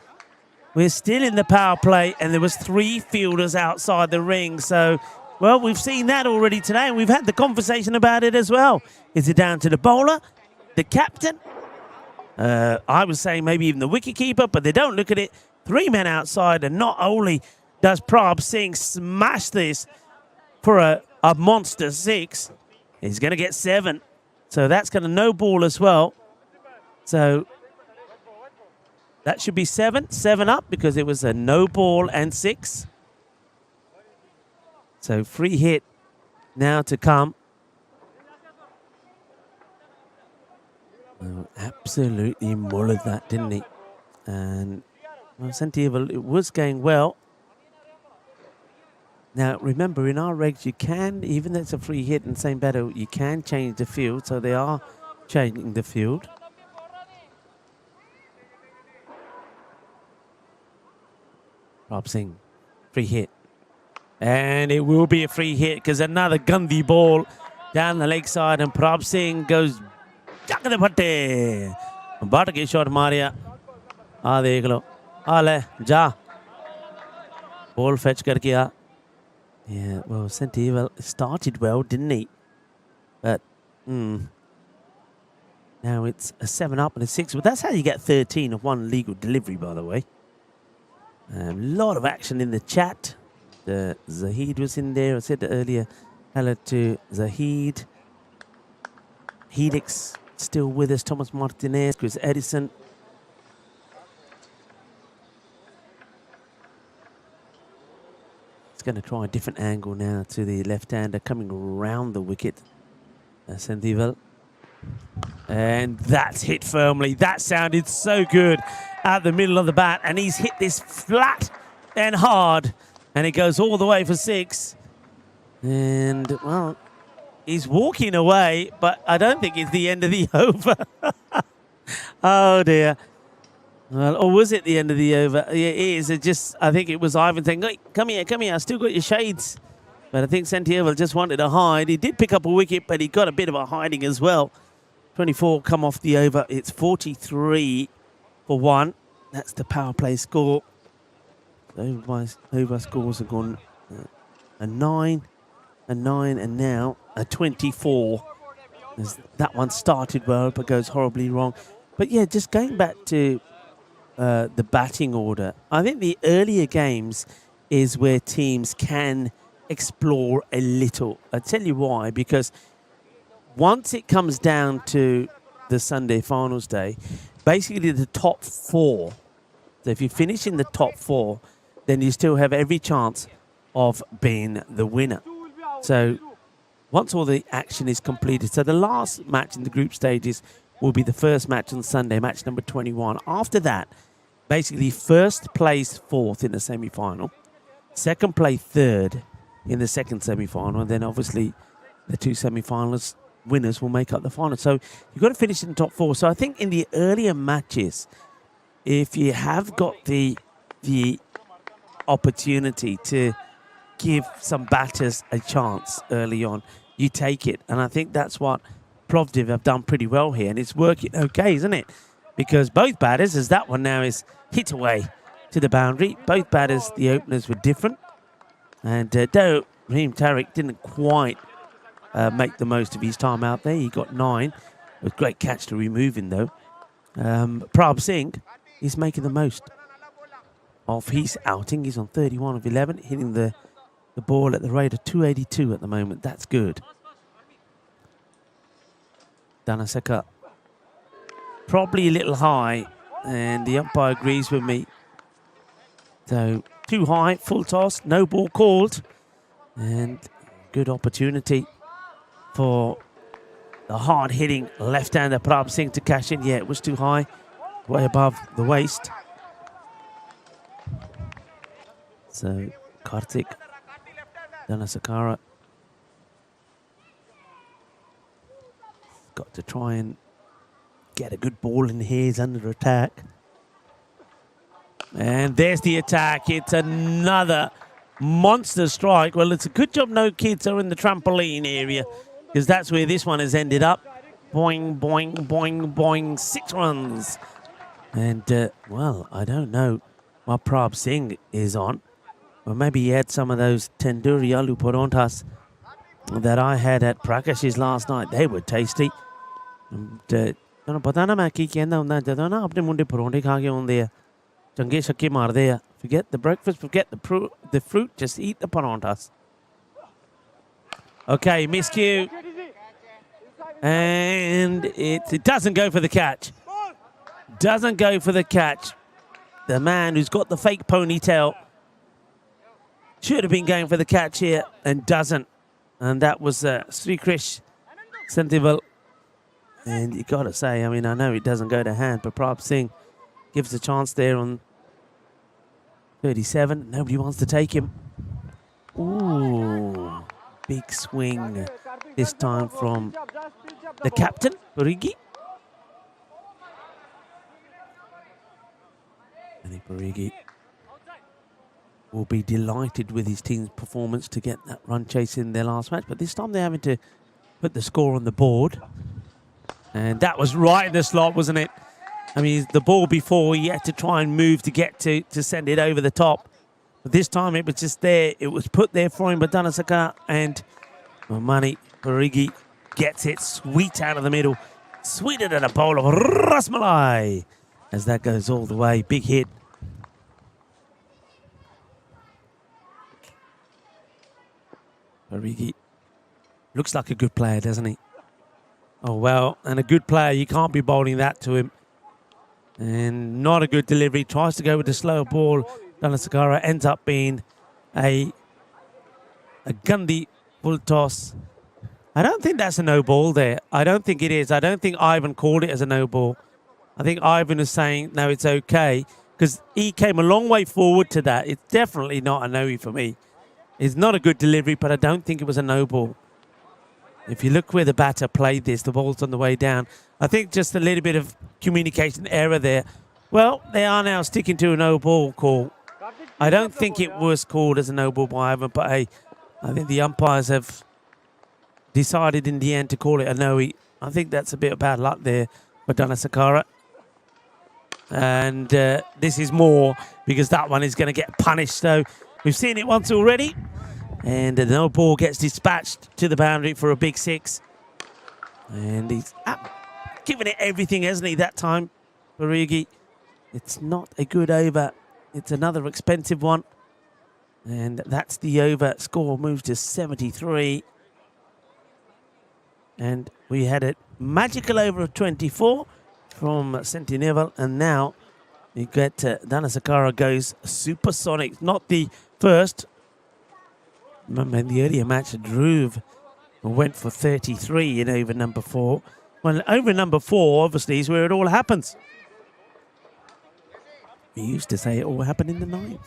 We're still in the power play, and there was 3 fielders outside the ring. So, well, we've seen that already today, and we've had the conversation about it as well. Is it down to the bowler, the captain? I was saying maybe even the wicketkeeper, but they don't look at it. 3 men outside, and not only does Prabh Singh smash this for a monster 6, he's going to get 7. So that's going to no ball as well. So that should be 7 up because it was a no ball and 6. So free hit now to come. Well, absolutely mullered that, didn't he? And well, Sentival, it was going well. Now, remember, in our regs, you can, even though it's a free hit and same batter, you can change the field. So they are changing the field. Prabh Singh, free hit. And it will be a free hit because another Gandhi ball down the leg side and Prabh Singh goes Jakade Bhatte. Bhatte shot Maria. Dekh lo. Le, ja. Ball fetch karke aa. Yeah, well, St. Evil started well, didn't he? But, now it's a 7 up and a 6. But that's how you get 13 of one legal delivery, by the way. A lot of action in the chat. Zahid was in there. I said earlier, hello to Zahid. Helix still with us. Thomas Martinez, Chris Edison. He's going to try a different angle now to the left-hander coming around the wicket. St. Evil. And that's hit firmly. That sounded so good at the middle of the bat. And he's hit this flat and hard. And it goes all the way for 6. And, well, he's walking away, but I don't think it's the end of the over. Oh, dear. Well, or was it the end of the over? Yeah, it is. I think it was Ivan saying, hey, come here, I still got your shades. But I think St. Evil just wanted to hide. He did pick up a wicket, but he got a bit of a hiding as well. 24 come off the over. It's 43 for 1. That's the power play score. Over scores have gone a 9, a 9, and now a 24. That one started well, but goes horribly wrong. But yeah, just going back to the batting order, I think the earlier games is where teams can explore a little. I'll tell you why, because once it comes down to the Sunday finals day, basically the top 4, so if you finish in the top 4, then you still have every chance of being the winner. So once all the action is completed, so the last match in the group stages will be the first match on Sunday, match number 21. After that, basically first place 4th in the semi-final, second place 3rd in the second semi-final, and then obviously the 2 semi-finalists winners will make up the final. So you've got to finish in the top 4. So I think in the earlier matches, if you have got the opportunity to give some batters a chance early on, you take it. And I think that's what Plovdiv have done pretty well here. And it's working okay, isn't it? Because both batters, as that one now is hit away to the boundary, both batters, the openers were different. And though Raheem Tariq didn't quite make the most of his time out there, he got 9. It was a great catch to remove him, though. Prabh Singh is making the most of his outing. He's on 31 of 11, hitting the ball at the rate of 282 at the moment. That's good. Dhanaseka probably a little high, and the umpire agrees with me. So too high, full toss, no ball called, and good opportunity for the hard-hitting left-hander Prabh Singh to cash in. Yeah, it was too high, way above the waist. So Karthik Dhanasakara got to try and get a good ball in here. He's under attack. And there's the attack. It's another monster strike. Well, it's a good job no kids are in the trampoline area, because that's where this one has ended up. Boing, boing, boing, boing. 6 runs. And, well, I don't know what Prabh Singh is on. Well, maybe he had some of those tandoori aloo paranthas that I had at Prakash's last night. They were tasty. And, पता ना मैं की कहना ਹੁੰਦਾ ਜਦੋਂ ਨਾ ਆਪਣੇ ਮੁੰਡੇ ਪਰੌਂਠੇ ਖਾ ਕੇ ਆਉਂਦੇ ਆ ਚੰਗੇ ਛੱਕੇ ਮਾਰਦੇ ਆ forget the breakfast, forget the fruit, just eat the paranthas. Okay, miscue. And it doesn't go for the catch. Doesn't go for the catch. The man who's got the fake ponytail should have been going for the catch here and doesn't. And that was Sri Krish Sentival. And you got to say, I mean, I know it doesn't go to hand, but Prabh Singh gives a chance there on 37. Nobody wants to take him. Ooh, big swing this time from the captain, Parigi. Parigi will be delighted with his team's performance to get that run chase in their last match. But this time they're having to put the score on the board. And that was right in the slot, wasn't it? I mean, the ball before, he had to try and move to get to send it over the top. But this time it was just there. It was put there for him, but Danasaka and Mani Parigi gets it sweet out of the middle. Sweeter than a bowl of rasmalai. As that goes all the way. Big hit. Parigi looks like a good player, doesn't he? Oh, well, and a good player, you can't be bowling that to him. And not a good delivery. Tries to go with the slower ball. Danasakara ends up being a Gandhi full toss. I don't think that's a no ball there. I don't think it is. I don't think Ivan called it as a no ball. I think Ivan is saying, no, it's okay. Because he came a long way forward to that. It's definitely not a no for me. It's not a good delivery, but I don't think it was a no ball. If you look where the batter played this, the ball's on the way down. I think just a little bit of communication error there. Well, they are now sticking to a no ball call. I don't think it was called as a no ball by Ivan, but hey, I think the umpires have decided in the end to call it a no. I think that's a bit of bad luck there for Danasakara. And this is more because that one is going to get punished. So we've seen it once already. And the no ball gets dispatched to the boundary for a big 6. And he's giving it everything, hasn't he, that time, Parigi. It's not a good over. It's another expensive one. And that's the over. Score moves to 73. And we had a magical over of 24 from Sentinel. And now you get Danasakara goes supersonic. Not the first. Remember in the earlier match, Dhruv went for 33 in over number 4. Well, over number 4, obviously, is where it all happens. We used to say it all happened in the 9th.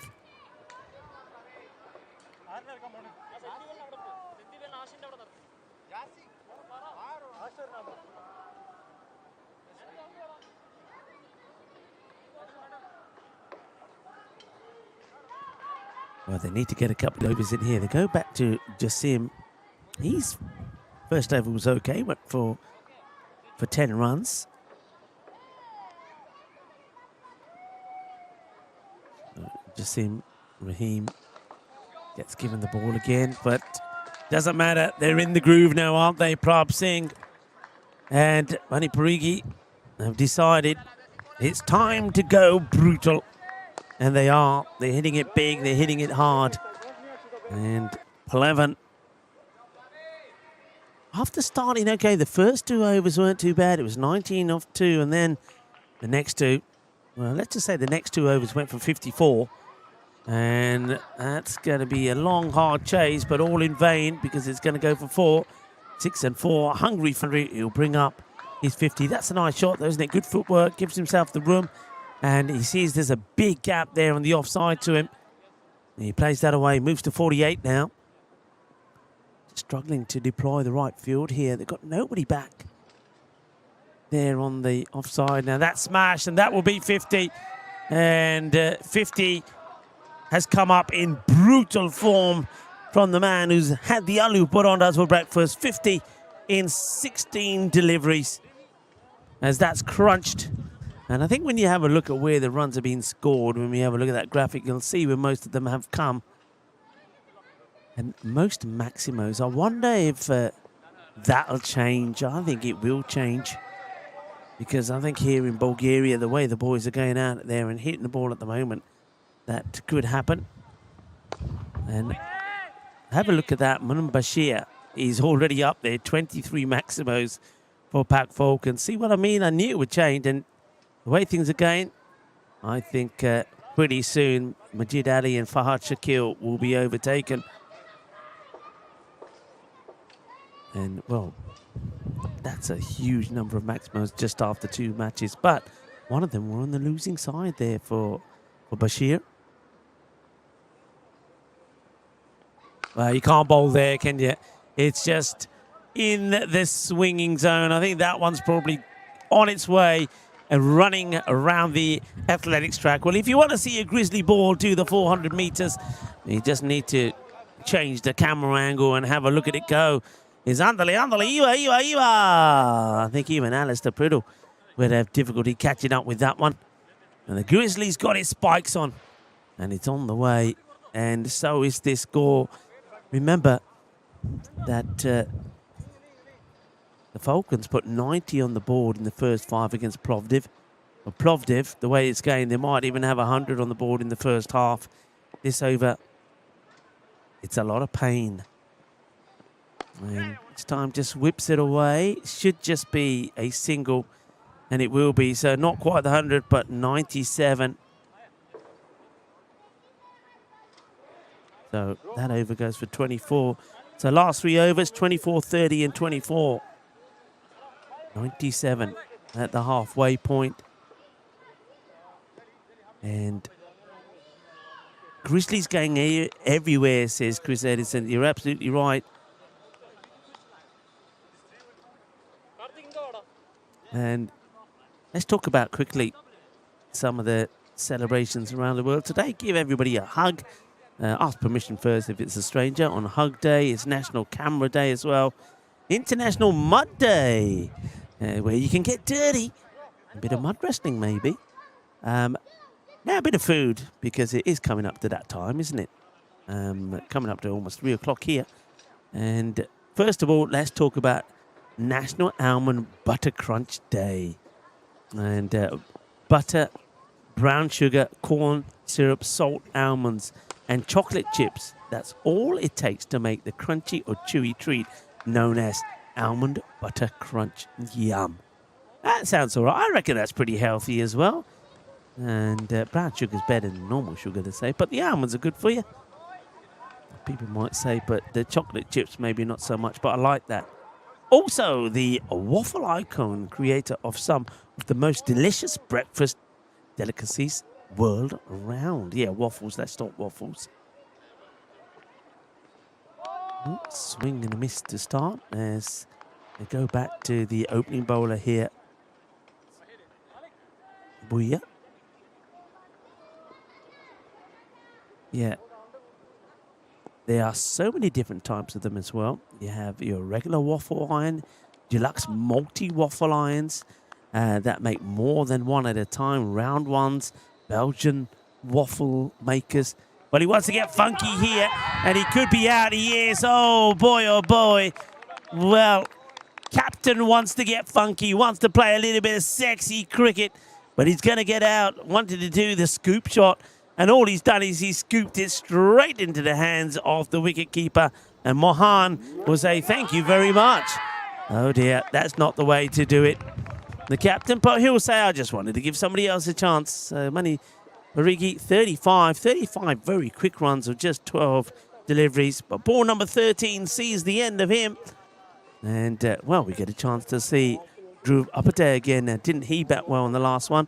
Well, they need to get a couple of overs in here. They go back to Jassim. His first over was okay, went for 10 runs. Jassim Rahim gets given the ball again, but doesn't matter. They're in the groove now, aren't they? Prabh Singh and Mani Parigi have decided it's time to go brutal. And they are. They're hitting it big. They're hitting it hard. And Plevan, after starting okay, the first 2 overs weren't too bad. It was 19 off 2. And then the next 2, well, let's just say the next 2 overs went for 54. And that's going to be a long, hard chase, but all in vain because it's going to go for 4. 6 and 4. Hungry for it. He'll bring up his 50. That's a nice shot, though, isn't it? Good footwork. Gives himself the room. And he sees there's a big gap there on the offside to him. He plays that away, moves to 48 now. Struggling to deploy the right field here. They've got nobody back there on the offside. Now that's smashed, and that will be 50. And 50 has come up in brutal form from the man who's had the aloo porondas for breakfast. 50 in 16 deliveries as that's crunched. And I think when you have a look at where the runs are being scored, when we have a look at that graphic, you'll see where most of them have come. And most maximos, I wonder if that'll change. I think it will change. Because I think here in Bulgaria, the way the boys are going out there and hitting the ball at the moment, that could happen. And have a look at that. Manum Bashir is already up there, 23 maximos for Pak Folk. And see what I mean? I knew it would change. And the way things are going, I think pretty soon Majid Ali and Fahad Shakil will be overtaken. And, well, that's a huge number of maximums just after 2 matches. But one of them were on the losing side there for Bashir. Well, you can't bowl there, can you? It's just in the swinging zone. I think that one's probably on its way running around the athletics track. Well, if you want to see a Grizzly ball do the 400 meters, you just need to change the camera angle and have a look at it go. Is Andale, Iwa. I think even Alistair Priddle would have difficulty catching up with that one. And the Grizzlies got its spikes on, and it's on the way, and so is this score. Remember that the Falcons put 90 on the board in the first 5 against Plovdiv. Well, Plovdiv, the way it's going, they might even have 100 on the board in the first half. This over, it's a lot of pain. And this time just whips it away. Should just be a single, and it will be. So not quite the 100, but 97. So that over goes for 24. So last 3 overs, 24, 30, and 24. 97 at the halfway point. And Grizzlies going everywhere, says Chris Edison. You're absolutely right. And let's talk about quickly some of the celebrations around the world today. Give everybody a hug. Ask permission first if it's a stranger. On Hug Day, it's National Camera Day as well. International Mud Day, where you can get dirty. A bit of mud wrestling, maybe. Now a bit of food, because it is coming up to that time, isn't it? Coming up to almost 3 o'clock here. And first of all, let's talk about National Almond Butter Crunch Day. And butter, brown sugar, corn syrup, salt, almonds, and chocolate chips. That's all it takes to make the crunchy or chewy treat known as Almond Butter Crunch. Yum. That sounds all right. I reckon that's pretty healthy as well. And brown sugar's better than normal sugar, they say. But the almonds are good for you. People might say, but the chocolate chips maybe not so much. But I like that. Also, the waffle icon, creator of some of the most delicious breakfast delicacies world around. Yeah, waffles. Let's talk waffles. Swing and a miss to start as they go back to the opening bowler here. Booyah. Yeah. There are so many different types of them as well. You have your regular waffle iron, deluxe multi-waffle irons that make more than one at a time, round ones, Belgian waffle makers. Well, he wants to get funky here, and he could be out. He is. Oh, boy. Well, captain wants to get funky, wants to play a little bit of sexy cricket, but he's going to get out. Wanted to do the scoop shot. And all he's done is he scooped it straight into the hands of the wicketkeeper. And Mohan will say, thank you very much. Oh, dear, that's not the way to do it. The captain, but he'll say, I just wanted to give somebody else a chance. Mani Parigi, 35 very quick runs of just 12 deliveries. But ball number 13 sees the end of him. And, well, we get a chance to see Dhruv Apate again. Didn't he bat well on the last one?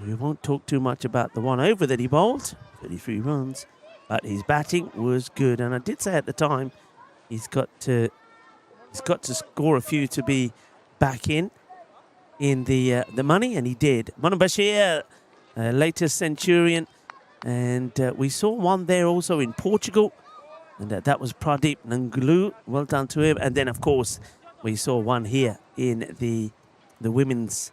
We won't talk too much about the one over that he bowled, 33 runs, but his batting was good. And I did say at the time, he's got to score a few to be back in the money, and he did. Manu Bashir, latest centurion, and we saw one there also in Portugal, and that was Pradeep Nangulu. Well done to him. And then, of course, we saw one here in the women's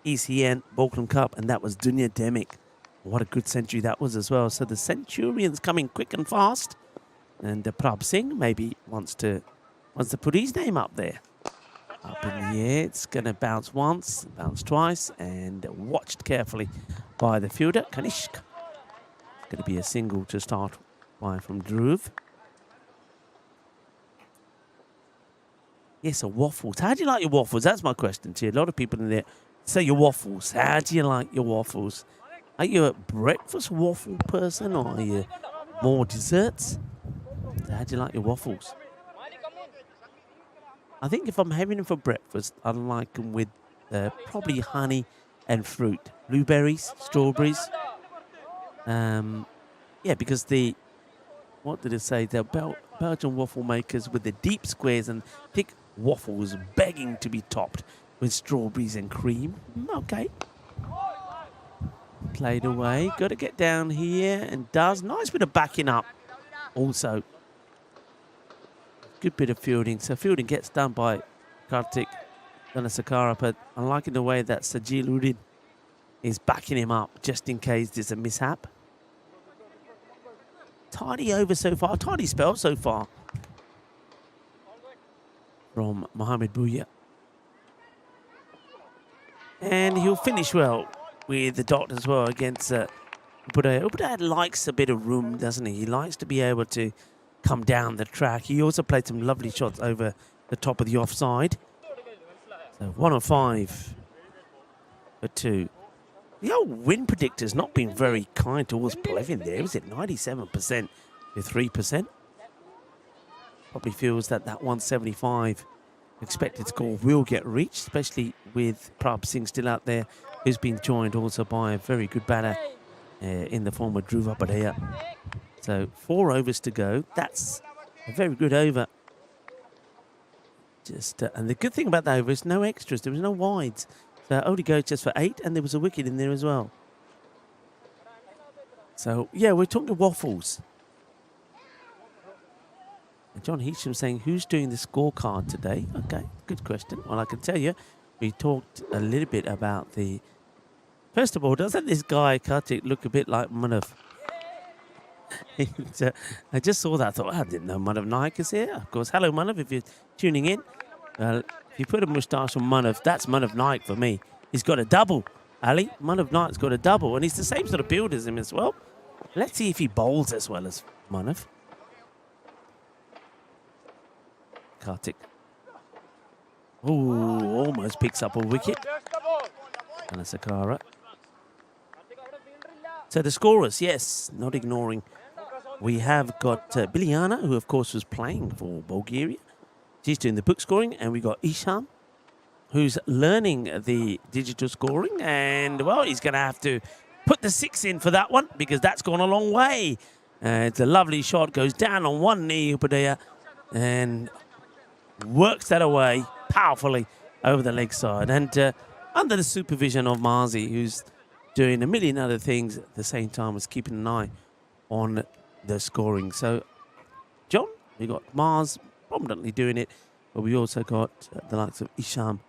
ECN Balkan Cup, and that was Dunya Demic. What a good century that was as well. So the Centurions coming quick and fast, and Prabh Singh maybe wants to put his name up there. Up in the air, it's going to bounce once, bounce twice, and watched carefully by the fielder, Kanishk. It's going to be a single to start by from Dhruv. Yes, so waffles. How do you like your waffles? That's my question to you. A lot of people in there say your waffles. How do you like your waffles? Are you a breakfast waffle person, or are you more desserts? How do you like your waffles? I think if I'm having them for breakfast, I like them with probably honey and fruit. Blueberries, strawberries. Yeah, because what did it say? The Belgian waffle makers with the deep squares and thick waffles begging to be topped with strawberries and cream. Okay. Played away. Got to get down here and does. Nice bit of backing up also. Good bit of fielding. So fielding gets done by Kartik Dhanasakara, but I'm liking the way that Sajil Udin is backing him up just in case there's a mishap. Tidy over so far. Tidy spell so far from Mohamed Bouya. And he'll finish well with the dot as well against Upadhyaya. Upadhyaya likes a bit of room, doesn't he? He likes to be able to come down the track. He also played some lovely shots over the top of the offside. So 1 of 5 for 2. The old win predictor's not been very kind towards Plevin there. Is it 97% to 3%? Probably feels that 175 expected score will get reached, especially with Prabh Singh still out there, who's been joined also by a very good batter in the form of Dhruv Upadhyaya. So 4 overs to go. That's a very good over. And the good thing about that over is no extras. There was no wides. So only goes just for 8, and there was a wicket in there as well. So, yeah, we're talking waffles. And John Heacham saying, who's doing the scorecard today? Okay, good question. Well, I can tell you, we talked a little bit about the... First of all, doesn't this guy, Kartik, look a bit like Manav? I just saw that. I thought, I didn't know Manav Naik is here. Of course, hello, Manav, if you're tuning in. If you put a moustache on Manav, that's Manav Naik for me. He's got a double, Ali. Manav Naik's got a double, and he's the same sort of build as him as well. Let's see if he bowls as well as Manav. Kartik. Ooh, almost picks up a wicket. Dhanasakara. So the scorers, yes, not ignoring. We have got Biliana, who of course was playing for Bulgaria. She's doing the book scoring, and we got Isham, who's learning the digital scoring, and well, he's going to have to put the 6 in for that one because that's gone a long way. It's a lovely shot, goes down on one knee, Upadhyaya, and works that away powerfully over the leg side, and under the supervision of Marzi, who's doing a million other things at the same time as keeping an eye on the scoring. So, John, we got Mars prominently doing it, but we also got the likes of Isham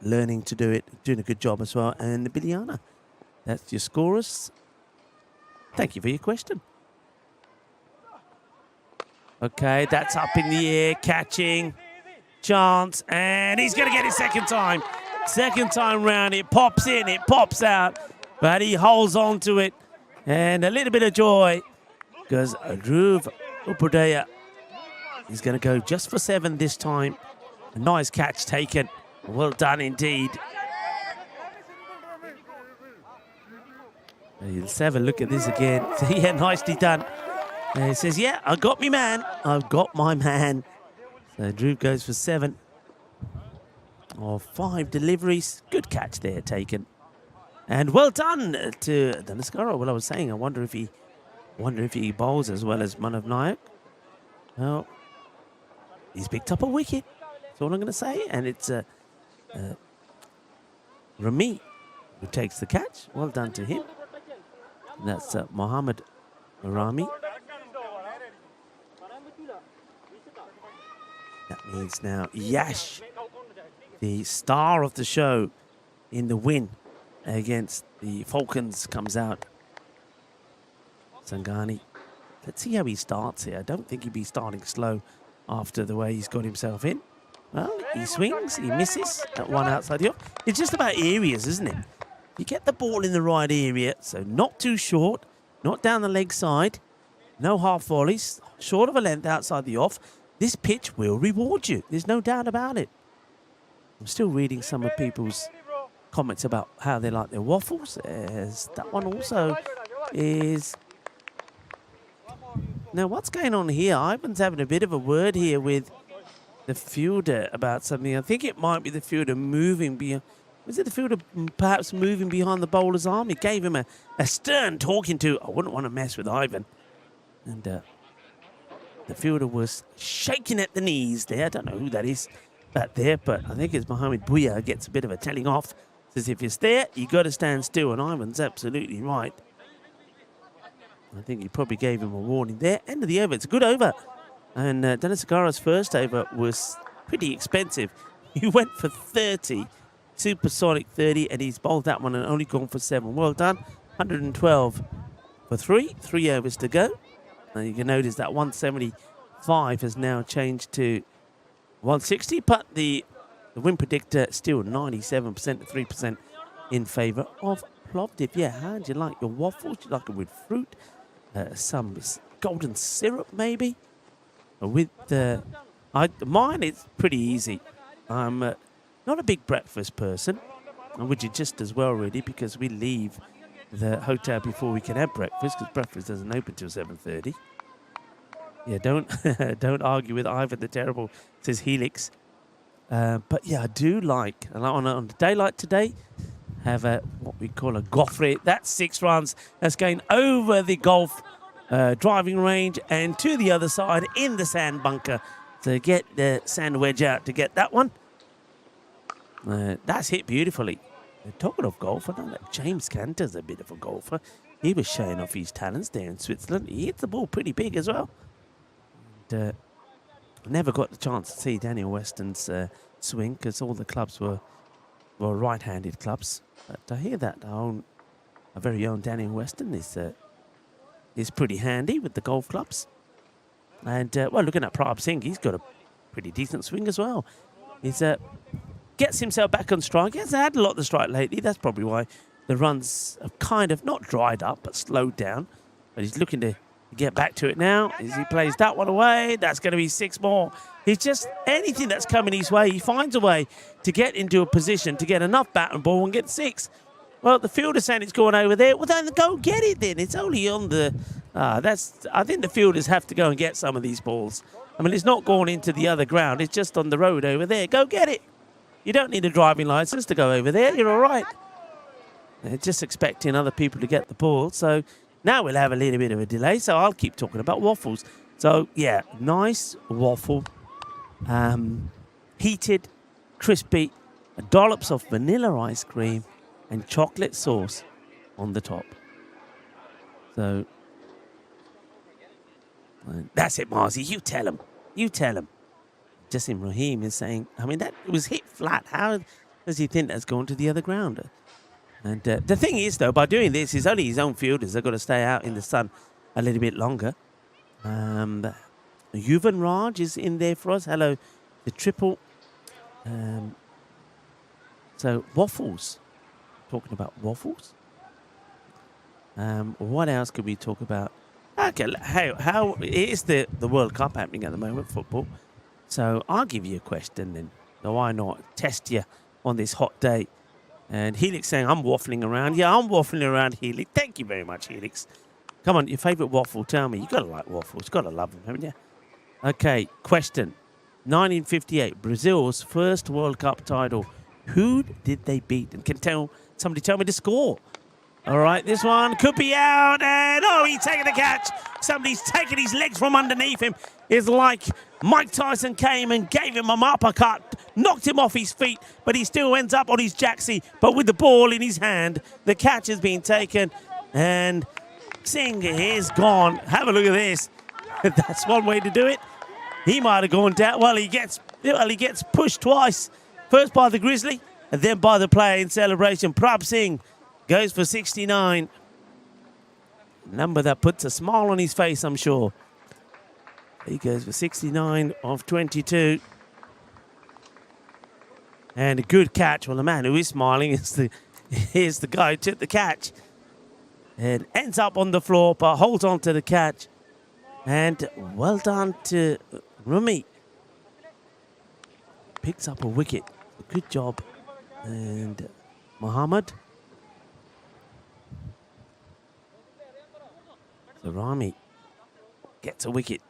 learning to do it, doing a good job as well, and Biliana. That's your scorers. Thank you for your question. Okay, that's up in the air, catching, chance, and he's going to get it second time. Second time round, it pops in, it pops out, but he holds on to it. And a little bit of joy because Dhruv Upadhyaya is going to go just for 7 this time. A nice catch taken. Well done indeed. Let's have a look at this again. Yeah, nicely done. And he says, yeah, I got me man. I've got my man. So Dhruv goes for 7. Or 5 deliveries. Good catch there taken. And well done to Dhanasakara. Well, I was saying, I wonder if he bowls as well as Manav Naik. Well, he's picked up a wicket. That's all I'm going to say. And it's Rami who takes the catch. Well done to him. And that's Mohammad Rami. That means now Yash, the star of the show in the win against the Falcons, comes out. Sangani. Let's see how he starts here. I don't think he'd be starting slow after the way he's got himself in. Well, he swings, he misses at one outside the off. It's just about areas, isn't it? You get the ball in the right area, so not too short, not down the leg side, no half volleys, short of a length outside the off. This pitch will reward you. There's no doubt about it. I'm still reading some of people's comments about how they like their waffles. As that one also is... Now, what's going on here? Ivan's having a bit of a word here with the fielder about something. I think it might be the fielder moving behind. Was it the fielder perhaps moving behind the bowler's arm? He gave him a stern talking to. I wouldn't want to mess with Ivan. And the fielder was shaking at the knees there. I don't know who that is. back there, but I think it's Mohamed Bouya gets a bit of a telling off. Says if it's there, you got to stand still, and Ivan's absolutely right. I think he probably gave him a warning there. End of the over. It's a good over. And Dennis Agara's first over was pretty expensive. He went for 30, supersonic 30, and he's bowled that one and only gone for 7. Well done. 112 for 3 overs to go. And you can notice that 175 has now changed to 160, but the win predictor still 97% to 3% in favour of Plovdiv. Yeah, how do you like your waffles? Do you like it with fruit? Some golden syrup, maybe? With mine, it's pretty easy. I'm not a big breakfast person, which is just as well, really, because we leave the hotel before we can have breakfast, because breakfast doesn't open till 7:30. Yeah, don't argue with Ivan the Terrible, says Helix. But yeah, I do like, on a day like today, have what we call a goffre. That's 6 runs. That's going over the golf driving range and to the other side in the sand bunker to get the sand wedge out to get that one. That's hit beautifully. Talking of golf, I know that James Cantor's a bit of a golfer. He was showing off his talents there in Switzerland. He hits the ball pretty big as well. And, never got the chance to see Daniel Weston's swing because all the clubs were right-handed clubs. But I hear that our very own Daniel Weston is pretty handy with the golf clubs. And, well, looking at Prabh Singh, he's got a pretty decent swing as well. He's gets himself back on strike. He hasn't had a lot of the strike lately. That's probably why the runs have kind of not dried up, but slowed down. But he's looking to get back to it now. As he plays that one away, that's going to be 6 more. He's just, anything that's coming his way, he finds a way to get into a position to get enough bat and ball and get 6. Well, the fielder's saying it's going over there. Well, then go get it then. It's only on the... I think the fielders have to go and get some of these balls. I mean, it's not going into the other ground. It's just on the road over there. Go get it. You don't need a driving licence to go over there. You're all right. They're just expecting other people to get the ball. So now we'll have a little bit of a delay. So I'll keep talking about waffles. So, yeah, nice waffle. Heated, crispy, dollops of vanilla ice cream and chocolate sauce on the top. So, that's it, Marzi. You tell him. You tell him. Jassim Rahim is saying, I mean, that was hit flat. How does he think that's going to the other ground? And the thing is, though, by doing this, it's only his own fielders. They've got to stay out in the sun a little bit longer. Yuvan Raj is in there for us. Hello, the triple. So, waffles. Talking about waffles. What else could we talk about? Okay, how is the World Cup happening at the moment, football? So I'll give you a question then. So why not test you on this hot day? And Helix saying, I'm waffling around. Yeah, I'm waffling around, Helix. Thank you very much, Helix. Come on, your favourite waffle, tell me. You've got to like waffles. You've got to love them, haven't you? Okay, question. 1958, Brazil's first World Cup title. Who did they beat? And somebody tell me the score. All right, this one could be out. And, oh, he's taking the catch. Somebody's taking his legs from underneath him. It's like Mike Tyson came and gave him an uppercut, knocked him off his feet, but he still ends up on his jacksie. But with the ball in his hand, the catch has been taken. And Singh is gone. Have a look at this. That's one way to do it. He might have gone down. Well, he gets pushed twice. First by the Grizzly, and then by the player in celebration. Prabh Singh goes for 69. Number that puts a smile on his face, I'm sure. He goes for 69 of 22. And a good catch. Well, the man who is smiling is the guy who took the catch. And ends up on the floor, but holds on to the catch. And well done to Rumi. Picks up a wicket. Good job. And Muhammad. So Rami gets a wicket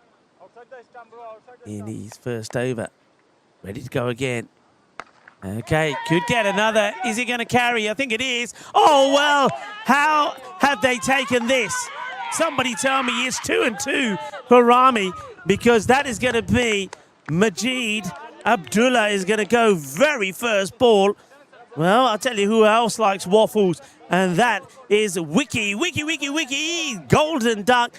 in his first over. Ready to go again. Okay, could get another. Is he going to carry? I think it is. Oh, well, how have they taken this? Somebody tell me it's 2-2 for Rami, because that is going to be Majid Abdullah is going to go very first ball. Well, I'll tell you who else likes waffles, and that is Wiki, Golden Duck.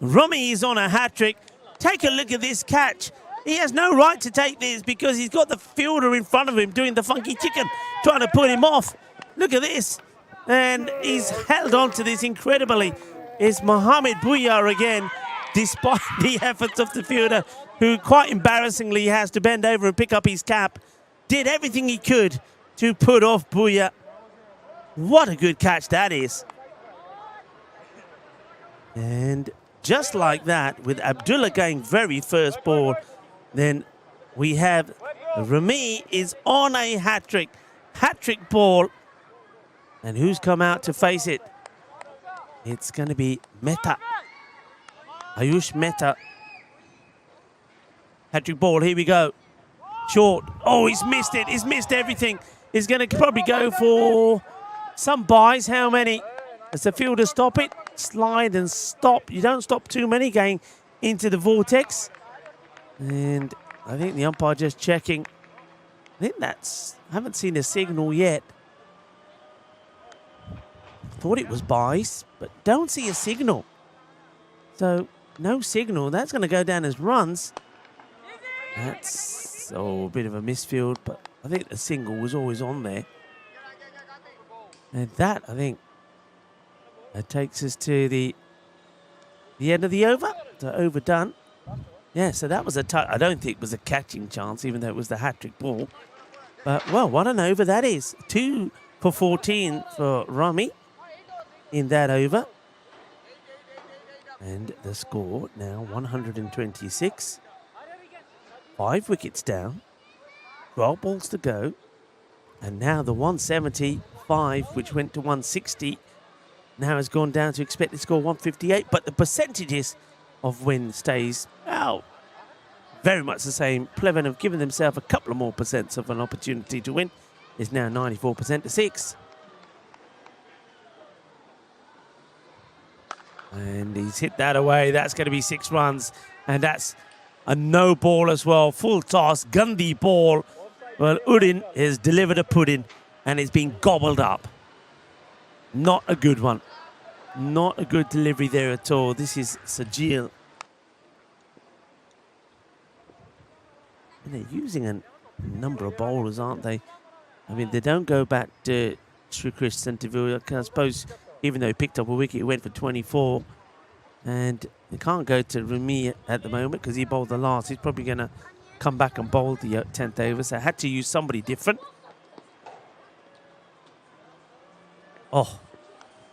Rummy is on a hat-trick. Take a look at this catch. He has no right to take this because he's got the fielder in front of him doing the funky chicken, trying to put him off. Look at this. And he's held on to this incredibly. It's Mohamed Bouya again, despite the efforts of the fielder, who quite embarrassingly has to bend over and pick up his cap. Did everything he could to put off Bouya. What a good catch that is. And just like that, with Abdullah going very first ball, then we have Rami is on a hat-trick ball. And who's come out to face it? It's going to be Mehta. Ayush Mehta. Hat-trick ball, here we go. Short. Oh, he's missed it. He's missed everything. He's going to probably go for some buys. How many? As the fielder stop it, slide and stop. You don't stop too many going into the vortex. And I think the umpire just checking. I think that's... I haven't seen a signal yet. Thought it was buys, but don't see a signal. So, no signal. That's going to go down as runs. That's a bit of a misfield, but I think the single was always on there. And that, I think, that takes us to the end of the over. So overdone. Yeah, so that was I don't think it was a catching chance, even though it was the hat-trick ball. But, well, what an over that is. 2 for 14 for Rami in that over. And the score now 126. 5 wickets down. 12 balls to go. And now the 175, which went to 160, now has gone down to expected score 158. But the percentages of win stays out very much the same. Pleven have given themselves a couple of more percents of an opportunity to win. It's now 94% to 6. And he's hit that away. That's going to be 6 runs. And that's a no ball as well. Full toss, Gandhi ball. Well, Udin has delivered a pudding and it's been gobbled up. Not a good one. Not a good delivery there at all. This is Sajil. And they're using a number of bowlers, aren't they? I mean, they don't go back to Shrikrish Centaville. I suppose even though he picked up a wicket, he went for 24. And they can't go to Rumi at the moment because he bowled the last. He's probably going to come back and bowl the 10th over. So I had to use somebody different. Oh,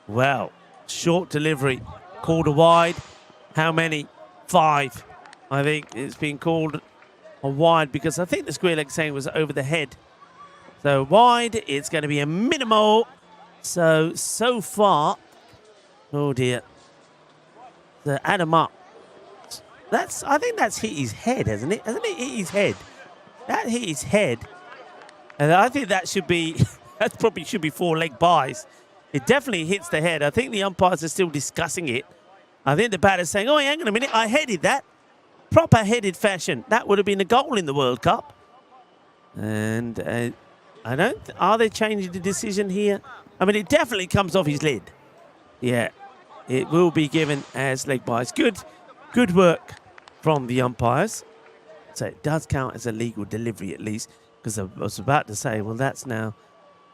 well, short delivery. Called a wide. How many? 5. I think it's been called a wide because I think the square leg saying was over the head. So wide, it's going to be a minimal. So far, oh dear. To add him up. I think that's hit his head, hasn't it? Hasn't it hit his head? That hit his head. And I think that should be, that probably should be 4-leg buys. It definitely hits the head. I think the umpires are still discussing it. I think the batter's saying, oh, hang on a minute, I headed that. Proper headed fashion. That would have been a goal in the World Cup. And I don't, are they changing the decision here? I mean, it definitely comes off his lid. Yeah. It will be given as leg buys. Good work from the umpires. So it does count as a legal delivery at least. Because I was about to say, well, that's now,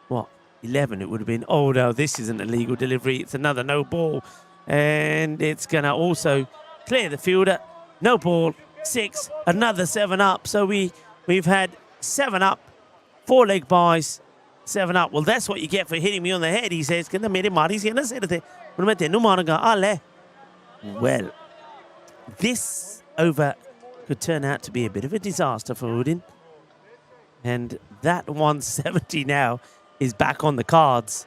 what, 11 it would have been. Oh, no, this isn't a legal delivery. It's another no ball. And it's going to also clear the fielder. No ball, 6, another 7 up. So we've had 7 up, 4 leg buys, 7 up. Well, that's what you get for hitting me on the head, he says. Well, this over could turn out to be a bit of a disaster for Udin. And that 170 now is back on the cards.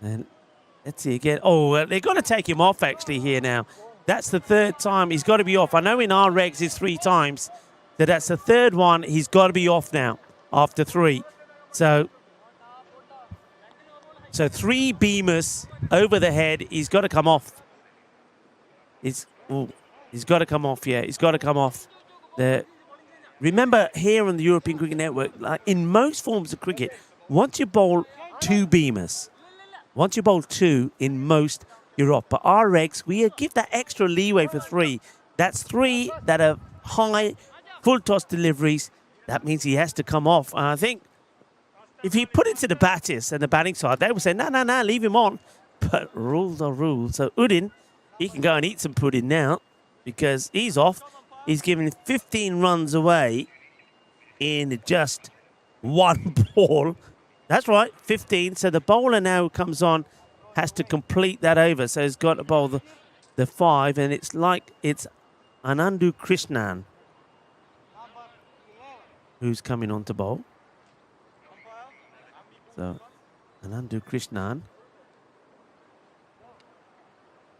And let's see again. Oh, they've got to take him off actually here now. That's the 3rd time he's got to be off. I know in our regs it's 3 times. So that's the 3rd one. He's got to be off now after 3. So 3 beamers over the head. He's got to come off. He's got to come off, yeah. He's got to come off. Remember, here on the European Cricket Network, like in most forms of cricket, once you bowl 2 beamers, once you bowl 2 in most, you're off. But our regs, we give that extra leeway for 3. That's 3 that are high, full toss deliveries. That means he has to come off. And I think if he put it to the batters and the batting side, they would say, no, leave him on. But rules are rules. So Udin, he can go and eat some pudding now because he's off. He's given 15 runs away in just 1 ball. That's right, 15. So the bowler now comes on, has to complete that over. So he's got to bowl the 5, and it's like it's Anandu Krishnan who's coming on to bowl. So Anandu Krishnan.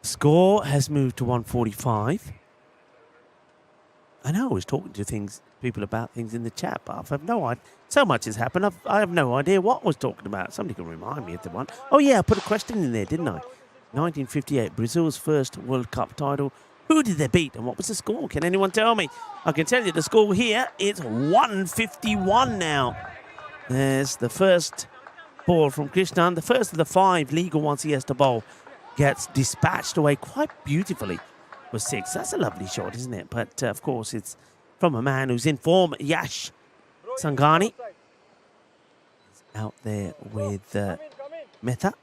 Score has moved to 145. I know I was talking to people about things in the chat, but I have no idea. So much has happened. I have no idea what I was talking about. Somebody can remind me if they want. Oh, yeah, I put a question in there, didn't I? 1958, Brazil's first World Cup title. Who did they beat and what was the score? Can anyone tell me? I can tell you the score here. It's 151 now. There's the first ball from Krishnan. The first of the 5 legal ones he has to bowl gets dispatched away quite beautifully for 6. That's a lovely shot, isn't it? But, of course, it's from a man who's in form, Yash Sangani. He's out there with Mehta.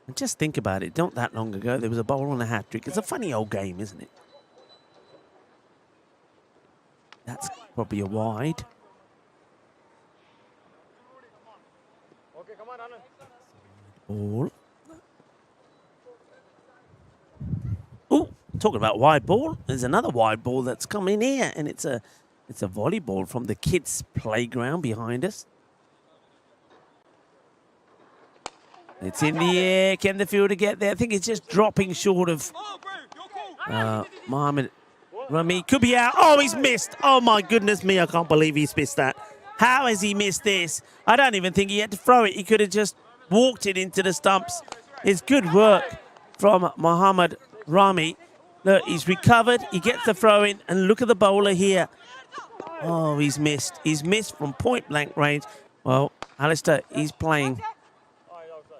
And just think about it. Not that long ago, there was a bowler on a hat-trick. It's a funny old game, isn't it? That's probably a wide. Ball. Oh, talking about wide ball. There's another wide ball that's come in here, and it's a volleyball from the kids' playground behind us. It's in the air. Can the fielder get there? I think it's just dropping short of Mohammed Rami. Could be out. Oh, he's missed. Oh, my goodness me. I can't believe he's missed that. How has he missed this? I don't even think he had to throw it. He could have just walked it into the stumps. It's good work from Mohammed Rami. Look, he's recovered. He gets the throw in. And look at the bowler here. Oh, he's missed. He's missed from point blank range. Well, Alistair, he's playing.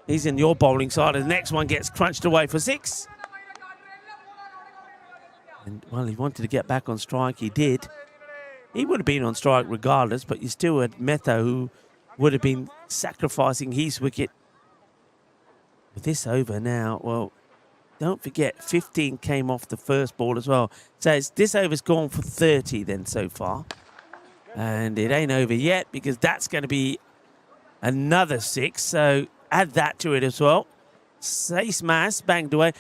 He's in your bowling side. The next one gets crunched away for 6. And, well, he wanted to get back on strike. He did. He would have been on strike regardless, but you still had Mehta who would have been sacrificing his wicket. With this over now, well, don't forget, 15 came off the first ball as well. So this over's gone for 30 then so far. And it ain't over yet because that's going to be another 6. So add that to it as well. Say smash, banged away.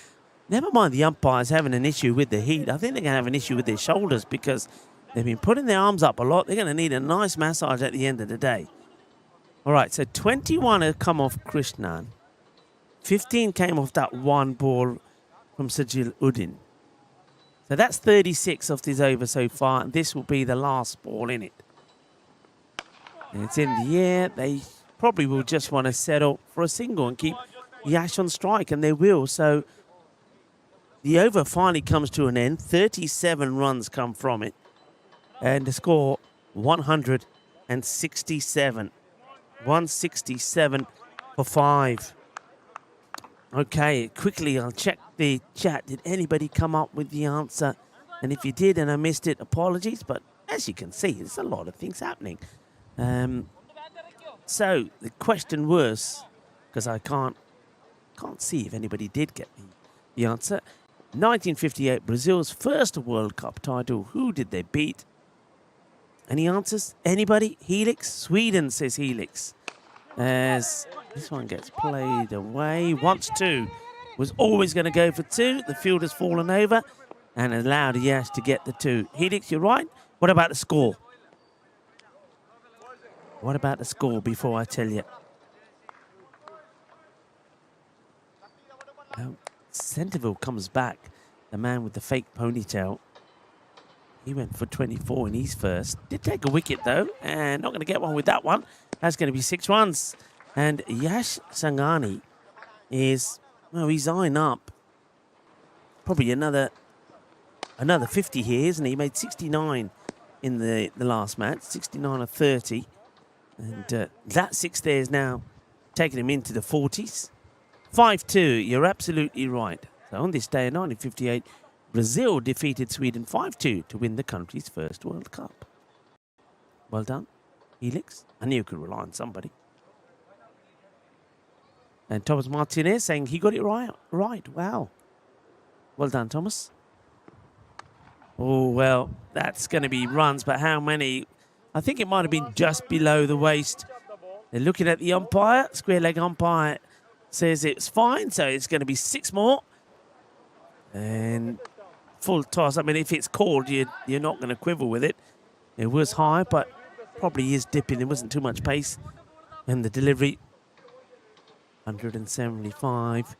Never mind the umpires having an issue with the heat. I think they're going to have an issue with their shoulders because they've been putting their arms up a lot. They're going to need a nice massage at the end of the day. All right, so 21 have come off Krishnan. 15 came off that one ball from Sajil Udin. So that's 36 off this over so far. And this will be the last ball in it. And it's in the air. They probably will just want to settle for a single and keep Yash on strike, and they will. So the over finally comes to an end. 37 runs come from it. And the score, 167. 167 for 5. Okay, quickly, I'll check the chat. Did anybody come up with the answer? And if you did and I missed it, apologies. But as you can see, there's a lot of things happening. So the question was, because I can't see if anybody did get the answer. 1958, Brazil's first World Cup title. Who did they beat? Any answers? Anybody? Helix? Sweden, says Helix. As this one gets played away. Wants 2. Was always going to go for 2. The field has fallen over and allowed Yash to get the 2. Helix, you're right. What about the score? What about the score before I tell you? Centerville comes back. The man with the fake ponytail. He went for 24 in his first. Did take a wicket, though. And not going to get one with that one. That's going to be 6 runs. And Yash Sangani is Well, he's eyeing up. Probably another 50 here, isn't he? He made 69 in the last match, 69 or 30. And that 6 there is now taking him into the 40s. 5-2, you're absolutely right. So on this day in 1958, Brazil defeated Sweden 5-2 to win the country's first World Cup. Well done, Helix. I knew you could rely on somebody. And Thomas Martinez saying he got it right. Wow. Well done, Thomas. Oh, well, that's going to be runs, but how many? I think it might have been just below the waist. They're looking at the umpire. Square leg umpire says it's fine, so it's going to be 6 more. And full toss. I mean, if it's called, you're not going to quibble with it. It was high, but probably is dipping. There wasn't too much pace in the delivery. 175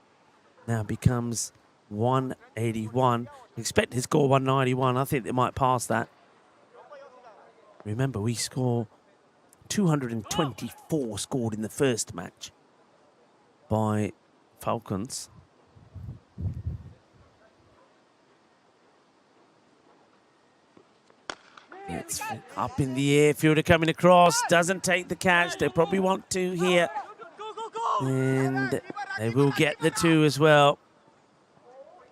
now becomes 181. Expect to score 191. I think they might pass that. Remember, we score 224 scored in the first match by Falcons. It's up in the air. Fielder coming across. Doesn't take the catch. They probably want to here. And they will get the 2 as well.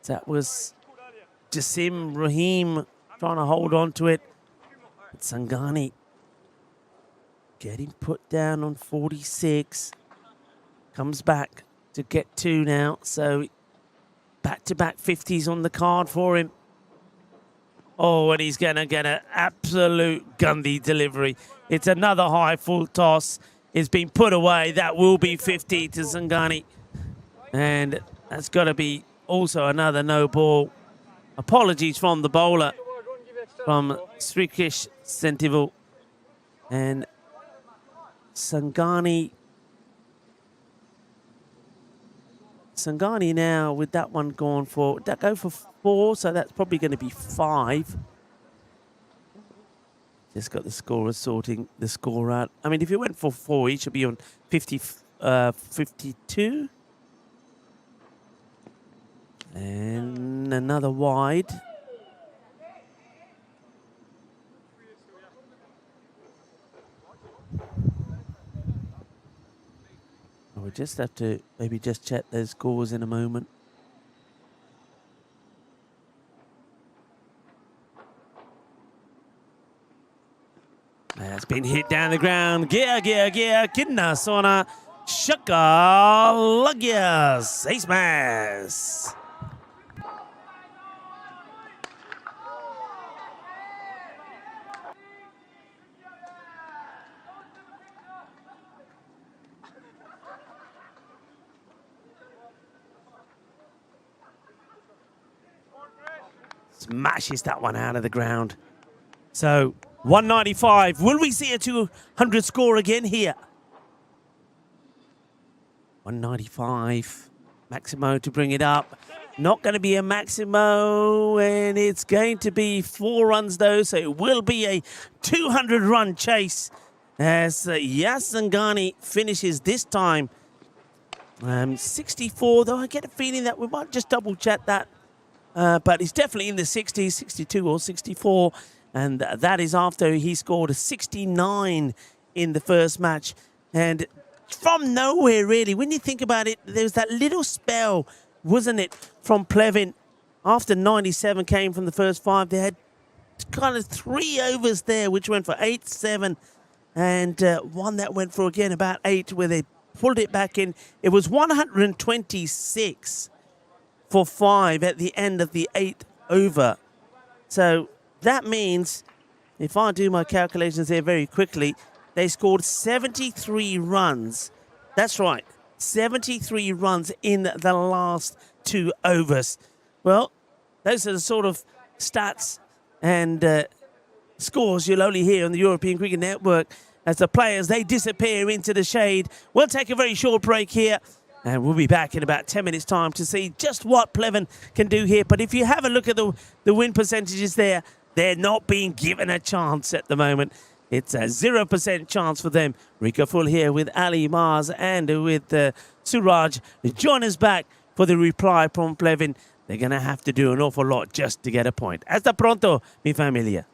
That was Jassim Rahim trying to hold on to it. But Sangani getting put down on 46. Comes back to get 2 now. So back-to-back 50s on the card for him. Oh, and he's going to get an absolute Gundy delivery. It's another high full toss. It's been put away. That will be 50 to Sangani. And that's got to be also another no ball. Apologies from the bowler, from Srikish Sentival. And Sangani now with that one gone for, that go for 4, so that's probably going to be 5. Just got the scorer sorting the score out. I mean, if he went for 4, he should be on 52. And another wide. We'll just have to maybe just check those scores in a moment. That's been hit down the ground. Gia, Kidna, Sona, Shaka, Lagias, Ace Mass. Smashes that one out of the ground. So 195. Will we see a 200 score again here? 195. Maximo to bring it up. Not going to be a Maximo, and it's going to be 4 runs though, so it will be a 200-run chase as Yasangani finishes this time. 64, though I get a feeling that we might just double-check that. But he's definitely in the 60s, 62 or 64. And that is after he scored a 69 in the first match. And from nowhere, really, when you think about it, there was that little spell, wasn't it, from Plevin. After 97 came from the first 5, they had kind of 3 overs there, which went for 8, 7, and one that went for, again, about 8, where they pulled it back in. It was 126 for 5 at the end of the 8th over. So that means, if I do my calculations here very quickly, they scored 73 runs. That's right, 73 runs in the last 2 overs. Well, those are the sort of stats and scores you'll only hear on the European Cricket Network as the players, they disappear into the shade. We'll take a very short break here. And we'll be back in about 10 minutes' time to see just what Plevin can do here. But if you have a look at the win percentages there, they're not being given a chance at the moment. It's a 0% chance for them. Rika Full here with Ali Mars and with Suraj. Join us back for the reply from Plevin. They're going to have to do an awful lot just to get a point. Hasta pronto, mi familia.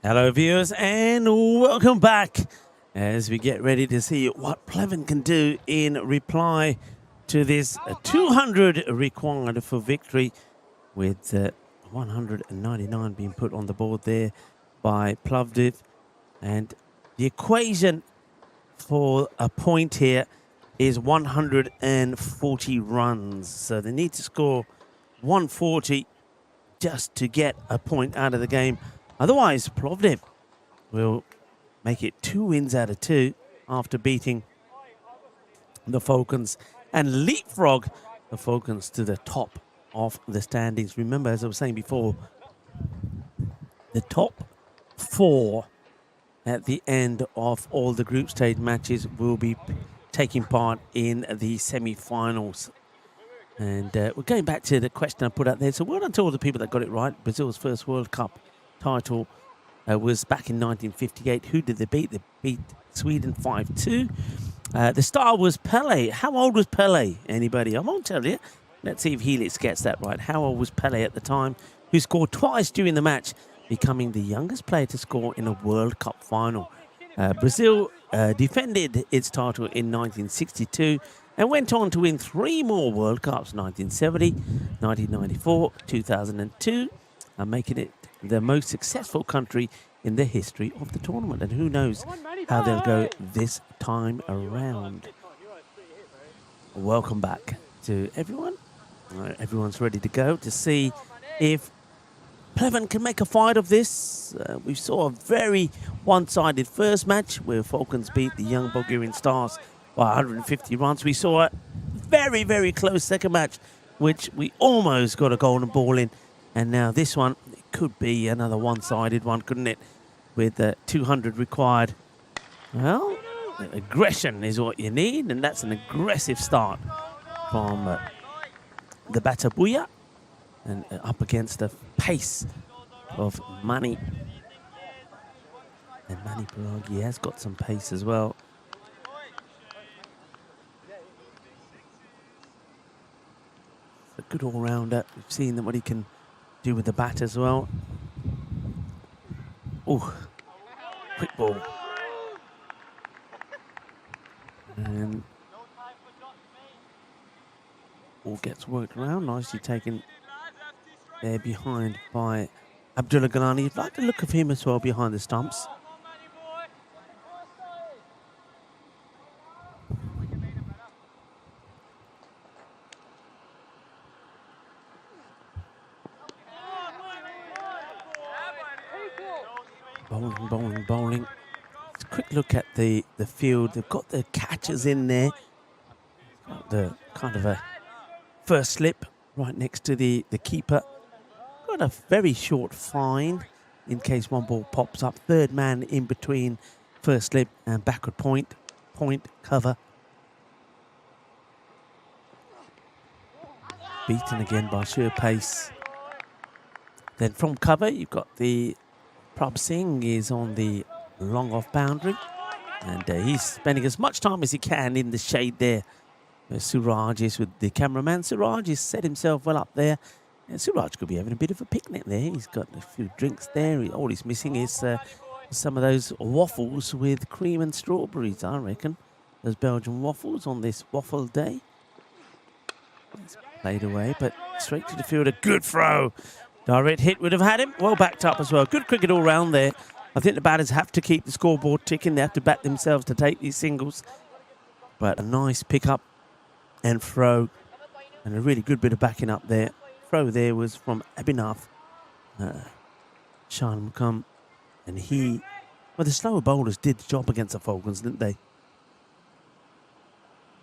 Hello, viewers, and welcome back as we get ready to see what Pleven can do in reply to this 200 required for victory, with 199 being put on the board there by Plovdiv. And the equation for a point here is 140 runs. So they need to score 140 just to get a point out of the game. Otherwise, Plovdiv will make it 2 wins out of 2 after beating the Falcons and leapfrog the Falcons to the top of the standings. Remember, as I was saying before, the top 4 at the end of all the group stage matches will be taking part in the semi-finals. And we're going back to the question I put out there. So well done to all the people that got it right. Brazil's first World Cup title was back in 1958. Who did they beat? They beat Sweden 5-2. The star was Pele. How old was Pele? Anybody? I won't tell you. Let's see if Helix gets that right. How old was Pele at the time? Who scored twice during the match, becoming the youngest player to score in a World Cup final. Brazil defended its title in 1962 and went on to win 3 more World Cups, 1970, 1994, 2002, and making it the most successful country in the history of the tournament. And who knows how they'll go this time around. Welcome back to everyone. Everyone's ready to go to see if Pleven can make a fight of this. We saw a very one-sided first match where Falcons beat the young Bulgarian Stars by 150 runs. We saw a very, very close second match, which we almost got a golden ball in. And now this one, it could be another one-sided one, couldn't it? With 200 required. Well, aggression is what you need, and that's an aggressive start from the Batabuya. And up against the pace of Mani. And Mani Piragi has got some pace as well. A good all-rounder. We've seen what he can do with the bat as well. Oh, quick ball. And all gets worked around. Nicely taken there behind by Abdullah Galani. You'd like the look of him as well behind the stumps. Bowling. Just a quick look at the field. They've got the catchers in there. Got the kind of a first slip right next to the keeper. Got a very short fine in case one ball pops up. Third man in between first slip and backward point cover. Beaten again by sheer pace. Then from cover, you've got the Prabh Singh is on the long off boundary, and he's spending as much time as he can in the shade there. Suraj is with the cameraman. Suraj has set himself well up there. And Suraj could be having a bit of a picnic there. He's got a few drinks there. All he's missing is some of those waffles with cream and strawberries, I reckon. Those Belgian waffles on this waffle day. It's played away, but straight to the field. A good throw. Direct hit would have had him. Well backed up as well. Good cricket all round there. I think the batters have to keep the scoreboard ticking. They have to back themselves to take these singles. But a nice pick up and throw. And a really good bit of backing up there. Throw there was from Abhinav Shanmukam. And well, the slower bowlers did the job against the Falcons, didn't they?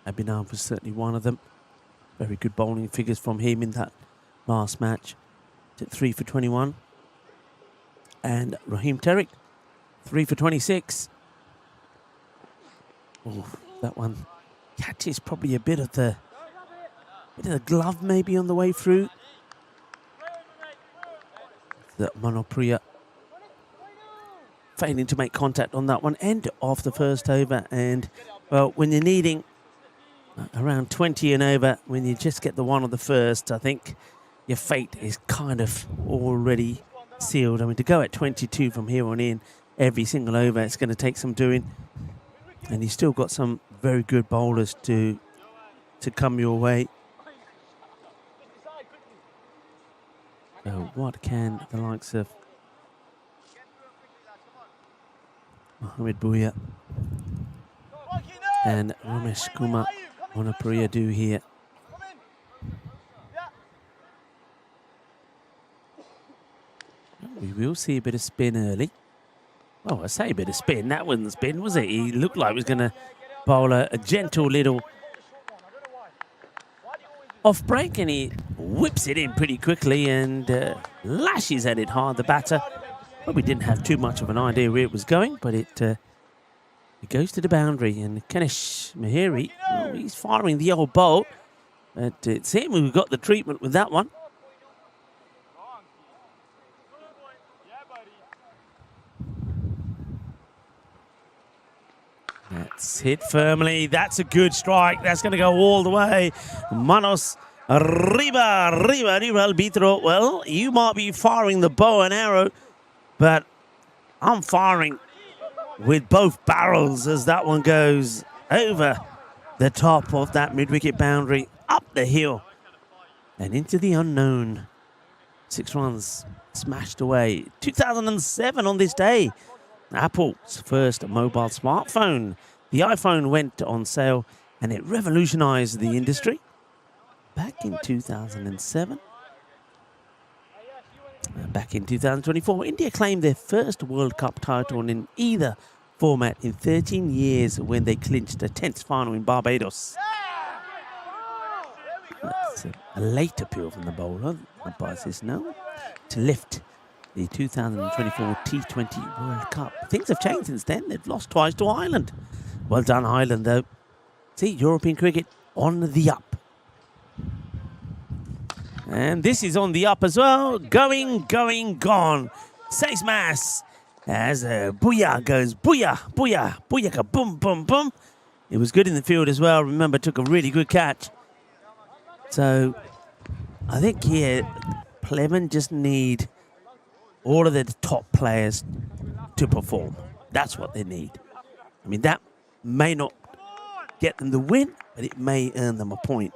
Abhinav was certainly one of them. Very good bowling figures from him in that last match. 3 for 21. And Raheem Terrick, 3 for 26. Oh, that one catches probably a bit of the glove maybe on the way through. The Manopriya failing to make contact on that one. End of the first over. And, well, when you're needing around 20 and over, when you just get the one on the first, I think your fate is kind of already sealed. I mean, to go at 22 from here on in, every single over, it's going to take some doing. And he's still got some very good bowlers to come your way. So what can the likes of Mohamed Bouya and Ramesh Kumar Monopriya do here? We will see a bit of spin early. Oh, I say a bit of spin. That wasn't spin, was it? He looked like he was going to bowl a gentle little off break, and he whips it in pretty quickly and lashes at it hard, the batter. Probably didn't have too much of an idea where it was going, but it goes to the boundary. And Kanesh Mahiri, well, he's firing the old bolt. But it seemed we got the treatment with that one. That's hit firmly. That's a good strike. That's going to go all the way. Manos Riba Arbitro. Well, you might be firing the bow and arrow, but I'm firing with both barrels as that one goes over the top of that mid-wicket boundary, up the hill and into the unknown. 6 runs smashed away. 2007 on this day. Apple's first mobile smartphone. The iPhone went on sale and it revolutionized the industry back in 2007. Back in 2024, India claimed their first World Cup title in either format in 13 years when they clinched a 10th final in Barbados. That's a late appeal from the bowler, umpire says no, to lift the 2024 T20 World Cup. Things have changed since then. They've lost twice to Ireland. Well done, Ireland, though. See, European cricket on the up. And this is on the up as well. Going, gone. Says mass as Booyah goes. Booyah, boom, boom, boom. It was good in the field as well. Remember, took a really good catch. So, I think here, Pleven just need all of the top players to perform. That's what they need. I mean, that may not get them the win, but it may earn them a point.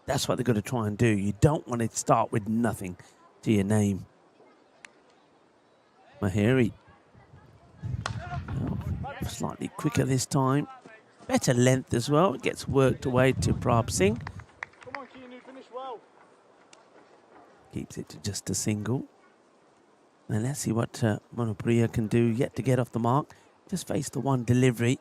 That's what they've got to try and do. You don't want to start with nothing to your name. Mahiri. Oh, slightly quicker this time. Better length as well. It gets worked away to Prabh Singh. Keeps it to just a single. And let's see what Monopriya can do yet to get off the mark. Just face the one delivery.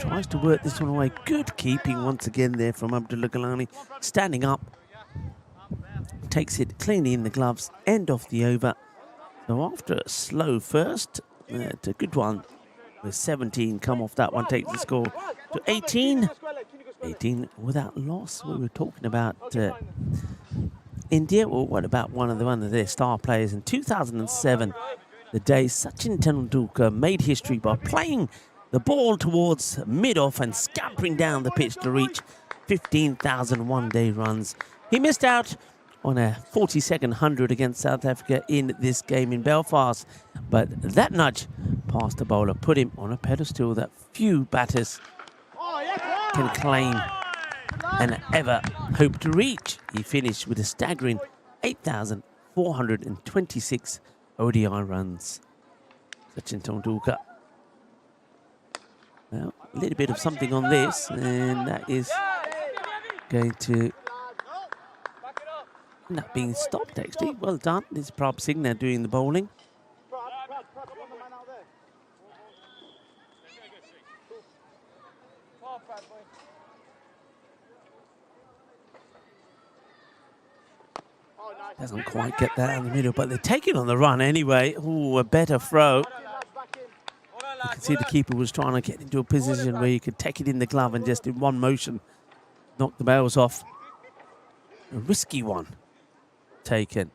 Tries to work this one away. Good keeping once again there from Abdullah Gilani. Standing up. Takes it cleanly in the gloves. End of the over. So after a slow first, it's a good one. With 17 come off that one. Takes the score to 18. 18 without loss. We were talking about India. Well, what about one of their star players in 2007? The day Sachin Tendulkar made history by playing the ball towards mid-off and scampering down the pitch to reach 15,000 one-day runs. He missed out on a 40-second 100 against South Africa in this game in Belfast. But that nudge past the bowler put him on a pedestal that few batters can claim and ever hope to reach. He finished with a staggering 8,426 ODI runs. Sachin Tendulkar. Well, a little bit of something on this, and that is going to end up being stopped, actually. Well done. This is Prabh Singh now doing the bowling. Doesn't quite get that out of the middle, but they take it on the run anyway. Ooh, a better throw. You can see the keeper was trying to get into a position where you could take it in the glove and just in one motion knock the bails off. A risky one taken.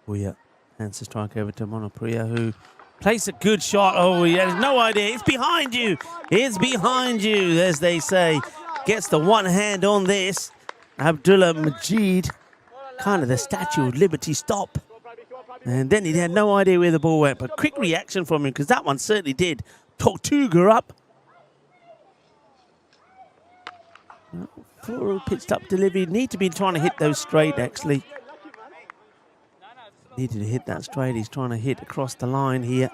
Bouya hands the strike over to Monopriya, who plays a good shot. Oh, he has no idea. It's behind you. It's behind you, as they say. gets the one hand on this. Abdullah Majid, kind of the Statue of Liberty stop. And then he had no idea where the ball went. But quick reaction from him, because that one certainly did. Tortuga up. Full pitched up delivery. Need to be trying to hit those straight, actually. Needed to hit that straight. He's trying to hit across the line here.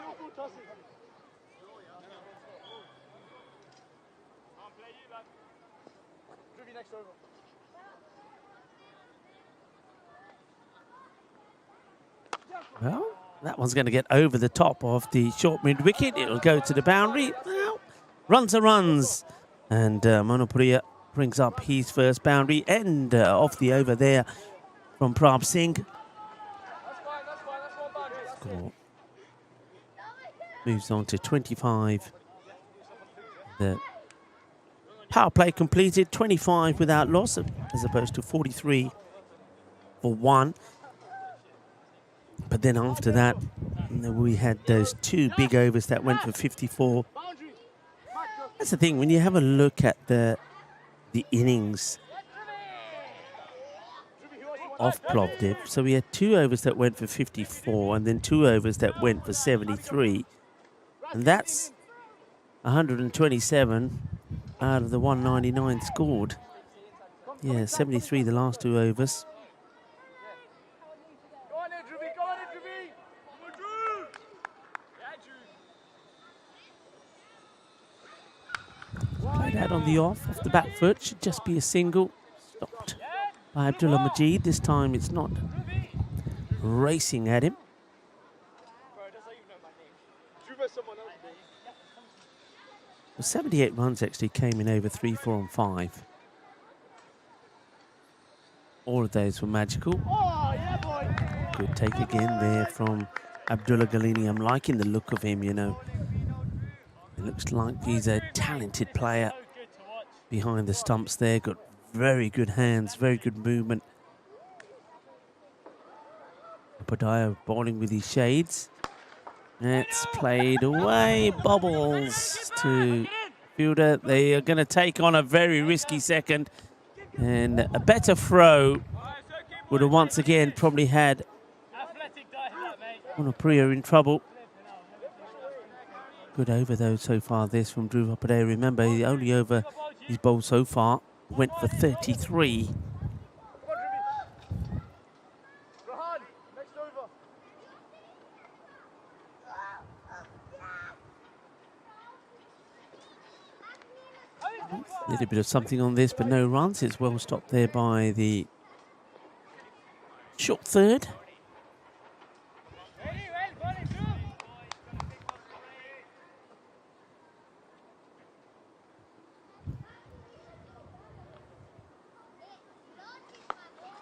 Well, that one's going to get over the top of the short mid-wicket. It'll go to the boundary. Well, runs are runs. And Monopriya brings up his first boundary. End of the over there from Prab Singh. Score moves on to 25. The power play completed, 25 without loss, as opposed to 43 for 1. But then after that, we had those 2 big overs that went for 54. That's the thing, when you have a look at the innings of Plovdiv. So we had 2 overs that went for 54 and then 2 overs that went for 73. And that's 127 out of the 199 scored. Yeah, 73 the last 2 overs. Played out on the off the back foot. Should just be a single. Stopped by Abdullah Majid. This time it's not racing at him. Well, 78 runs actually came in over 3, 4 and 5. All of those were magical. Good take again there from Abdullah Galini. I'm liking the look of him, you know. It looks like he's a talented player behind the stumps there. Got very good hands, very good movement. Padaya bowling with his shades. It's played away. Bubbles to fielder. They are going to take on a very risky second. And a better throw would have once again probably had Monopriya in trouble. Good over though so far this from Dhruv Padaya. Remember, the only over he's bowled so far went for 33. A little bit of something on this, but no runs. It's well stopped there by the short third.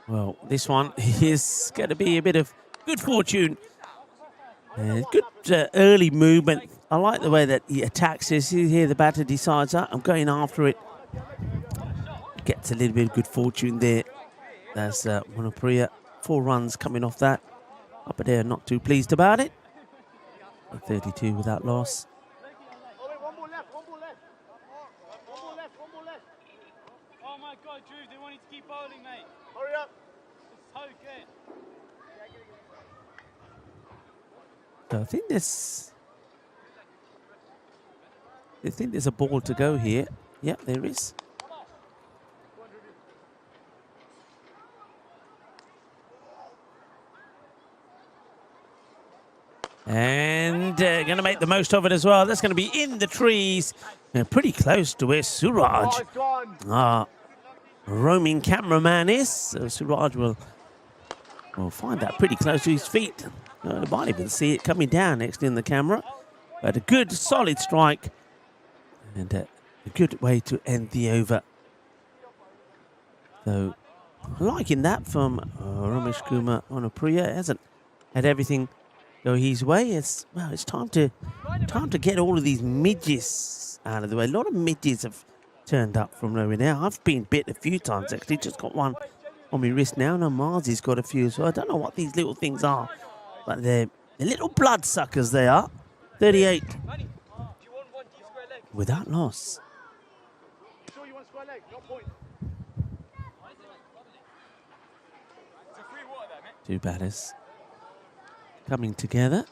Well, this one is going to be a bit of good fortune. Good early movement. I like the way that he attacks this. Here the batter decides, I'm going after it. Gets a little bit of good fortune there. That's Monopriya. 4 runs coming off that. Up there, not too pleased about it. 32 without loss. Oh my God, Drew, they want you to keep bowling, mate. Hurry up. It's so good. So I think there's a ball to go here. Yep, there is. And going to make the most of it as well. That's going to be in the trees. Pretty close to where Suraj, our roaming cameraman, is. So Suraj will find that pretty close to his feet. You might even see it coming down next in the camera. But a good, solid strike. And a good way to end the over. So, liking that from Ramesh Kumar Monopriya. Hasn't had everything go his way. It's time to get all of these midges out of the way. A lot of midges have turned up from nowhere now. I've been bit a few times actually. Just got one on my wrist now. Now Marzi's got a few. So I don't know what these little things are, but they're little bloodsuckers. They are. 38 without loss. Two batters coming together.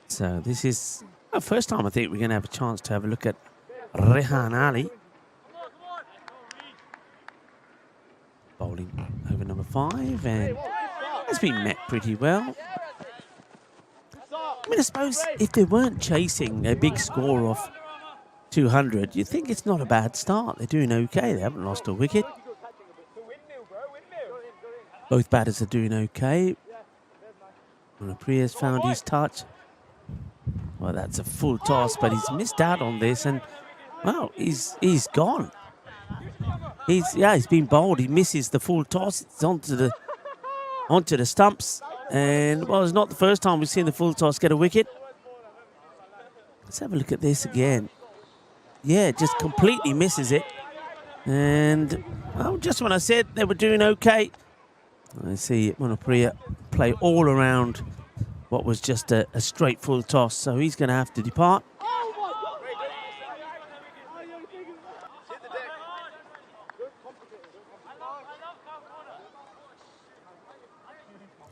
So this is the first time I think we're going to have a chance to have a look at Rehan Ali. Bowling over number 5 and has been met pretty well. I mean, I suppose if they weren't chasing a big score of 200, you'd think it's not a bad start. They're doing okay. They haven't lost a wicket. Both batters are doing okay. Priya's found his touch. Well, that's a full toss, but he's missed out on this, and well, he's gone. He's been bowled. He misses the full toss. It's onto the stumps, and well, it's not the first time we've seen the full toss get a wicket. Let's have a look at this again. Yeah, just completely misses it, and well, just when I said they were doing okay, I see Priya play all around what was just a straight full toss, so he's going to have to depart.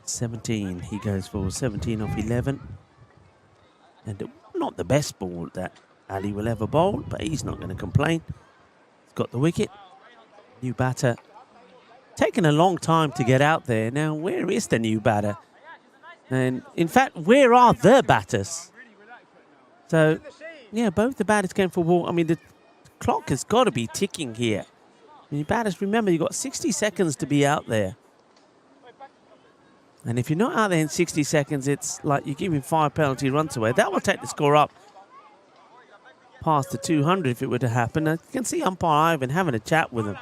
17, he goes for 17 off 11. And not the best ball that Ali will ever bowl, but he's not going to complain. He's got the wicket. New batter. Taken a long time to get out there. Now, where is the new batter? And, in fact, where are the batters? So, yeah, both the batters came for ball. I mean, the clock has got to be ticking here. I mean, batters, remember, you've got 60 seconds to be out there. And if you're not out there in 60 seconds, it's like you're giving 5 penalty runs away. That will take the score up past the 200 if it were to happen. I can see umpire Ivan having a chat with him.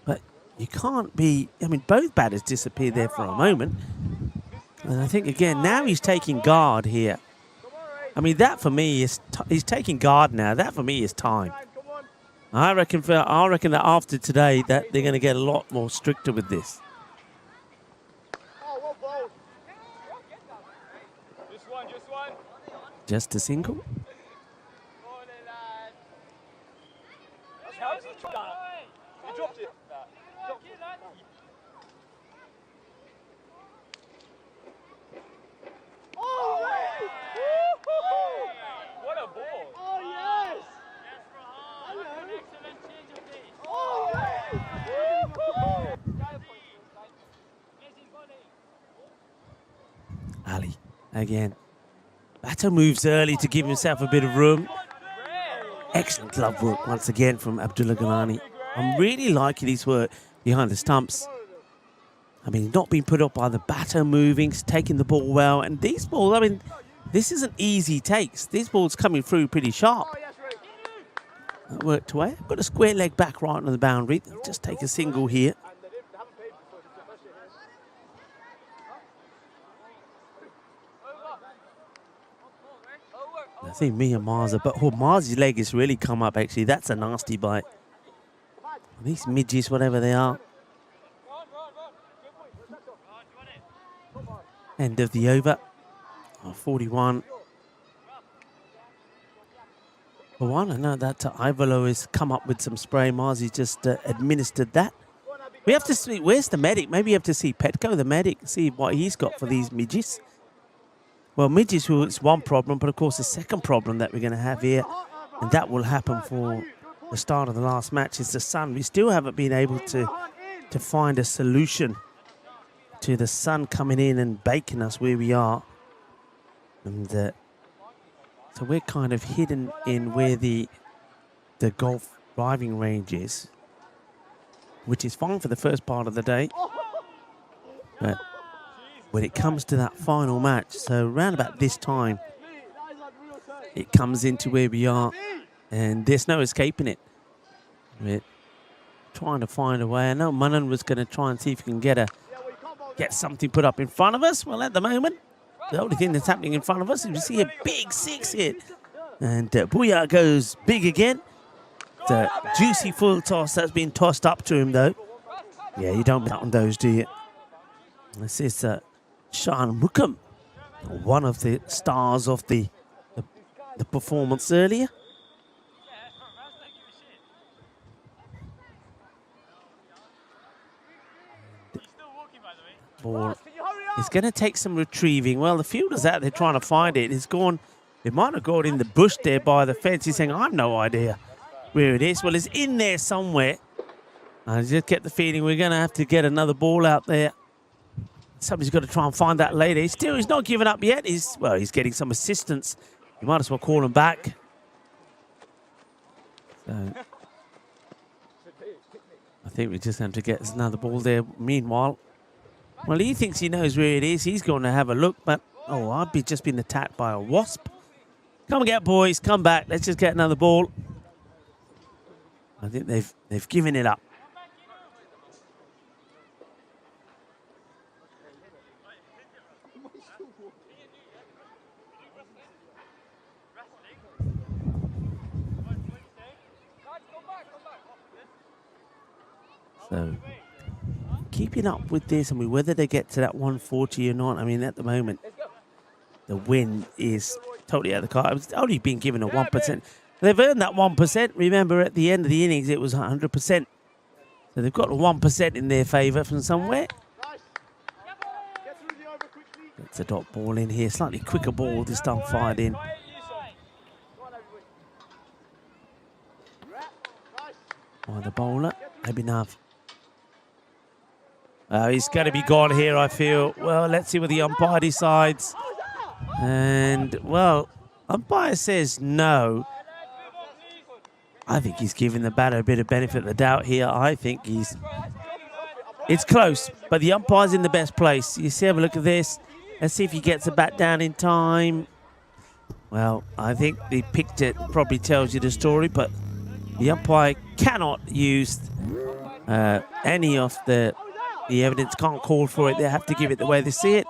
But you can't be... I mean, both batters disappear there for a moment. And I think, again, now he's taking guard here. I mean, that for me is... he's taking guard now. That for me is time. I reckon that after today that they're going to get a lot more stricter with this. Just a single. What a ball! Oh yes! Ali again. Batter moves early to give himself a bit of room. Excellent glove work once again from Abdullah Gilani. I'm really liking his work behind the stumps. I mean, not being put up by the batter moving, taking the ball well. And these balls, I mean, this isn't easy takes. These balls coming through pretty sharp. That worked away. Got a square leg back right on the boundary. Just take a single here. I think me and Marza, but Marza's leg has really come up actually. That's a nasty bite. These midges, whatever they are. End of the over. 41. For one, I know that Ivalo has come up with some spray. Marzi just administered that. We have to see, where's the medic? Maybe you have to see Petco, the medic, see what he's got for these midges. Well, midges is one problem, but of course the second problem that we're going to have here, and that will happen for the start of the last match, is the sun. We still haven't been able to find a solution to the sun coming in and baking us where we are. And so we're kind of hidden in where the golf driving range is, which is fine for the first part of the day. But when it comes to that final match, so around about this time, it comes into where we are, and there's no escaping it. We're trying to find a way. I know Manan was going to try and see if he can get something put up in front of us. Well, at the moment, the only thing that's happening in front of us is we see a big 6 hit. And Booyah goes big again. The juicy full toss that's been tossed up to him, though. Yeah, you don't bet on those, do you? This is Sean Mukam, one of the stars of the performance earlier. Ball is going to take some retrieving. Well, the fielder's out there trying to find it. It's gone. It might have gone in the bush there by the fence. He's saying, "I've no idea where it is." Well, it's in there somewhere. I just get the feeling we're going to have to get another ball out there. Somebody's got to try and find that later. He's not giving up yet. He's getting some assistance. You might as well call him back. So I think we just have to get another ball there. Meanwhile, well, he thinks he knows where it is. He's going to have a look, but I've just been attacked by a wasp. Come and get, boys. Come back. Let's just get another ball. I think they've given it up. So, keeping up with this, I mean, whether they get to that 140 or not, I mean, at the moment, the win is totally out of the card. It's only been given a 1%. They've earned that 1%. Remember, at the end of the innings, it was 100%. So they've got a 1% in their favour from somewhere. It's a dot ball in here. Slightly quicker ball this time fired in. By the bowler, Abhinav. He's going to be gone here, I feel. Well, let's see what the umpire decides. And, well, umpire says no. I think he's giving the batter a bit of benefit of the doubt here. I think it's close, but the umpire's in the best place. You see, have a look at this. Let's see if he gets the bat down in time. Well, I think they picked it. Probably tells you the story, but the umpire cannot use any of the evidence, can't call for it. They have to give it the way they see it.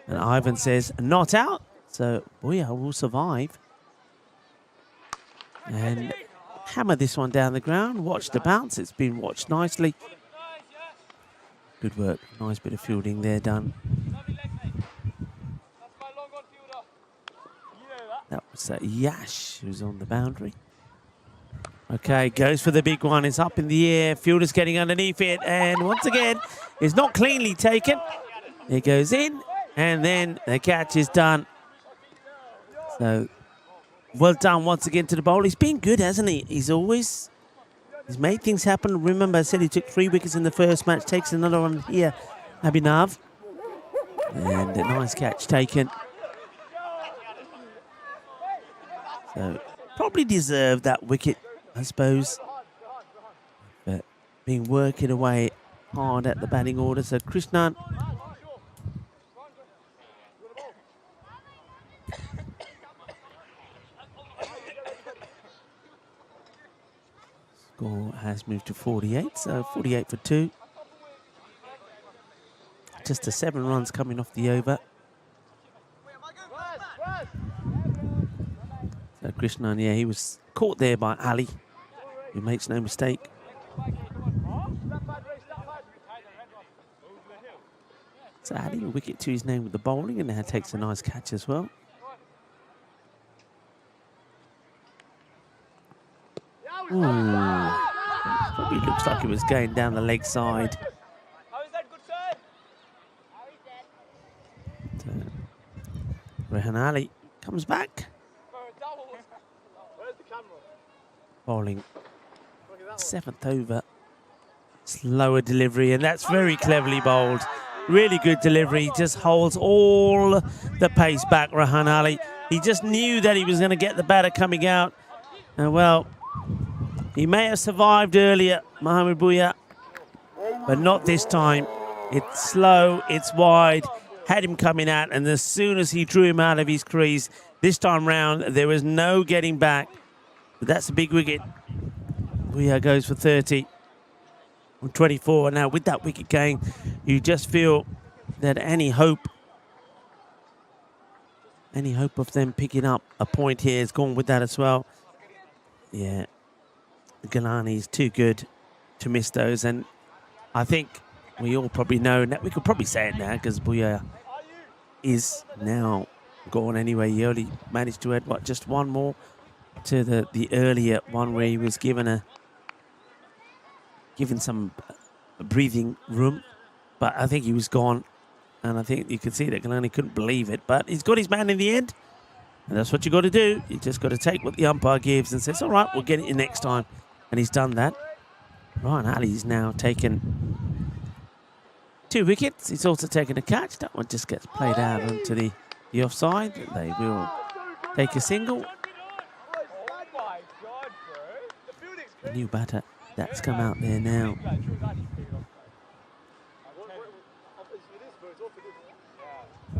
And Ivan says, not out. So, Booyah will survive. And hammer this one down the ground. Watch the bounce. It's been watched nicely. Good work. Nice bit of fielding there done. That was Yash who's on the boundary. Okay, goes for the big one. It's up in the air. Fielder's getting underneath it. And once again, it's not cleanly taken. It goes in. And then the catch is done. So, well done once again to the bowler. He's been good, hasn't he? He's made things happen. Remember, I said he took 3 wickets in the first match. Takes another one here, Abhinav. And a nice catch taken. So, probably deserved that wicket, I suppose. But being working away hard at the batting order. So, Krishnan. Score has moved to 48, so 48 for 2. Just the 7 runs coming off the over. So Krishnan, yeah, he was caught there by Ali, who makes no mistake. So Ali, a wicket to his name with the bowling, and now takes a nice catch as well. Ooh. Probably looks like it was going down the leg side. So, Rehan Ali comes back. Bowling 7th over. Slower delivery, and that's very cleverly bowled. Really good delivery. Just holds all the pace back, Rehan Ali. He just knew that he was going to get the batter coming out. And well, he may have survived earlier, Mohamed Booyah, but not this time. It's slow, it's wide, had him coming out, and as soon as he drew him out of his crease, this time round, there was no getting back. But that's a big wicket. Booyah goes for 30 on 24. And now with that wicket going, you just feel that any hope of them picking up a point here is gone with that as well. Yeah. Gilani is too good to miss those, and I think we all probably know that. We could probably say it now because Buya is now gone anyway. He only managed to add, what, just one more to the earlier one where he was given some breathing room. But I think he was gone. And I think you could see that Kalani couldn't believe it. But he's got his man in the end. And that's what you got to do. You just got to take what the umpire gives and says, all right, we'll get it in next time. And he's done that. Ryan Ali's now taken 2 wickets. He's also taken a catch. That one just gets played out onto the offside. They will take a single. The new batter that's come out there now.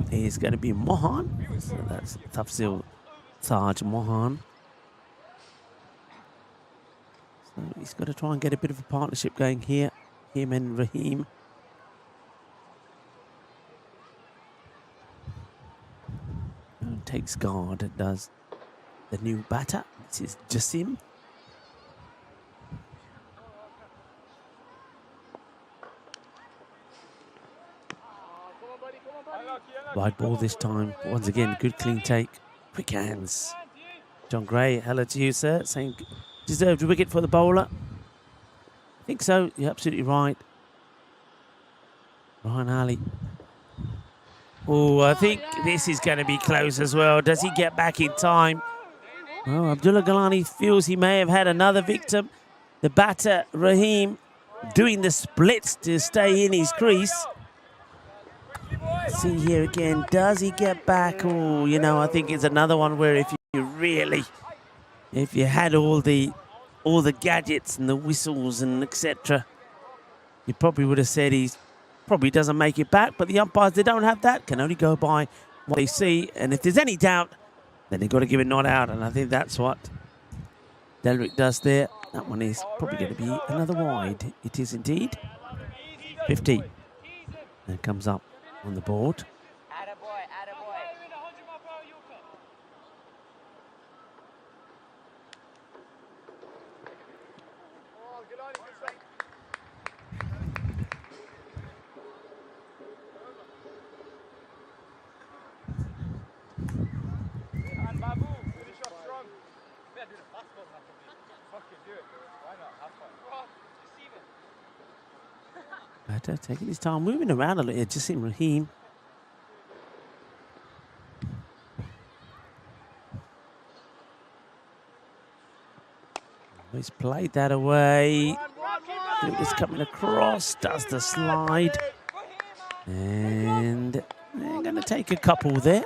Is going to be Mohan. So that's Tafsil Taj Mohan. So he's got to try and get a bit of a partnership going here. Him and Raheem. And takes guard and does the new batter. This is Jassim. Wide ball this time. Once again, good clean take. Quick hands. John Gray, hello to you, sir. Saying deserved a wicket for the bowler. I think so. You're absolutely right. Ryan Ali. Oh, I think this is going to be close as well. Does he get back in time? Well, Abdullah Gilani feels he may have had another victim. The batter, Raheem, doing the splits to stay in his crease. See here again, does he get back? Oh, you know, I think it's another one where if you had all the gadgets and the whistles and etc., you probably would have said he probably doesn't make it back. But the umpires, they don't have that, can only go by what they see. And if there's any doubt, then they've got to give it not out. And I think that's what Delrick does there. That one is probably going to be another wide. It is indeed. 50. And it comes up on the board. Batter taking his time, moving around a little. Just in Raheem. He's played that away. It was coming across, does the slide. And they're going to take a couple there.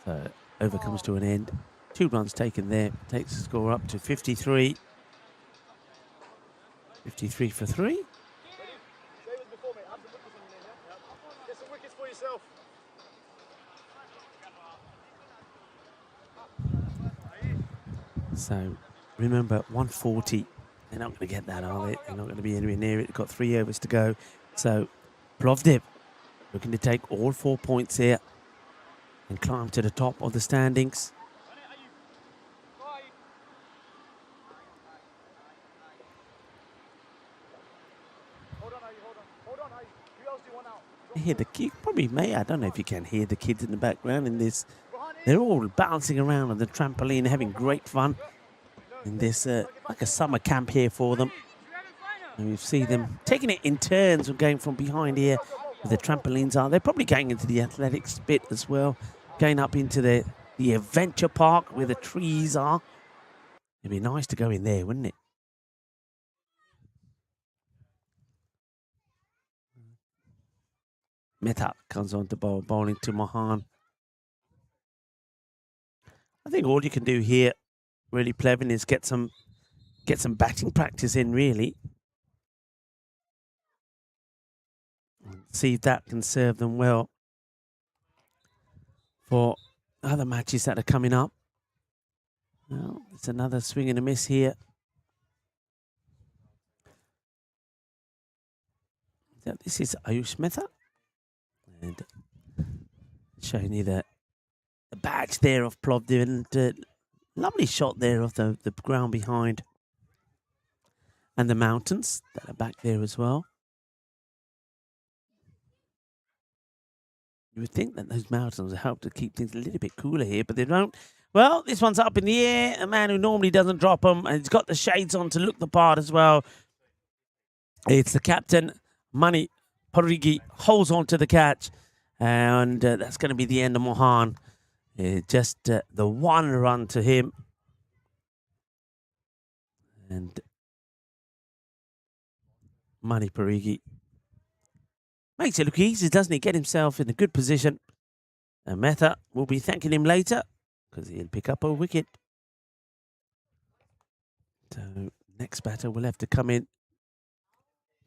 So over comes to an end. 2 runs taken there. Takes the score up to 53. 53 for 3. So remember, 140. They're not going to get that, are they? They're not going to be anywhere near it. They've got 3 overs to go. So Plovdiv looking to take all 4 points here and climb to the top of the standings. Hear the kid, probably may. I don't know if you can hear the kids in the background in this. They're all bouncing around on the trampoline, having great fun in this, like a summer camp here for them. And we see them taking it in turns of going from behind here where the trampolines are. They're probably going into the athletics bit as well, going up into the adventure park where the trees are. It'd be nice to go in there, wouldn't it? Mehta comes on to bowl, bowling to Mohan. I think all you can do here, really, Plevin, is get some batting practice in, really. See if that can serve them well for other matches that are coming up. Well, it's another swing and a miss here. This is Ayush Mehta. And showing you the badge there of Plovdiv, and lovely shot there of the ground behind. And the mountains that are back there as well. You would think that those mountains would help to keep things a little bit cooler here, but they don't. Well, this one's up in the air. A man who normally doesn't drop them, and he's got the shades on to look the part as well. It's the captain, Mani Parigi, holds on to the catch, and that's going to be the end of Mohan. Just the one run to him. And Mani Parigi makes it look easy, doesn't he? Get himself in a good position. And Mehta will be thanking him later because he'll pick up a wicket. So next batter will have to come in.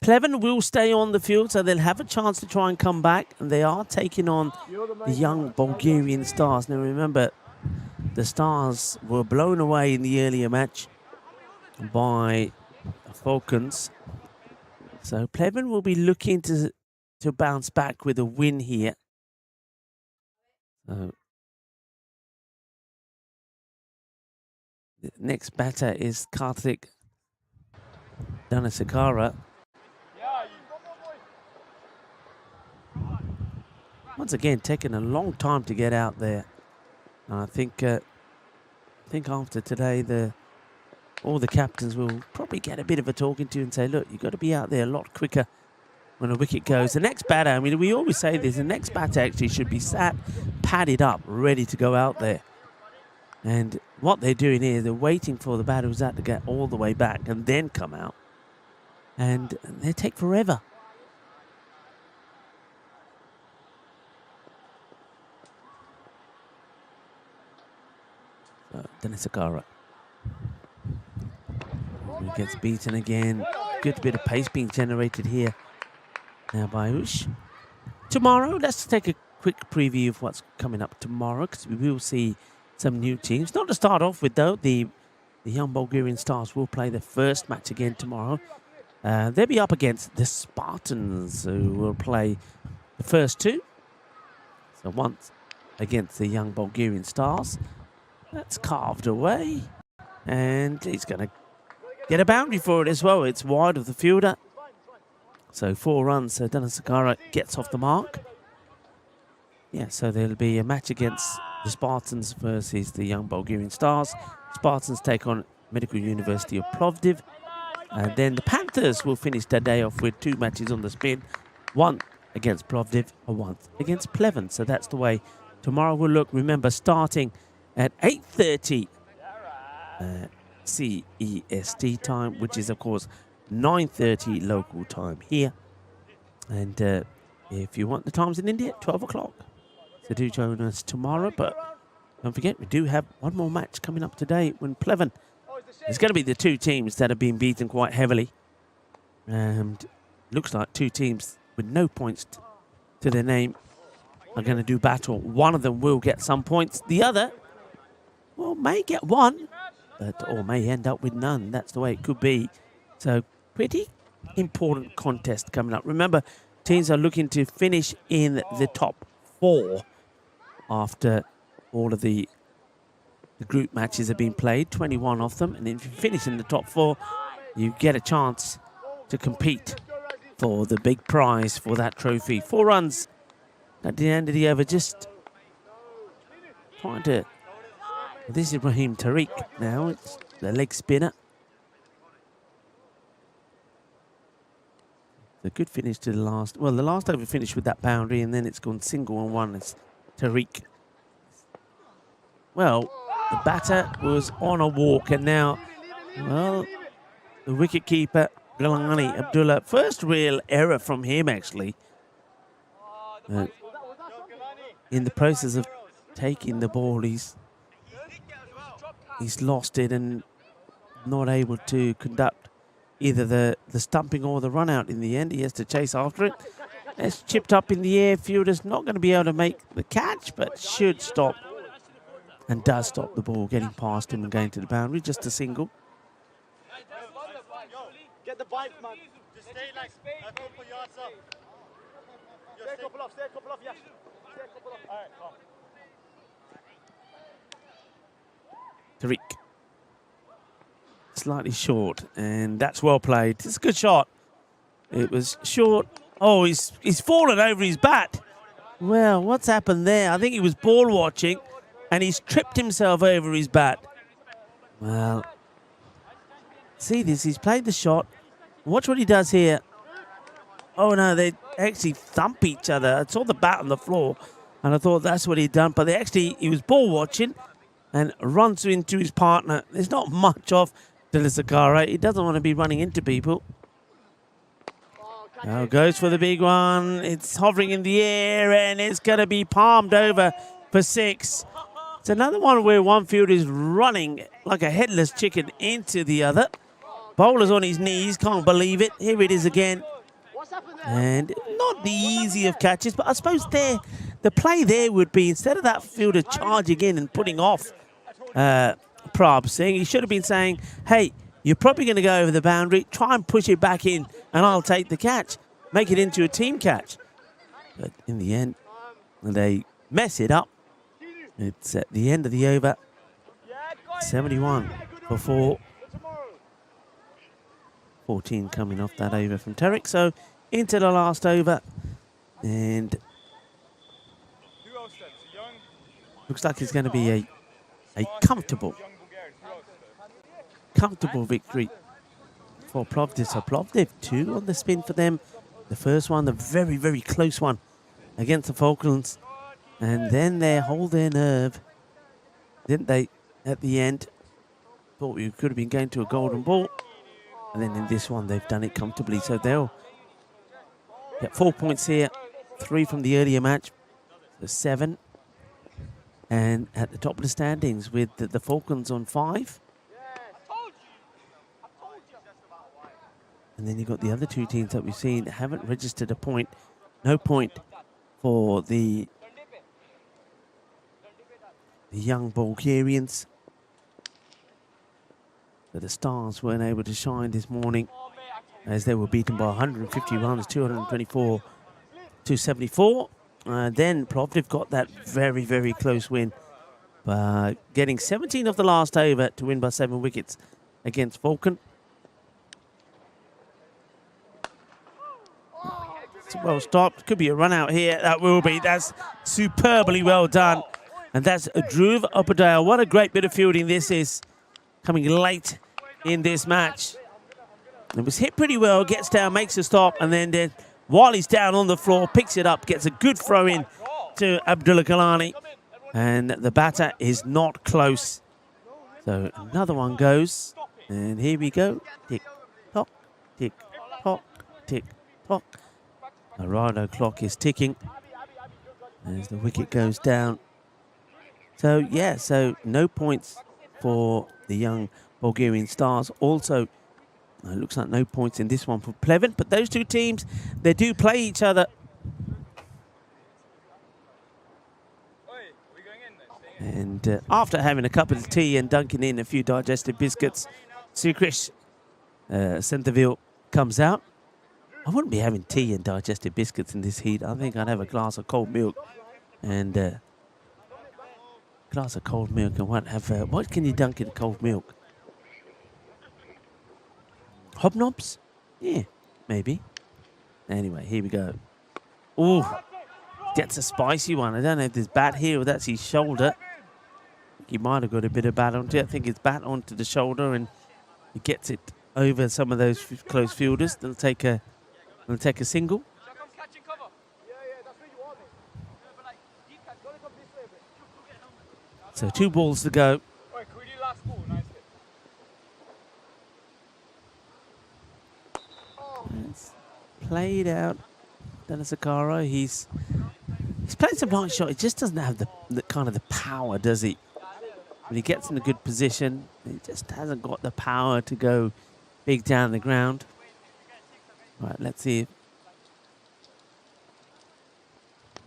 Pleven will stay on the field, so they'll have a chance to try and come back. And they are taking on the young Bulgarian Stars. Now remember, the Stars were blown away in the earlier match by the Falcons. So Pleven will be looking to bounce back with a win here. So the next batter is Karthik Dhanasakara. Once again, taking a long time to get out there. And I think after today, all the captains will probably get a bit of a talking to and say, look, you've got to be out there a lot quicker when a wicket goes. The next batter, I mean, we always say this, the next batter actually should be sat, padded up, ready to go out there. And what they're doing here, they're waiting for the batter who's out to get all the way back and then come out. And they take forever. So, Dhanasakara. He gets beaten again. Good bit of pace being generated here now by Ush. Tomorrow, let's take a quick preview of what's coming up tomorrow, because we will see some new teams. Not to start off with, though, the young Bulgarian Stars will play their first match again tomorrow. They'll be up against the Spartans, who will play the first two. So once against the young Bulgarian Stars. That's carved away. And he's going to get a boundary for it as well. It's wide of the fielder. So 4 runs. So Dhanasakara gets off the mark. Yeah, so there'll be a match against the Spartans versus the young Bulgarian Stars. Spartans take on Medical University of Plovdiv. And then the Panthers will finish their day off with 2 matches on the spin. 1 against Plovdiv and 1 against Pleven. So that's the way tomorrow will look. Remember, starting at 8:30 CEST time, which is, of course, 9:30 local time here. And if you want the times in India, 12 o'clock. So do join us tomorrow. But don't forget, we do have one more match coming up today when Pleven. It's going to be the 2 teams that have been beaten quite heavily. And looks like 2 teams with no points to their name are going to do battle. One of them will get some points. The other, well, may get 1, or may end up with none. That's the way it could be. So pretty important contest coming up. Remember, teams are looking to finish in the top 4 after all of the group matches have been played, 21 of them. And if you finish in the top 4, you get a chance to compete for the big prize for that trophy. 4 runs at the end of the over. Just trying to... This is Raheem Tariq now. It's the leg spinner. A good finish to the last... Well, the last over finished with that boundary, and then it's gone single on 1. It's Tariq. Well, the batter was on a walk, and now, well, the wicketkeeper, Galani Abdullah, first real error from him, actually. In the process of taking the ball, he's lost it and not able to conduct either the stumping or the run out in the end. He has to chase after it. It's chipped up in the air. Fielder's not going to be able to make the catch, but should stop. And does stop the ball getting past him and going to the boundary. Just a single. Get the bike, man. Just stay like a couple yards up. Stay a couple off, yeah. Stay a couple off. All right, come. slightly short, and that's well played. It's a good shot. It was short. Oh, he's fallen over his bat. Well, what's happened there? I think he was ball watching, and he's tripped himself over his bat. Well, see this, he's played the shot. Watch what he does here. Oh no, they actually thump each other. I saw the bat on the floor, and I thought that's what he'd done, but he was ball watching and runs into his partner. There's not much of Delisakara. He doesn't want to be running into people. Now goes for the big one. It's hovering in the air, and it's going to be palmed over for 6. It's another one where one fielder is running like a headless chicken into the other. Bowler's on his knees, can't believe it. Here it is again. And not the easy of catches, but I suppose the play there would be, instead of that fielder charging in and putting off Prab Singh, he should have been saying, hey, you're probably going to go over the boundary, try and push it back in, and I'll take the catch. Make it into a team catch. But in the end, they mess it up. It's at the end of the over. 71 for 4. 14 coming off that over from Tarek. So into the last over. And looks like it's going to be a comfortable victory for Plovdiv. So Plovdiv 2 on the spin for them. The first one, the very, very close one against the Falklands. And then they hold their nerve, didn't they, at the end? Thought we could have been going to a golden ball. And then in this one, they've done it comfortably. So they'll get 4 points here, 3 from the earlier match, so 7. And at the top of the standings with the Falcons on 5. And then you've got the other 2 teams that we've seen haven't registered a point. No point for the young Bulgarians. So the Stars weren't able to shine this morning as they were beaten by 150 runs, 224 to 74. Then Plovdiv got that very, very close win by getting 17 of the last over to win by 7 wickets against Falcon. It's well stopped. Could be a run out here. That will be. That's superbly well done. And that's Dhruv Upadhyay. What a great bit of fielding this is, coming late in this match. It was hit pretty well, gets down, makes a stop, and then while he's down on the floor, picks it up, gets a good throw in to Abdullah Kalani. And the batter is not close. So another one goes. And here we go. Tick, tock, tick, tock, tick, tock. The Rhino clock is ticking as the wicket goes down. So, yeah, so no points for the young Bulgarian Stars. Also, it looks like no points in this one for Pleven. But those 2 teams, they do play each other. And after having a cup of tea and dunking in a few digestive biscuits, Sukrish Centerville comes out. I wouldn't be having tea and digestive biscuits in this heat. I think I'd have a glass of cold milk and glass of cold milk and what can you dunk in cold milk? Hobnobs? Yeah, maybe. Anyway, here we go. Ooh, gets a spicy one. I don't know if there's bat here or that's his shoulder. He might have got a bit of bat onto it. I think it's bat onto the shoulder and he gets it over some of those close fielders. They'll take a single. So 2 balls to go. It's played out. Delisakara, he's played some nice shot. He just doesn't have the kind of the power, does he? When he gets in a good position, he just hasn't got the power to go big down the ground. Right, let's see if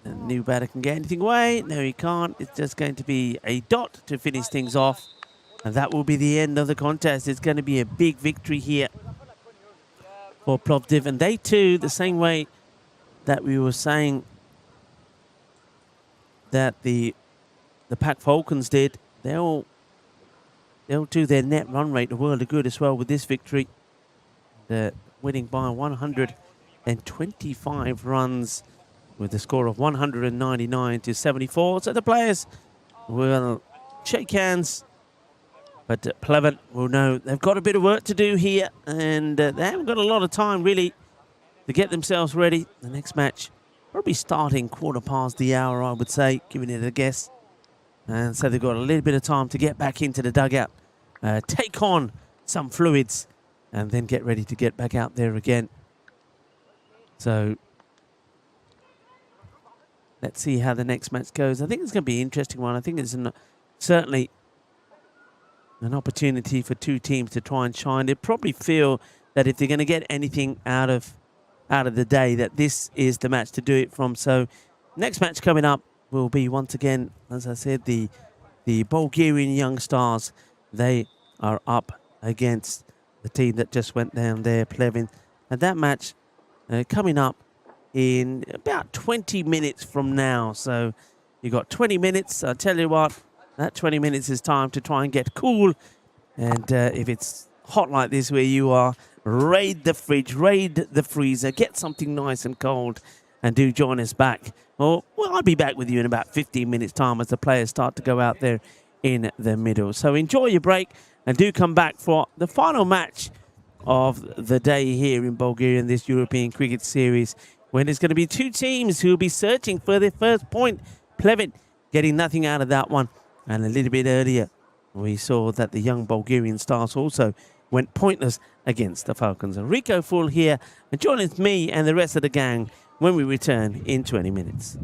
the new batter can get anything away. No, he can't. It's just going to be a dot to finish things off. And that will be the end of the contest. It's going to be a big victory here for Plovdiv. And they too, the same way that we were saying that the Pac Falcons did, they'll they'll do their net run rate a world of good as well with this victory. They're winning by 125 runs with a score of 199 to 74. So the players will shake hands, but Pleven will know they've got a bit of work to do here, and they haven't got a lot of time really to get themselves ready. The next match probably starting 1:15 I would say, giving it a guess. And so they've got a little bit of time to get back into the dugout, take on some fluids, and then get ready to get back out there again. So let's see how the next match goes. I think it's going to be an interesting one. I think it's certainly an opportunity for two teams to try and shine. They probably feel that if they're going to get anything out of the day, that this is the match to do it from. So next match coming up will be, once again, as I said, the Bulgarian Young Stars. They are up against the team that just went down there, Pleven. And that match coming up in about 20 minutes from now. So you got 20 minutes. I'll tell you what, that 20 minutes is time to try and get cool. And if it's hot like this where you are, raid the fridge, raid the freezer, get something nice and cold, and do join us back. Well, I'll be back with you in about 15 minutes time as the players start to go out there in the middle. So enjoy your break and do come back for the final match of the day here in Bulgaria in this European Cricket Series, when there's going to be two teams who will be searching for their first point. Pleven getting nothing out of that one. And a little bit earlier, we saw that the young Bulgarian Stars also went pointless against the Falcons. Enrico Full here, and join with me and the rest of the gang when we return in 20 minutes.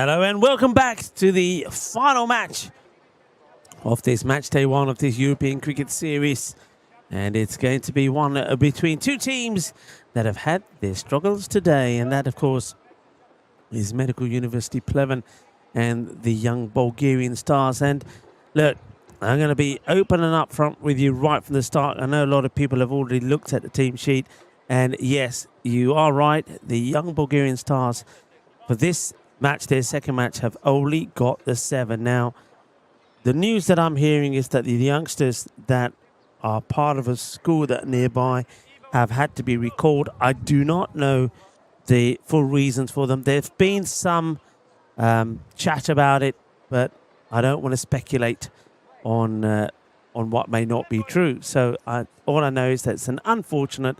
Hello and welcome back to the final match of this match day one of this European Cricket Series. And it's going to be one between two teams that have had their struggles today. And that, of course, is Medical University Pleven and the young Bulgarian Stars. And look, I'm going to be open and up front with you right from the start. I know a lot of people have already looked at the team sheet. And yes, you are right. The young Bulgarian Stars for this match, their second match, have only got the 7. Now, the news that I'm hearing is that the youngsters that are part of a school that nearby have had to be recalled. I do not know the full reasons for them. There's been some chat about it, but I don't want to speculate on what may not be true. So all I know is that it's an unfortunate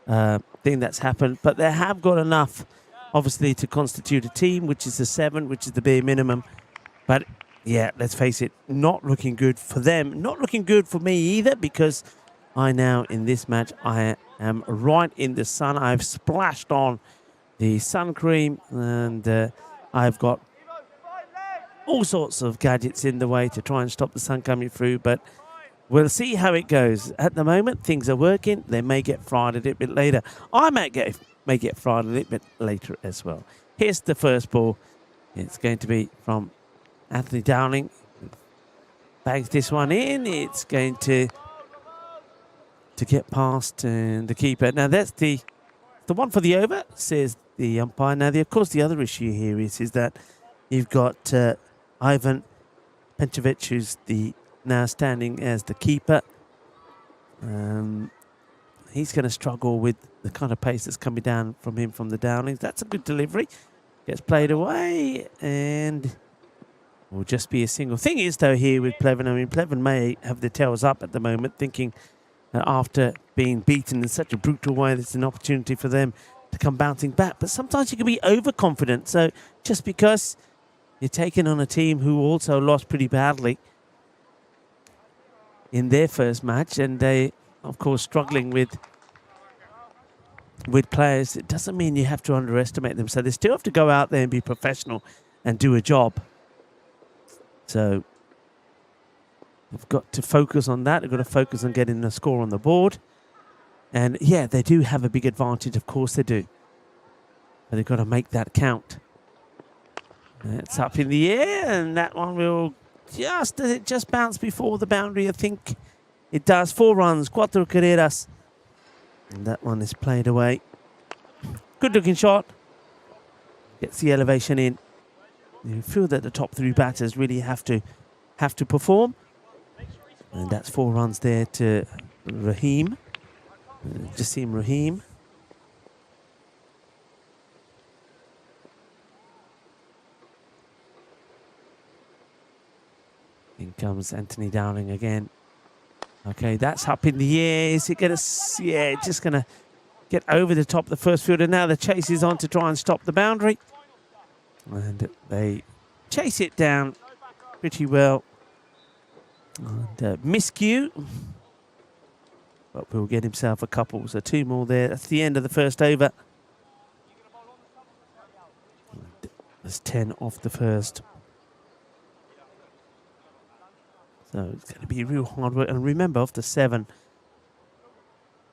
thing that's happened, but they have got enough, obviously, to constitute a team, which is the 7, which is the bare minimum. But yeah, let's face it, not looking good for them. Not looking good for me either, because I now, in this match, I am right in the sun. I've splashed on the sun cream, and I've got all sorts of gadgets in the way to try and stop the sun coming through, but we'll see how it goes. At the moment, things are working. They may get fried a little bit later. I may get fried a little bit later as well. Here's the first ball. It's going to be from Anthony Dowling. Bangs this one in. It's going to get past the keeper. Now, that's the one for the over, says the umpire. Now, of course, the other issue here is that you've got Ivan Pencevic, who's now standing as the keeper. He's going to struggle with the kind of pace that's coming down from him from the Downings. That's a good delivery. Gets played away and will just be a single. Thing is, though, here with Pleven, I mean, Pleven may have their tails up at the moment, thinking that after being beaten in such a brutal way, there's an opportunity for them to come bouncing back. But sometimes you can be overconfident. So just because you're taking on a team who also lost pretty badly in their first match, and they, of course, struggling with players, it doesn't mean you have to underestimate them. So they still have to go out there and be professional and do a job. So they've got to focus on that. They've got to focus on getting a score on the board. And yeah, they do have a big advantage. Of course they do. But they've got to make that count. It's up in the air, and that one will just bounce before the boundary. I think it does. 4 runs, 4 carreras. And that one is played away. Good looking shot. Gets the elevation in. You feel that the top 3 batters really have to perform. And that's 4 runs there to Rahim. Jassim Rahim. In comes Anthony Dowling again. Okay, that's up in the air. Is it going to... Yeah, just going to get over the top of the first fielder. Now the chase is on to try and stop the boundary. And they chase it down pretty well. And miscue. But will get himself a couple. So 2 more there. That's the end of the first over. There's 10 off the first. So it's going to be real hard work. And remember, of the 7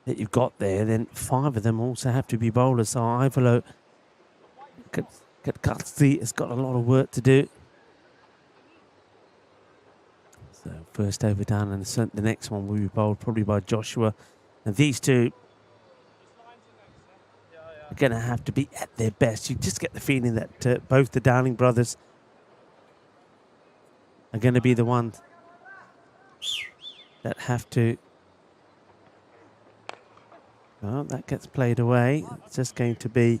that you've got there, then 5 of them also have to be bowlers. So Ivalo has got a lot of work to do. So first over done, and the next one will be bowled probably by Joshua. And these two are going to have to be at their best. You just get the feeling that both the Dowling brothers are going to be the ones that have to... Well, that gets played away. It's just going to be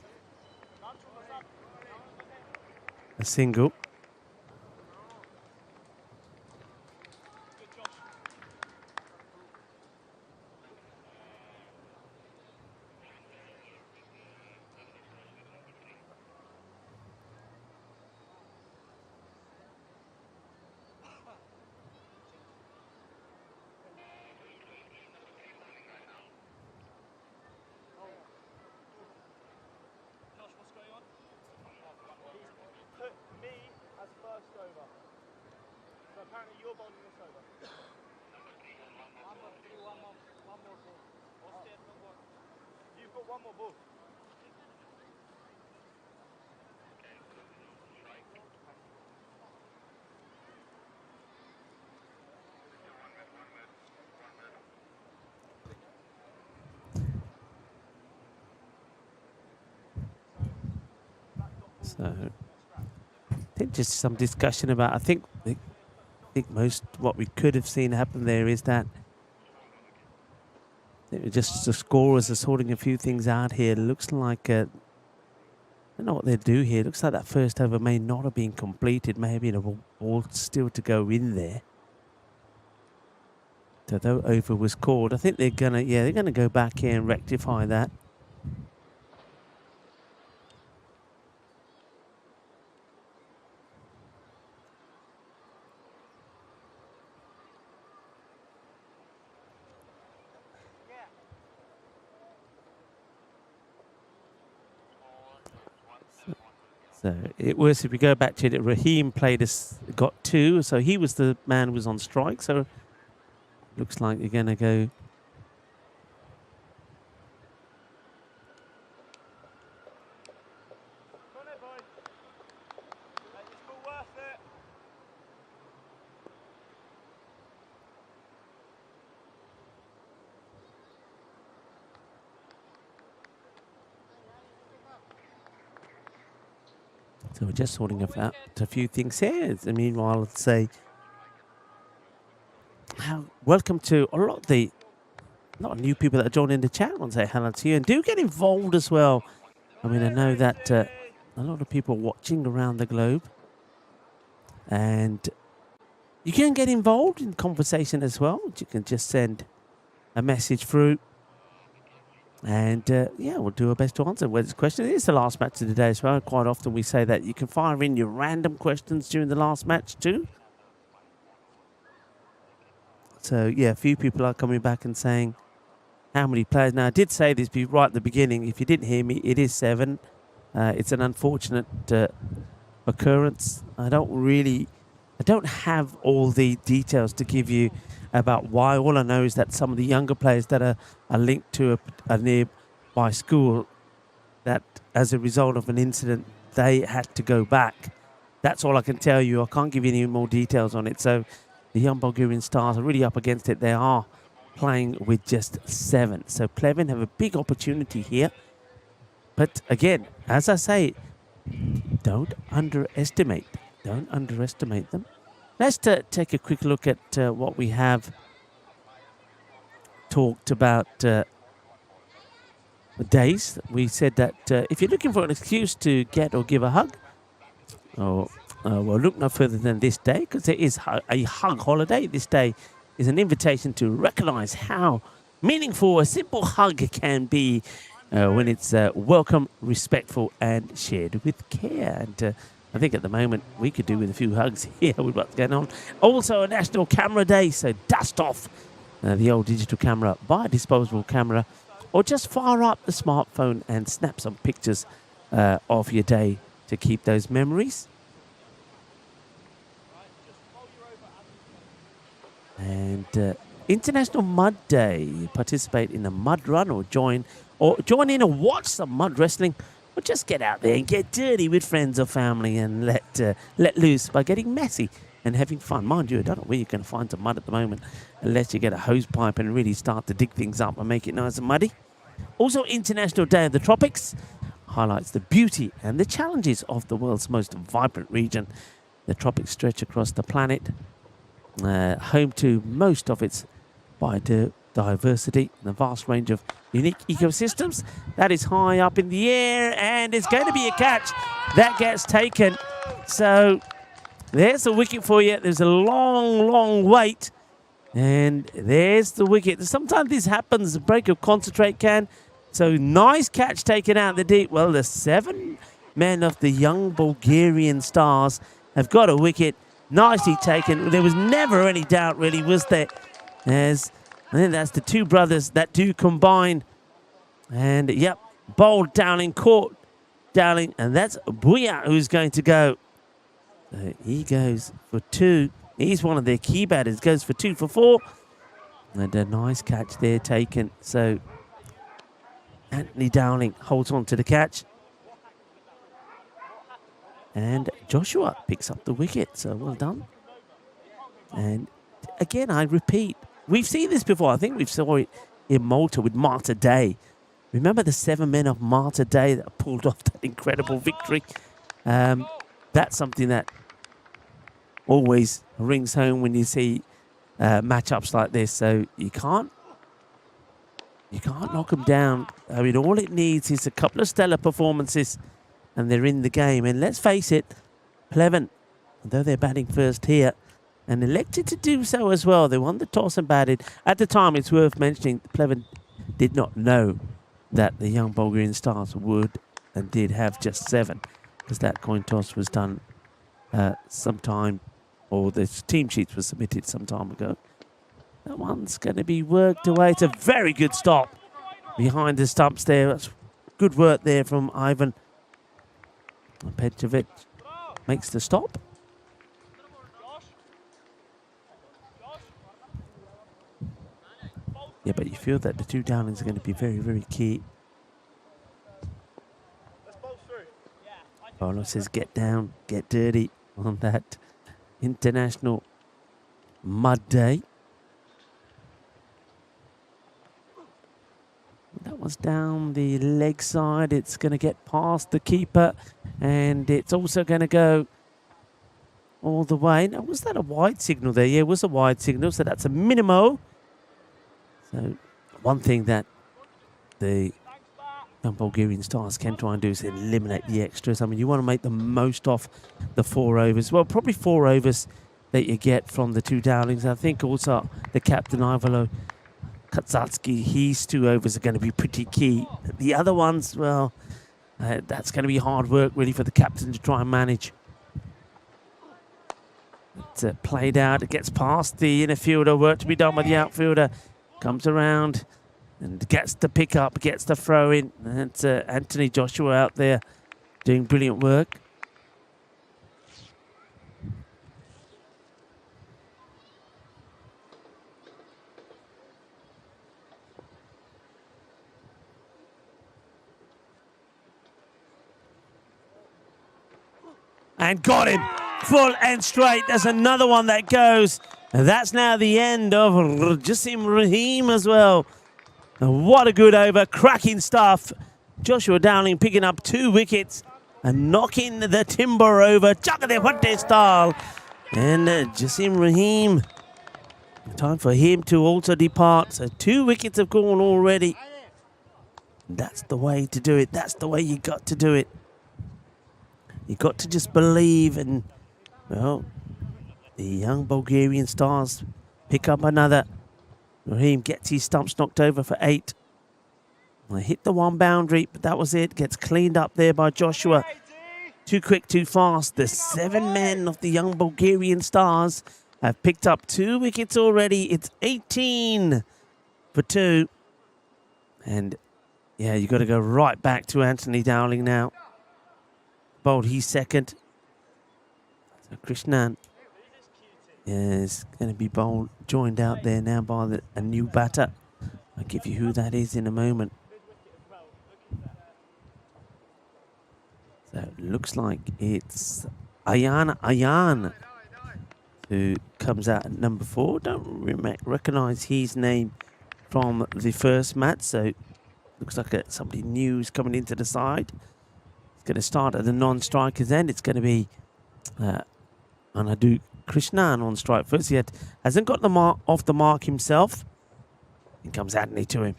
a single. one more ball. So, I think just some discussion about. I think most what we could have seen happen there is that just the scorers are sorting a few things out here. Looks like I don't know what they do here. Looks like that first over may not have been completed. Maybe a ball still to go in there. So though over was called, I think they're gonna go back here and rectify that. So it was, if we go back to it, Raheem got 2, so he was the man who was on strike. So looks like you're going to go. Come on, boy. Make this ball worth it. So we're just sorting out a few things here. And meanwhile, let's say, welcome to a lot of new people that are joining the chat. I want to say hello to you, and do get involved as well. I mean, I know that a lot of people watching around the globe, and you can get involved in conversation as well. You can just send a message through. And, we'll do our best to answer this question. It is the last match of the day as well. Quite often we say that you can fire in your random questions during the last match too. So, yeah, a few people are coming back and saying how many players. Now, I did say this right at the beginning. If you didn't hear me, it is 7. It's an unfortunate occurrence. I don't have all the details to give you about why. All I know is that some of the younger players that are linked to a nearby school, that as a result of an incident, they had to go back. That's all I can tell you. I can't give you any more details on it. So the young Bulgarian Stars are really up against it. They are playing with just 7. So Plevin have a big opportunity here. But again, as I say, don't underestimate them. Let's take a quick look at what we have talked about days. We said that if you're looking for an excuse to get or give a hug, well, look no further than this day, because there is a hug holiday. This day is an invitation to recognize how meaningful a simple hug can be when it's welcome, respectful, and shared with care. And I think at the moment we could do with a few hugs here with what's going on. Also a National Camera Day, so dust off the old digital camera, buy a disposable camera, or just fire up the smartphone and snap some pictures of your day to keep those memories. And International Mud Day. Participate in a mud run or join in and watch some mud wrestling. Or just get out there and get dirty with friends or family and let loose by getting messy and having fun. Mind you, I don't know where you're going to find some mud at the moment unless you get a hose pipe and really start to dig things up and make it nice and muddy. Also, International Day of the Tropics highlights the beauty and the challenges of the world's most vibrant region. The tropics stretch across the planet, home to most of its biodiversity and a vast range of unique ecosystems. That is high up in the air, and it's going to be a catch that gets taken. So there's the wicket for you. There's a long wait, and there's the wicket. Sometimes this happens, a break of concentrate can. So nice catch taken out the deep. Well, the 7 men of the young Bulgarian Stars have got a wicket. Nicely taken. There was never any doubt, really, was there? As I think that's the 2 brothers that do combine. And, yep, bowled Dowling, caught Dowling, and that's Buya who's going to go. So he goes for 2. He's one of their key batters. Goes for 2 for 4. And a nice catch there taken. So Anthony Dowling holds on to the catch. And Joshua picks up the wicket, so well done. And again, I repeat, we've seen this before. I think we've saw it in Malta with Marta Day. Remember the 7 men of Marta Day that pulled off that incredible victory? That's something that always rings home when you see matchups like this. So you can't knock them down. I mean, all it needs is a couple of stellar performances and they're in the game. And let's face it, Pleven, although they're batting first here, and elected to do so as well. They won the toss and batted. At the time, it's worth mentioning, Pleven did not know that the young Bulgarian Stars would and did have just 7, because that coin toss was done sometime, or the team sheets were submitted some time ago. That one's going to be worked away. It's a very good stop behind the stumps there. That's good work there from Ivan. Petrovic makes the stop. Yeah, but you feel that the 2 Downings are going to be very, very key. Paolo says get down, get dirty on that international mud day. That was down the leg side. It's going to get past the keeper, and it's also going to go all the way. Now, was that a wide signal there? Yeah, it was a wide signal, so that's a minimo. So one thing that the young Bulgarian Stars can try and do is eliminate the extras. I mean, you want to make the most of the 4 overs. Well, probably 4 overs that you get from the 2 Downings. I think also the captain, Ivalo Katsatsky, his 2 overs are going to be pretty key. The other ones, well, that's going to be hard work really for the captain to try and manage. It's played out. It gets past the inner fielder. Work to be done by the outfielder. Comes around and gets the pick up, gets the throw in. That's Anthony Joshua out there doing brilliant work. And got him full and straight. There's another one that goes. And that's now the end of Jassim Rahim as well. And what a good over. Cracking stuff. Joshua Dowling picking up 2 wickets and knocking the timber over. Chakade style. And Jassim Rahim. Time for him to also depart. So 2 wickets have gone already. That's the way to do it. That's the way you got to do it. You got to just believe, and well, the young Bulgarian Stars pick up another. Rahim gets his stumps knocked over for 8. They hit the 1 boundary, but that was it. Gets cleaned up there by Joshua. Too quick, too fast. The 7 men of the young Bulgarian Stars have picked up 2 wickets already. It's 18 for 2. And yeah, you've got to go right back to Anthony Dowling now. Bowled he's second. So Krishnan is going to be bowled, joined out there now by a new batter. I'll give you who that is in a moment. So it looks like it's Ayan who comes out at number 4. Don't recognise his name from the first match, so looks like somebody new is coming into the side. Going to start at the non-striker's end. It's going to be Anadu Krishnan on strike first. He hasn't got the mark off the mark himself. In comes Anthony to him.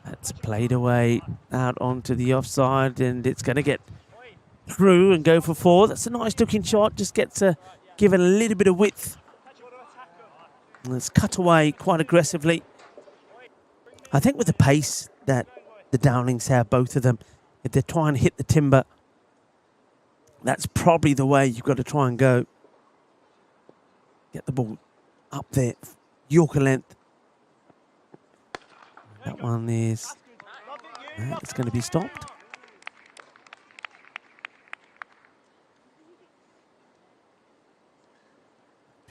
That's played away out onto the offside, and it's going to get through and go for 4. That's a nice looking shot. Just gets to give it a little bit of width. And it's cut away quite aggressively. I think with the pace that the Downings have, both of them, if they try and hit the timber, that's probably the way you've got to try and go. Get the ball up there, Yorker length. That one is, it's going to be stopped.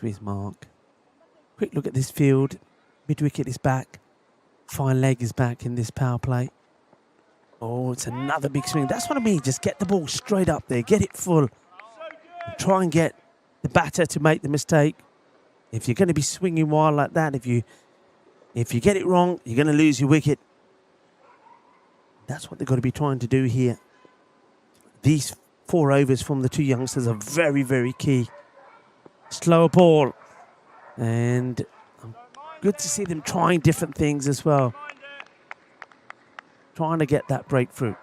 To his mark. Quick look at this field. Mid-wicket is back. Fine leg is back in this power play. Oh, it's another big swing. That's what I mean. Just get the ball straight up there. Get it full. Try and get the batter to make the mistake. If you're going to be swinging wild like that, if you get it wrong, you're going to lose your wicket. That's what they've got to be trying to do here. These 4 overs from the 2 youngsters are very, very key. Slower ball. And good to see them trying different things as well. Trying to get that breakthrough.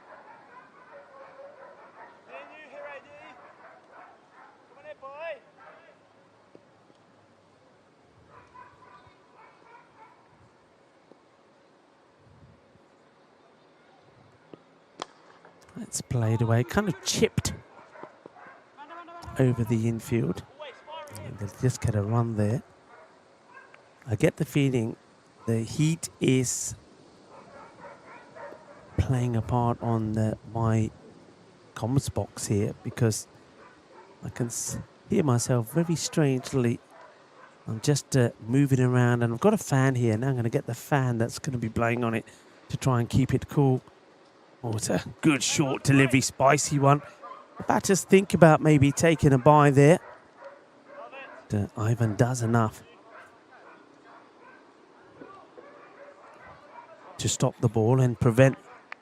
It's played away, kind of chipped over the infield. And they'll just get a run there. I get the feeling the heat is playing a part on my comms box here, because I can hear myself very strangely. I'm just moving around, and I've got a fan here. Now I'm going to get the fan that's going to be blowing on it to try and keep it cool. Oh, it's a good short delivery, spicy one. The batters think about maybe taking a bye there. But, Ivan does enough to stop the ball and prevent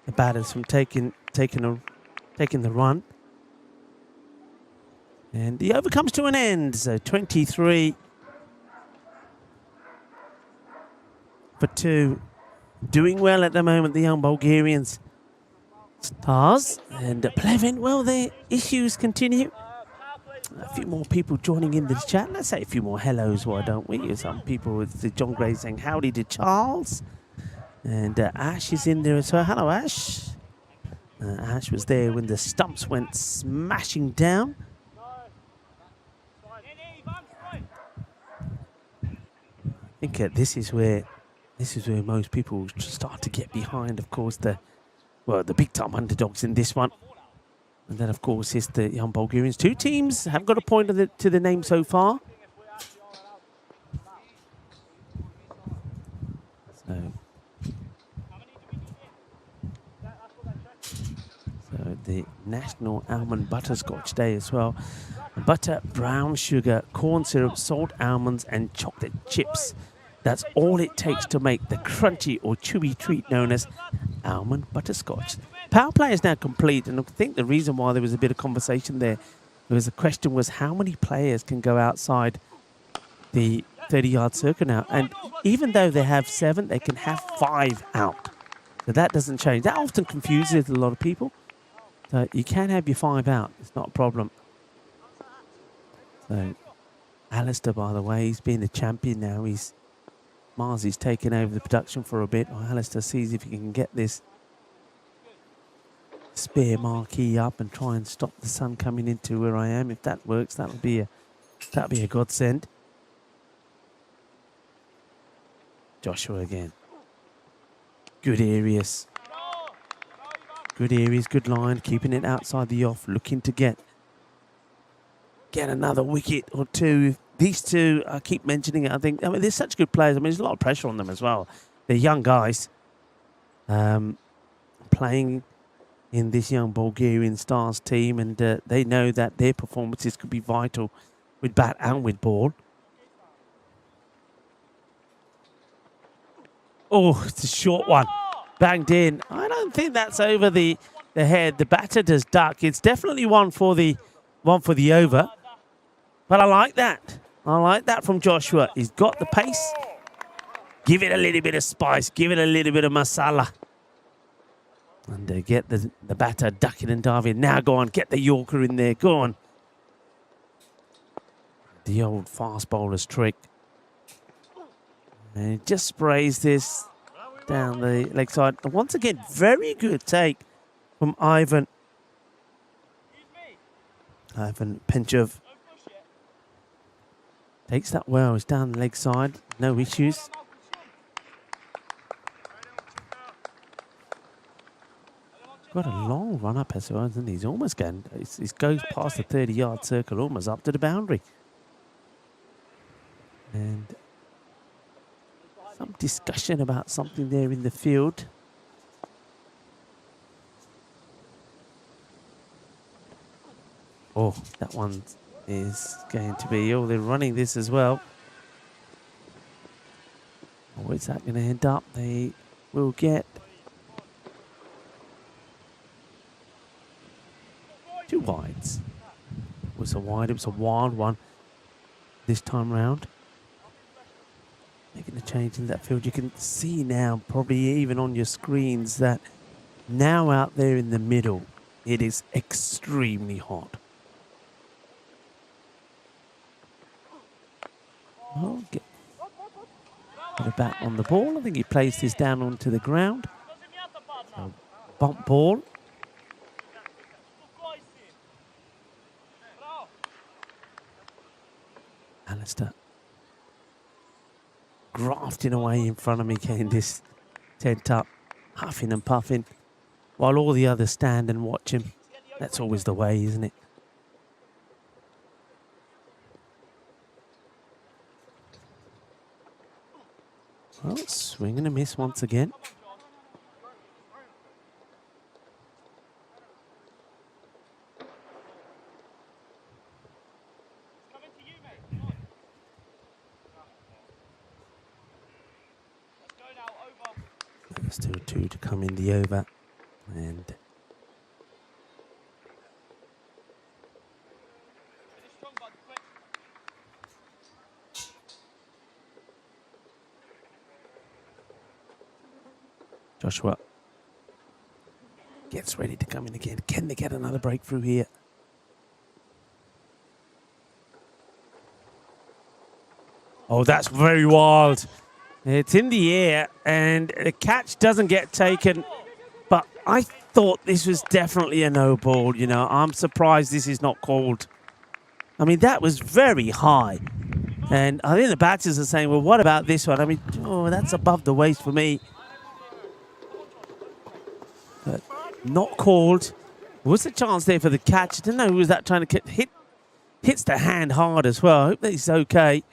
the batters from taking the run. And the over comes to an end. So 23 for 2. Doing well at the moment, the young Bulgarians. Stars and Plevin, well, their issues continue. A few more people joining in the chat. Let's say a few more hellos, why don't we? Some people with John Gray saying howdy to Charles. And Ash is in there as well. Hello, Ash. Ash was there when the stumps went smashing down. I think this is where most people start to get behind, of course, the big time underdogs in this one. And then, of course, is the young Bulgarians. 2 teams have got a point to the name so far. So the National Almond Butterscotch Day as well. Butter, brown sugar, corn syrup, salt, almonds, and chocolate chips. That's all it takes to make the crunchy or chewy treat known as almond butterscotch. Power play is now complete, and I think the reason why there was a bit of conversation there was the question was how many players can go outside the 30-yard circle now. And even though they have 7, they can have 5 out. So that doesn't change. That often confuses a lot of people. So you can have your 5 out. It's not a problem. So Alistair, by the way, he's been the champion now. Marzi's taken over the production for a bit. Alistair sees if he can get this spare marquee up and try and stop the sun coming into where I am. If that works, that'll be a godsend. Joshua again. Good areas. Good areas, good line, keeping it outside the off, looking to get another wicket or 2. These 2, I keep mentioning it, I think, they're such good players. There's a lot of pressure on them as well. They're young guys playing in this young Bulgarian Stars team, and they know that their performances could be vital with bat and with ball. Oh, it's a short one. Banged in. I don't think that's over the head. The batter does duck. It's definitely one for the over. But I like that. I like that from Joshua. He's got the pace. Give it a little bit of spice. Give it a little bit of masala. And get the batter ducking and diving. Now go on, get the Yorker in there. Go on. The old fast bowler's trick. And he just sprays this down the leg side. And once again, very good take from Ivan. Ivan Penchev. Takes that well. He's down the leg side. No issues. Got a long run up as well, isn't he? He's almost getting. He goes past the 30-yard circle, almost up to the boundary. And some discussion about something there in the field. Oh, that one is going to be... Oh, they're running this as well. Where's that going to end up? They will get 2 wides. It was a wide. It was a wild one this time round. Making a change in that field. You can see now, probably even on your screens, that now out there in the middle, it is extremely hot. Oh, get a bat on the ball. I think he placed this down onto the ground. So, bump ball. Alistair grafting away in front of me, getting this tent up, huffing and puffing, while all the others stand and watch him. That's always the way, isn't it? Well, swing and a miss once again. Still 2 to come in the over, and Joshua gets ready to come in again. Can they get another breakthrough here? Oh, that's very wild. It's in the air, and the catch doesn't get taken. But I thought this was definitely a no ball. You know, I'm surprised this is not called. I mean, that was very high. And I think the batters are saying, well, what about this one? I mean, oh, that's above the waist for me. But not called. Was a chance there for the catch. I don't know who was that trying to hit. Hits the hand hard as well. I hope that he's okay.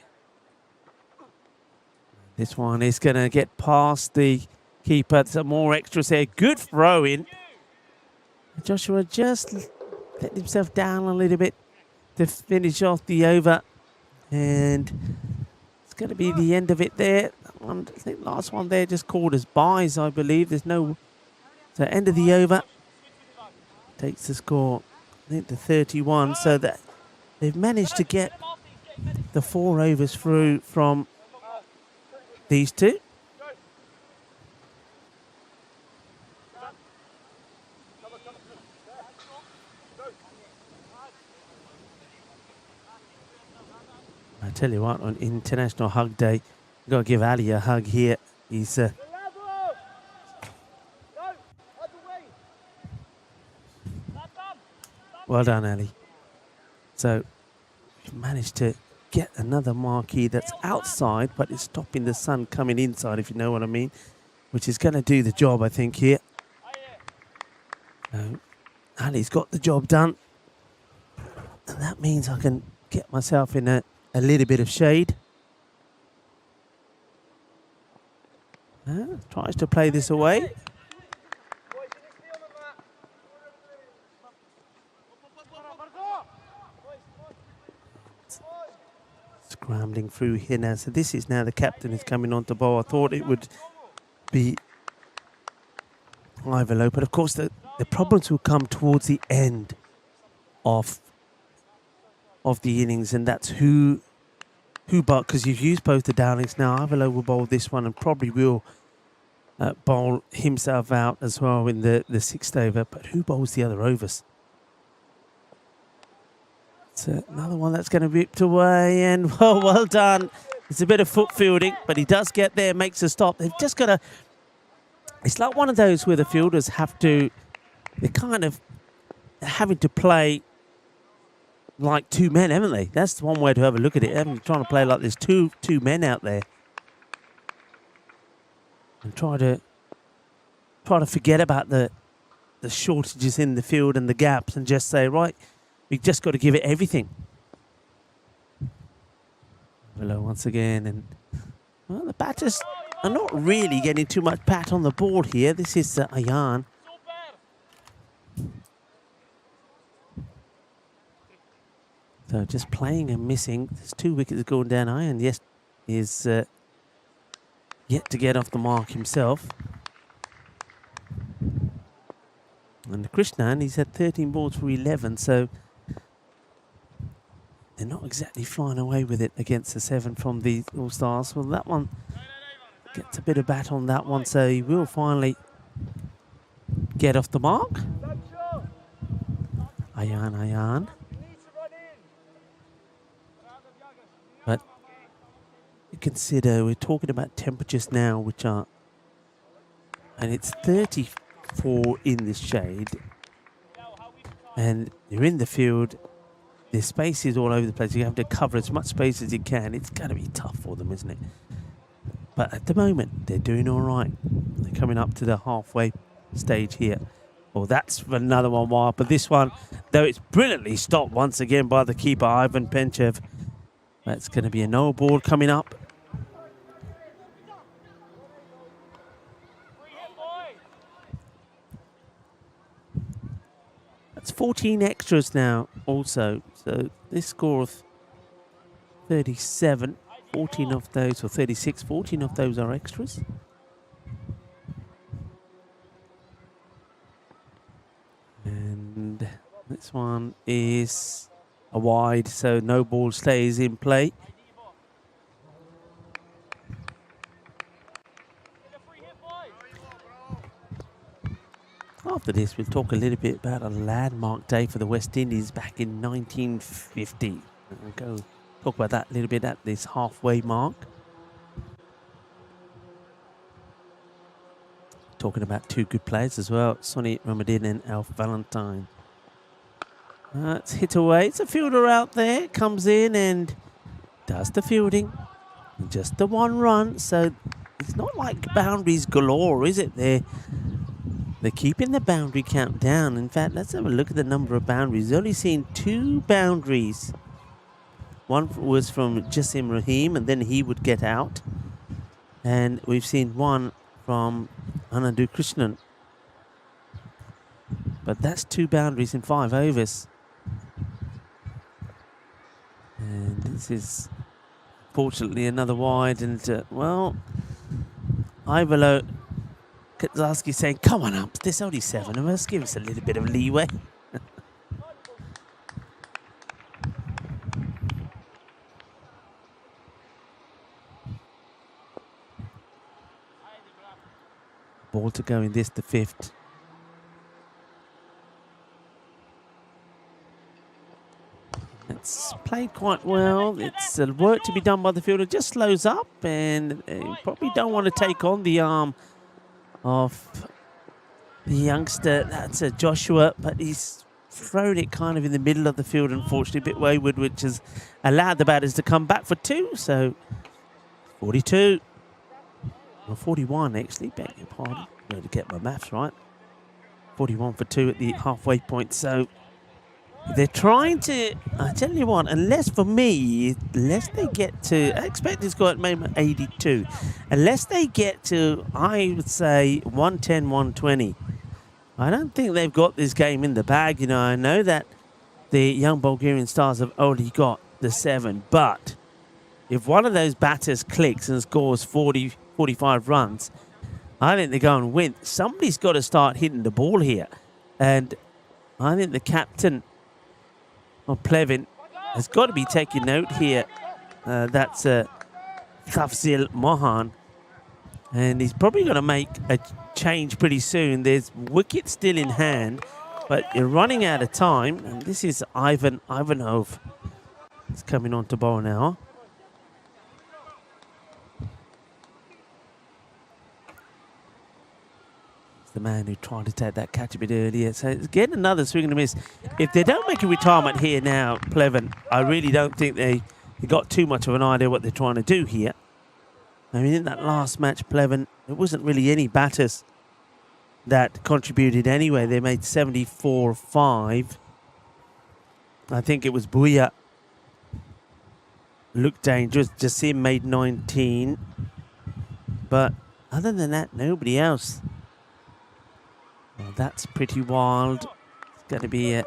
This one is going to get past the keeper. Some more extras here. Good throw in. Joshua just let himself down a little bit to finish off the over. And it's going to be the end of it there. I think last one there just called as buys, I believe. There's no... So end of the over. Takes the score, I think, to 31. So that they've managed to get the 4 overs through from these 2. I tell you what, on International Hug Day, you've got to give Ali a hug here. He's well done, Ali. So we've managed to get another marquee that's outside, but it's stopping the sun coming inside, if you know what I mean, which is going to do the job, I think, here. Ali's got the job done, and that means I can get myself in a little bit of shade. Tries to play this away. Scrambling through here now. So this is now the captain is coming on to bowl. I thought it would be Ivalo, but of course the problems will come towards the end of the innings, and that's who but because you've used both the Dowlings now. Ivalo will bowl this one and probably will bowl himself out as well in the 6th over, but who bowls the other overs? It's another one that's going to be ripped away, and well done. It's a bit of foot fielding, but he does get there, makes a stop. They've just got to... It's like one of those where the fielders have to... They're kind of having to play like 2 men, haven't they? That's one way to have a look at it. They're trying to play like there's two men out there. And try to forget about the shortages in the field and the gaps and just say, right, we've just got to give it everything. Hello once again, and well, the batters are not really getting too much bat on the ball here. This is Ayan. So just playing and missing. There's 2 wickets going down. Ian, yes, is yet to get off the mark himself. And Krishnan, he's had 13 balls for 11, so they're not exactly flying away with it against the 7 from the All-Stars. Well, that one gets a bit of bat on that one, so he will finally get off the mark. Ayan. But you consider we're talking about temperatures now, which are, and it's 34 in this shade, and you're in the field. There's spaces all over the place. You have to cover as much space as you can. It's going to be tough for them, isn't it? But at the moment, they're doing all right. They're coming up to the halfway stage here. Well, that's another one wild. But this one, though it's brilliantly stopped once again by the keeper, Ivan Penchev. That's going to be a no ball coming up. That's 14 extras now also. So this score of 37, 14 of those, or 36, 14 of those are extras. And this one is a wide, so no ball stays in play. After this, we'll talk a little bit about a landmark day for the West Indies back in 1950. We'll go talk about that a little bit at this halfway mark. Talking about 2 good players as well, Sonny Ramadhin and Alf Valentine. It's hit away. It's a fielder out there. Comes in and does the fielding. Just the 1 run. So it's not like boundaries galore, is it? They're keeping the boundary count down. In fact, let's have a look at the number of boundaries. We've only seen 2 boundaries. One was from Jasim Rahim, and then he would get out. And we've seen 1 from Anandu Krishnan. But that's 2 boundaries in 5 overs. And this is fortunately another wide. And, well, Ivalo Kaczarski saying, come on up, there's only 7 of us, give us a little bit of leeway. Ball to go in this, the 5th. It's played quite well. It's work to be done by the fielder. Just slows up, and probably don't want to take on the arm of the youngster. That's Joshua, but he's thrown it kind of in the middle of the field, unfortunately, a bit wayward, which has allowed the batters to come back for 2. So 42. Well, 41 actually, beg your pardon. I'm going to get my maths right. 41 for 2 at the halfway point. So they're trying to, I tell you what, unless they get to, I expect this guy at moment 82. Unless they get to, I would say, 110, 120. I don't think they've got this game in the bag. You know, I know that the young Bulgarian stars have only got the 7, but if one of those batters clicks and scores 40, 45 runs, I think they go and win. Somebody's got to start hitting the ball here. And I think the captain of Plevin has got to be taking note here. That's Tafzil Mohan. And he's probably going to make a change pretty soon. There's wicket still in hand, but you're running out of time. And this is Ivanov. It's coming on to bowl now. The man who tried to take that catch a bit earlier. So it's getting another swing and a miss. If they don't make a retirement here now, Plevin, I really don't think they got too much of an idea what they're trying to do here. I mean, in that last match, Plevin, there wasn't really any batters that contributed anyway. They made 74-5. I think it was Bhuya looked dangerous. Jasim made 19. But other than that, nobody else. Well, that's pretty wild. It's going to be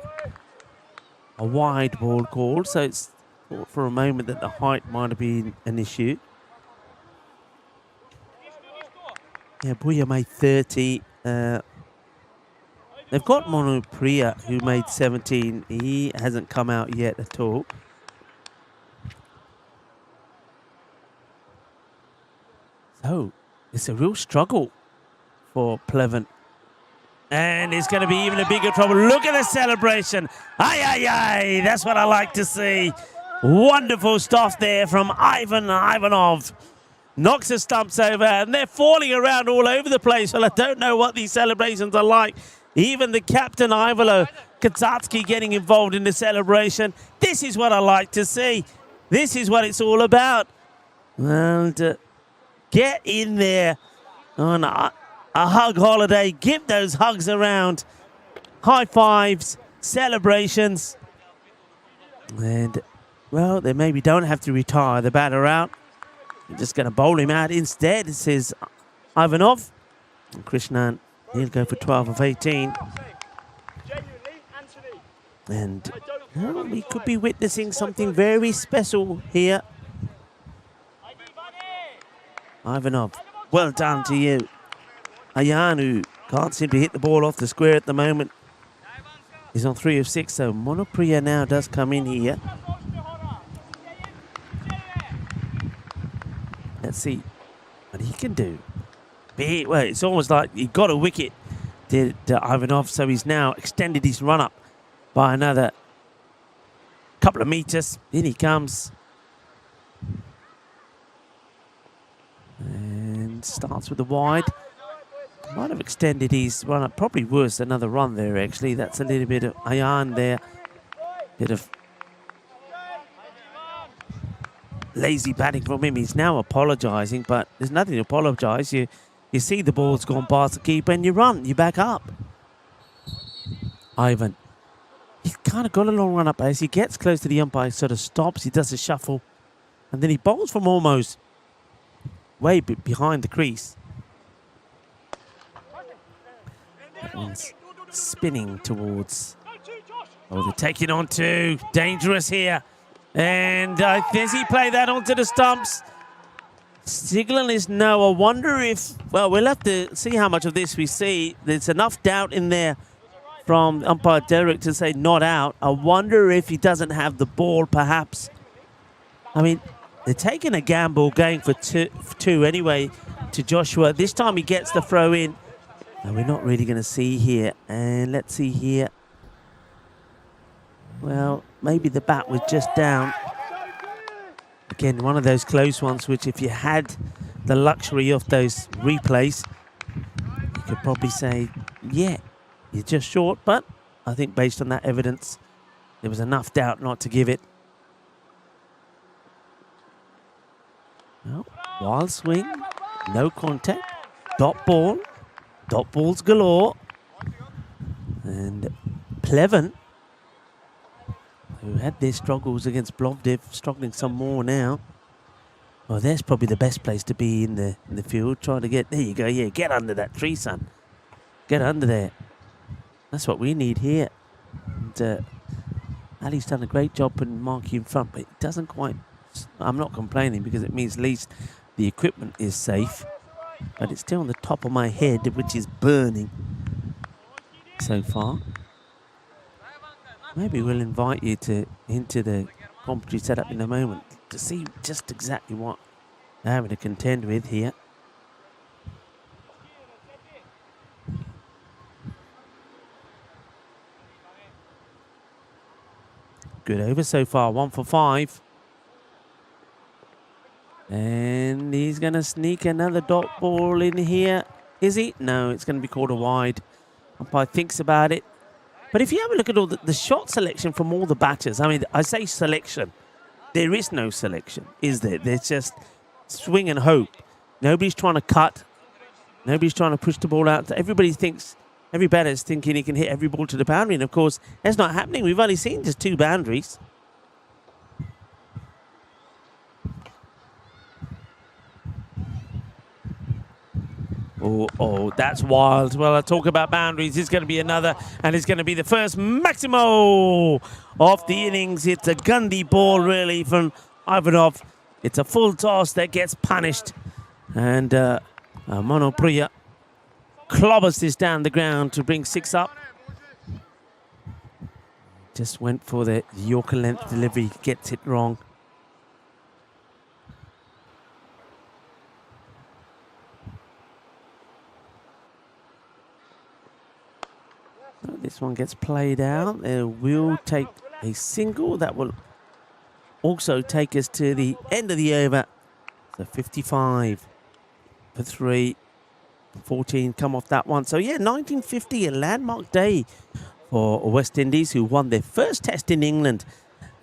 a wide ball called, so it's thought for a moment that the height might have been an issue. Yeah, Buya made 30. They've got Monopriya, who made 17. He hasn't come out yet at all. So, it's a real struggle for Pleven. And it's going to be even a bigger trouble. Look at the celebration. Aye, aye, aye. That's what I like to see. Wonderful stuff there from Ivanov. Knocks the stumps over, and they're falling around all over the place. Well, I don't know what these celebrations are like. Even the captain, Ivalo Kazatsky, getting involved in the celebration. This is what I like to see. This is what it's all about. And get in there on a hug holiday. Give those hugs around. High fives, celebrations. And, well, they maybe don't have to retire the batter out. They're just going to bowl him out instead, says Ivanov. And Krishnan, he'll go for 12 of 18. And well, we could be witnessing something very special here. Ivanov, well done to you. Ayanu can't seem to hit the ball off the square at the moment. He's on 3 of 6, so Monopriya now does come in here. Let's see what he can do. Well, it's almost like he got a wicket, did Ivanov, so he's now extended his run-up by another couple of meters. In he comes. And starts with the wide. Might have extended his run-up. Probably worse, another run there, actually. That's a little bit of Ayan there. Bit of lazy batting from him. He's now apologising, but there's nothing to apologise. You see the ball's gone past the keeper and you run. You back up. Ivan. He's kind of got a long run up. As he gets close to the umpire, he sort of stops. He does a shuffle. And then he bowls from almost way behind the crease. That one's spinning towards... Oh, they're taking on two. Dangerous here. And does he play that onto the stumps? Signal is no. I wonder if... Well, we'll have to see how much of this we see. There's enough doubt in there from umpire Derek to say not out. I wonder if he doesn't have the ball, perhaps. I mean, they're taking a gamble, going for two anyway to Joshua. This time he gets the throw in. And we're not really going to see here. And let's see here. Well, maybe the bat was just down. Again, one of those close ones, which if you had the luxury of those replays, you could probably say, yeah, you're just short. But I think based on that evidence, there was enough doubt not to give it. Well, wild swing, no contact, dot balls galore. And Pleven, who had their struggles against Plovdiv, struggling some more now. Well, there's probably the best place to be in the field, trying to get... There you go, yeah, get under that tree, son. Get under there. That's what we need here. And Ali's done a great job in marking in front, but it doesn't quite... I'm not complaining because it means at least the equipment is safe. But it's still on the top of my head, which is burning so far. Maybe we'll invite you into the commentary setup in a moment to see just exactly what they're having to contend with here. Good over so far, 1 for 5. And he's going to sneak another dot ball in here. Is he? No, it's going to be called a wide. Umpire thinks about it. But if you have a look at all the shot selection from all the batters, I mean, I say selection. There is no selection, is there? There's just swing and hope. Nobody's trying to cut. Nobody's trying to push the ball out. Everybody thinks, every batter's thinking he can hit every ball to the boundary. And, of course, that's not happening. We've only seen just 2 boundaries. Oh, that's wild. Well, I talk about boundaries. It's going to be another, and it's going to be the first Maximo of the innings. It's a Gundy ball, really, from Ivanov. It's a full toss that gets punished. And Monopriya clobbers this down the ground to bring 6 up. Just went for the Yorker length delivery, gets it wrong. This one gets played out. We'll take a single. That will also take us to the end of the over. So 55 for 3. 14 come off that one. So, yeah, 1950, a landmark day for West Indies, who won their first test in England.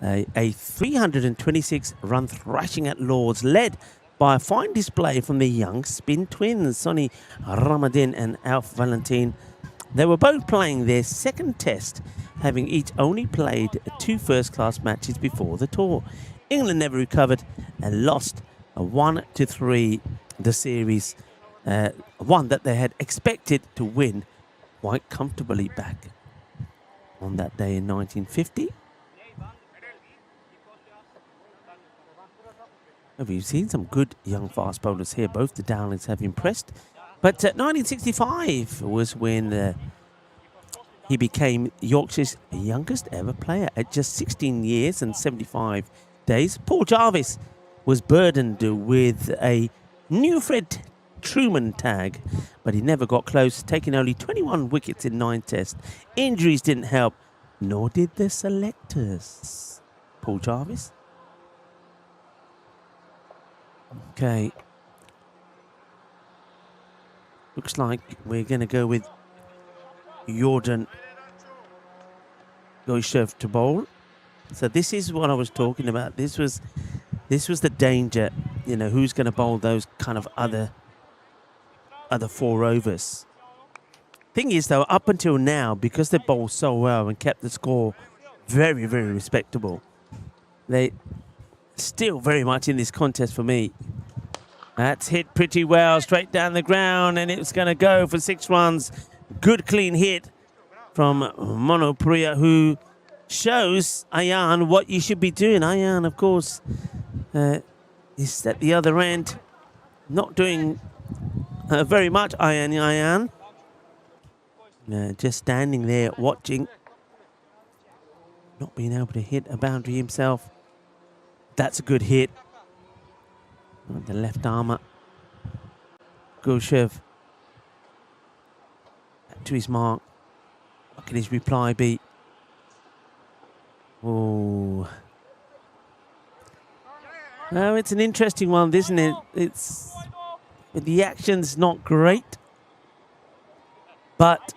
A 326-run thrashing at Lords, led by a fine display from the young spin twins, Sonny Ramadan and Alf Valentin. They were both playing their second test, having each only played 2 first-class matches before the tour. England never recovered and lost 1-3 the series, one that they had expected to win quite comfortably back on that day in 1950. We've seen some good young fast bowlers here. Both the Dowlings have impressed. But 1965 was when he became Yorkshire's youngest ever player at just 16 years and 75 days. Paul Jarvis was burdened with a new Fred Truman tag, but he never got close, taking only 21 wickets in 9 tests. Injuries didn't help, nor did the selectors. Paul Jarvis. Okay. Looks like we're going to go with Jordan Goishev to bowl. So this is what I was talking about. This was the danger. You know, who's going to bowl those kind of other 4 overs. Thing is, though, up until now, because they bowled so well and kept the score very, very respectable, they still very much in this contest for me. That's hit pretty well, straight down the ground, and it's going to go for 6 runs. Good clean hit from Monopriya, who shows Ayan what you should be doing. Ayan, of course, is at the other end, not doing very much. Ayan. Just standing there watching, not being able to hit a boundary himself. That's a good hit. The left armour. Gulshev to his mark. What can his reply be? Oh. Well, it's an interesting one, isn't it? The action's not great. But,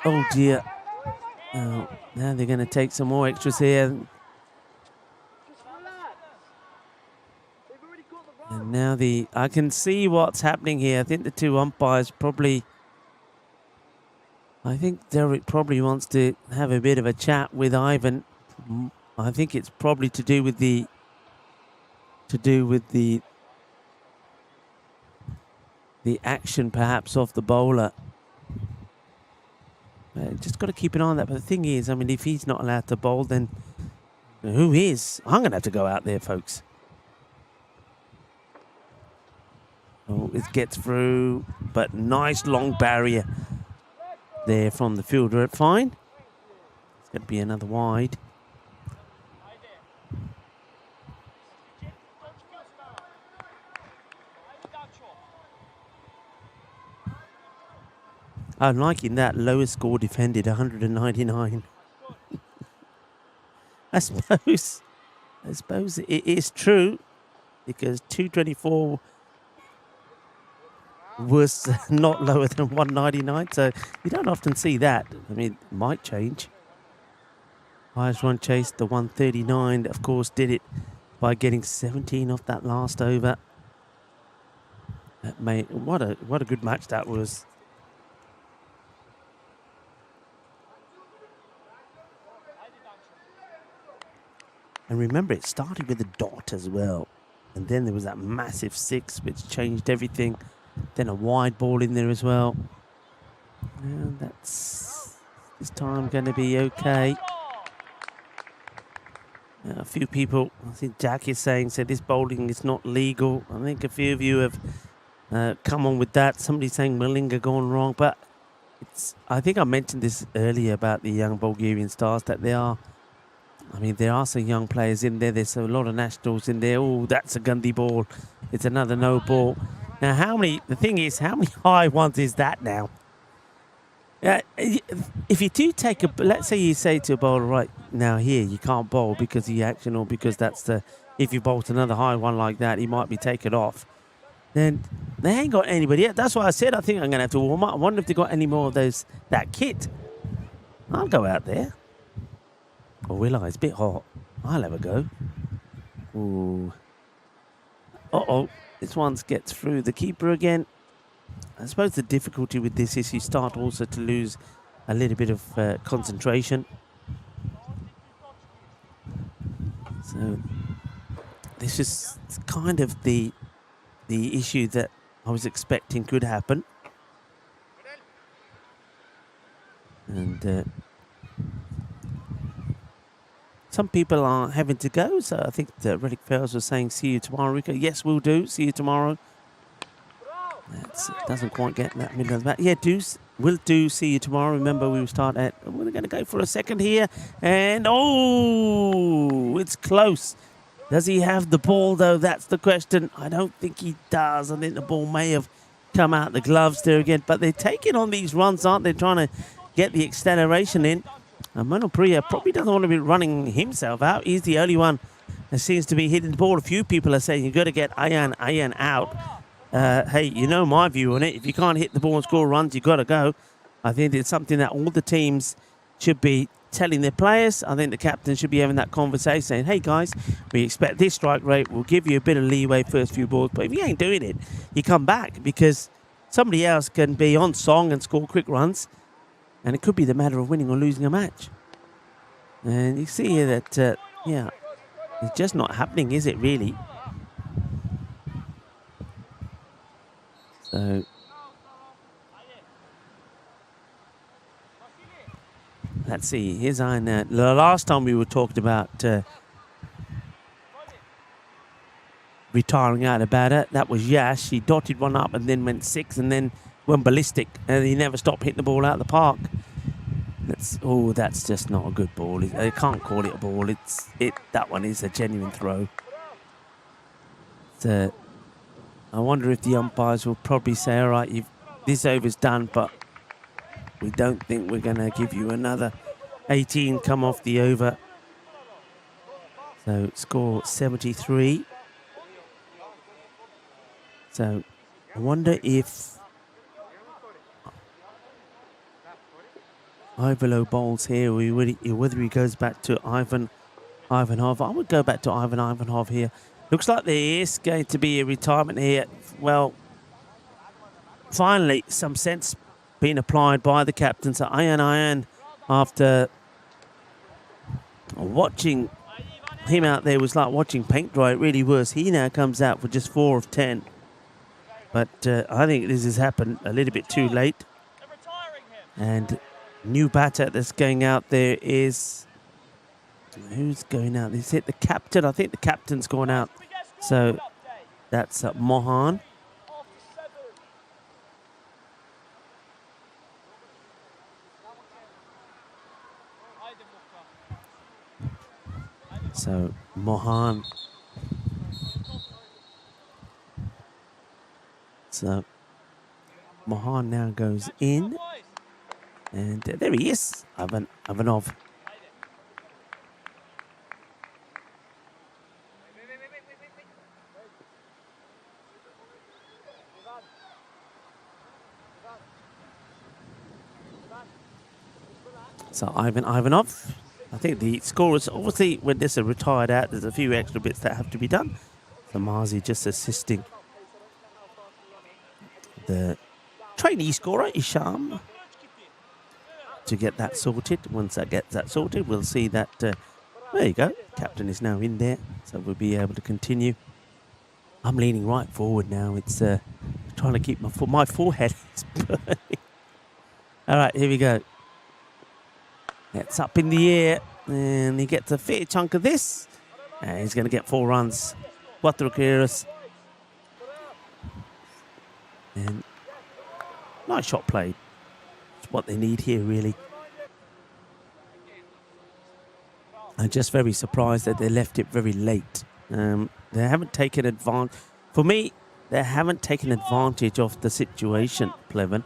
oh dear. Oh, now they're going to take some more extras here. And now I can see what's happening here. I think the 2 umpires probably, I think Derek probably wants to have a bit of a chat with Ivan. I think it's probably to do with the action perhaps of the bowler. Just got to keep an eye on that. But the thing is, I mean, if he's not allowed to bowl, then who is? I'm going to have to go out there, folks. Oh, it gets through, but nice long barrier there from the fielder. Fine. It's going to be another wide. I'm liking that. Lowest score defended, 199. I suppose it is true, because 224 was not lower than 199, so you don't often see that. I mean, it might change. Highest run chased, the 139, of course, did it by getting 17 off that last over. What a good match that was. And remember, it started with a dot as well. And then there was that massive 6, which changed everything. Then a wide ball in there as well. And that's this time going to be okay. A few people, I think Jack is saying, said this bowling is not legal. I think a few of you have come on with that. Somebody's saying Malinga gone wrong, but I think I mentioned this earlier about the young Bulgarian stars, that there are some young players in there. There's a lot of nationals in there. Oh, that's a Gandhi ball. It's another no ball. Now, the thing is, how many high ones is that now? If you do take let's say you say to a bowler, right, now here, you can't bowl because of the action, or because if you bowl another high one like that, he might be taken off. Then they ain't got anybody yet. That's why I said I think I'm going to have to warm up. I wonder if they got any more of that kit. I'll go out there. Or will I? It's a bit hot. I'll have a go. Ooh. Uh-oh. This one gets through the keeper again. I suppose the difficulty with this is you start also to lose a little bit of concentration. So this is kind of the issue that I was expecting could happen. And some people are having to go, so I think that Relic Fells was saying, see you tomorrow, Rico. Yes, we'll do. See you tomorrow. That doesn't quite get that middle of that. Yeah, we'll do. See you tomorrow. Remember, we will start at... We're going to go for a second here. And, oh, it's close. Does he have the ball, though? That's the question. I don't think he does. I think the ball may have come out the gloves there again. But they're taking on these runs, aren't they? Trying to get the acceleration in. And Manopriya probably doesn't want to be running himself out. He's the only one that seems to be hitting the ball. A few people are saying you've got to get Ayan out. Hey, you know my view on it. If you can't hit the ball and score runs, you've got to go. I think it's something that all the teams should be telling their players. I think the captain should be having that conversation saying, hey, guys, we expect this strike rate. We'll give you a bit of leeway first few balls. But if you ain't doing it, you come back, because somebody else can be on song and score quick runs. And it could be the matter of winning or losing a match. And you see here that, yeah, it's just not happening, is it, really? So, let's see. Here's Iron. The last time we were talking about retiring out of batter, that was Yash. He dotted one up and then went 6 and then went ballistic. And he never stopped hitting the ball out of the park. That's just not a good ball. They can't call it a ball. That one is a genuine throw. I wonder if the umpires will probably say, all right, this over's done, but we don't think we're going to give you another 18 come off the over. So score 73. So I wonder if Ivalo bowls here, whether he goes back to Ivanov. I would go back to Ivanov here. Looks like there is going to be a retirement here. Well, finally, some sense being applied by the captain. So Ayan, after watching him out there, was like watching paint dry. It really was. He now comes out for just 4 of 10. But I think this has happened a little bit too late. And new batter that's going out there is... Who's going out? Is it the captain? I think the captain's gone out. So that's Mohan. So Mohan. So Mohan now goes in. And there he is, Ivanov. So Ivanov, I think the score is obviously, when this is retired out, there's a few extra bits that have to be done. So Marzi just assisting the trainee scorer, Isham, to get that sorted. Once that gets that sorted, we'll see that, there you go, captain is now in there, so we'll be able to continue. I'm leaning right forward now. It's trying trying to keep my forehead is burning. All right, here we go. It's up in the air, and he gets a fair chunk of this. And he's going to get 4 runs. 4 carreras. And nice shot played. It's what they need here, really. I'm just very surprised that they left it very late. They haven't taken advantage. For me, they haven't taken advantage of the situation, Pleven.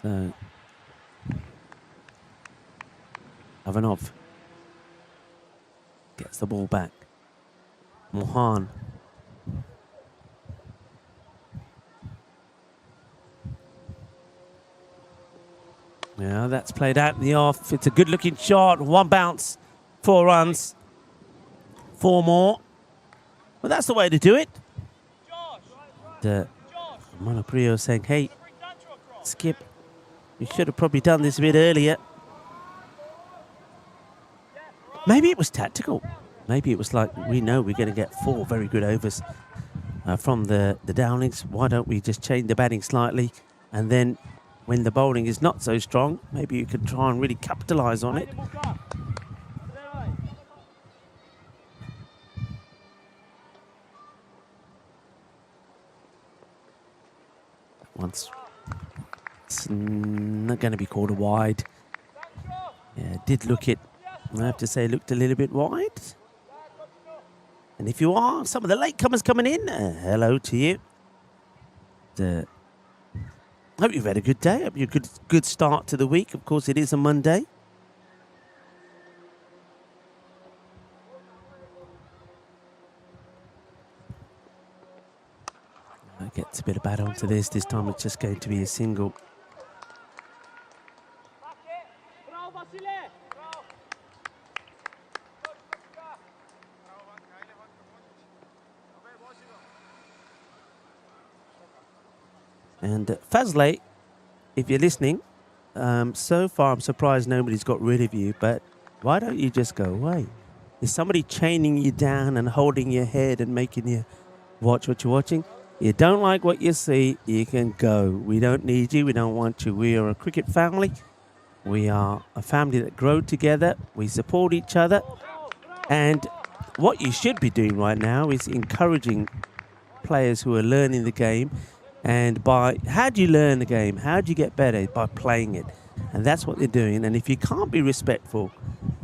So, Ivanov gets the ball back. Mohan. Yeah, that's played out in the off. It's a good-looking shot. 1 bounce, 4 runs, 4 more. Well, that's the way to do it. Monoprio saying, hey, Skip, you should have probably done this a bit earlier. Maybe it was tactical. Maybe it was like, we know we're going to get 4 very good overs from the Downings. Why don't we just change the batting slightly? And then when the bowling is not so strong, maybe you can try and really capitalise on it. Once it's not going to be called a wide. Yeah, did look it. I have to say, looked a little bit wide. And if you are, some of the latecomers coming in, hello to you. Hope you've had a good day. Hope you've a good start to the week. Of course, it is a Monday. Gets a bit of bat onto this. This time it's just going to be a single. And Fazle, if you're listening, so far I'm surprised nobody's got rid of you, but why don't you just go away? Is somebody chaining you down and holding your head and making you watch what you're watching? You don't like what you see, you can go. We don't need you, we don't want you. We are a cricket family. We are a family that grow together. We support each other. And what you should be doing right now is encouraging players who are learning the game. And how do you learn the game? How do you get better? By playing it. And that's what they're doing. And if you can't be respectful,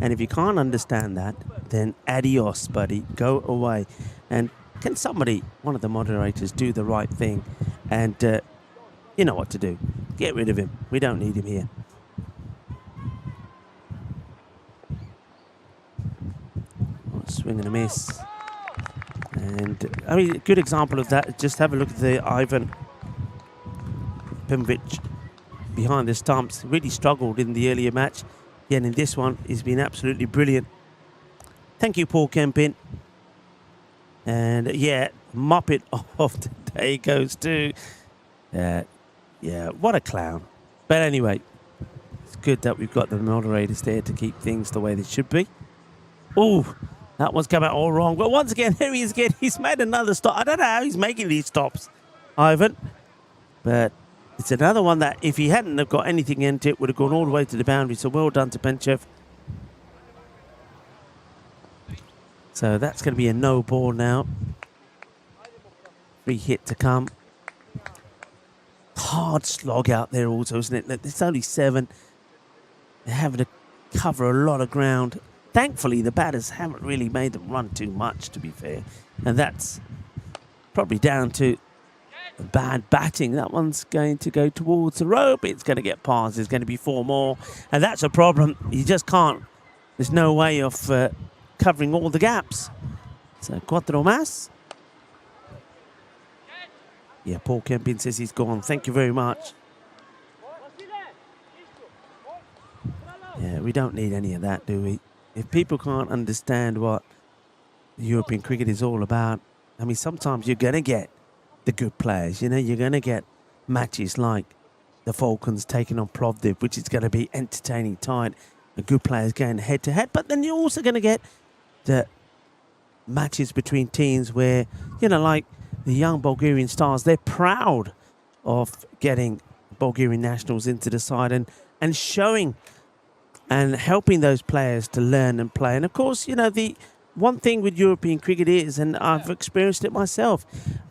and if you can't understand that, then adios, buddy. Go away. And can somebody, one of the moderators, do the right thing? And you know what to do. Get rid of him. We don't need him here. Swing and a miss. And, I mean, a good example of that, just have a look at the Ivan Pimvich behind the stumps. Really struggled in the earlier match. Yeah, and in this one, he's been absolutely brilliant. Thank you, Paul Kempin. And, yeah, Muppet of the day goes to... yeah, what a clown. But anyway, it's good that we've got the moderators there to keep things the way they should be. Oh, that one's come out all wrong. But once again, here he is again. He's made another stop. I don't know how he's making these stops, Ivan. But it's another one that if he hadn't have got anything into it, would have gone all the way to the boundary. So well done to Penchev. So that's going to be a no ball now. Free hit to come. Hard slog out there also, isn't it? It's only 7. They're having to cover a lot of ground. Thankfully, the batters haven't really made them run too much, to be fair. And that's probably down to bad batting. That one's going to go towards the rope. It's going to get past. There's going to be 4 more. And that's a problem. You just can't. There's no way of covering all the gaps. So, cuatro más. Yeah, Paul Kempin says he's gone. Thank you very much. Yeah, we don't need any of that, do we? If people can't understand what European cricket is all about, I mean, sometimes you're going to get the good players. You know, you're going to get matches like the Falcons taking on Plovdiv, which is going to be entertaining, tight, and good players going head-to-head. But then you're also going to get the matches between teams where, you know, like the young Bulgarian stars, they're proud of getting Bulgarian nationals into the side and showing and helping those players to learn and play. And of course, you know, the one thing with European cricket is, and I've experienced it myself,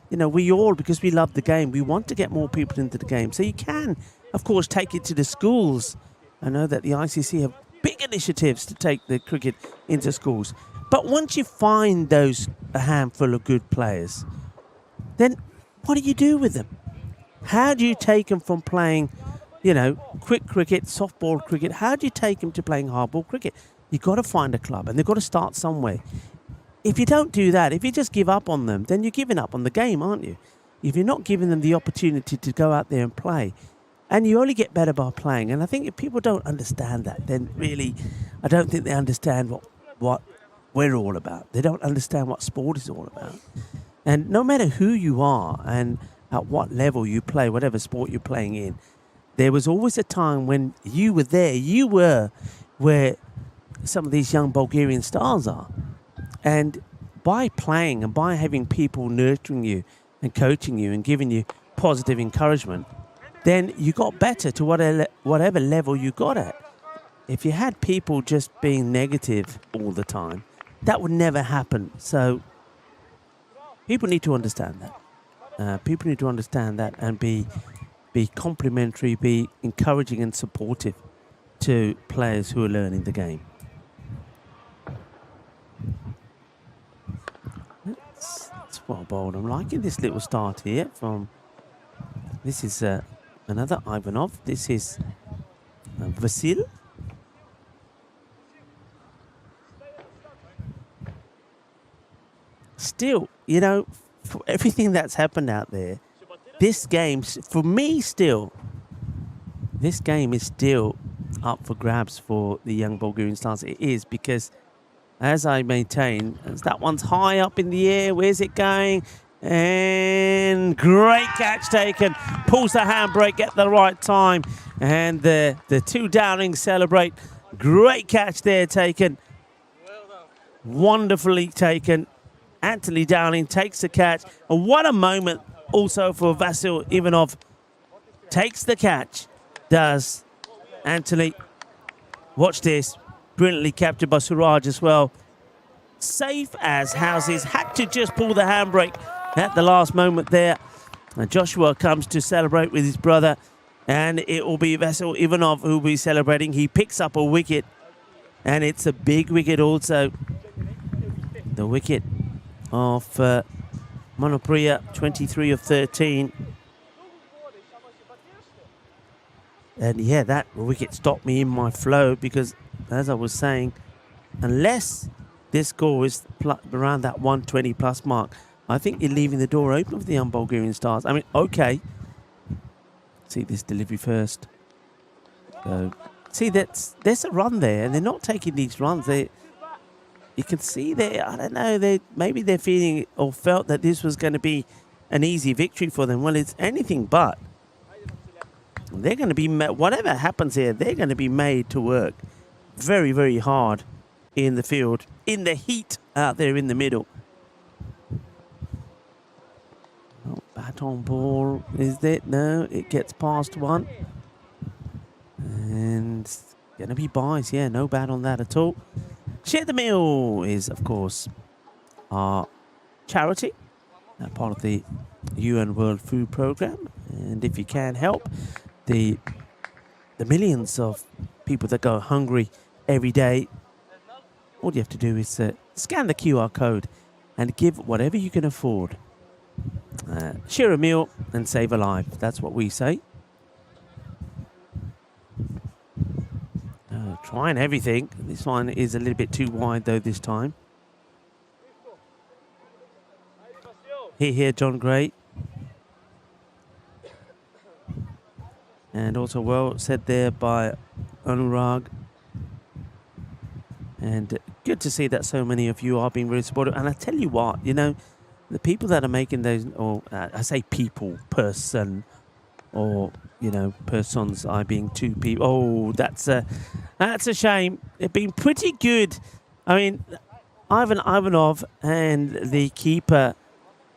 you know, we all, because we love the game, we want to get more people into the game. So you can, of course, take it to the schools. I know that the ICC have big initiatives to take the cricket into schools. But once you find a handful of good players, then what do you do with them? How do you take them from playing, you know, quick cricket, softball cricket? How do you take them to playing hardball cricket? You've got to find a club, and they've got to start somewhere. If you don't do that, if you just give up on them, then you're giving up on the game, aren't you? If you're not giving them the opportunity to go out there and play, and you only get better by playing. And I think if people don't understand that, then really, I don't think they understand what we're all about. They don't understand what sport is all about. And no matter who you are and at what level you play, whatever sport you're playing in, there was always a time when you were there. You were where some of these young Bulgarian stars are. And by playing and by having people nurturing you and coaching you and giving you positive encouragement, then you got better to whatever level you got at. If you had people just being negative all the time, that would never happen. So people need to understand that. People need to understand that and be complimentary, be encouraging and supportive to players who are learning the game. That's well bowled. I'm liking this little start here from... This is another Ivanov. This is Vasil. Still, you know, for everything that's happened out there, this game, for me still, this game is still up for grabs for the young Bulgarian stars. It is, because, as I maintain, as that one's high up in the air. Where's it going? And great catch taken. Pulls the handbrake at the right time. And the two Downings celebrate. Great catch there taken. Wonderfully taken. Anthony Downing takes the catch. And what a moment also for Vasil Ivanov. Takes the catch. Does Anthony. Watch this. Brilliantly captured by Suraj as well. Safe as houses. Had to just pull the handbrake at the last moment there. And Joshua comes to celebrate with his brother. And it will be Vasil Ivanov who will be celebrating. He picks up a wicket. And it's a big wicket also. The wicket of Monopriya, 23 of 13. And yeah, that wicket stopped me in my flow because, as I was saying, unless this score is around that 120 plus mark, I think you're leaving the door open for the young Bulgarian stars. I mean, okay. See this delivery first. So, see, there's a run there, and they're not taking these runs. You can see I don't know, maybe they're feeling or felt that this was going to be an easy victory for them. Well, it's anything but. They're going to be, whatever happens here, they're going to be made to work very, very hard in the field, in the heat out there in the middle. Oh, bat on ball, is it? No, it gets past one. And going to be buys, yeah, no bat on that at all. Share the Meal is, of course, our charity, part of the UN World Food Programme. And if you can help the millions of people that go hungry every day, all you have to do is scan the QR code and give whatever you can afford. Share a meal and save a life. That's what we say. Trying everything. This one is a little bit too wide though this time. Here, John Gray. And also well said there by Anurag. And good to see that so many of you are being very supportive. And I tell you what, you know, the people that are making those, or I say people, person, or, you know, persons, I being two people. Oh, that's a shame. They've been pretty good. I mean, Ivan Ivanov and the keeper,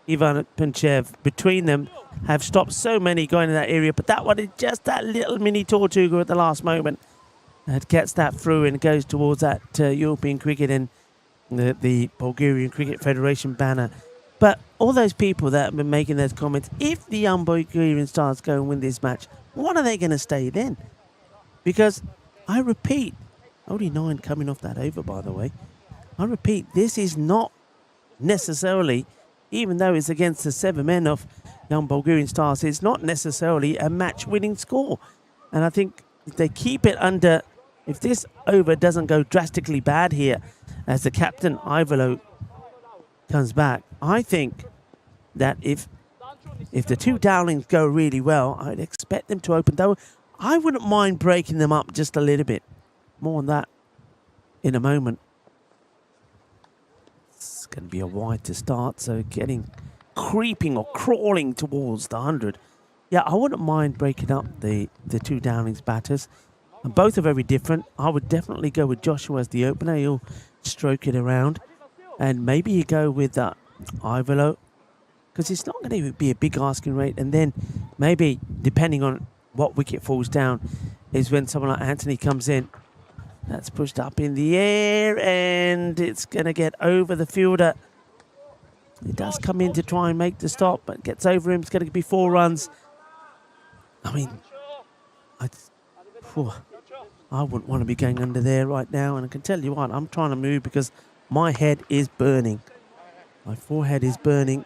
Ivan Pinchev, between them have stopped so many going in that area. But that one is just that little mini Tortuga at the last moment that gets that through and goes towards that European cricket and the Bulgarian Cricket Federation banner. But all those people that have been making those comments, if the young Bulgarian Stars go and win this match, what are they going to stay then? Because, I repeat, only 9 coming off that over, by the way. I repeat, this is not necessarily, even though it's against the 7 men of young Bulgarian Stars, it's not necessarily a match-winning score. And I think if they keep it under, if this over doesn't go drastically bad here, as the captain, Ivalo, comes back, I think that if the 2 Dowlings go really well, I'd expect them to open, though I wouldn't mind breaking them up just a little bit. More on that in a moment. It's going to be a wide to start, so creeping or crawling towards the 100. Yeah, I wouldn't mind breaking up the 2 Downings batters. And both are very different. I would definitely go with Joshua as the opener. He'll stroke it around. And maybe you go with Ivalo, because it's not going to be a big asking rate. And then maybe, depending on what wicket falls down, is when someone like Anthony comes in. That's pushed up in the air, and it's going to get over the fielder. He does come in to try and make the stop, but gets over him. It's going to be 4 runs. I mean, I wouldn't want to be going under there right now. And I can tell you what, I'm trying to move because my head is burning. My forehead is burning.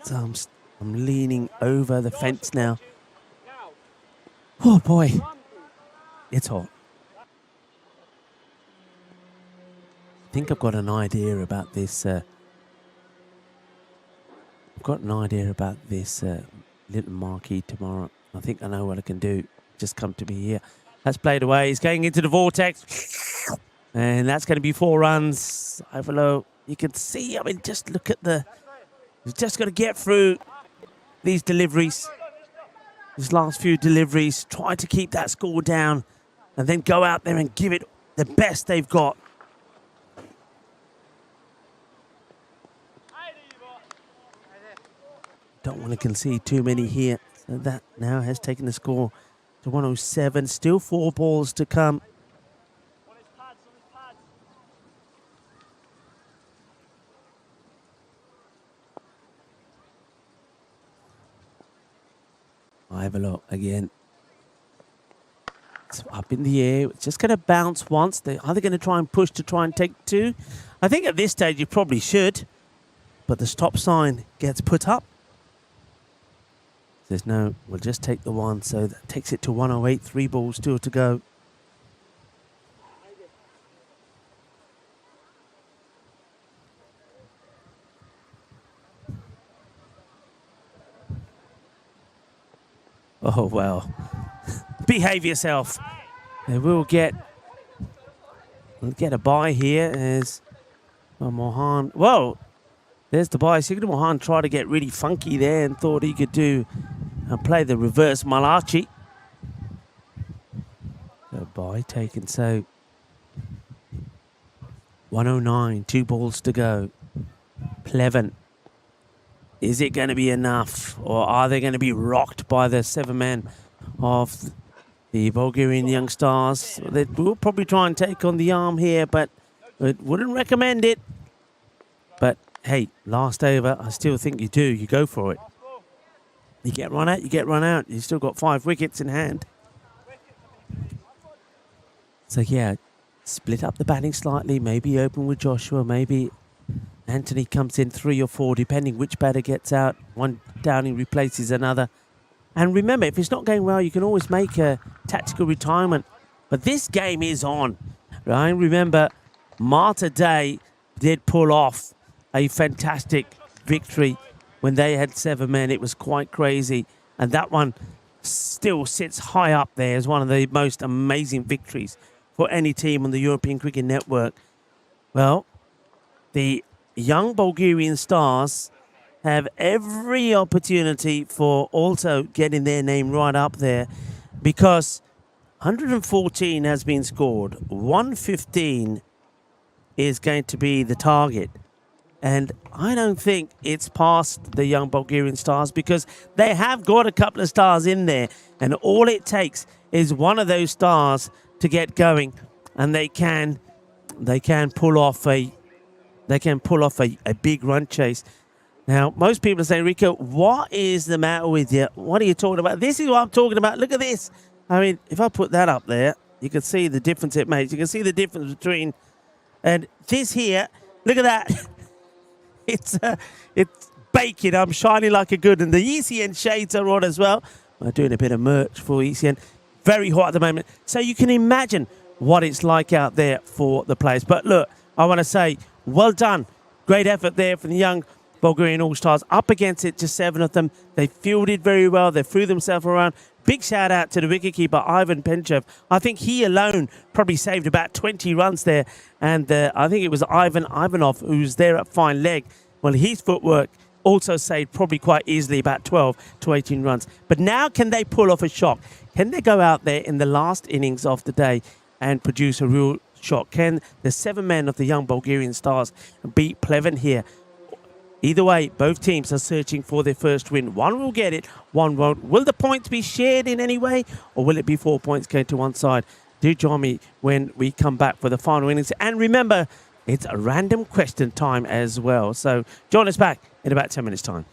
So I'm leaning over the fence now. Oh boy, it's hot. I think I've got an idea about this. I've got an idea about this little marquee tomorrow. I think I know what I can do. Just come to me here. That's played away. He's going into the vortex. And that's going to be 4 runs. Ivalo, you can see, I mean, just look at he's just got to get through these deliveries. His last few deliveries. Try to keep that score down. And then go out there and give it the best they've got. Don't want to concede too many here. So that now has taken the score to 107. Still 4 balls to come. Ivalo again. It's up in the air. It's just going to bounce once. Are they going to try and push to try and take 2? I think at this stage you probably should. But the stop sign gets put up. Says no, we'll just take the 1. So that takes it to 108. 3 balls still to go. Oh, well. Behave yourself. We'll get a bye here as Mohan. Whoa. There's the bye. Sigurd Mohan tried to get really funky there and thought he could play the reverse Malachi. A bye taken. So 109. 2 balls to go. Pleven. Is it going to be enough, or are they going to be rocked by the 7 men of the Bulgarian Young Stars? They will probably try and take on the arm here, but I wouldn't recommend it. But hey, last over, I still think you do. You go for it. You get run out, you get run out. You've still got 5 wickets in hand. So yeah, split up the batting slightly. Maybe open with Joshua, maybe Anthony comes in 3 or 4, depending which batter gets out. 1 Downing replaces another. And remember, if it's not going well, you can always make a tactical retirement. But this game is on. Right? Remember, Marta Day did pull off a fantastic victory when they had 7 men. It was quite crazy. And that one still sits high up there as one of the most amazing victories for any team on the European Cricket Network. Well, the young Bulgarian Stars have every opportunity for also getting their name right up there, because 114 has been scored, 115 is going to be the target. And I don't think it's past the young Bulgarian stars, because they have got a couple of stars in there. And all it takes is one of those stars to get going, and they can pull off a big run chase. Now, most people are saying, Rico, what is the matter with you? What are you talking about? This is what I'm talking about. Look at this. I mean, if I put that up there, you can see the difference it makes. You can see the difference between, and this here, look at that. It's baking. I'm shining like a good. And the ECN shades are on as well. I'm doing a bit of merch for ECN. Very hot at the moment. So you can imagine what it's like out there for the players. But look, I want to say, well done. Great effort there from the young Bulgarian All-Stars. Up against it, just 7 of them. They fielded very well. They threw themselves around. Big shout out to the wicketkeeper, Ivan Penchev. I think he alone probably saved about 20 runs there. And I think it was Ivan Ivanov who's there at fine leg. Well, his footwork also saved probably quite easily about 12 to 18 runs. But now can they pull off a shock? Can they go out there in the last innings of the day and produce a real shock? Can the 7 men of the young Bulgarian stars beat Pleven here? Either way, both teams are searching for their first win. One will get it, one won't. Will the points be shared in any way, or will it be 4 points going to one side? Do join me when we come back for the final innings. And remember, it's a random question time as well. So join us back in about 10 minutes' time.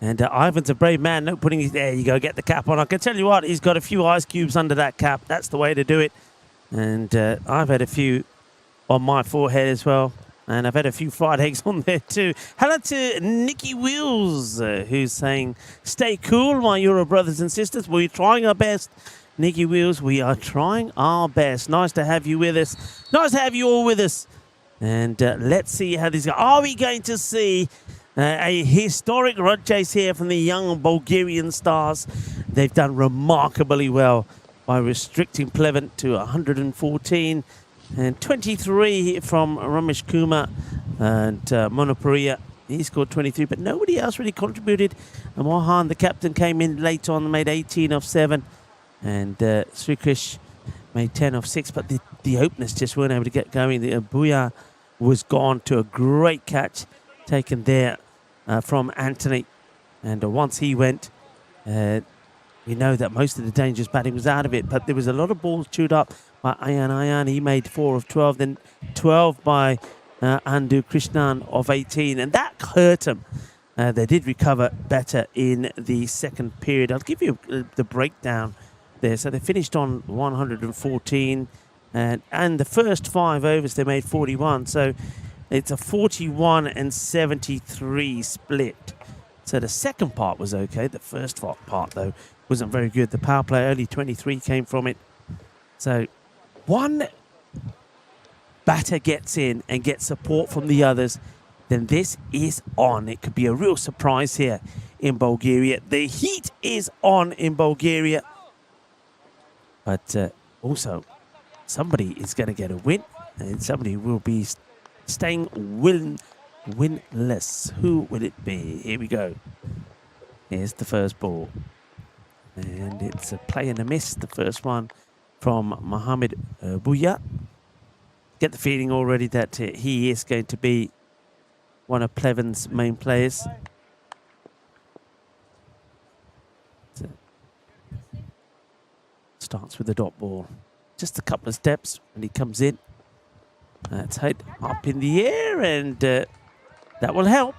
And Ivan's a brave man, no putting his... There you go, get the cap on. I can tell you what, he's got a few ice cubes under that cap. That's the way to do it. And I've had a few on my forehead as well. And I've had a few fried eggs on there too. Hello to Nikki Wheels, who's saying, stay cool, my Euro brothers and sisters. We're trying our best. Nikki Wheels, we are trying our best. Nice to have you with us. Nice to have you all with us. And let's see how this goes. Are we going to see a historic run chase here from the young Bulgarian stars? They've done remarkably well by restricting Pleven to 114 and 23 from Ramesh Kumar and Monoporia. He scored 23, but nobody else really contributed. And Mohan, the captain, came in late on and made 18 of 7. And Srikrish made 10 of 6, but the openers just weren't able to get going. The Buya was gone to a great catch taken there from Anthony. And once he went, we know that most of the dangerous batting was out of it, but there was a lot of balls chewed up by Ayan. He made 4 of 12, then 12 by Andu Krishnan of 18, and that hurt him. They did recover better in the second period. I'll give you the breakdown there. So they finished on 114, and the first 5 overs they made 41. So it's a 41 and 73 split. So the second part was okay. The first part, though, wasn't very good. The power play, only 23 came from it. So one batter gets in and gets support from the others, then this is on. It could be a real surprise here in Bulgaria. The heat is on in Bulgaria. But also, somebody is going to get a win, and somebody will be staying winless. Who will it be? Here we go. Here's the first ball. And it's a play and a miss, the first one from Mohamed Buya. Get the feeling already that he is going to be one of Pleven's main players. So, starts with the dot ball. Just a couple of steps when he comes in. That's head up in the air, and that will help.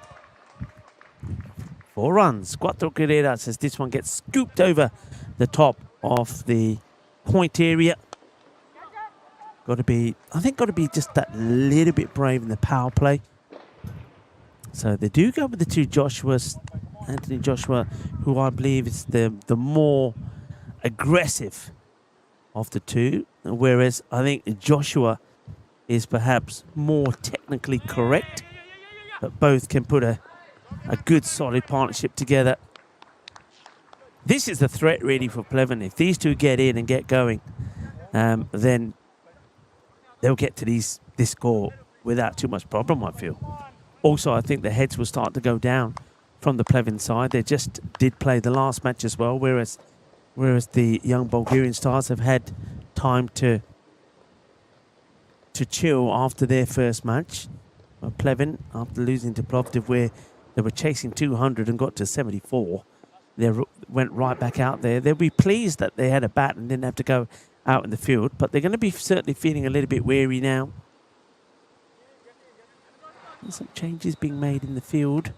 4 runs. Cuatro carreras as this one gets scooped over the top of the point area. Got to be just that little bit brave in the power play. So they do go with the 2 Joshuas. Anthony Joshua, who I believe is the more aggressive of the 2, whereas I think Joshua is perhaps more technically correct, but both can put a good solid partnership together. This is the threat really for Pleven. If these 2 get in and get going, then they'll get to this score without too much problem, I feel. Also, I think the heads will start to go down from the Pleven side. They just did play the last match as well, whereas the young Bulgarian stars have had time to chill after their first match. Pleven, after losing to Plovdiv, where they were chasing 200 and got to 74, they went right back out there. They'll be pleased that they had a bat and didn't have to go out in the field, but they're going to be certainly feeling a little bit weary now. There's some changes being made in the field.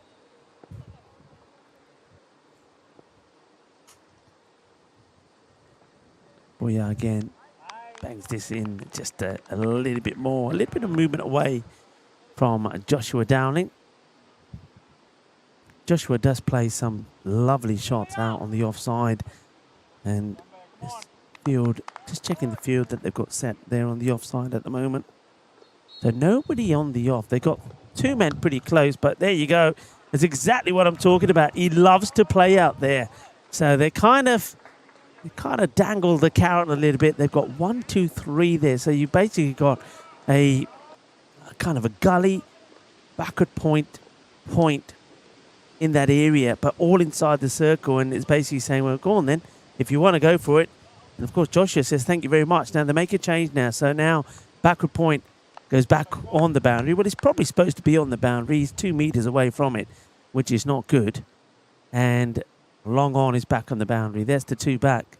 Boya again bangs this in just a little bit more, a little bit of movement away from Joshua Dowling. Joshua does play some lovely shots out on the offside, and this field, just checking the field that they've got set there on the offside at the moment. So nobody on the off. They got 2 men pretty close, but there you go. That's exactly what I'm talking about. He loves to play out there. So they kind of dangle the carrot a little bit. They've got 1, 2, 3 there. So you basically got a kind of a gully, backward point in that area, but all inside the circle. And it's basically saying, well, go on then, if you want to go for it. And of course, Joshua says, thank you very much. Now they make a change now. So now backward point goes back on the boundary. Well, it's probably supposed to be on the boundary. He's 2 meters away from it, which is not good. And long on is back on the boundary. There's the 2 back.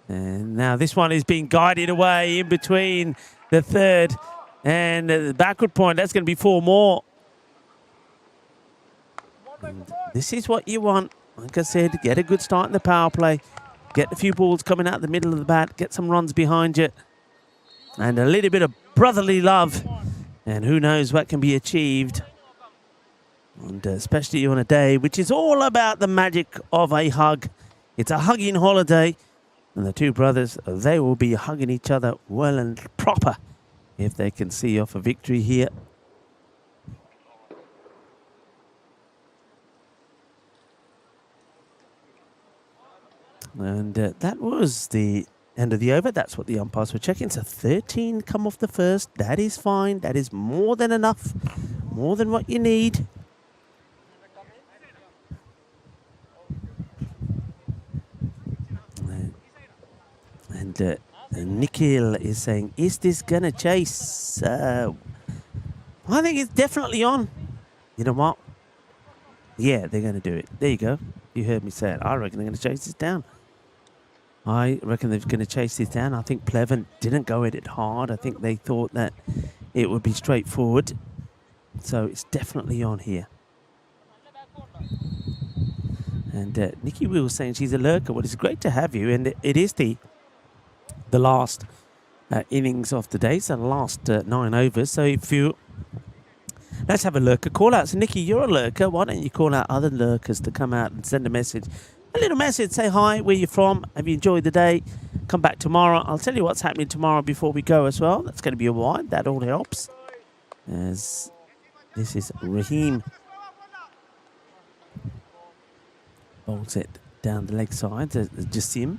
And now this one is being guided away in between the third and the backward point. That's going to be 4 more. And this is what you want. Like I said, get a good start in the power play. Get a few balls coming out the middle of the bat. Get some runs behind you. And a little bit of brotherly love. And who knows what can be achieved. And especially on a day which is all about the magic of a hug. It's a hugging holiday. And the two brothers, they will be hugging each other well and proper if they can see off a victory here. And that was the end of the over. That's what the umpires were checking. So 13 come off the first. That is fine. That is more than enough. More than what you need. And Nikhil is saying, is this going to chase? I think it's definitely on. You know what? Yeah, they're going to do it. There you go. You heard me say it. I reckon they're going to chase this down. I reckon they're going to chase this down. I think Pleven didn't go at it hard. I think they thought that it would be straightforward. So it's definitely on here. And Nikki Will was saying she's a lurker. Well, it's great to have you. And it is the last innings of the day. So the last 9 overs. So if you... Let's have a lurker call out. So Nikki, you're a lurker. Why don't you call out other lurkers to come out and send a message? A little message. Say hi, where you're from. Have you enjoyed the day? Come back tomorrow. I'll tell you what's happening tomorrow before we go as well. That's going to be a wide. That all helps. As this is Raheem. Bolts it down the leg side to Jassim.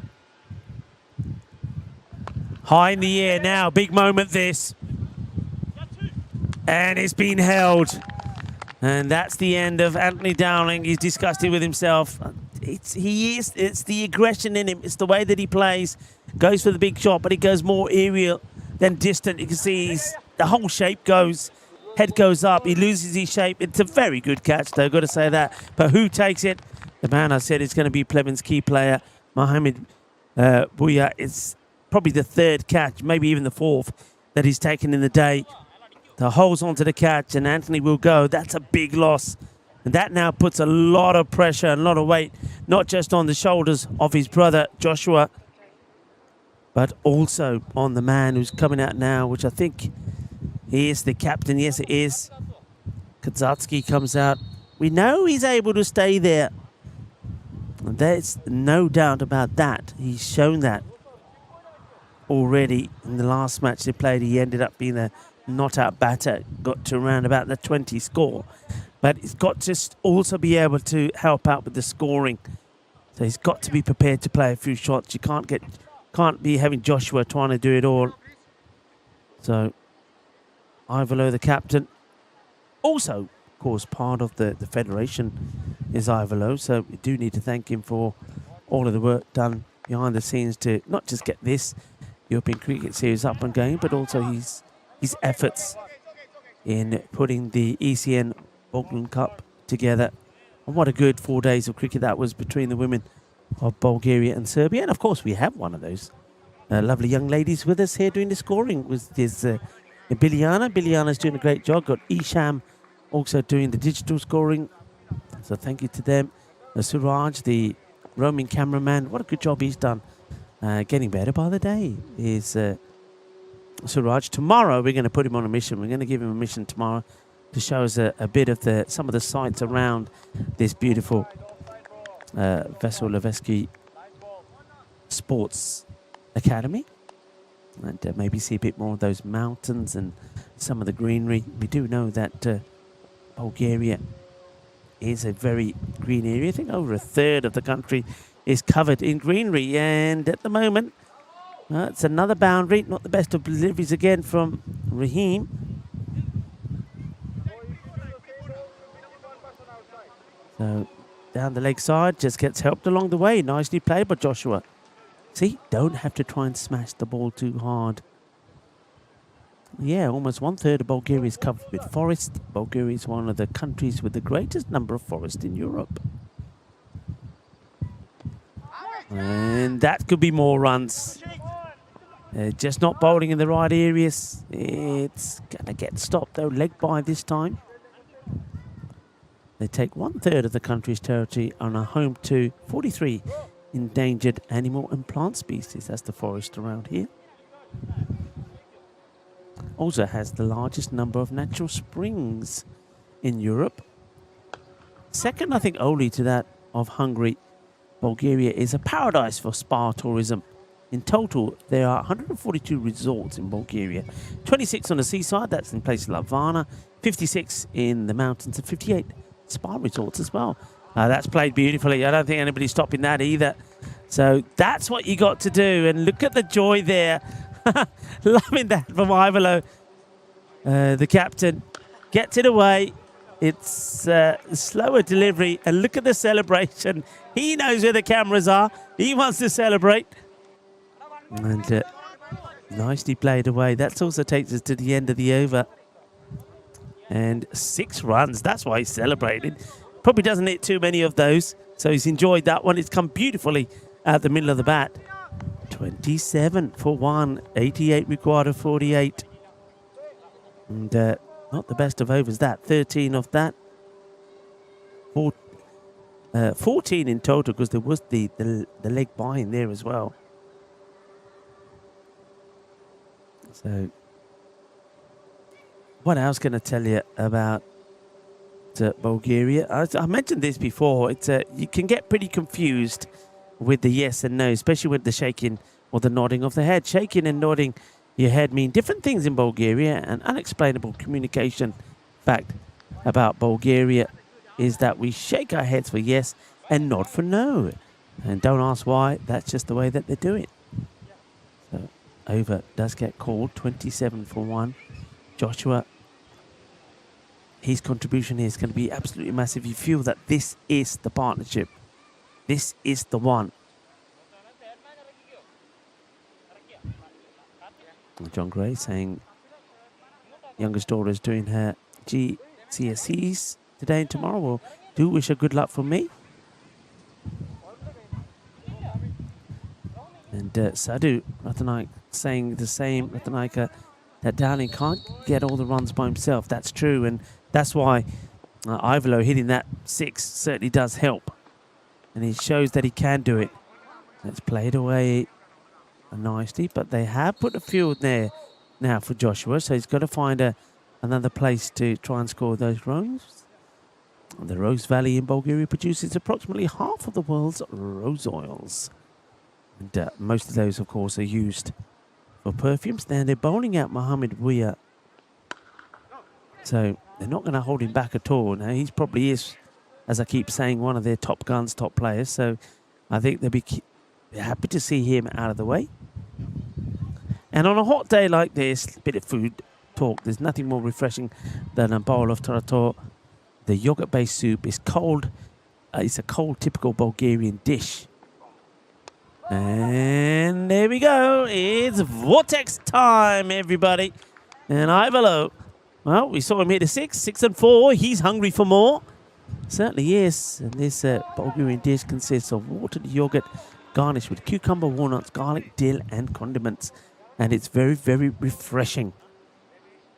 High in the air now. Big moment this. And it's been held. And that's the end of Anthony Dowling. He's disgusted with himself. It's the aggression in him. It's the way that he plays. Goes for the big shot, but he goes more aerial than distant. You can see the whole shape goes. Head goes up. He loses his shape. It's a very good catch, though. Got to say that. But who takes it? The man I said is going to be Pleven's key player, Mohamed Bouya. It's probably the third catch, maybe even the fourth, that he's taken in the day. The holds onto the catch, and Anthony will go. That's a big loss. And that now puts a lot of pressure and a lot of weight, not just on the shoulders of his brother, Joshua, but also on the man who's coming out now, which I think he is the captain. Yes, it is. Kazatsky comes out. We know he's able to stay there. And there's no doubt about that. He's shown that already in the last match they played. He ended up being a not-out batter, got to around about the 20 score. But he's got to also be able to help out with the scoring. So he's got to be prepared to play a few shots. You can't be having Joshua trying to do it all. So Ivalo, the captain, also, of course, part of the federation is Ivalo. So we do need to thank him for all of the work done behind the scenes to not just get this European Cricket Series up and going, but also his efforts in putting the ECN Balkan Cup together. And what a good 4 days of cricket that was between the women of Bulgaria and Serbia. And of course, we have one of those lovely young ladies with us here doing the scoring. With this Biliana. Biliana's doing a great job. Got Isham also doing the digital scoring. So thank you to them. Suraj, the roaming cameraman, what a good job he's done. Getting better by the day is Suraj. Tomorrow we're going to put him on a mission. We're going to give him a mission tomorrow to show us a bit of some of the sights around this beautiful Vesel Levesky Sports Academy. And maybe see a bit more of those mountains and some of the greenery. We do know that Bulgaria is a very green area. I think over a third of the country is covered in greenery. And at the moment, it's another boundary. Not the best of deliveries again from Raheem. So down the leg side, just gets helped along the way. Nicely played by Joshua. See, don't have to try and smash the ball too hard. Yeah, almost 1/3 of Bulgaria is covered with forest. Bulgaria is one of the countries with the greatest number of forests in Europe. And that could be more runs. Just not bowling in the right areas. It's going to get stopped, though. Leg by this time. They take 1/3 of the country's territory and are home to 43 endangered animal and plant species. That's the forest around here. Also has the largest number of natural springs in Europe. Second, I think, only to that of Hungary, Bulgaria is a paradise for spa tourism. In total, there are 142 resorts in Bulgaria. 26 on the seaside, that's in places like Varna. 56 in the mountains, and 58 spa resorts as well. That's played beautifully. I don't think anybody's stopping that either. So that's what you got to do. And look at the joy there. Loving that from Ivalo. The captain gets it away. It's slower delivery. And look at the celebration. He knows where the cameras are. He wants to celebrate. And nicely played away. That also takes us to the end of the over. And 6 runs. That's why he's celebrating. Probably doesn't hit too many of those. So he's enjoyed that one. It's come beautifully out the middle of the bat. 27 for 1. 88 required of 48. And not the best of overs that. 13 of that. 14 in total because there was the leg by in there as well. So what else can I tell you about Bulgaria? I mentioned this before. It's you can get pretty confused with the yes and no, especially with the shaking or the nodding of the head. Shaking and nodding your head mean different things in Bulgaria. An unexplainable communication fact about Bulgaria is that we shake our heads for yes and nod for no. And don't ask why. That's just the way that they do it. So over does get called. 27 for 1. Joshua, his contribution here is going to be absolutely massive. You feel that this is the partnership. This is the one. John Gray saying youngest daughter is doing her GCSEs today and tomorrow. Well, do wish her good luck from me. And Sadhu Ratanaik saying the same, Ratanaika, that Dowling can't get all the runs by himself. That's true, and that's why Ivalo hitting that 6 certainly does help. And he shows that he can do it. Let's play it away nicely, but they have put a field there now for Joshua, so he's got to find another place to try and score those runs. And the Rose Valley in Bulgaria produces approximately half of the world's rose oils. And most of those, of course, are used for perfumes. Now they're bowling out Mohamed Bouya. So they're not going to hold him back at all. Now he probably is, as I keep saying, one of their top guns, top players. So I think they'll be happy to see him out of the way. And on a hot day like this, a bit of food talk. There's nothing more refreshing than a bowl of tarator. The yogurt-based soup is cold. It's a cold, typical Bulgarian dish. And there we go. It's Vortex time, everybody. And Ivalo, well, we saw him hit a 6 and 4. He's hungry for more. Certainly is. And this Bulgarian dish consists of watered yogurt garnished with cucumber, walnuts, garlic, dill, and condiments. And it's very, very refreshing.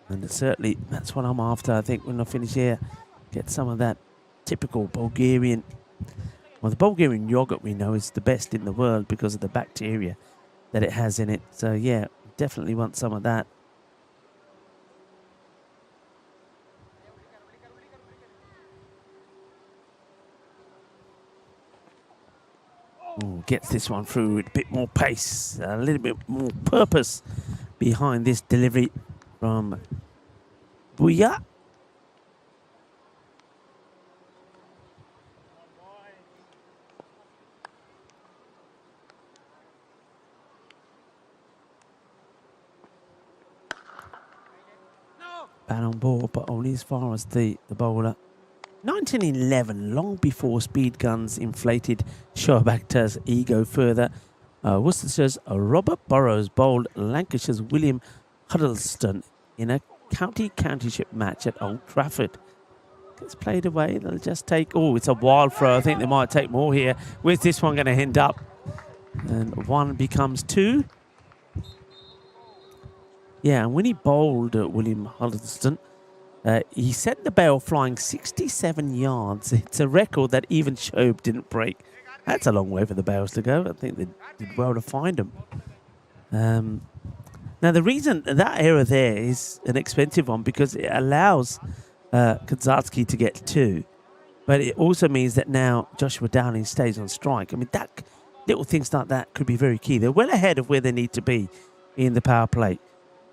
And certainly, that's what I'm after. I think when I finish here, get some of that typical Bulgarian. Well, the Bulgarian yogurt we know is the best in the world because of the bacteria that it has in it. So, yeah, definitely want some of that. Ooh, gets this one through with a bit more pace, a little bit more purpose behind this delivery from Bouya. Bat on ball, but only as far as the bowler. 1911, long before speed guns inflated Shoaib Akhtar's ego further, Worcestershire's Robert Burrows bowled Lancashire's William Huddleston in a county-countyship match at Old Trafford. Gets played away. They'll just take... Oh, it's a wild throw. I think they might take more here. Where's this one going to end up? And 1 becomes 2. Yeah, and when he bowled William Huddleston, He sent the bale flying 67 yards. It's a record that even Shoaib didn't break. That's a long way for the bales to go. I think they did well to find them. Now, the reason that error there is an expensive one because it allows Kazatsky to get 2. But it also means that now Joshua Downing stays on strike. I mean, that little things like that could be very key. They're well ahead of where they need to be in the power play.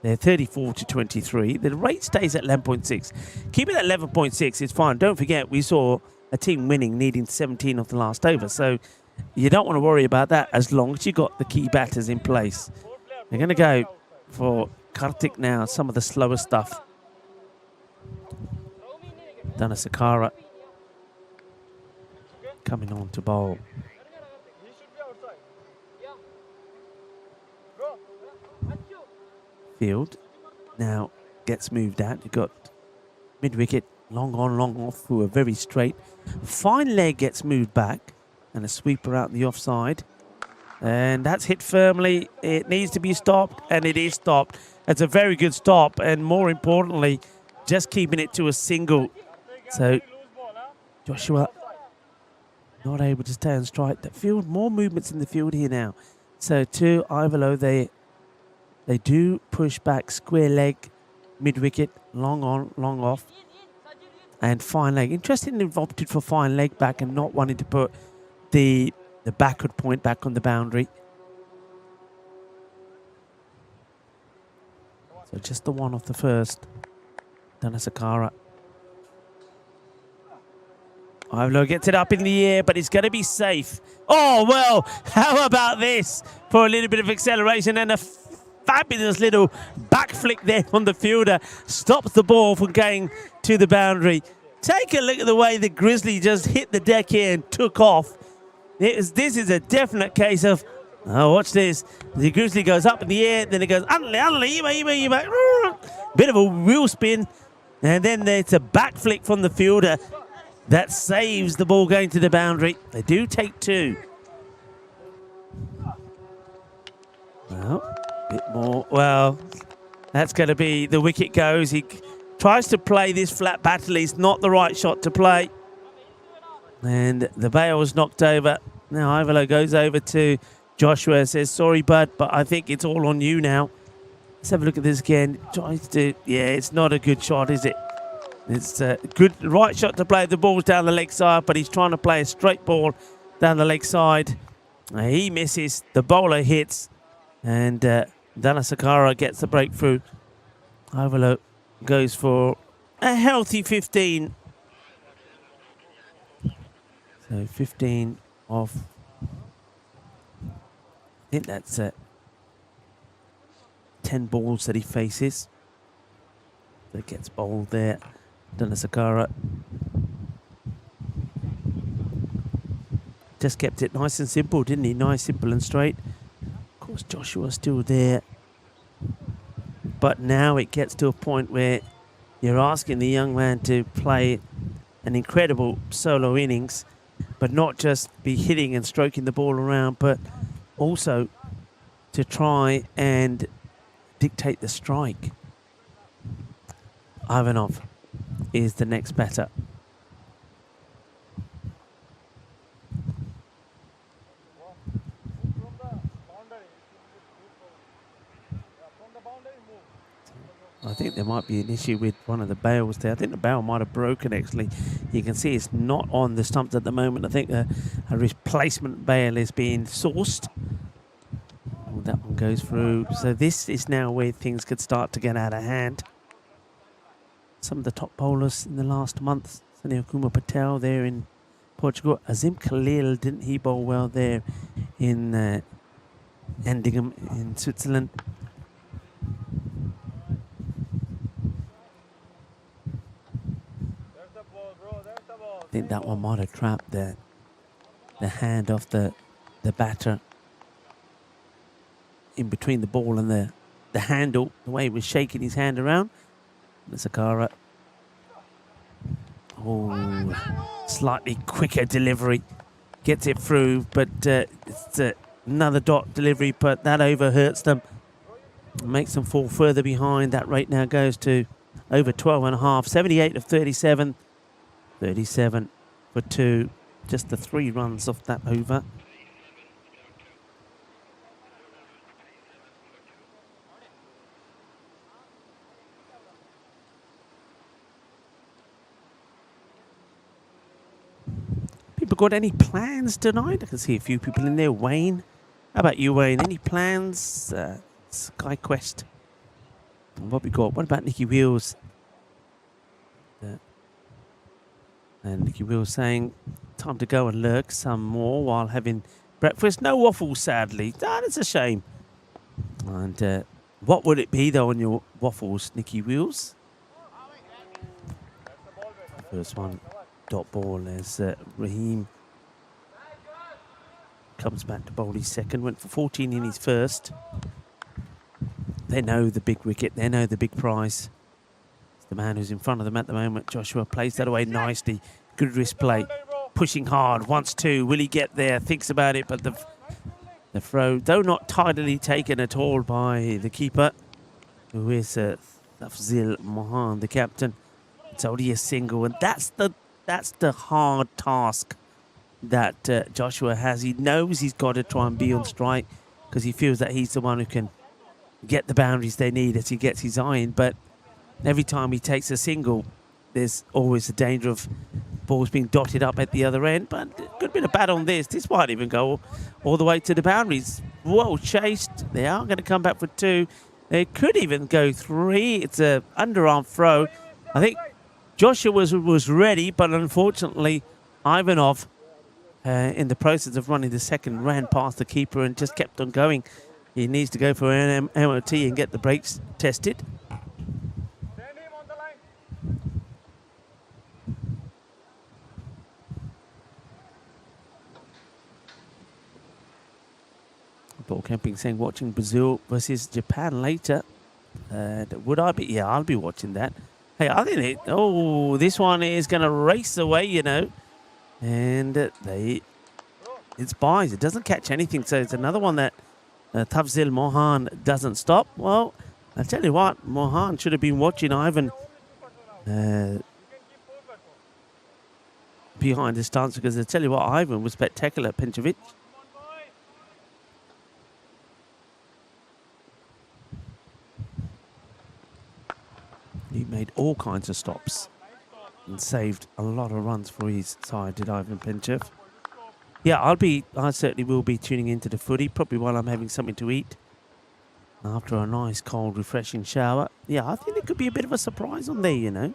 They're 34 to 23. The rate stays at 11.6. Keep it at 11.6 is fine. Don't forget, we saw a team winning, needing 17 of the last over. So you don't want to worry about that as long as you got the key batters in place. They're going to go for Kartik now, some of the slower stuff. Dhanasakara coming on to bowl. Field now gets moved out. You've got mid-wicket, long on, long off, who are very straight. Fine leg gets moved back and a sweeper out the offside. And that's hit firmly. It needs to be stopped, and it is stopped. It's a very good stop, and more importantly, just keeping it to a single. So Joshua not able to stay on strike. The field, more movements in the field here now. So to Ivalo, they do push back, square leg, mid-wicket, long on, long off, and fine leg. Interestingly, they've opted for fine leg back and not wanting to put the backward point back on the boundary. So just the one off the first. Dhanasakara. Ivalo gets it up in the air, but it's going to be safe. Oh, well, how about this for a little bit of acceleration and a fabulous little back flick there on the fielder. Stops the ball from going to the boundary. Take a look at the way the Grizzly just hit the deck here and took off. This is a definite case of, oh, watch this. The Grizzly goes up in the air, then it goes, bit of a wheel spin, and then it's a back flick from the fielder that saves the ball going to the boundary. They do take 2. Well, a bit more. Well, that's going to be the wicket goes. He tries to play this flat battle. It's not the right shot to play. And the bail was knocked over. Now Ivalo goes over to Joshua and says, sorry, bud, but I think it's all on you now. Let's have a look at this again. Tries to, yeah, it's not a good shot, is it? It's a good right shot to play. The ball's down the leg side, but he's trying to play a straight ball down the leg side. He misses. The bowler hits, and Dhanasakara gets the breakthrough. Ivalo goes for a healthy 15. So 15 off. I think that's 10 balls that he faces. That gets bowled there. Dhanasakara just kept it nice and simple, didn't he? Nice, simple and straight. Of course, Joshua's still there. But now it gets to a point where you're asking the young man to play an incredible solo innings, but not just be hitting and stroking the ball around, but also to try and dictate the strike. Ivanov is the next batter. I think there might be an issue with one of the bails there. I think the bail might have broken, actually. You can see it's not on the stumps at the moment. I think a replacement bail is being sourced. Oh, that one goes through. So this is now where things could start to get out of hand. Some of the top bowlers in the last month. Sunil Kumar Patel there in Portugal. Azim Khalil, didn't he bowl well there in Endingham in Switzerland? I think that one might have trapped the hand of the batter in between the ball and the handle, the way he was shaking his hand around. Sakara. Oh, slightly quicker delivery. Gets it through, but it's another dot delivery, but that over hurts them. Makes them fall further behind. That rate now goes to over 12.5, 78 of 37, 37 for 2. Just the 3 runs off that over. People got any plans tonight? I can see a few people in there. Wayne, how about you, Wayne? Any plans? Sky Quest. What we got? What about Nicky Wheels? And Nicky Wheels saying, time to go and lurk some more while having breakfast. No waffles, sadly. That's a shame. And what would it be, though, on your waffles, Nicky Wheels? First one, dot ball as Raheem comes back to bowl his second. Went for 14 in his first. They know the big wicket. They know the big prize. It's the man who's in front of them at the moment. Joshua plays that away nicely. Good wrist play. Pushing hard. Wants to. Will he get there? Thinks about it. But the throw, though not tidily taken at all by the keeper, who is Tafzil Mohan, the captain. It's only a single. And that's the hard task that Joshua has. He knows he's got to try and be on strike because he feels that he's the one who can get the boundaries they need as he gets his iron. But every time he takes a single, there's always the danger of balls being dotted up at the other end. But good bit of bat on this. This might even go all the way to the boundaries. Well chased. They are going to come back for 2. They could even go 3. It's a underarm throw. I think Joshua was ready, but unfortunately Ivanov, in the process of running the second, ran past the keeper and just kept on going. He needs to go for an MOT and get the brakes tested. Ball camping saying watching Brazil versus Japan later. Would I be? Yeah, I'll be watching that. Hey, I think this one is going to race away, you know. And it's buys. It doesn't catch anything. So it's another one that Tafzil Mohan doesn't stop. Well, I'll tell you what, Mohan should have been watching Ivan behind the stance, because I'll tell you what, Ivan was spectacular at Penchovic. He made all kinds of stops and saved a lot of runs for his side, did Ivan Penchev. Yeah, I certainly will be tuning into the footy, probably while I'm having something to eat after a nice, cold, refreshing shower. Yeah, I think there could be a bit of a surprise on there, you know.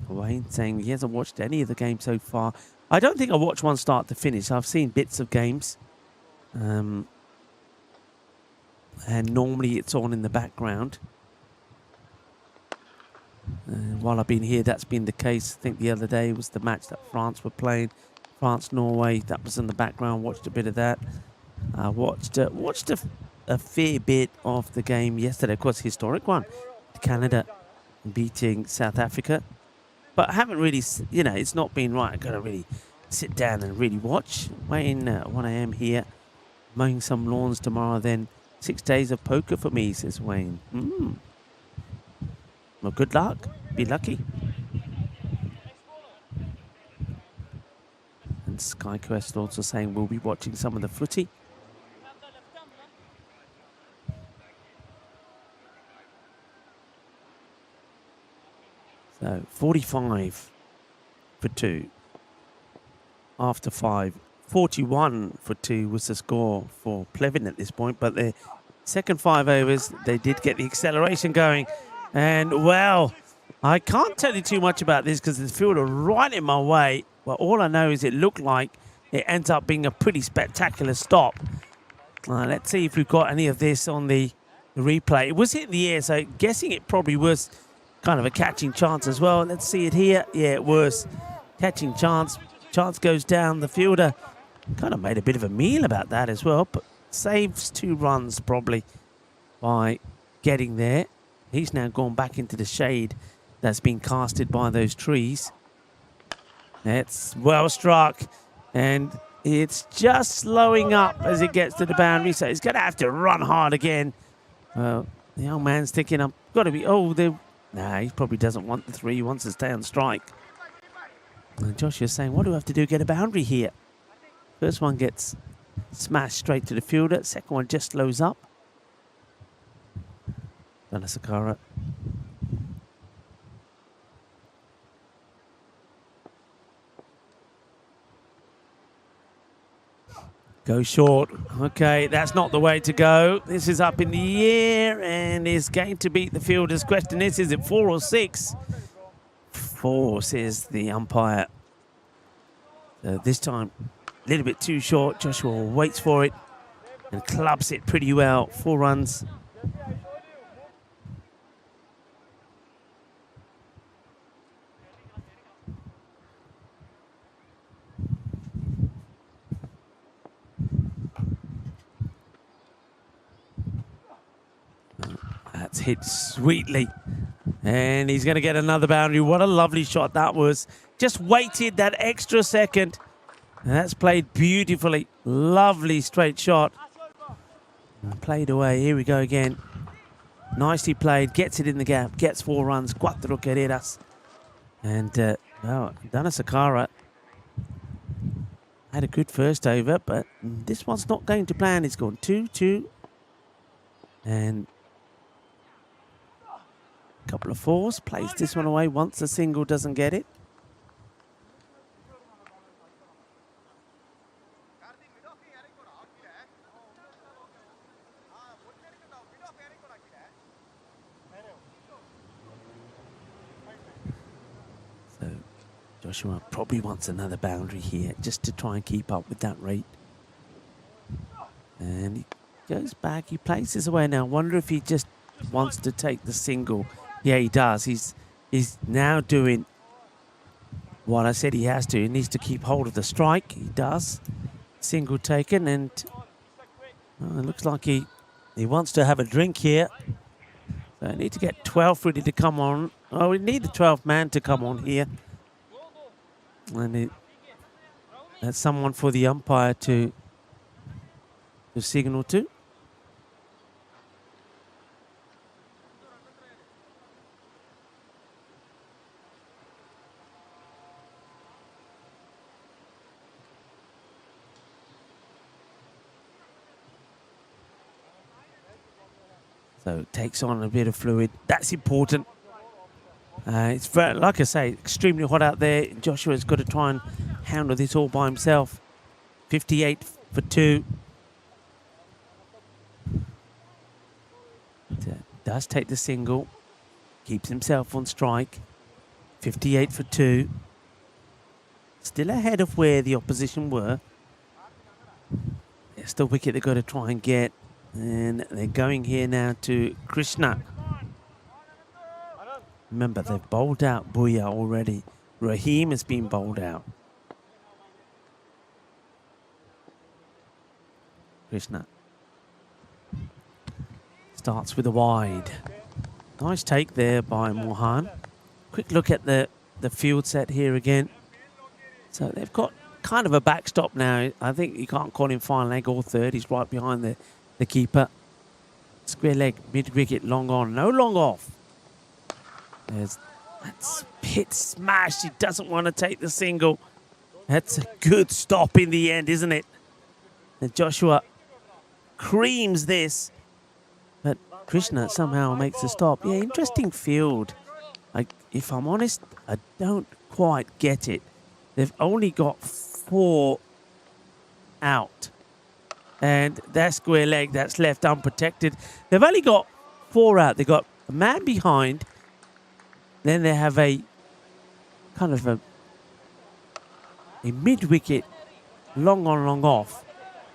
Wayne saying he hasn't watched any of the games so far. I don't think I watched one start to finish. I've seen bits of games. And normally it's on in the background. While I've been here, that's been the case. I think the other day was the match that France were playing, France-Norway. That was in the background. Watched a bit of that. Watched a fair bit of the game yesterday. Of course, historic one. Canada beating South Africa. But I haven't really, you know, it's not been right. I've got to really sit down and really watch. Wayne, 1 a.m. here. Mowing some lawns tomorrow, then 6 days of poker for me, says Wayne. Well, good luck. Be lucky. And SkyQuest also saying we'll be watching some of the footy. So 45 for 2 after 5. 41 for 2 was the score for Plevin at this point, but the second 5 overs, they did get the acceleration going. And, well, I can't tell you too much about this because the fielder right in my way. Well, all I know is it looked like it ends up being a pretty spectacular stop. Let's see if we've got any of this on the replay. It was hit in the air, so guessing it probably was kind of a catching chance as well. Let's see it here. Yeah, it was catching chance. Chance goes down. The fielder kind of made a bit of a meal about that as well, but saves 2 runs probably by getting there. He's now gone back into the shade that's been casted by those trees. That's well struck, and It's just slowing up as it gets to the boundary, so he's going to have to run hard again. The young man's thinking, I've got to be... Nah, he probably doesn't want the 3. He wants to stay on strike. And Joshua's saying, what do I have to do to get a boundary here? First one gets smashed straight to the fielder. Second one just slows up. Sakara. Go short. Okay, that's not the way to go. This is up in the air and is going to beat the fielder's. Question is it 4 or 6? 4, says the umpire. This time, a little bit too short. Joshua waits for it and clubs it pretty well. 4 runs. That's hit sweetly. And he's going to get another boundary. What a lovely shot that was. Just waited that extra second. And that's played beautifully. Lovely straight shot. And played away. Here we go again. Nicely played. Gets it in the gap. Gets 4 runs. 4 carreras. And, Dana Sakara had a good first over, but this one's not going to plan. It's gone 2-2. And a couple of 4s. Plays this one away once the single doesn't get it. So Joshua probably wants another boundary here just to try and keep up with that rate. And he goes back. He places away now. Wonder if he just wants to take the single. Yeah, he does. He's now doing what I said he has to. He needs to keep hold of the strike. He does. Single taken, and it looks like he wants to have a drink here. So I need to get 12 ready to come on. Oh, we need the 12th man to come on here. And that's someone for the umpire to signal to. So it takes on a bit of fluid. That's important. It's very, like I say, extremely hot out there. Joshua's got to try and handle this all by himself. 58 for 2. Does take the single. Keeps himself on strike. 58 for 2. Still ahead of where the opposition were. It's the wicket they've got to try and get. And they're going here now to Krishna. Remember, they've bowled out Bhuya already. Rahim has been bowled out. Krishna starts with a wide. Nice take there by Mohan. Quick look at the field set here again. So they've got kind of a backstop now. I think you can't call him fine leg or third. He's right behind the keeper. Square leg, mid-wicket, long on, no long off. That's hit smash. He doesn't want to take the single. That's a good stop in the end, isn't it? And Joshua creams this. But Krishna somehow makes a stop. Yeah, interesting field. If I'm honest, I don't quite get it. They've only got 4 out. And that square leg that's left unprotected. They've only got 4 out. They've got a man behind. Then they have a kind of a mid-wicket, long on, long off.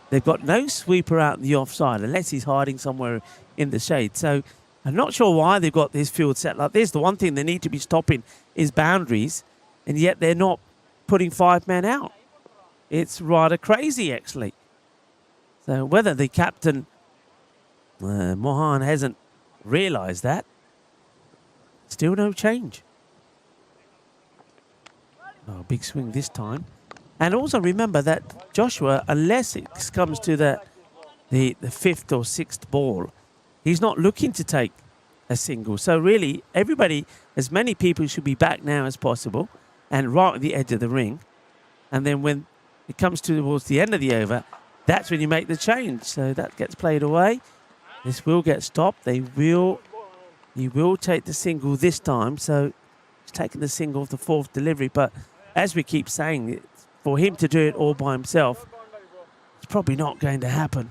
They've got no sweeper out in the offside unless he's hiding somewhere in the shade. So I'm not sure why they've got this field set like this. The one thing they need to be stopping is boundaries, and yet they're not putting 5 men out. It's rather crazy, actually. So whether the captain, Mohan, hasn't realised that, still no change. Oh, big swing this time. And also remember that Joshua, unless it comes to the fifth or sixth ball, he's not looking to take a single. So really, everybody, as many people should be back now as possible and right at the edge of the ring. And then when it comes towards the end of the over, that's when you make the change. So that gets played away. This will get stopped. He will take the single this time. So he's taking the single of the fourth delivery. But as we keep saying, for him to do it all by himself, it's probably not going to happen.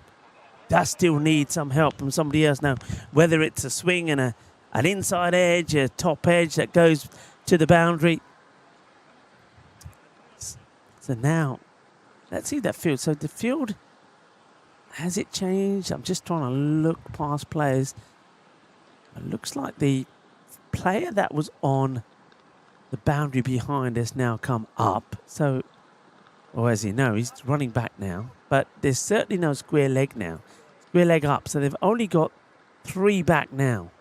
Does still need some help from somebody else now, whether it's a swing and an inside edge, a top edge that goes to the boundary. So now, let's see that field. So the field, has it changed? I'm just trying to look past players. It looks like the player that was on the boundary behind has now come up. So, or as you know, he's running back now. But there's certainly no square leg now. Square leg up. So they've only got 3 back now.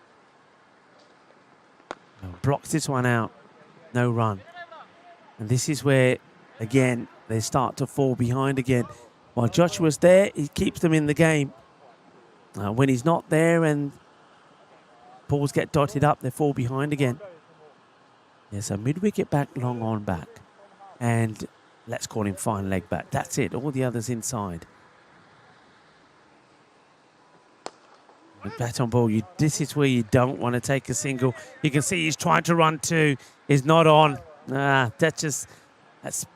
Blocks this one out. No run. And this is where, again, they start to fall behind again. While Joshua's there, he keeps them in the game. When he's not there and balls get dotted up, they fall behind again. Yeah, so mid-wicket back, long on back. And let's call him fine leg back. That's it. All the others inside. With bat on ball, this is where you don't want to take a single. You can see he's trying to run 2. He's not on. That's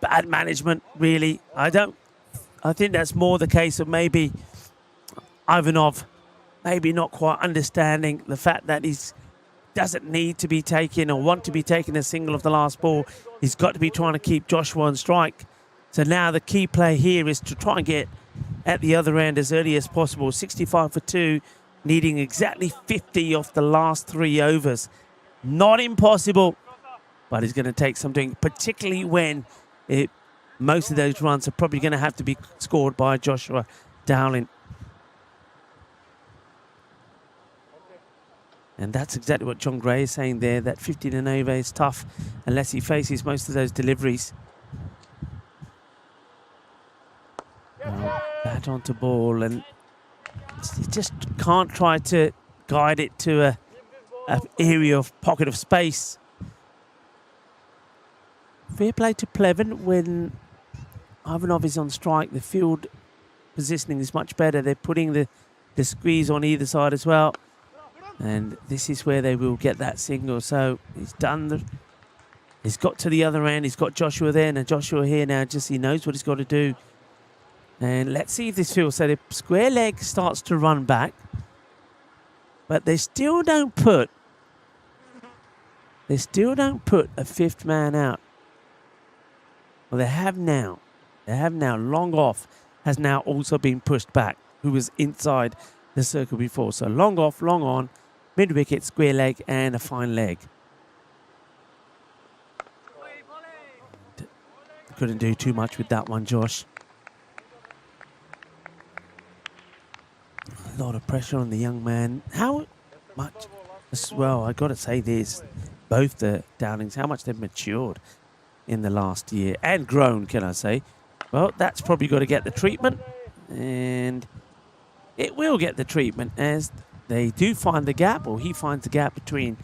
bad management, really. I think that's more the case of maybe Ivanov maybe not quite understanding the fact that he doesn't need to be taking or want to be taking a single of the last ball. He's got to be trying to keep Joshua on strike. So now the key play here is to try and get at the other end as early as possible. 65 for 2, needing exactly 50 off the last 3 overs. Not impossible, but he's going to take some doing, particularly when most of those runs are probably going to have to be scored by Joshua Dowling. And that's exactly what John Gray is saying there, that 50 and over is tough unless he faces most of those deliveries. Bat onto ball, and you just can't try to guide it to a area of pocket of space. Fair play to Pleven. When Ivanov is on strike, the field positioning is much better. They're putting the squeeze on either side as well. And this is where they will get that single. So he's he's got to the other end. He's got Joshua there. And Joshua here now, he knows what he's got to do. And let's see if this feels. So the square leg starts to run back. But they still don't put a fifth man out. Well, they have now. Long off has now also been pushed back, who was inside the circle before. So long off, long on, mid-wicket, square leg, and a fine leg. Couldn't do too much with that one, Josh. A lot of pressure on the young man. How much, well, I got to say this, both the Downings, how much they've matured in the last year and grown, can I say. Well, that's probably got to get the treatment, and it will get the treatment as they do find the gap, or he finds the gap between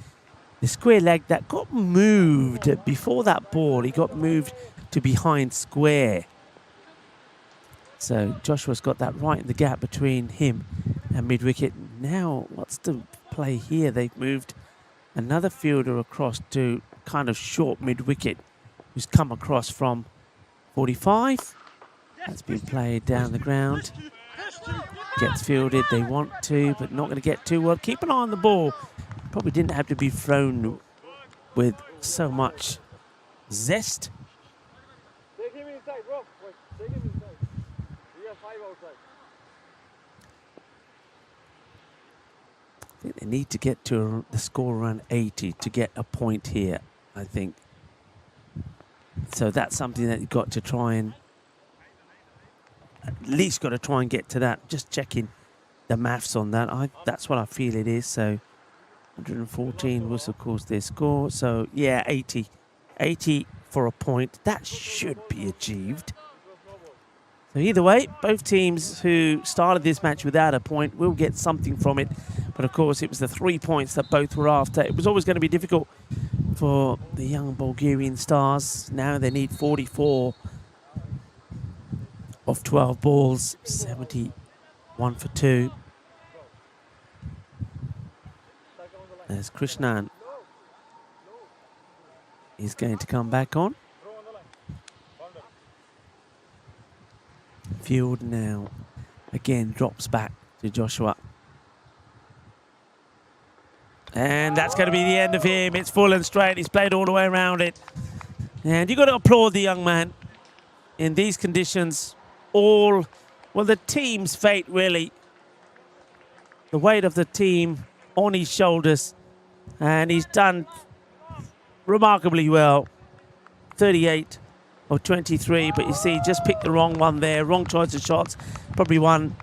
the square leg that got moved before that ball. He got moved to behind square. So Joshua's got that right in the gap between him and mid-wicket. Now, what's the play here? They've moved another fielder across to kind of short mid-wicket, who's come across from 45. That's been played down the ground. Gets fielded. They want to, but not going to get too well. Keep an eye on the ball. Probably didn't have to be thrown with so much zest. I think they need to get to the score around 80 to get a point here, I think. So that's something that you've got to try and, at least got to try and get to that. Just checking the maths on that. That's what I feel it is. So 114 was, of course, their score. So, yeah, 80. 80 for a point. That should be achieved. So either way, both teams who started this match without a point will get something from it. But of course, it was the 3 points that both were after. It was always going to be difficult for the young Bulgarian stars. Now they need 44 of 12 balls, 71 for 2. As Krishnan is going to come back on. Field now again drops back to Joshua. And that's going to be the end of him. It's full and straight. He's played all the way around it. And you've got to applaud the young man. In these conditions, the team's fate really. The weight of the team on his shoulders. And he's done remarkably well. 38 of 23. But you see, just picked the wrong one there. Wrong choice of shots. Probably one,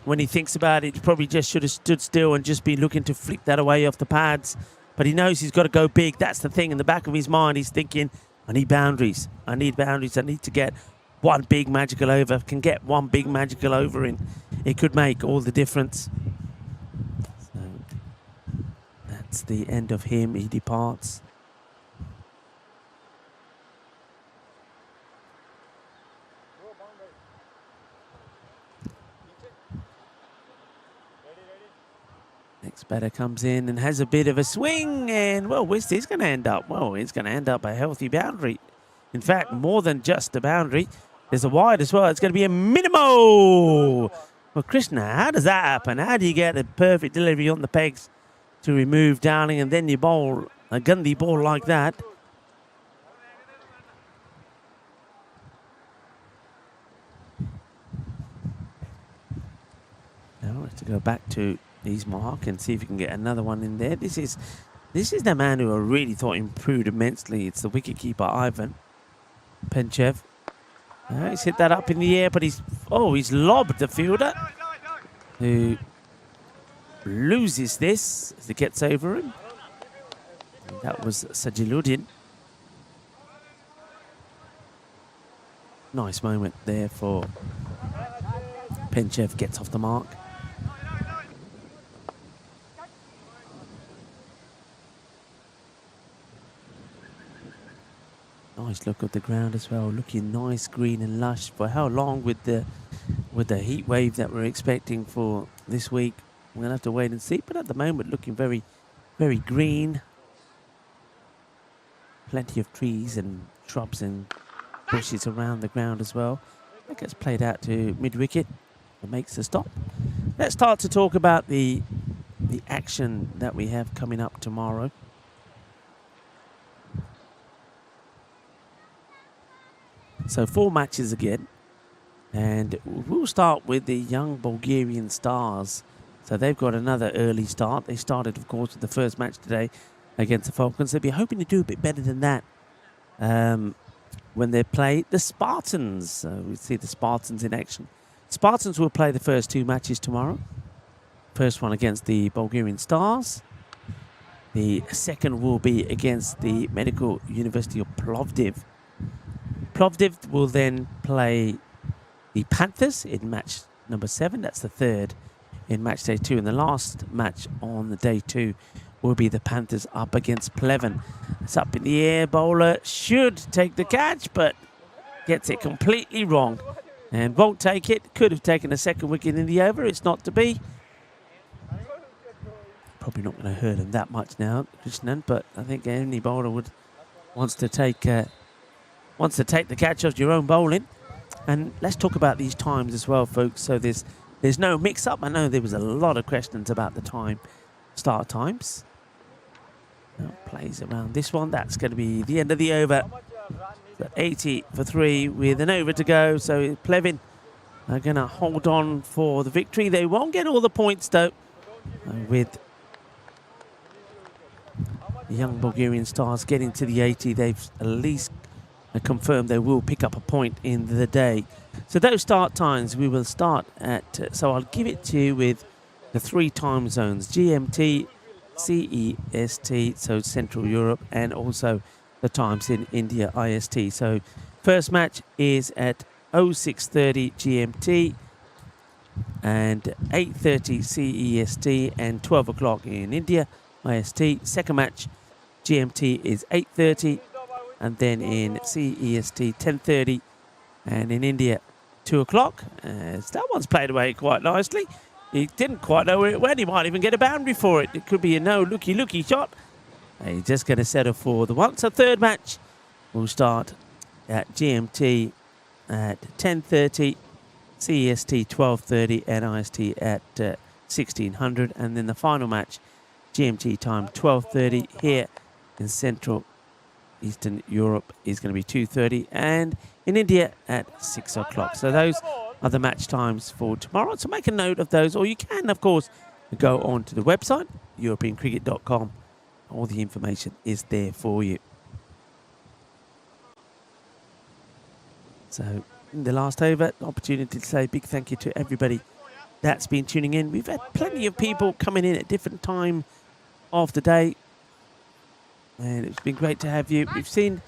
when he thinks about it, he probably just should have stood still and just been looking to flick that away off the pads. But he knows he's got to go big. That's the thing in the back of his mind. He's thinking, I need boundaries. I need boundaries. I need to get one big magical over. If I can get one big magical over in, it could make all the difference. So that's the end of him. He departs. Next batter comes in and has a bit of a swing, and well, where's this going to end up? Well, it's going to end up a healthy boundary. In fact, more than just a boundary. There's a wide as well. It's going to be a minimo. Well, Krishna, how does that happen? How do you get a perfect delivery on the pegs to remove Downing, and then you bowl a Gandhi ball like that? Now we have to go back to his mark and see if we can get another one in there. This is the man who I really thought improved immensely. It's the wicketkeeper Ivan Penchev. He's hit that up in the air, but he's lobbed the fielder, who loses this as it gets over him. And that was Sajiluddin. Nice moment there for Penchev, gets off the mark. Nice look at the ground as well, looking nice, green and lush. For how long with the heat wave that we're expecting for this week? We're gonna have to wait and see. But at the moment, looking very, very green. Plenty of trees and shrubs and bushes around the ground as well. That gets played out to mid-wicket and makes the stop. Let's start to talk about the action that we have coming up tomorrow. So 4 matches again, and we'll start with the young Bulgarian stars. So they've got another early start. They started, of course, with the first match today against the Falcons. They'll be hoping to do a bit better than that when they play the Spartans. So we see the Spartans in action. Spartans will play the first 2 matches tomorrow. First one against the Bulgarian Stars. The second will be against the Medical University of Plovdiv. Plovdiv will then play the Panthers in match number 7. That's the third in match day 2. And the last match on the day 2 will be the Panthers up against Pleven. It's up in the air. Bowler should take the catch, but gets it completely wrong. And won't take it. Could have taken a second wicket in the over. It's not to be. Probably not going to hurt him that much now, Krishnan, but I think any bowler wants to take the catch off your own bowling. And let's talk about these times as well, folks. So there's no mix-up. I know there was a lot of questions about the start times. Now plays around this one. That's going to be the end of the over. So 80 for 3 with an over to go. So Plevin are going to hold on for the victory. They won't get all the points, though, with the young Bulgarian Stars getting to the 80. They've at least confirmed they will pick up a point in the day. So those start times, we will start at, so I'll give it to you with the 3 time zones: GMT, CEST, so Central Europe, and also the times in India IST. So first match is at 06:30 GMT and 8:30 CEST and 12 o'clock in India IST. Second match GMT is 8:30 and then in CEST 10:30 and in India 2 o'clock. As that one's played away quite nicely. He didn't quite know where it went. He might even get a boundary for it. It could be a no looky shot. He's just going to settle for the one. So third match will start at GMT at 10:30, CEST 12:30 and IST at 1600. And then the final match, GMT time 12:30 here in Central Eastern Europe is going to be 2:30 and in India at 6 o'clock. So those are the match times for tomorrow. So make a note of those, or you can, of course, go on to the website, europeancricket.com. All the information is there for you. So in the last over, opportunity to say a big thank you to everybody that's been tuning in. We've had plenty of people coming in at different time of the day, and it's been great to have you. We've seen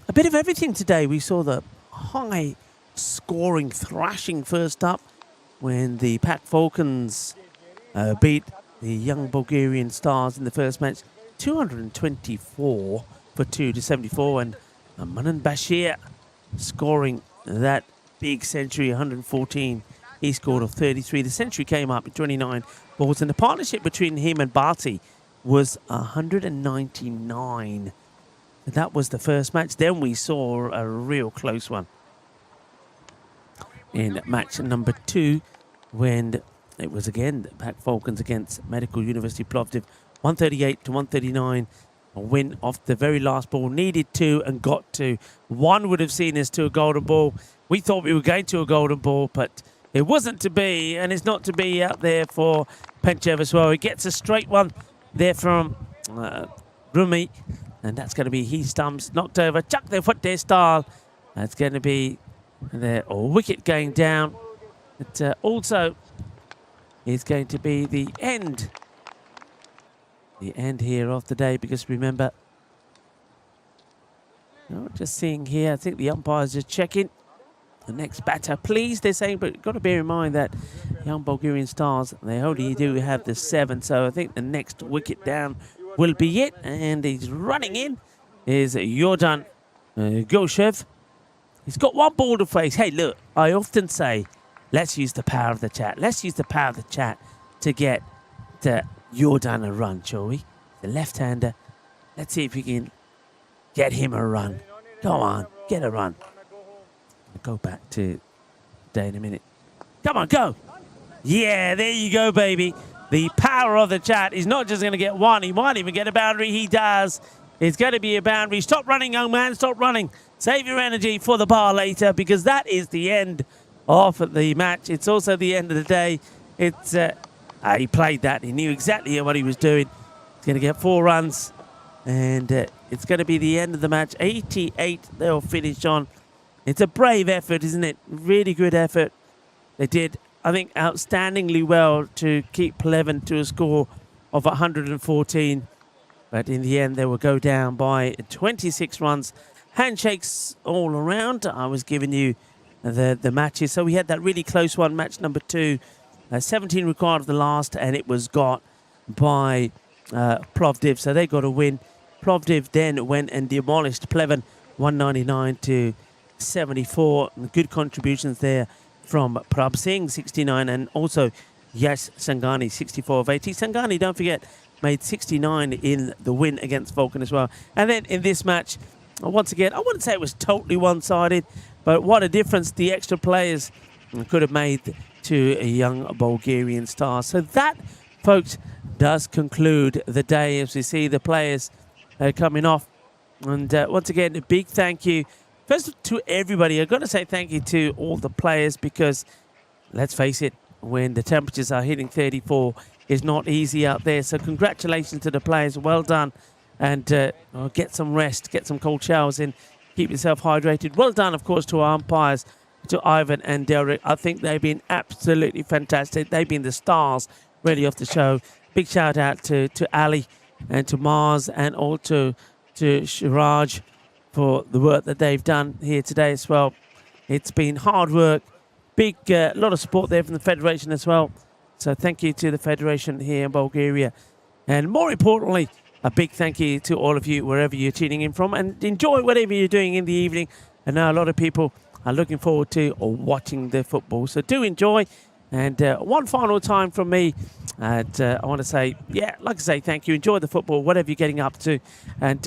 a bit of everything today. We saw the high scoring thrashing first up when the Pac Falcons beat the young Bulgarian Stars in the first match 224 for 2 to 74, and Manan Bashir scoring that big century, 114. He scored off 33. The century came up in 29 balls, and the partnership between him and Barty was 199. That was the first match. Then we saw a real close one in match number 2 when it was again the Pac Falcons against Medical University Plovdiv, 138 to 139. A win off the very last ball, needed 2 and got 2. One would have seen us to a golden ball. We thought we were going to a golden ball, but it wasn't to be, and it's not to be out there for Penchev as well. He gets a straight one there from Rumi, and that's going to be he stumps, knocked over, chuck their foot there style. That's going to be their wicket going down. It also is going to be the end here of the day, because remember, just seeing here, I think the umpires are checking the next batter, please, they're saying, but you've got to bear in mind that young Bulgarian Stars, they only do have the 7, so I think the next wicket down will be it, and he's running in is Jordan Goshev. He's got one ball to face. Hey, look, I often say, let's use the power of the chat. Let's use the power of the chat to get Jordan a run, shall we? The left-hander. Let's see if we can get him a run. Go on, get a run. I'll go back to day in a minute. Come on, go. Yeah, there you go, baby. The power of the chat. He's not just going to get one. He might even get a boundary. He does. It's going to be a boundary. Stop running, young man. Stop running. Save your energy for the bar later, because that is the end of the match. It's also the end of the day. It's he played that. He knew exactly what he was doing. He's going to get 4 runs, and it's going to be the end of the match. 88 they'll finish on. It's a brave effort, isn't it? Really good effort. They did, I think, outstandingly well to keep Pleven to a score of 114. But in the end, they will go down by 26 runs. Handshakes all around. I was giving you the matches. So we had that really close one, match number 2. 17 required of the last, and it was got by Plovdiv. So they got a win. Plovdiv then went and demolished Pleven, 199 to 74. Good contributions there from Prabh Singh, 69, and also Yash Sangani, 64 of 80. Sangani, don't forget, made 69 in the win against Vulcan as well. And then in this match, once again, I wouldn't say it was totally one-sided, but what a difference the extra players could have made to a young Bulgarian star. So that, folks, does conclude the day as we see the players coming off. And once again, a big thank you first to everybody. I've got to say thank you to all the players, because let's face it, when the temperatures are hitting 34, it's not easy out there. So congratulations to the players. Well done. And get some rest, get some cold showers in, keep yourself hydrated. Well done, of course, to our umpires, to Ivan and Derek. I think they've been absolutely fantastic. They've been the stars, really, of the show. Big shout out to Ali and to Mars and also to Shiraj for the work that they've done here today as well. It's been hard work, big lot of support there from the Federation as well. So thank you to the Federation here in Bulgaria. And more importantly, a big thank you to all of you wherever you're tuning in from, and enjoy whatever you're doing in the evening. I know a lot of people are looking forward to watching the football, so do enjoy. And one final time from me, and I want to say, like I say, thank you. Enjoy the football, whatever you're getting up to, and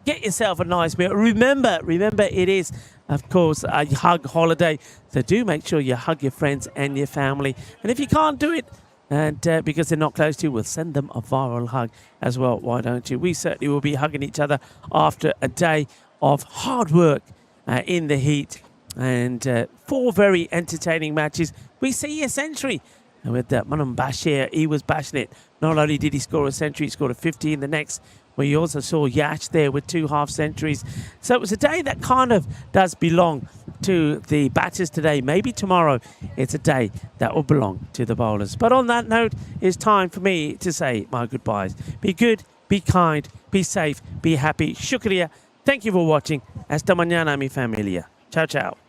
get yourself a nice meal. Remember, it is, of course, a hug holiday, so do make sure you hug your friends and your family. And if you can't do it, and because they're not close to you, we'll send them a viral hug as well. Why don't you? We certainly will be hugging each other after a day of hard work in the heat. And 4 very entertaining matches. We see a century. And with Manam Bashir, he was bashing it. Not only did he score a century, he scored a 50 in the next, where you also saw Yash there with 2 half centuries. So it was a day that kind of does belong to the batters today. Maybe tomorrow it's a day that will belong to the bowlers. But on that note, it's time for me to say my goodbyes. Be good, be kind, be safe, be happy. Shukriya. Thank you for watching. Hasta mañana, mi familia. Ciao, ciao.